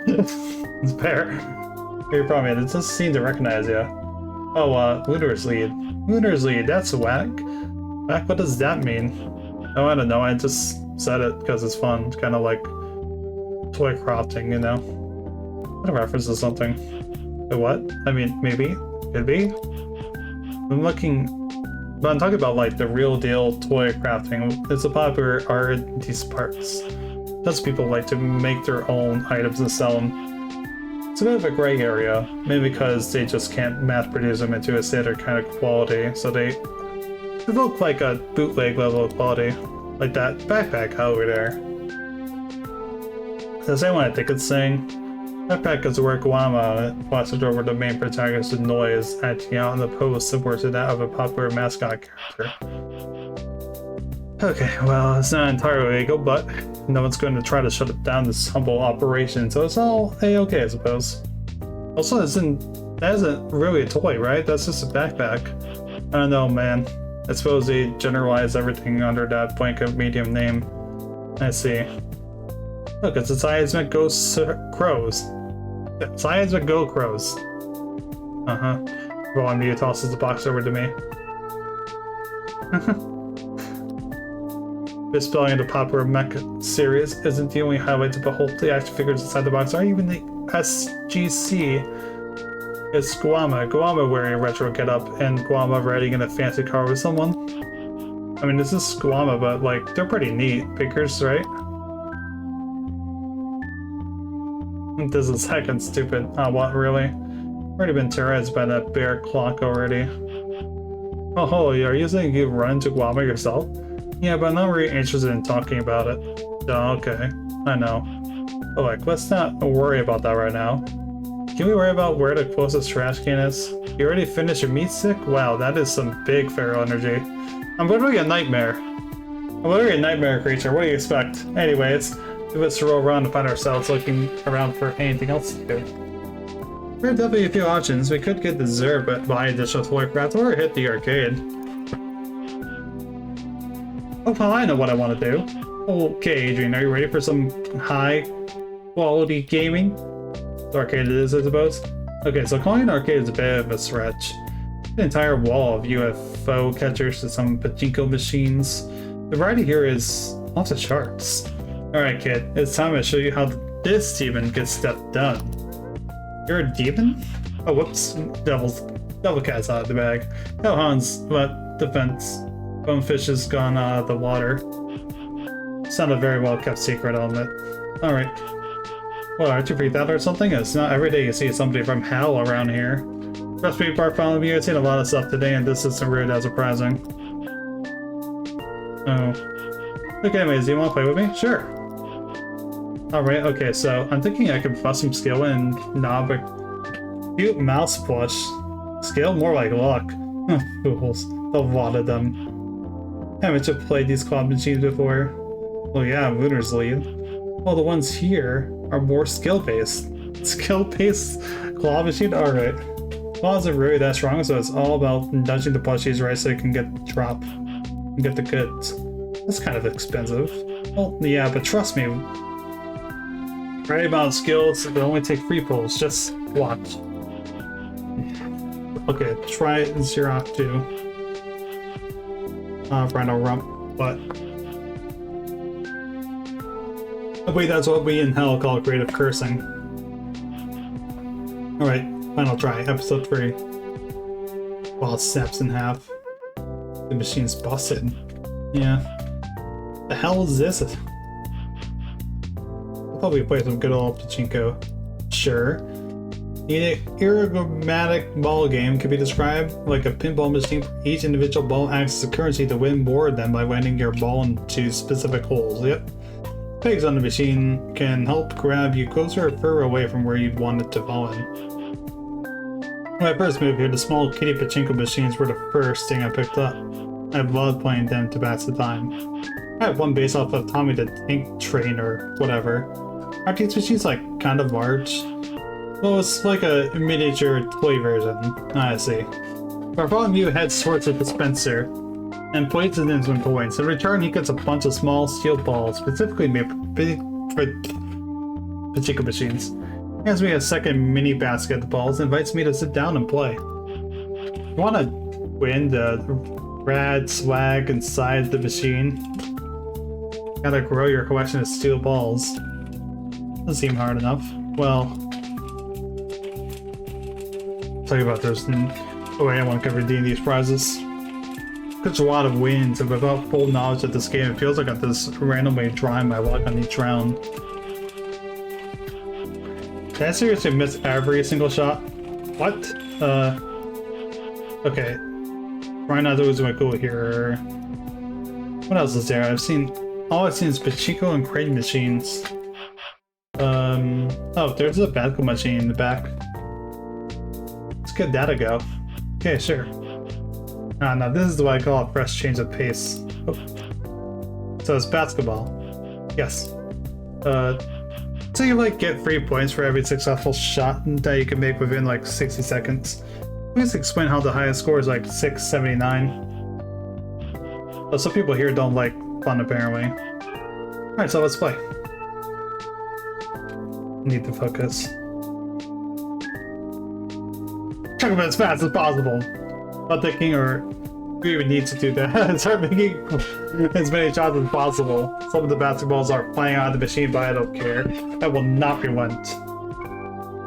[SPEAKER 1] It's fair. You're probably it doesn't seem to recognize you. Oh, Luna's lead. Luna's lead, that's whack. Whack, what does that mean? Oh, I don't know, I just said it because it's fun. It's kind of like toy crafting, you know? What a reference to something. The what? I mean, maybe. Could be. But I'm talking about like the real deal toy crafting. It's a popular art in these parts. Lots of people like to make their own items and sell them. It's a bit of a gray area, maybe because they just can't mass produce them into a standard kind of quality, so they look like a bootleg level of quality, like that backpack over there. The same one I think it's saying. Backpack is where Guama flashes over the main protagonist's noise, acting out in the pose similar to that of a popular mascot character. Okay, well, it's not entirely legal, but no one's going to try to shut it down, this humble operation, so it's all A-okay, I suppose. Also, that isn't really a toy, right? That's just a backpack. I don't know, man. I suppose they generalize everything under that blanket medium name. I see. Look, it's a seismic ghost crows. Seismic go crows. Uh-huh. Bartholomew tosses the box over to me. Misspelling the popular mech series isn't the only highlight to behold. The action figures inside the box are even the SGC. It's Guama. Guama wearing a retro getup and Guama riding in a fancy car with someone. I mean, this is Guama, but like, they're pretty neat figures, right? This is heckin' stupid. What, really? Already been terrorized by that bear clock already. Oh, are you saying you run into Guama yourself? Yeah, but I'm not really interested in talking about it. Oh, okay. I know. But like, let's not worry about that right now. Can we worry about where the closest trash can is? You already finished your meat stick? Wow, that is some big feral energy. I'm literally a nightmare. I'm literally a nightmare creature. What do you expect? Anyways, let's roll around to find ourselves looking around for anything else to do. There are definitely a few options. We could get dessert, but buy additional toy craft, or hit the arcade. Oh, well, I know what I want to do. Okay, Adrian, are you ready for some high-quality gaming? The arcade it is, I suppose. Okay, so calling an arcade is a bit of a stretch. An entire wall of UFO catchers to some pachinko machines. The variety here is off the charts. Alright, kid, it's time to show you how this demon gets stuff done. You're a demon? Oh, whoops. Devil cat's out of the bag. No, Hans, but defense. Bonefish has gone out of the water. It's not a very well kept secret, I'll admit. Alright. Well, aren't you freaked out or something? It's not every day you see somebody from hell around here. Trust me, Bartholomew, I've seen a lot of stuff today, and this isn't rude as surprising. Oh. Look, anyways, do you want to play with me? Sure. Alright, okay, so I'm thinking I could bust some skill in knob or cute mouse plush. Skill? More like luck. Fools. A lot of them. Haven't you played these claw machines before? Well, yeah, Mooner's lead. Well, the ones here are more skill-based. Skill-based claw machine? Alright. Claws are really that strong, so it's all about nudging the plushies right so you can get the drop and get the goods. That's kind of expensive. Well, yeah, but trust me, right about skills, they only take 3 pulls. Just watch. Okay, try Xerox too. Rhino Rump, but I believe that's what we in hell call creative cursing. Alright, final try, episode 3. While it snaps in half. The machine's busted. Yeah. The hell is this? I'll probably play some good old pachinko. Sure. The irrigmatic ball game can be described like a pinball machine. Each individual ball acts as a currency to win more of them by landing your ball into specific holes. Yep. Pegs on the machine can help grab you closer or further away from where you'd want it to fall in. When I first moved here, the small kitty pachinko machines were the first thing I picked up. I loved playing them to pass the time. I have one based off of Tommy the Tank Train or whatever. Aren't these machines like kind of large? Well, it's like a miniature toy version. I see. Bartholomew heads towards the dispenser and places in some coins. In return, he gets a bunch of small steel balls, specifically made for pachinko machines. He hands me a second mini basket of balls and invites me to sit down and play. You want to win the rad swag inside the machine? Gotta grow your collection of steel balls. Doesn't seem hard enough. Well, tell you about this. Oh wait, I want to cover D&D's prizes. There's a lot of wins, and without full knowledge of this game, it feels like I'm just randomly drawing my luck on each round. Did I seriously miss every single shot? What? Okay. Try not to lose my cool here. What else is there? All I've seen is pachinko and crane machines. Oh, there's a basketball machine in the back. Let's get that a go. Okay, sure. Ah, no, this is what I call a fresh change of pace. Oh. So it's basketball. Yes. So you like get 3 points for every successful shot that you can make within like 60 seconds. Please explain how the highest score is like 679. Well, some people here don't like fun apparently. Alright, so let's play. Need to focus. Check them as fast as possible. Not thinking or we would need to do that. Start making as many shots as possible. Some of the basketballs are flying out of the machine, but I don't care. That will not be one.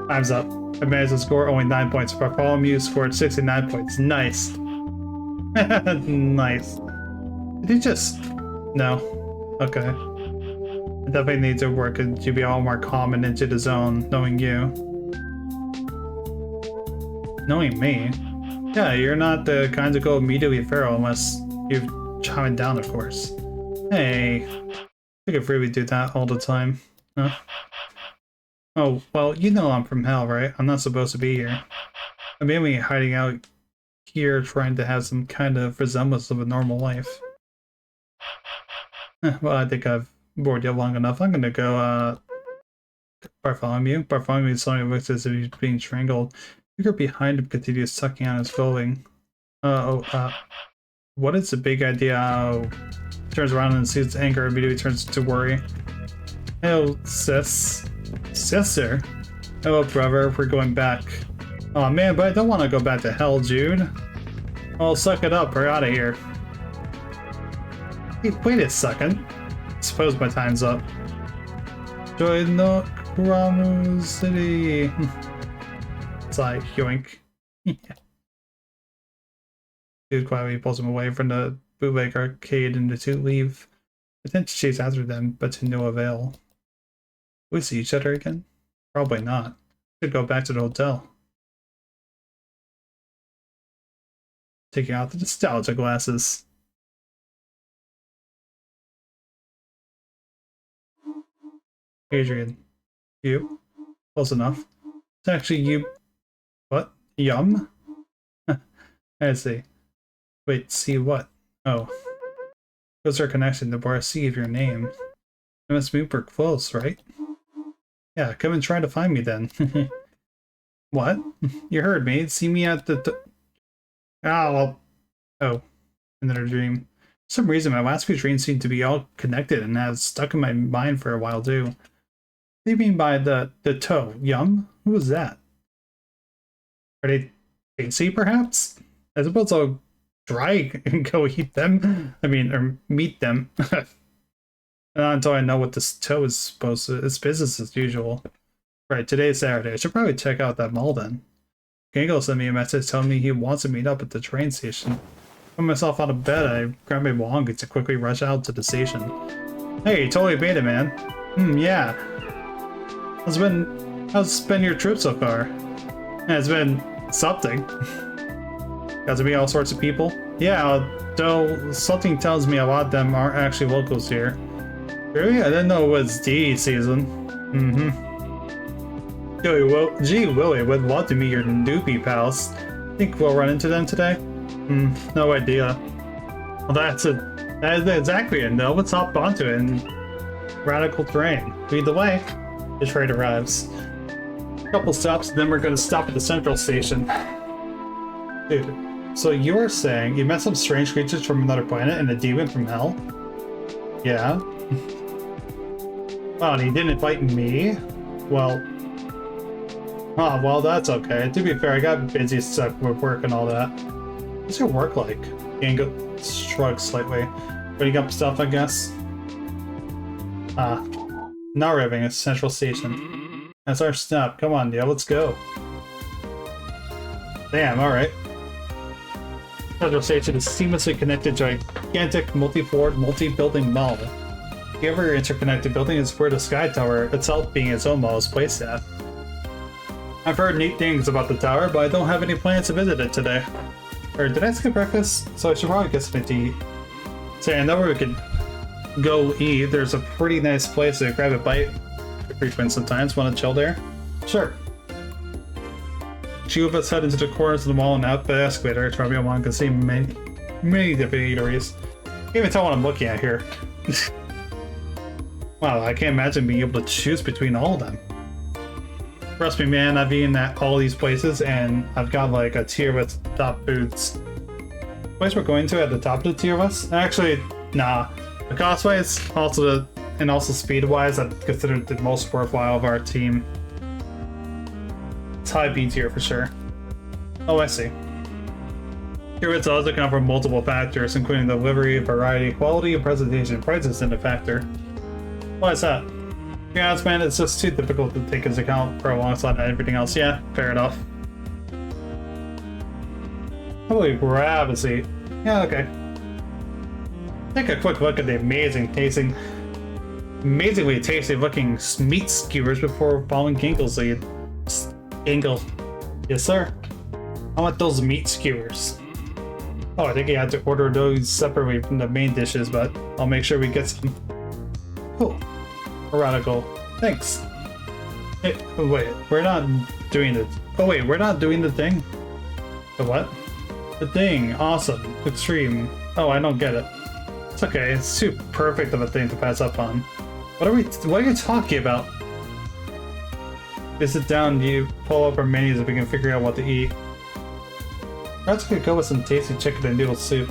[SPEAKER 1] Time's up. I managed to score only 9 points. Bartholomew scored 69 points. Nice. Nice. Did he just... No. Okay. I definitely need to work to be all more calm and into the zone, knowing you. Knowing me? Yeah, you're not the kind to go immediately feral unless you've chopped down, of course. Hey. I could really do that all the time. Huh? Oh, well, you know I'm from hell, right? I'm not supposed to be here. I'm mainly hiding out here trying to have some kind of resemblance of a normal life. Well, I think I've bored you long enough. I'm gonna go, Bartholomew. Bartholomew suddenly looks as if he's being strangled. The figure behind him continues sucking on his clothing. What is the big idea? Oh, turns around and sees anger, immediately turns to worry. Hello, sis. Sister? Hello, brother. We're going back. Oh man, but I don't want to go back to hell, Jude. Oh, suck it up. We're out of here. Hey, wait a second. I suppose my time's up. Join Multiplicity. It's like, yoink. Dude quietly pulls him away from the bootleg arcade and the two leave. I tend to chase after them, but to no avail. Will we see each other again? Probably not. Should go back to the hotel. Taking out the nostalgia glasses. Adrian. You? Close enough. It's actually you. What? Yum? I see. Wait, see what? Oh. Those are connection. The bar C of your name. It must be super close, right? Yeah, come and try to find me then. What? You heard me. See me at the... Ah, well... Oh. Another dream. For some reason, my last few dreams seem to be all connected and has stuck in my mind for a while, too. What do you mean by the toe? Yum? Who was that? Are they fancy, perhaps? I suppose I'll try and go eat them. I mean, or meet them. Not until I know what this toe is supposed to... It's business as usual. Right, today's Saturday. I should probably check out that mall then. Gangle sent me a message telling me he wants to meet up at the train station. Putting myself out of bed, I grabbed my wallet to quickly rush out to the station. Hey, totally beta, man. Yeah. How's been your trip so far? Yeah, it's been something. Got to meet all sorts of people? Yeah, though something tells me a lot of them aren't actually locals here. Really? I didn't know it was DE season. Gee, Willie, would love to meet your newbie pals. Think we'll run into them today? No idea. Well, that is exactly it. No, let's hop onto it in radical terrain. Lead the way. The train arrives. A couple stops, then we're gonna stop at the central station. Dude, so you were saying you met some strange creatures from another planet and a demon from hell? Yeah. Oh, and he didn't invite me? Well... Oh, well, that's okay. To be fair, I got busy stuff with work and all that. What's your work like? Gango shrugs slightly. Putting up stuff, I guess? Now arriving at Central Station. That's our stop. Come on, let's go. Damn, alright. Central Station is seamlessly connected to a gigantic multi-floored, multi-building mall. The other interconnected building is where the Sky Tower itself being its own mall is placed at. I've heard neat things about the tower, but I don't have any plans to visit it today. Or did I skip breakfast? So I should probably get something to eat. So I know where we could go eat. There's a pretty nice place to grab a bite. Frequent sometimes. Want to chill there? Sure. Two of us head into the corners of the mall and out the escalator. Probably one can see many different eateries. Can't even tell what I'm looking at here. Wow, I can't imagine being able to choose between all of them. Trust me, man, I've eaten at all these places, and I've got like a tier with top foods. The place we're going to at the top of the tier list? Actually, nah. The cost-wise, also speed-wise, I'd consider the most worthwhile of our team. It's high B tier for sure. Oh, I see. Tier lists also account for multiple factors, including delivery, variety, quality, and presentation. Price isn't a factor. Why is that? Yeah, man, it's just too difficult to take into account for alongside everything else. Yeah, fair enough. Probably grab a seat. Yeah, okay. Take a quick look at the amazingly tasty looking meat skewers before following Gingle's lead. Gingle. Yes, sir. I want those meat skewers. Oh, I think you had to order those separately from the main dishes, but I'll make sure we get some. Cool. Radical. Thanks. Hey, wait, we're not doing it. Oh wait, we're not doing the thing? The what? The thing. Awesome. Extreme. Oh, I don't get it. It's okay. It's too perfect of a thing to pass up on. What are you talking about? You sit down, you pull up our menus and we can figure out what to eat. Perhaps we could go with some tasty chicken and noodle soup.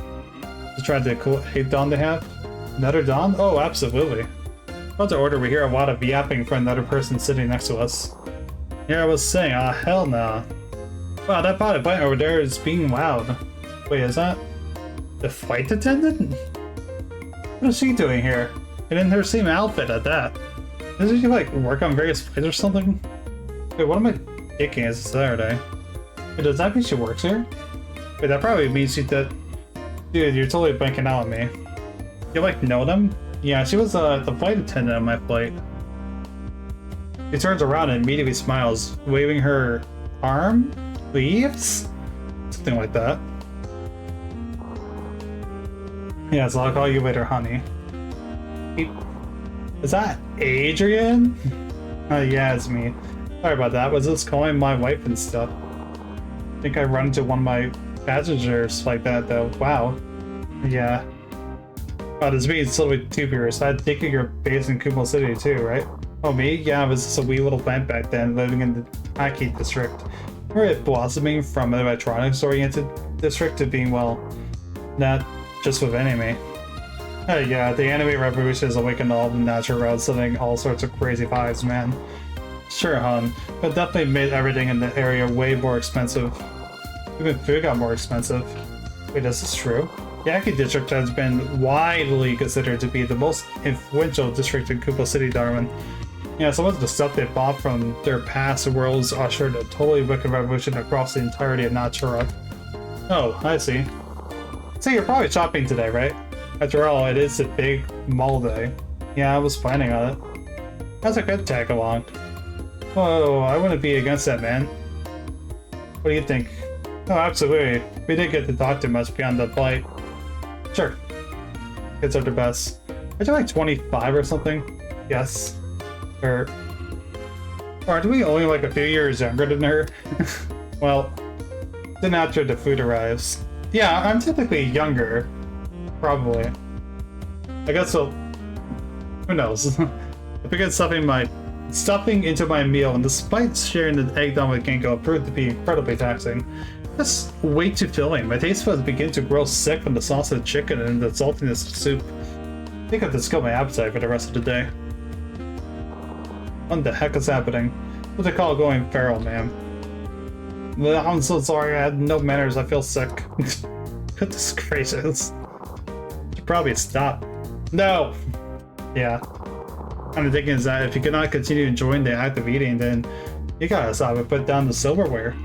[SPEAKER 1] Just try the cool egg don they have. Another don? Oh, absolutely. About to order, we hear a lot of yapping from another person sitting next to us. Yeah, I was saying, hell no. Wow, that body bite over there is being loud. Wait, is that the flight attendant? What is she doing here? And in her same outfit at that. Doesn't she like work on various flights or something? Wait, what am I thinking? It's Saturday. Wait, does that mean she works here? Wait, that probably means she did. Dude, you're totally blanking out on me. You like know them? Yeah, she was the flight attendant on my flight. She turns around and immediately smiles, waving her arm? Leaves? Something like that. Yeah, so I'll call you later, honey. Is that Adrian? Yeah, it's me. Sorry about that. Was just calling my wife and stuff. I think I run into one of my passengers like that though. Wow. Yeah. Oh, this being still with two viewers. I take it you're based in Kumo City too, right? Oh, me? Yeah, I was just a wee little plant back then, living in the Nykky district. We're blossoming from an electronics-oriented district to being, well, not just with anime. Oh yeah, the anime revolution has awakened all the natural routes, sending all sorts of crazy vibes, man. Sure, hon, but definitely made everything in the area way more expensive. Even food got more expensive. Wait, is this true? The Nykky district has been widely considered to be the most influential district in Kumo City, Darwin. Yeah, some of the stuff they bought from their past worlds ushered a totally wicked revolution across the entirety of Natura. Oh, I see. So you're probably shopping today, right? After all, it is a big mall day. Yeah, I was planning on it. That's a good tag along. Whoa, I wouldn't be against that, man. What do you think? Oh, absolutely. We didn't get to talk too much beyond the flight. Sure. Kids are the best. Aren't you like 25 or something? Yes. Or aren't we only like a few years younger than her? Well, then after the food arrives. Yeah, I'm typically younger. Probably. I guess so. Who knows? I began stuffing into my meal, and despite sharing the egg done with Genko, it proved to be incredibly taxing. Just way too filling. My taste buds begin to grow sick from the sauce of the chicken and the saltiness of soup. I think I've just killed my appetite for the rest of the day. What the heck is happening? What they call going feral, ma'am? I'm so sorry, I had no manners, I feel sick. Goodness gracious. Should probably stop. No! Yeah. I'm thinking is that if you cannot continue enjoying the act of eating, then you gotta stop and put down the silverware.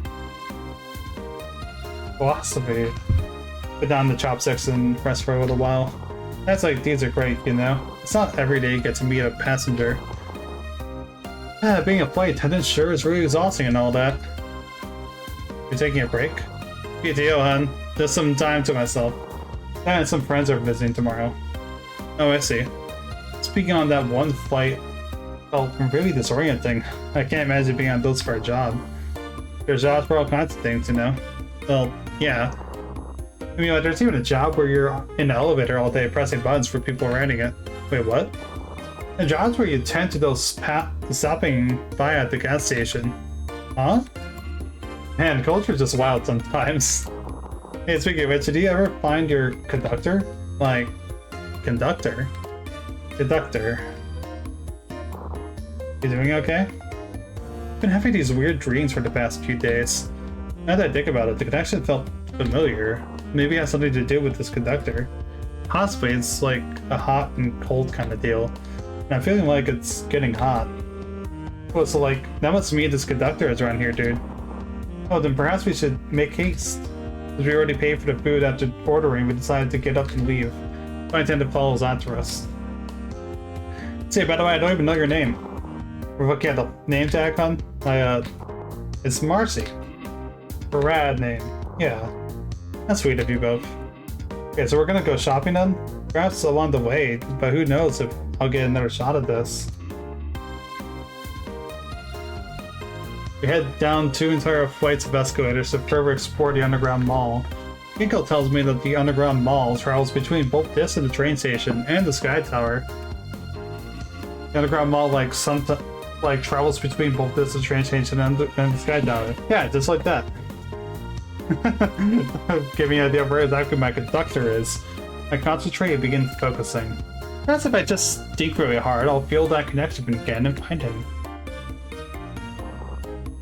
[SPEAKER 1] Philosophy. Put down the chopsticks and rest for a little while. That's like, these are great, you know? It's not every day you get to meet a passenger. Yeah, being a flight attendant sure is really exhausting and all that. You're taking a break? Good deal, hon. Just some time to myself. And some friends are visiting tomorrow. Oh, I see. Speaking on that one flight, felt really disorienting. I can't imagine being on those for a job. There's jobs for all kinds of things, you know? Well, yeah. I mean, like, there's even a job where you're in the elevator all day pressing buttons for people riding it. Wait, what? And jobs where you tend to those stopping by at the gas station. Huh? Man, culture's just wild sometimes. Hey, speaking of which, did you ever find your conductor? Like, conductor? Conductor. You doing okay? I've been having these weird dreams for the past few days. Now that I think about it, the connection felt familiar. Maybe it has something to do with this conductor. Possibly it's like a hot and cold kind of deal. And I'm feeling like it's getting hot. Oh, so like, that must mean this conductor is around here, dude. Oh, then perhaps we should make haste. Since we already paid for the food after ordering, we decided to get up and leave. I intend to follow after us. Say, by the way, I don't even know your name. We're looking at the name tag, hon. It's Marcy. Rad name. Yeah. That's sweet of you both. Okay, so we're gonna go shopping then? Perhaps along the way, but who knows if I'll get another shot at this. We head down 2 entire flights of escalators to further explore the underground mall. Ginkgo tells me that the underground mall travels between both this and the train station and the Sky Tower. The underground mall travels between both this and the train station and the Sky Tower. Yeah, just like that. Give me an idea of where exactly my conductor is. I concentrate and begin focusing. Perhaps if I just think really hard, I'll feel that connection again and find him.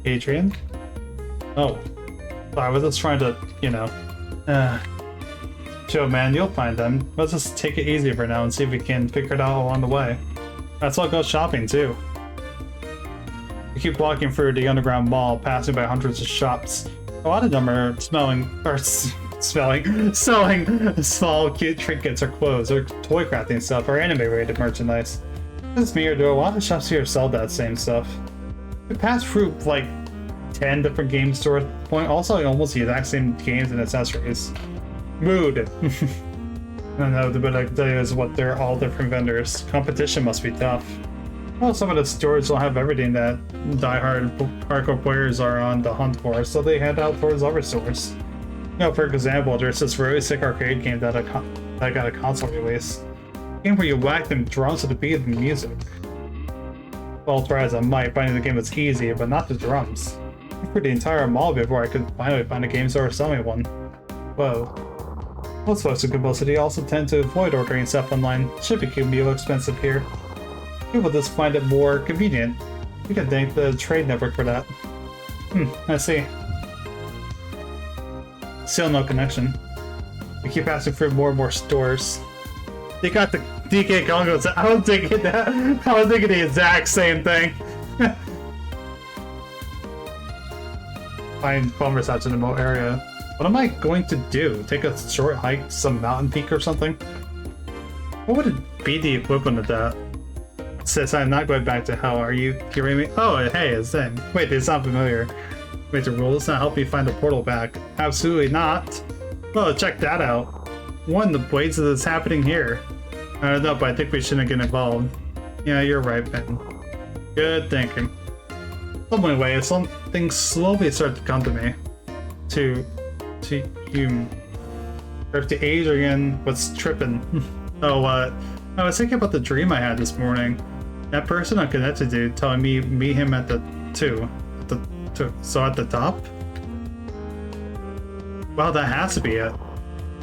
[SPEAKER 1] Adrian? Oh. I was just trying to, you know. Joe, man, you'll find them. Let's just take it easy for now and see if we can figure it out along the way. Let's all go shopping, too. We keep walking through the underground mall, passing by hundreds of shops. A lot of them are selling small, cute trinkets or clothes, or toy crafting stuff, or anime-related merchandise. This is me, or do a lot of shops here sell that same stuff? We passed through, like, 10 different game stores at the point, also almost the exact same games and accessories. Mood! I don't know, but I can tell you is what they're all different vendors. Competition must be tough. Well, some of the stores don't have everything that die-hard hardcore players are on the hunt for, so they head out towards other stores. You know, for example, there's this really sick arcade game that got a console release. A game where you whack them drums to the beat of the music. Well, try as I might, finding the game was easy, but not the drums. I went through the entire mall before I could finally find a game store selling one. Whoa. Most folks in Multiplicity also tend to avoid ordering stuff online. Shipping can be a little expensive here. People just find it more convenient. We can thank the trade network for that. I see. Still no connection. We keep asking for more and more stores. They got the DK Congos. I was thinking that. I was thinking the exact same thing. Find bummers out in the remote area. What am I going to do? Take a short hike to some mountain peak or something? What would it be the equivalent of that? Sis, I'm not going back to hell. Are you hearing me? Oh, hey, it's Zen. Wait, they sound familiar. Wait, the rule does not help you find the portal back. Absolutely not. Well, check that out. One, the blades of this happening here. I don't know, but I think we shouldn't get involved. Yeah, you're right, Ben. Good thinking. Anyway, something slowly started to come to me. To you. Or to Adrian, what's tripping? Oh, I was thinking about the dream I had this morning. That person I'm connected to telling me meet him at the 2. So at the top? Well, that has to be it.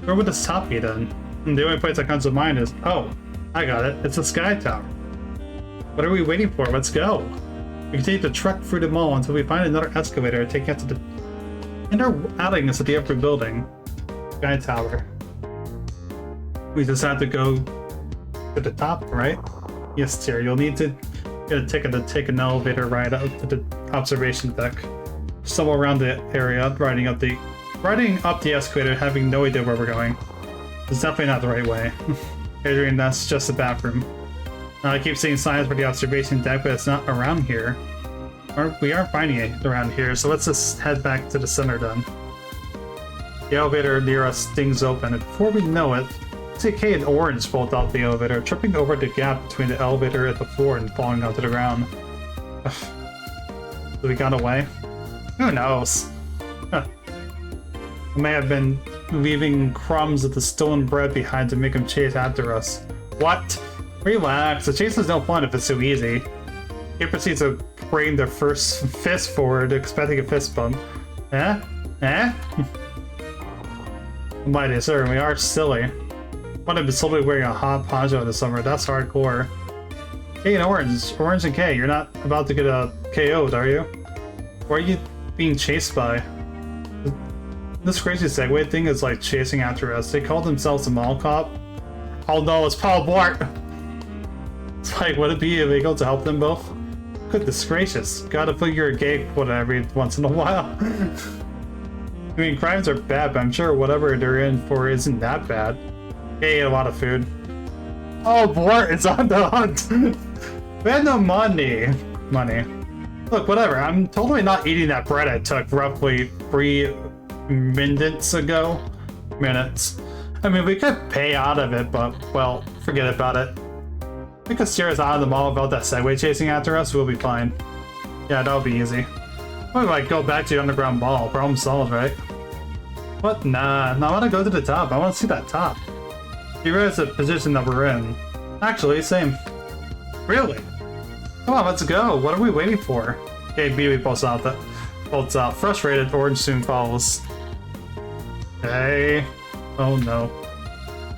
[SPEAKER 1] Where would this top be then? And the only place that comes to mind is, oh, I got it. It's a sky tower. What are we waiting for? Let's go. We continue to trek through the mall until we find another escalator taking us to the inner outings of the upper building. Sky tower. We just have to go to the top, right? Yes, dear. You'll need to get a ticket to take an elevator ride up to the observation deck. Somewhere around the area, riding up the escalator, having no idea where we're going. It's definitely not the right way. Adrian, that's just the bathroom. I keep seeing signs for the observation deck, but it's not around here. We aren't finding it around here, so let's just head back to the center then. The elevator near us stings open, and before we know it, A.K.A. and Orange bolt off the elevator, tripping over the gap between the elevator and the floor and falling onto the ground. Did we got away? Who knows? Huh. We may have been leaving crumbs of the stolen bread behind to make him chase after us. What? Relax, the chase is no fun if it's too easy. He proceeds to bring their first fist forward, expecting a fist bump. Eh? Eh? My dear sir, we are silly. One of them solely wearing a hot poncho in the summer, that's hardcore. Hey, and Orange and K, you're not about to get a KO'd, are you? What are you being chased by? This crazy segue thing is like chasing after us. They call themselves a mall cop. Oh no, it's Paul Blart! It's like, would it be illegal to help them both? Goodness gracious, gotta put your gay quota every once in a while. I mean, crimes are bad, but I'm sure whatever they're in for isn't that bad. They ate a lot of food. Oh, Blart is on the hunt! We had no money. Look, whatever, I'm totally not eating that bread I took roughly 3 minutes ago. I mean, we could pay out of it, but, well, forget about it. We could steer us out of the mall about that Segway chasing after us, we'll be fine. Yeah, that'll be easy. We might go back to the underground mall. Problem solved, right? What? Nah, I want to go to the top. I want to see that top. You realize the position that we're in. Actually, same. Really? Come on, let's go. What are we waiting for? Okay, BB bolts out. Frustrated, Orange soon follows. Hey. Oh no.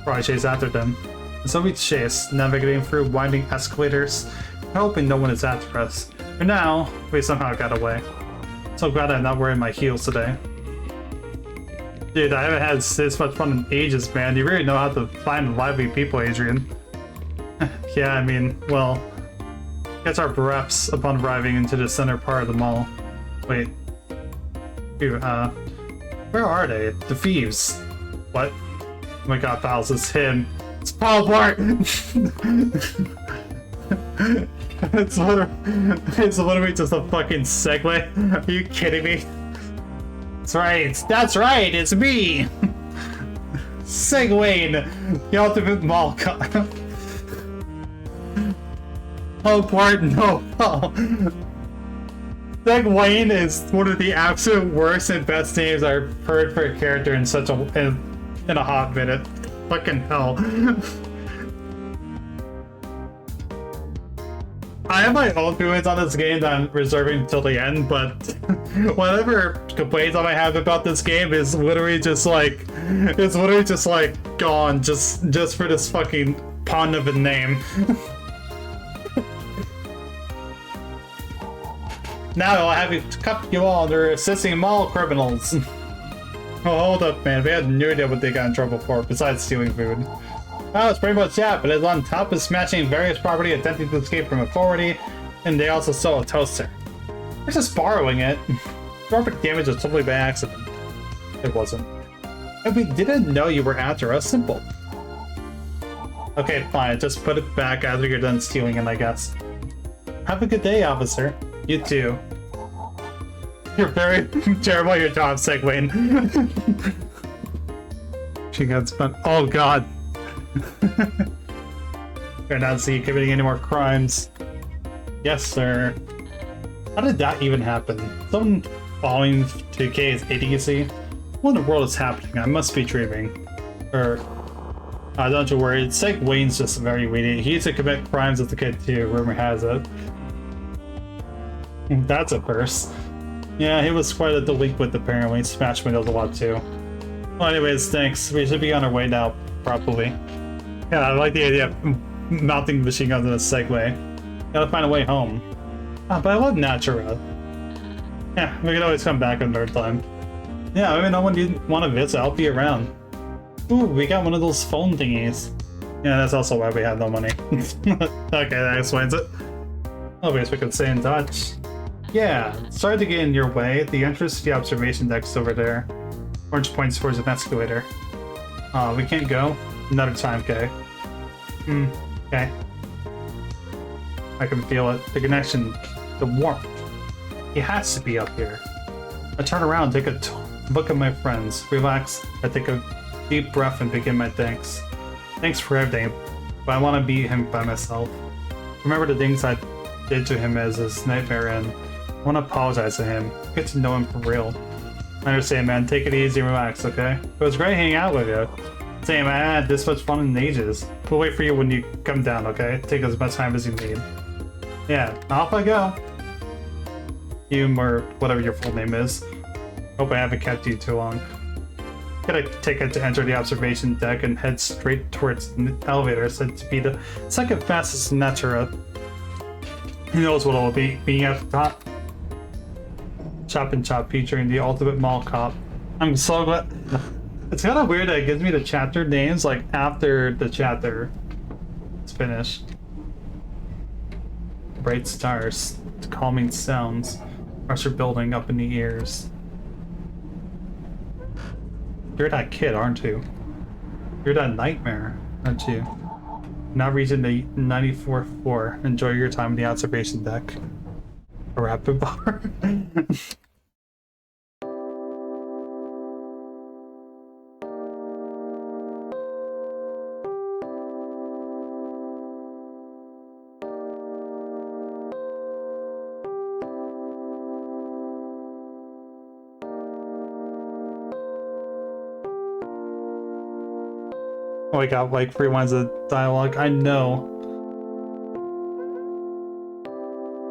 [SPEAKER 1] Probably chase after them. And so we chase, navigating through winding escalators, hoping no one is after us. For now, we somehow got away. So glad I'm not wearing my heels today. Dude, I haven't had this much fun in ages, man. You really know how to find lively people, Adrian. Yeah, I mean, well, catch our breaths upon arriving into the center part of the mall. Wait. Dude, where are they? The thieves. What? Oh my god, pals, it's him. It's Paul Blart! It's literally just a fucking segue. Are you kidding me? That's right, it's me! Segwayne, the ultimate mall cop. Oh, pardon, no. Segwayne is one of the absolute worst and best names I've heard for a character in such in a hot minute. Fucking hell. I have my own feelings on this game that I'm reserving until the end, but whatever complaints I might have about this game is literally just like, gone just for this fucking pun of a name. Now I'll have you cuff you all under assisting mall criminals. Oh, hold up, man. We had no idea what they got in trouble for, besides stealing food. Oh, it's pretty much that, but it's on top of smashing various property, attempting to escape from authority, and they also stole a toaster. They're just borrowing it. Perfect damage was totally by accident. It wasn't. And we didn't know you were after us. Simple. Okay, fine. Just put it back after you're done stealing it, I guess. Have a good day, officer. You too. You're very terrible at your job, Segwayne. She got spent. Oh god. Better not see you committing any more crimes. Yes, sir. How did that even happen? Someone falling to A.K.A.'s idiocy? What in the world is happening? I must be dreaming. Don't you worry. Segwayne's just very idiot. He used to commit crimes as a kid too, rumor has it. That's a first. Yeah, he was quite a delinquent apparently. Smashed windows a lot too. Well, anyways, thanks. We should be on our way now, probably. Yeah, I like the idea of mounting machine guns in a Segway. Gotta find a way home. Ah, but I love Natura. Yeah, we can always come back another time. Yeah, let me know when you want to visit. I'll be around. Ooh, we got one of those phone thingies. Yeah, that's also why we have no money. Okay, that explains it. Oh, I guess we could stay in touch. Yeah, sorry to get in your way. The entrance to the observation deck's over there. Orange points towards an escalator. We can't go? Another time, okay. Okay. I can feel it. The connection. The warmth. He has to be up here. I turn around, take a look at my friends. Relax. I take a deep breath and begin my thanks. Thanks for everything, but I want to beat him by myself. Remember the things I did to him as his nightmare, and I want to apologize to him. Get to know him for real. I understand, man. Take it easy and relax, okay? It was great hanging out with you. Same, I had this much fun in ages. We'll wait for you when you come down, okay? Take as much time as you need. Yeah, off I go. Hume, or whatever your full name is. Hope I haven't kept you too long. Get a ticket to enter the observation deck and head straight towards the elevator, said to be the second fastest in Natura. Who knows what it'll be, being at the top. Chop and Chop featuring the ultimate mall cop. I'm so glad. It's kind of weird that it gives me the chapter names like after the chapter is finished. Bright stars, calming sounds, pressure building up in the ears. You're that kid, aren't you? You're that nightmare, aren't you? Now reaching the 94th floor. Enjoy your time in the observation deck. A rapid bar. Oh, I got like 3 lines of dialogue. I know.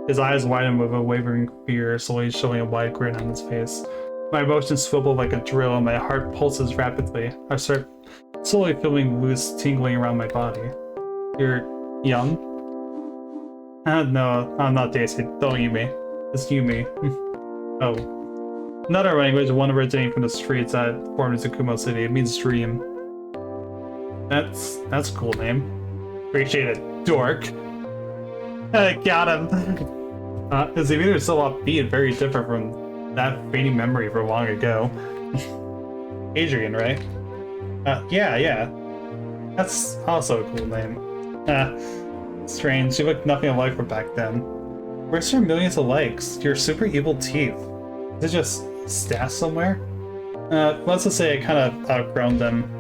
[SPEAKER 1] His eyes widen with a wavering fear, slowly showing a wide grin on his face. My emotions swivel like a drill and my heart pulses rapidly. I start slowly feeling loose, tingling around my body. You're young? No, I'm not Daisy. Don't eat me. It's Yumi. Oh. Another language, one originating from the streets that formed Tsukumo City. It means dream. That's a cool name. Appreciate it, dork. I got him. His demeanor is so upbeat, very different from that fading memory from long ago. Adrian, right? Yeah. That's also a cool name. Strange. You look nothing alike from back then. Where's your millions of likes? Your super evil teeth. Is it just stashed somewhere? Let's just say I kind of outgrown them.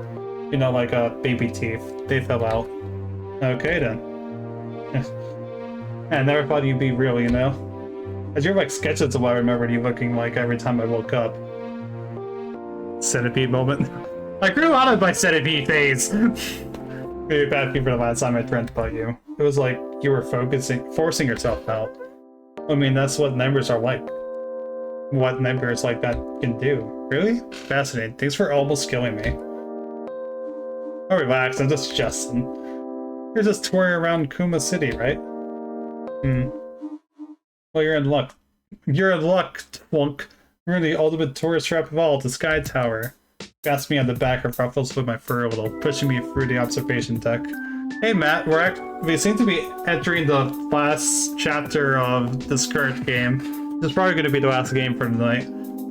[SPEAKER 1] You know, like baby teeth. They fell out. Okay then. I never thought you'd be real, you know? I drew like sketches of what I remembered you looking like every time I woke up. Centipede moment. I grew out of my centipede phase! Maybe bad people the last time I dreamt about you. It was like you were forcing yourself out. I mean, that's what nightmares are like. What nightmares like that can do. Really? Fascinating. Thanks for almost killing me. Oh, relax, I'm just jesting. You're just touring around Kuma City, right? Well, you're in luck. You're in luck, Twunk. We're in the ultimate tourist trap of all, the Sky Tower. Grasp me on the back and ruffles with my fur a little, pushing me through the observation deck. Hey Matt, we seem to be entering the last chapter of this current game. This is probably going to be the last game for tonight.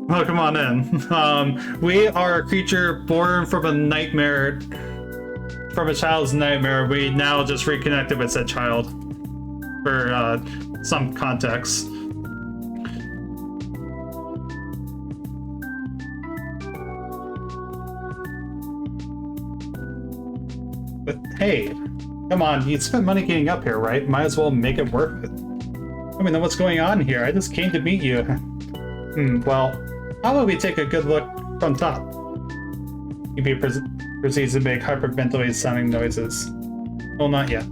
[SPEAKER 1] Oh, come on in. We are a creature born from a nightmare, from a child's nightmare. We now just reconnected with said child. For some context. But hey, come on, you spent money getting up here, right? Might as well make it worth it. I mean, what's going on here? I just came to meet you. Well, how about we take a good look from top? EB proceeds to make hyperventilated sounding noises. Well, not yet.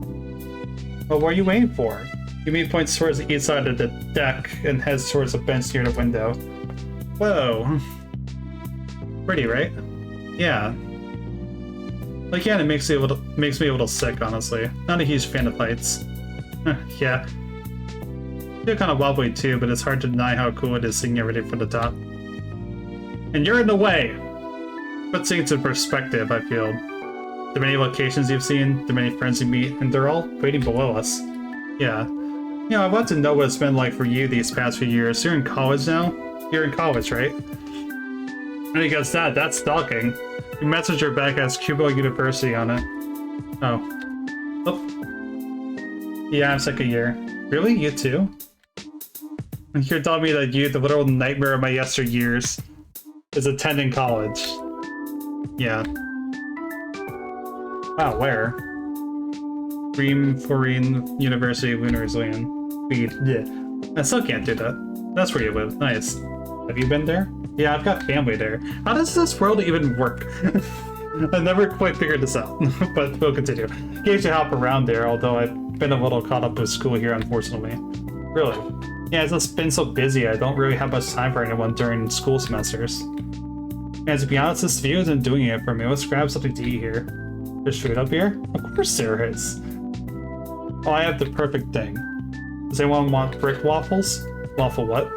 [SPEAKER 1] Well, what are you waiting for? Yumi points towards the east side of the deck and heads towards a bench near the window. Whoa. Pretty, right? Yeah. Like, yeah, it makes me a little sick, honestly. Not a huge fan of heights. Yeah. Feel kind of wobbly too, but it's hard to deny how cool it is seeing everything from the top. And you're in the way! Puts things in perspective, I feel. The many locations you've seen, the many friends you meet, and they're all waiting below us. Yeah. You know, I want to know what it's been like for you these past few years. You're in college now? You're in college, right? And you guess that's stalking. Your messenger bag has Cuba University on it. Oh. Oh. Yeah, I'm second year. Really? You too? You're telling me that you, the literal nightmare of my yesteryears, is attending college. Yeah. Wow, where? Dream Foreign University of Lunar Resilience. Yeah. I still can't do that. That's where you live. Nice. Have you been there? Yeah, I've got family there. How does this world even work? I've never quite figured this out, but we'll continue. Occasionally hop around there, although I've been a little caught up with school here, unfortunately. Really? Yeah, it's just been so busy, I don't really have much time for anyone during school semesters. And to be honest, this view isn't doing it for me. Let's grab something to eat here. There's food up here? Of course there is. Oh, I have the perfect thing. Does anyone want brick waffles? Waffle what?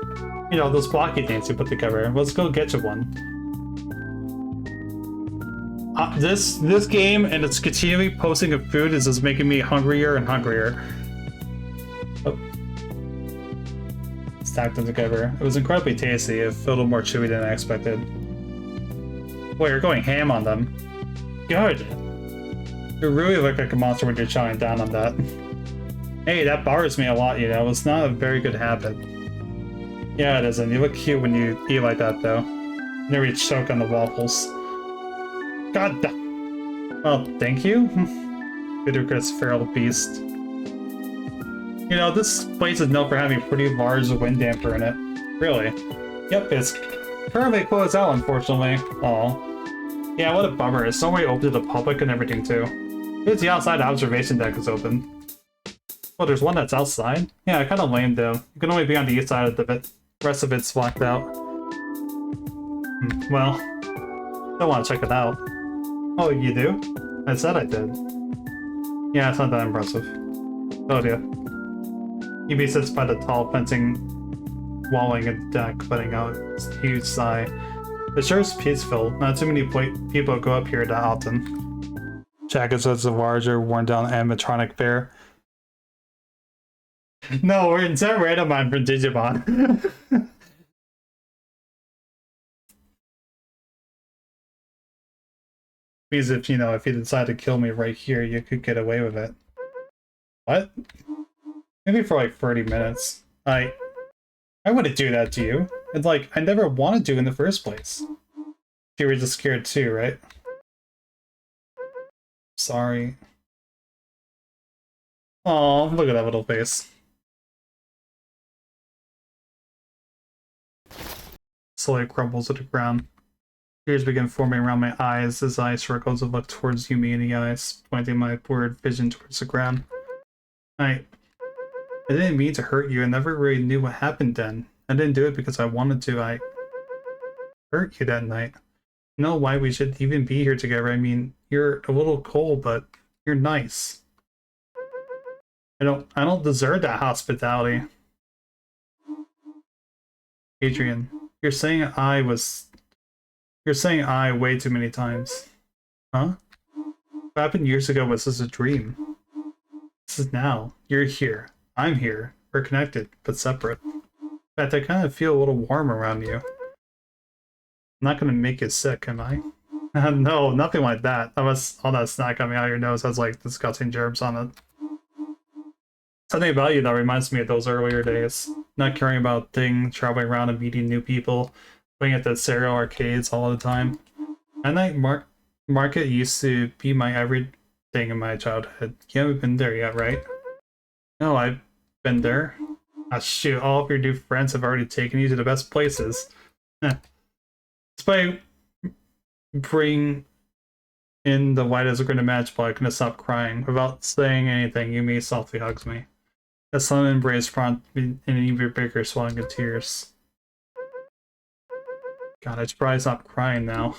[SPEAKER 1] You know, those blocky things you put together. Let's go get you one. This game and its continually posting of food is just making me hungrier and hungrier. Oh. Stacked them together. It was incredibly tasty. It felt a little more chewy than I expected. Boy, you're going ham on them. Good. You really look like a monster when you're chowing down on that. Hey, that bothers me a lot, you know. It's not a very good habit. Yeah, it isn't. You look cute when you eat like that, though. Never choke on the waffles. God damn. Well, thank you. Ludicrous feral beast. You know, this place is known for having a pretty large wind damper in it. Really? Yep, it's currently closed out, unfortunately. Aw. Yeah, what a bummer. It's somewhere open to the public and everything, too. It's the outside observation deck is open. Oh, there's one that's outside? Yeah, kind of lame, though. You can only be on the east side of the rest of it's blocked out. Well, don't want to check it out. Oh, you do? I said I did. Yeah, it's not that impressive. Oh dear. EB sits by the tall fencing, walling a deck, letting out a huge sigh. It sure is peaceful. Not too many people go up here that often. Jackets was a larger, worn-down animatronic bear. No, we're in Set Randomine from Digimon. Means if, you know, if you decide to kill me right here, you could get away with it. What? Maybe for like 30 minutes. I wouldn't do that to you. It's like, I never wanted to in the first place. You were just scared too, right? sorry. Oh, look at that little face. Slowly crumbles to the ground. Tears begin forming around my eyes as I circles and look towards Yumi in the eyes, pointing my blurred vision towards the ground. I didn't mean to hurt you. I never really knew what happened then. I didn't do it because I wanted to. I hurt you that night. You know why we should even be here together? I mean, you're a little cold, but you're nice. I don't deserve that hospitality. Adrian, you're saying I way too many times. Huh? What happened years ago was just a dream. This is now. You're here. I'm here. We're connected, but separate. In fact, I kind of feel a little warm around you. I'm not gonna make you sick, am I? No, nothing like that. Unless all that snack coming out of your nose has like disgusting germs on it. Something about you that reminds me of those earlier days. Not caring about things, traveling around and meeting new people, playing at the cereal arcades all the time. At night market used to be my everything in my childhood. You haven't been there yet, right? No, I've been there. Ah, shoot, all of your new friends have already taken you to the best places. Despite bring in the whitest grin imaginable, I couldn't stop crying. Without saying anything, Yumi softly hugs me. A sudden embrace prompted an even bigger swelling of tears. God, I should probably stop crying now.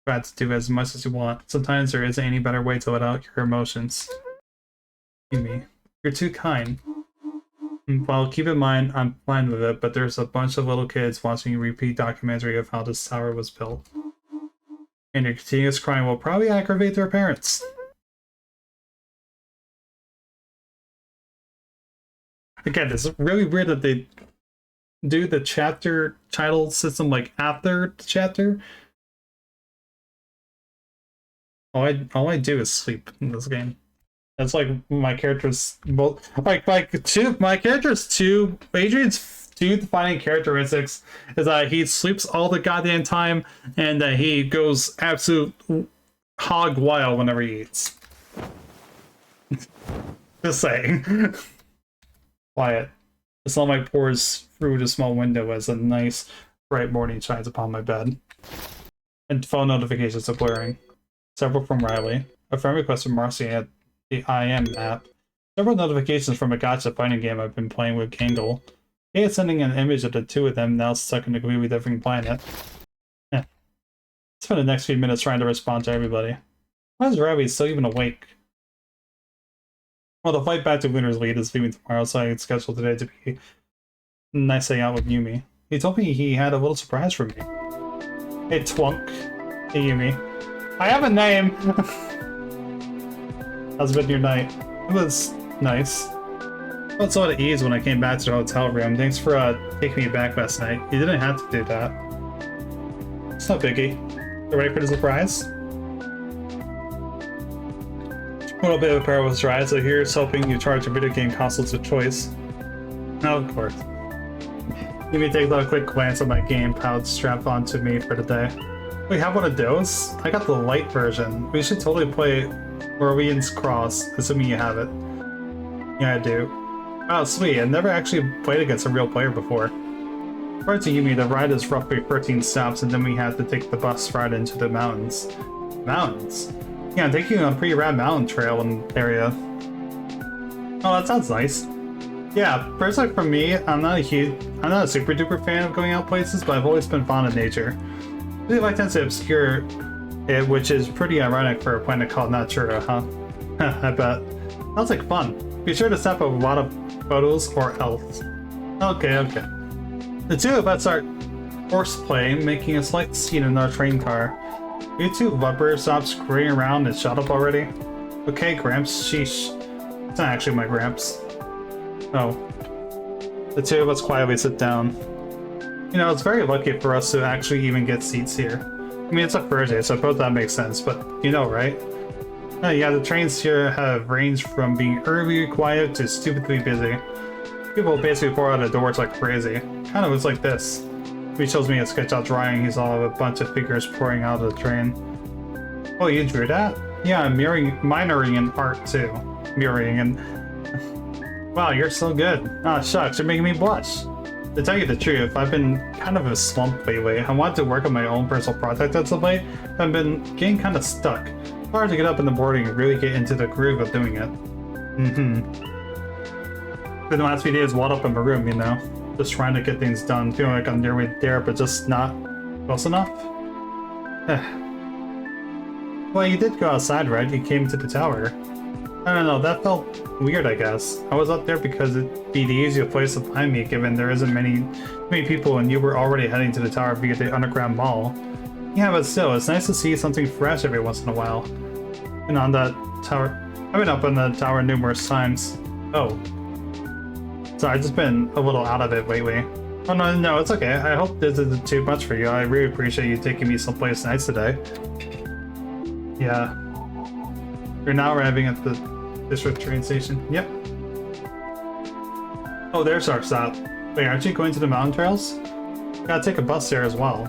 [SPEAKER 1] Try to do as much as you want. Sometimes there isn't any better way to let out your emotions. Yumi, you're too kind. Well, keep in mind, I'm fine with it, but there's a bunch of little kids watching a repeat documentary of how this tower was built. And your continuous crying will probably aggravate their parents. Again, it's really weird that they do the chapter title system like after the chapter. All I do is sleep in this game. That's like my character's both my character's Adrian's two defining characteristics is that he sleeps all the goddamn time and that he goes absolute hog wild whenever he eats. Just saying. Quiet. The sunlight pours through the small window as a nice, bright morning shines upon my bed. And phone notifications are blaring. Several from Riley. A friend request from Marcy at the IM app. Several notifications from a gacha fighting game I've been playing with Gangle. He is sending an image of the two of them now stuck in a completely different planet. Spend the next few minutes trying to respond to everybody. Why is Riley still even awake? Well, the flight back to Winter's Lead is leaving tomorrow, so I had scheduled today to be a nice day out with Yumi. He told me he had a little surprise for me. Hey, Twunk. Hey, Yumi. I have a name! How's been your night? It was nice. I felt so at ease when I came back to the hotel room. Thanks for taking me back last night. You didn't have to do that. It's no biggie. You ready for the surprise? A little bit of a pair of surprise, so here's hoping you charge your video game consoles of choice. Now, of course. Let me take a quick glance at my game pouch strapped onto me for the day. We have one of those? I got the light version. We should totally play Orleans Cross, assuming you have it. Yeah, I do. Oh, sweet. I've never actually played against a real player before. According to Yumi, the ride is roughly 13 stops, and then we have to take the bus ride into the mountains. Mountains? Yeah, I'm taking you on a pretty rad mountain trail and area. Oh, that sounds nice. Yeah, personally for me, I'm not a super duper fan of going out places, but I've always been fond of nature. I really like tends to obscure it, which is pretty ironic for a planet called Natura, huh? I bet. Sounds like fun. Be sure to snap a lot of photos or else. Okay. The two of us are horseplay, making a slight scene in our train car. You two lovebirds stop scurrying around and shut up already? Okay, Gramps, sheesh. It's not actually my Gramps. Oh. The two of us quietly sit down. You know, it's very lucky for us to actually even get seats here. I mean, it's a Thursday, so I suppose that makes sense, but you know, right? Yeah, the trains here have ranged from being eerily quiet to stupidly busy. People basically pour out of doors like crazy. Kind of looks like this. He shows me a sketch out drawing. He's all of a bunch of figures pouring out of the train. Oh, you drew that? Yeah, I'm minoring in art too. Mirroring and... Wow, you're so good. Ah, shucks, you're making me blush. To tell you the truth, I've been kind of a slump lately. I wanted to work on my own personal project as of late, but I've been getting kind of stuck. It's hard to get up in the morning and really get into the groove of doing it. For the last few days, walled up in my room, you know? Just trying to get things done, feeling like I'm nearly there, but just not close enough. Well, you did go outside, right? You came to the tower. I don't know, that felt weird, I guess. I was up there because it'd be the easiest place to find me, given there isn't many people and you were already heading to the tower via the underground mall. Yeah, but still, it's nice to see something fresh every once in a while. And on that tower... I've been up on the tower numerous times. Oh. Sorry, I've just been a little out of it lately. Oh no, it's okay. I hope this isn't too much for you. I really appreciate you taking me someplace nice today. Yeah. You're now arriving at the district train station. Yep. Oh, there's our stop. Wait, aren't you going to the mountain trails? Gotta take a bus there as well.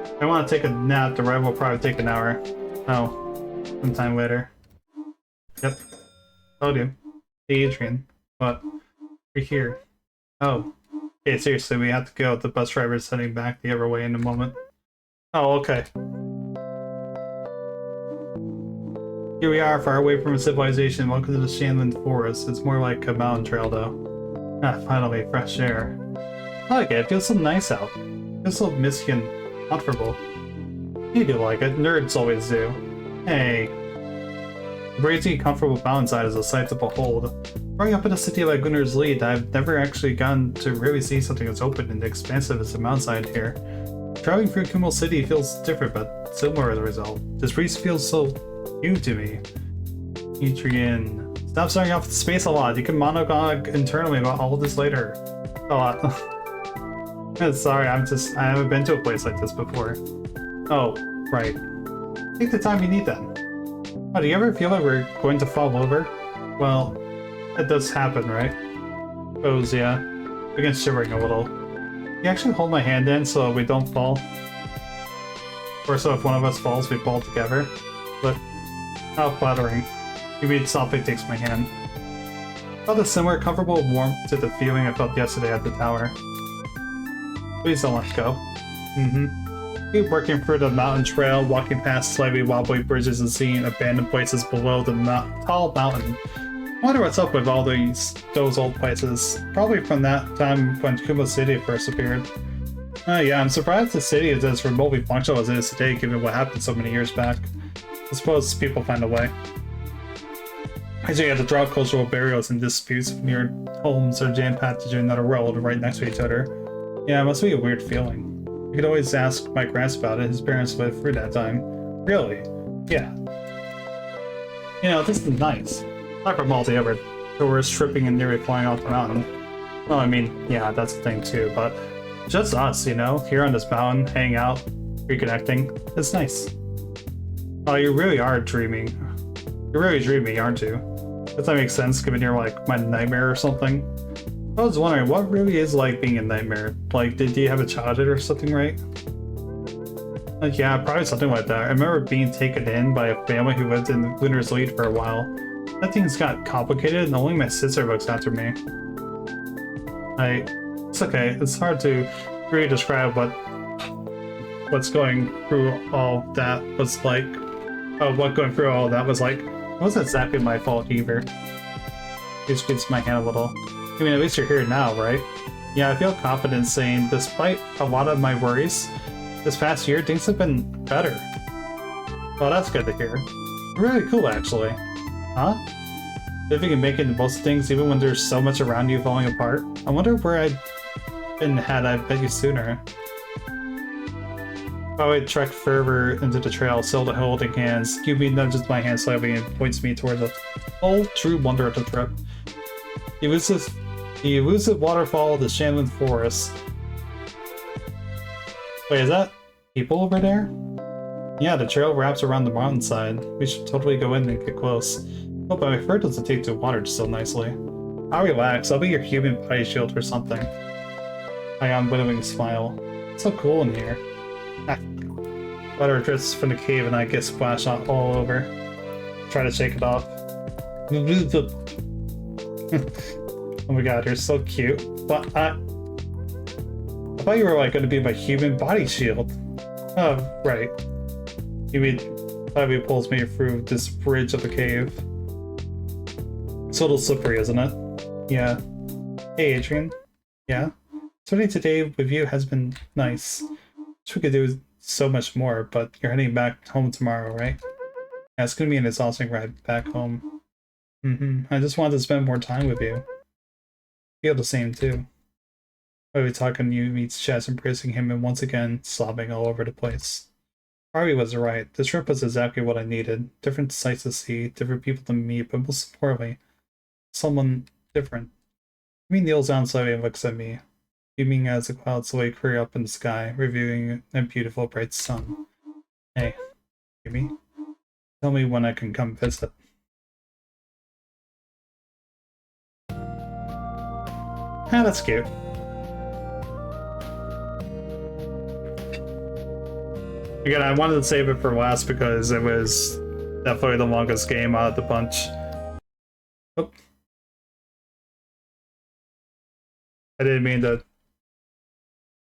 [SPEAKER 1] If I want to take a nap, the ride will probably take an hour. Oh, sometime later. Yep. Told you. Hey, Adrian. What? We're here. Oh. Okay, seriously, we have to go. The bus driver's heading back the other way in a moment. Oh, okay. Here we are, far away from civilization. Welcome to the Shanland Forest. It's more like a mountain trail, though. Ah, finally, fresh air. I like it. It feels so nice out. It feels so misty and comfortable. You do like it. Nerds always do. Hey. The breezy, comfortable mountainside is a sight to behold. Growing up in a city like Gunner's Lead, I've never actually gotten to really see something as open and expansive as the mountainside here. Traveling through Kumo City feels different, but similar as a result. This breeze feels so new to me. Adrian. Stop starting off with space a lot. You can monologue internally about all of this later. A lot. Sorry, I haven't been to a place like this before. Oh, right. Take the time you need then. Oh, do you ever feel like we're going to fall over? Well, that does happen, right? Suppose, yeah. Begin shivering a little. You actually hold my hand in so we don't fall? Or so if one of us falls, we fall together? But how flattering. Maybe softly takes my hand. I felt a similar comfortable warmth to the feeling I felt yesterday at the tower. Please don't let go. Keep working through the mountain trail, walking past slightly wobbly bridges and seeing abandoned places below the tall mountain. I wonder what's up with all those old places. Probably from that time when Kumo City first appeared. Yeah, I'm surprised the city is as remotely functional as it is today, given what happened so many years back. I suppose people find a way. As you have to draw cultural barriers and disputes when your homes are jam-packed into another world right next to each other. Yeah, it must be a weird feeling. You could always ask my grands about it. His parents lived through that time. Really? Yeah. You know, this is nice. Not for multi-ever tourists tripping and nearly flying off the mountain. Well, I mean, yeah, that's the thing too, but just us, you know, here on this mountain, hanging out, reconnecting. It's nice. Oh, you really are dreaming. You're really dreamy, aren't you? Does that make sense, given you're like my nightmare or something? I was wondering, what really is like being a nightmare? Like, did you have a childhood or something, right? Like, yeah, probably something like that. I remember being taken in by a family who lived in Gunner's Lead for a while. That thing's got complicated and only my sister looks after me. It's okay, it's hard to really describe what's going through all that was like. Oh, what going through all that was like. It wasn't exactly my fault either. He squeezed my hand a little. I mean, at least you're here now, right? Yeah, I feel confident saying, despite a lot of my worries, this past year, things have been better. Well, that's good to hear. Really cool, actually. Huh? Living and making the most of things even when there's so much around you falling apart. I wonder where I'd been had I met you sooner. While I trek further into the trail, still holding hands, QB nudges my hand slightly and points me towards the whole true wonder of the trip. The elusive waterfall of the Shanland Forest. Wait, is that people over there? Yeah, the trail wraps around the mountainside. We should totally go in and get close. Oh, but my fur doesn't take to water so nicely. I'll relax. I'll be your human body shield or something. I am winnowing smile. It's so cool in here. Water drips from the cave and I get splashed all over. Try to shake it off. Oh my god, you're so cute. But I thought you were like going to be my human body shield. Oh, right. You mean Fabio pulls me through this bridge of the cave. It's a little slippery, isn't it? Yeah. Hey, Adrian. Yeah? Spending today with you has been nice. Wish we could do so much more, but you're heading back home tomorrow, right? Yeah, it's gonna be an exhausting ride back home. I just wanted to spend more time with you. Feel the same, too. While we talk on you meets Chess embracing him and once again sobbing all over the place. Harvey was right. This trip was exactly what I needed. Different sights to see, different people to meet, but most importantly, someone different. He kneels down slowly and looks at me, beaming as the clouds slowly clear up in the sky, reviewing a beautiful bright sun. Hey, Amy, tell me when I can come visit. Ah, that's cute. Again, I wanted to save it for last because it was definitely the longest game out of the bunch. Oh. I didn't mean to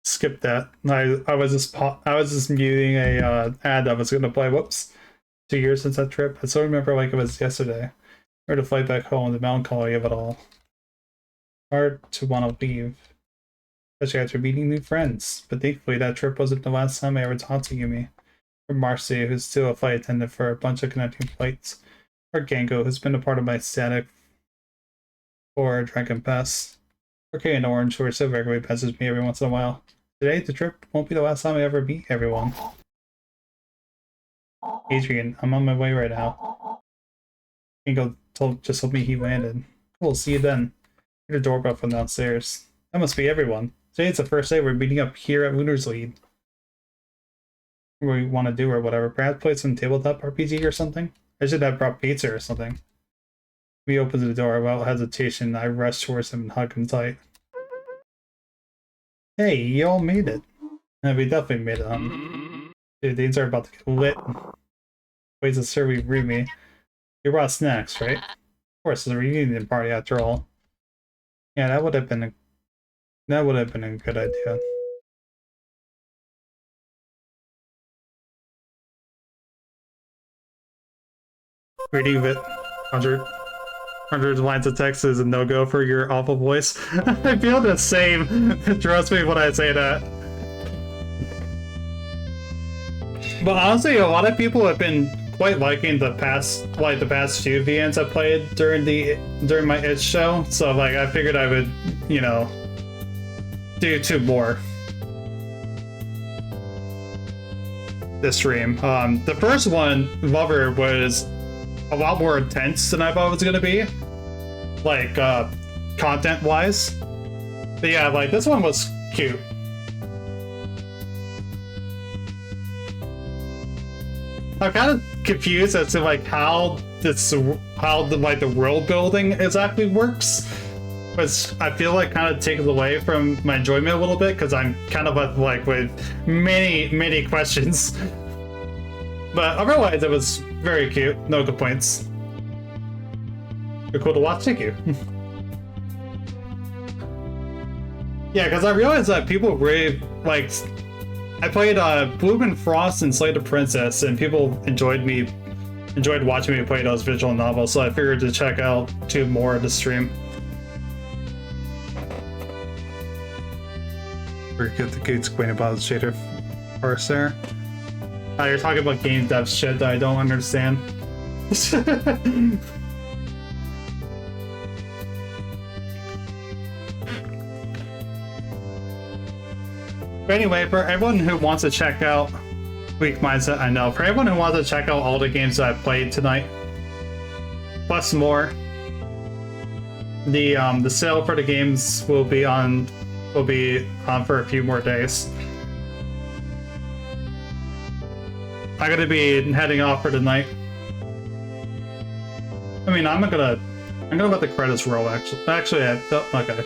[SPEAKER 1] skip that. I was just muting a ad I was gonna play. Whoops. 2 years since that trip. I still remember like it was yesterday. Or to flight back home, the melancholy of it all. Hard to want to leave. Especially after meeting new friends. But thankfully that trip wasn't the last time I ever talked to Yumi. Or Marcy, who's still a flight attendant for a bunch of connecting flights. Or Gango, who's been a part of my static or Dragon Pass. Okay, and Orange, who still regularly messages me every once in a while. Today, the trip won't be the last time I ever meet everyone. Adrian, I'm on my way right now. Gango just told me he landed. Cool, see you then. I heard a doorbell from downstairs. That must be everyone. Today it's the first day we're meeting up here at Luna's Lead. What we want to do or whatever. Perhaps play some tabletop RPG or something? I should have brought pizza or something. He opens the door without hesitation. I rush towards him and hug him tight. Hey, you all made it. Yeah, we definitely made it, Dude, these are about to get lit. Ways to serve you me. You brought snacks, right? Of course, it's a reunion party after all. Yeah, that would have been a good idea. Reading of it. 100 lines of text is a no-go for your awful voice. I feel the same. Trust me when I say that. But honestly, a lot of people have been quite liking the past few VNs I played during my itch show. So like, I figured I would, you know, do 2 more this stream. The first one, Lover, was a lot more intense than I thought it was gonna be, like content-wise. But yeah, like this one was cute. I'm kind of confused as to like how the world building exactly works, which I feel like kind of takes away from my enjoyment a little bit because I'm kind of like with many questions. But otherwise, it was very cute. No complaints. You're cool to watch. Thank you. Yeah, because I realized that people really like. I played Bloom and Frost and Slay the Princess, and people enjoyed watching me play those visual novels. So I figured to check out 2 more of the stream. Very good to explain about the shader parse there. You're talking about game dev shit that I don't understand. But anyway, for everyone who wants to check out Weak Mindset, I know. For everyone who wants to check out all the games that I played tonight, plus more, the sale for the games will be on for a few more days. I'm gonna be heading off for the night. I mean, I'm gonna let the credits roll. Actually, okay.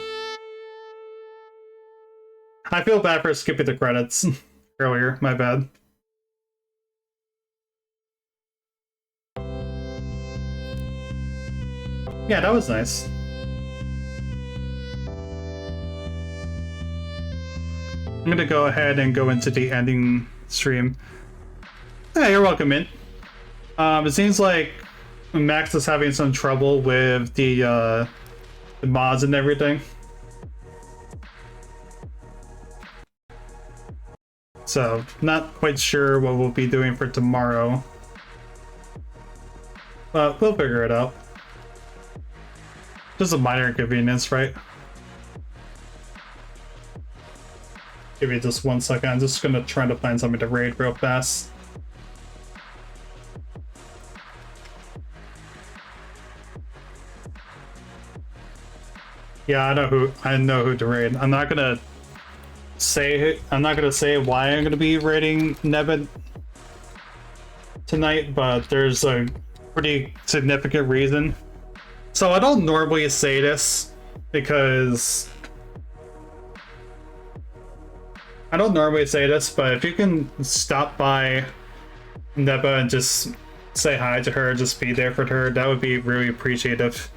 [SPEAKER 1] I feel bad for skipping the credits earlier. My bad. Yeah, that was nice. I'm gonna go ahead and go into the ending stream. Yeah, you're welcome in. It seems like Max is having some trouble with the mods and everything. So, not quite sure what we'll be doing for tomorrow. But we'll figure it out. Just a minor inconvenience, right? Give me just 1 second. I'm just gonna try to find something to raid real fast. Yeah, I know who to raid. I'm not gonna say why I'm gonna be raiding Nebit tonight, but there's a pretty significant reason. So I don't normally say this because but if you can stop by Neba and just say hi to her, just be there for her, that would be really appreciative.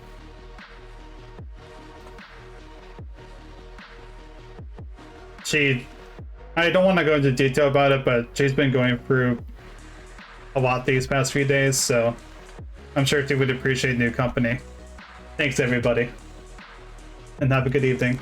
[SPEAKER 1] I don't want to go into detail about it, but she's been going through a lot these past few days, so I'm sure she would appreciate new company. Thanks, everybody, and have a good evening.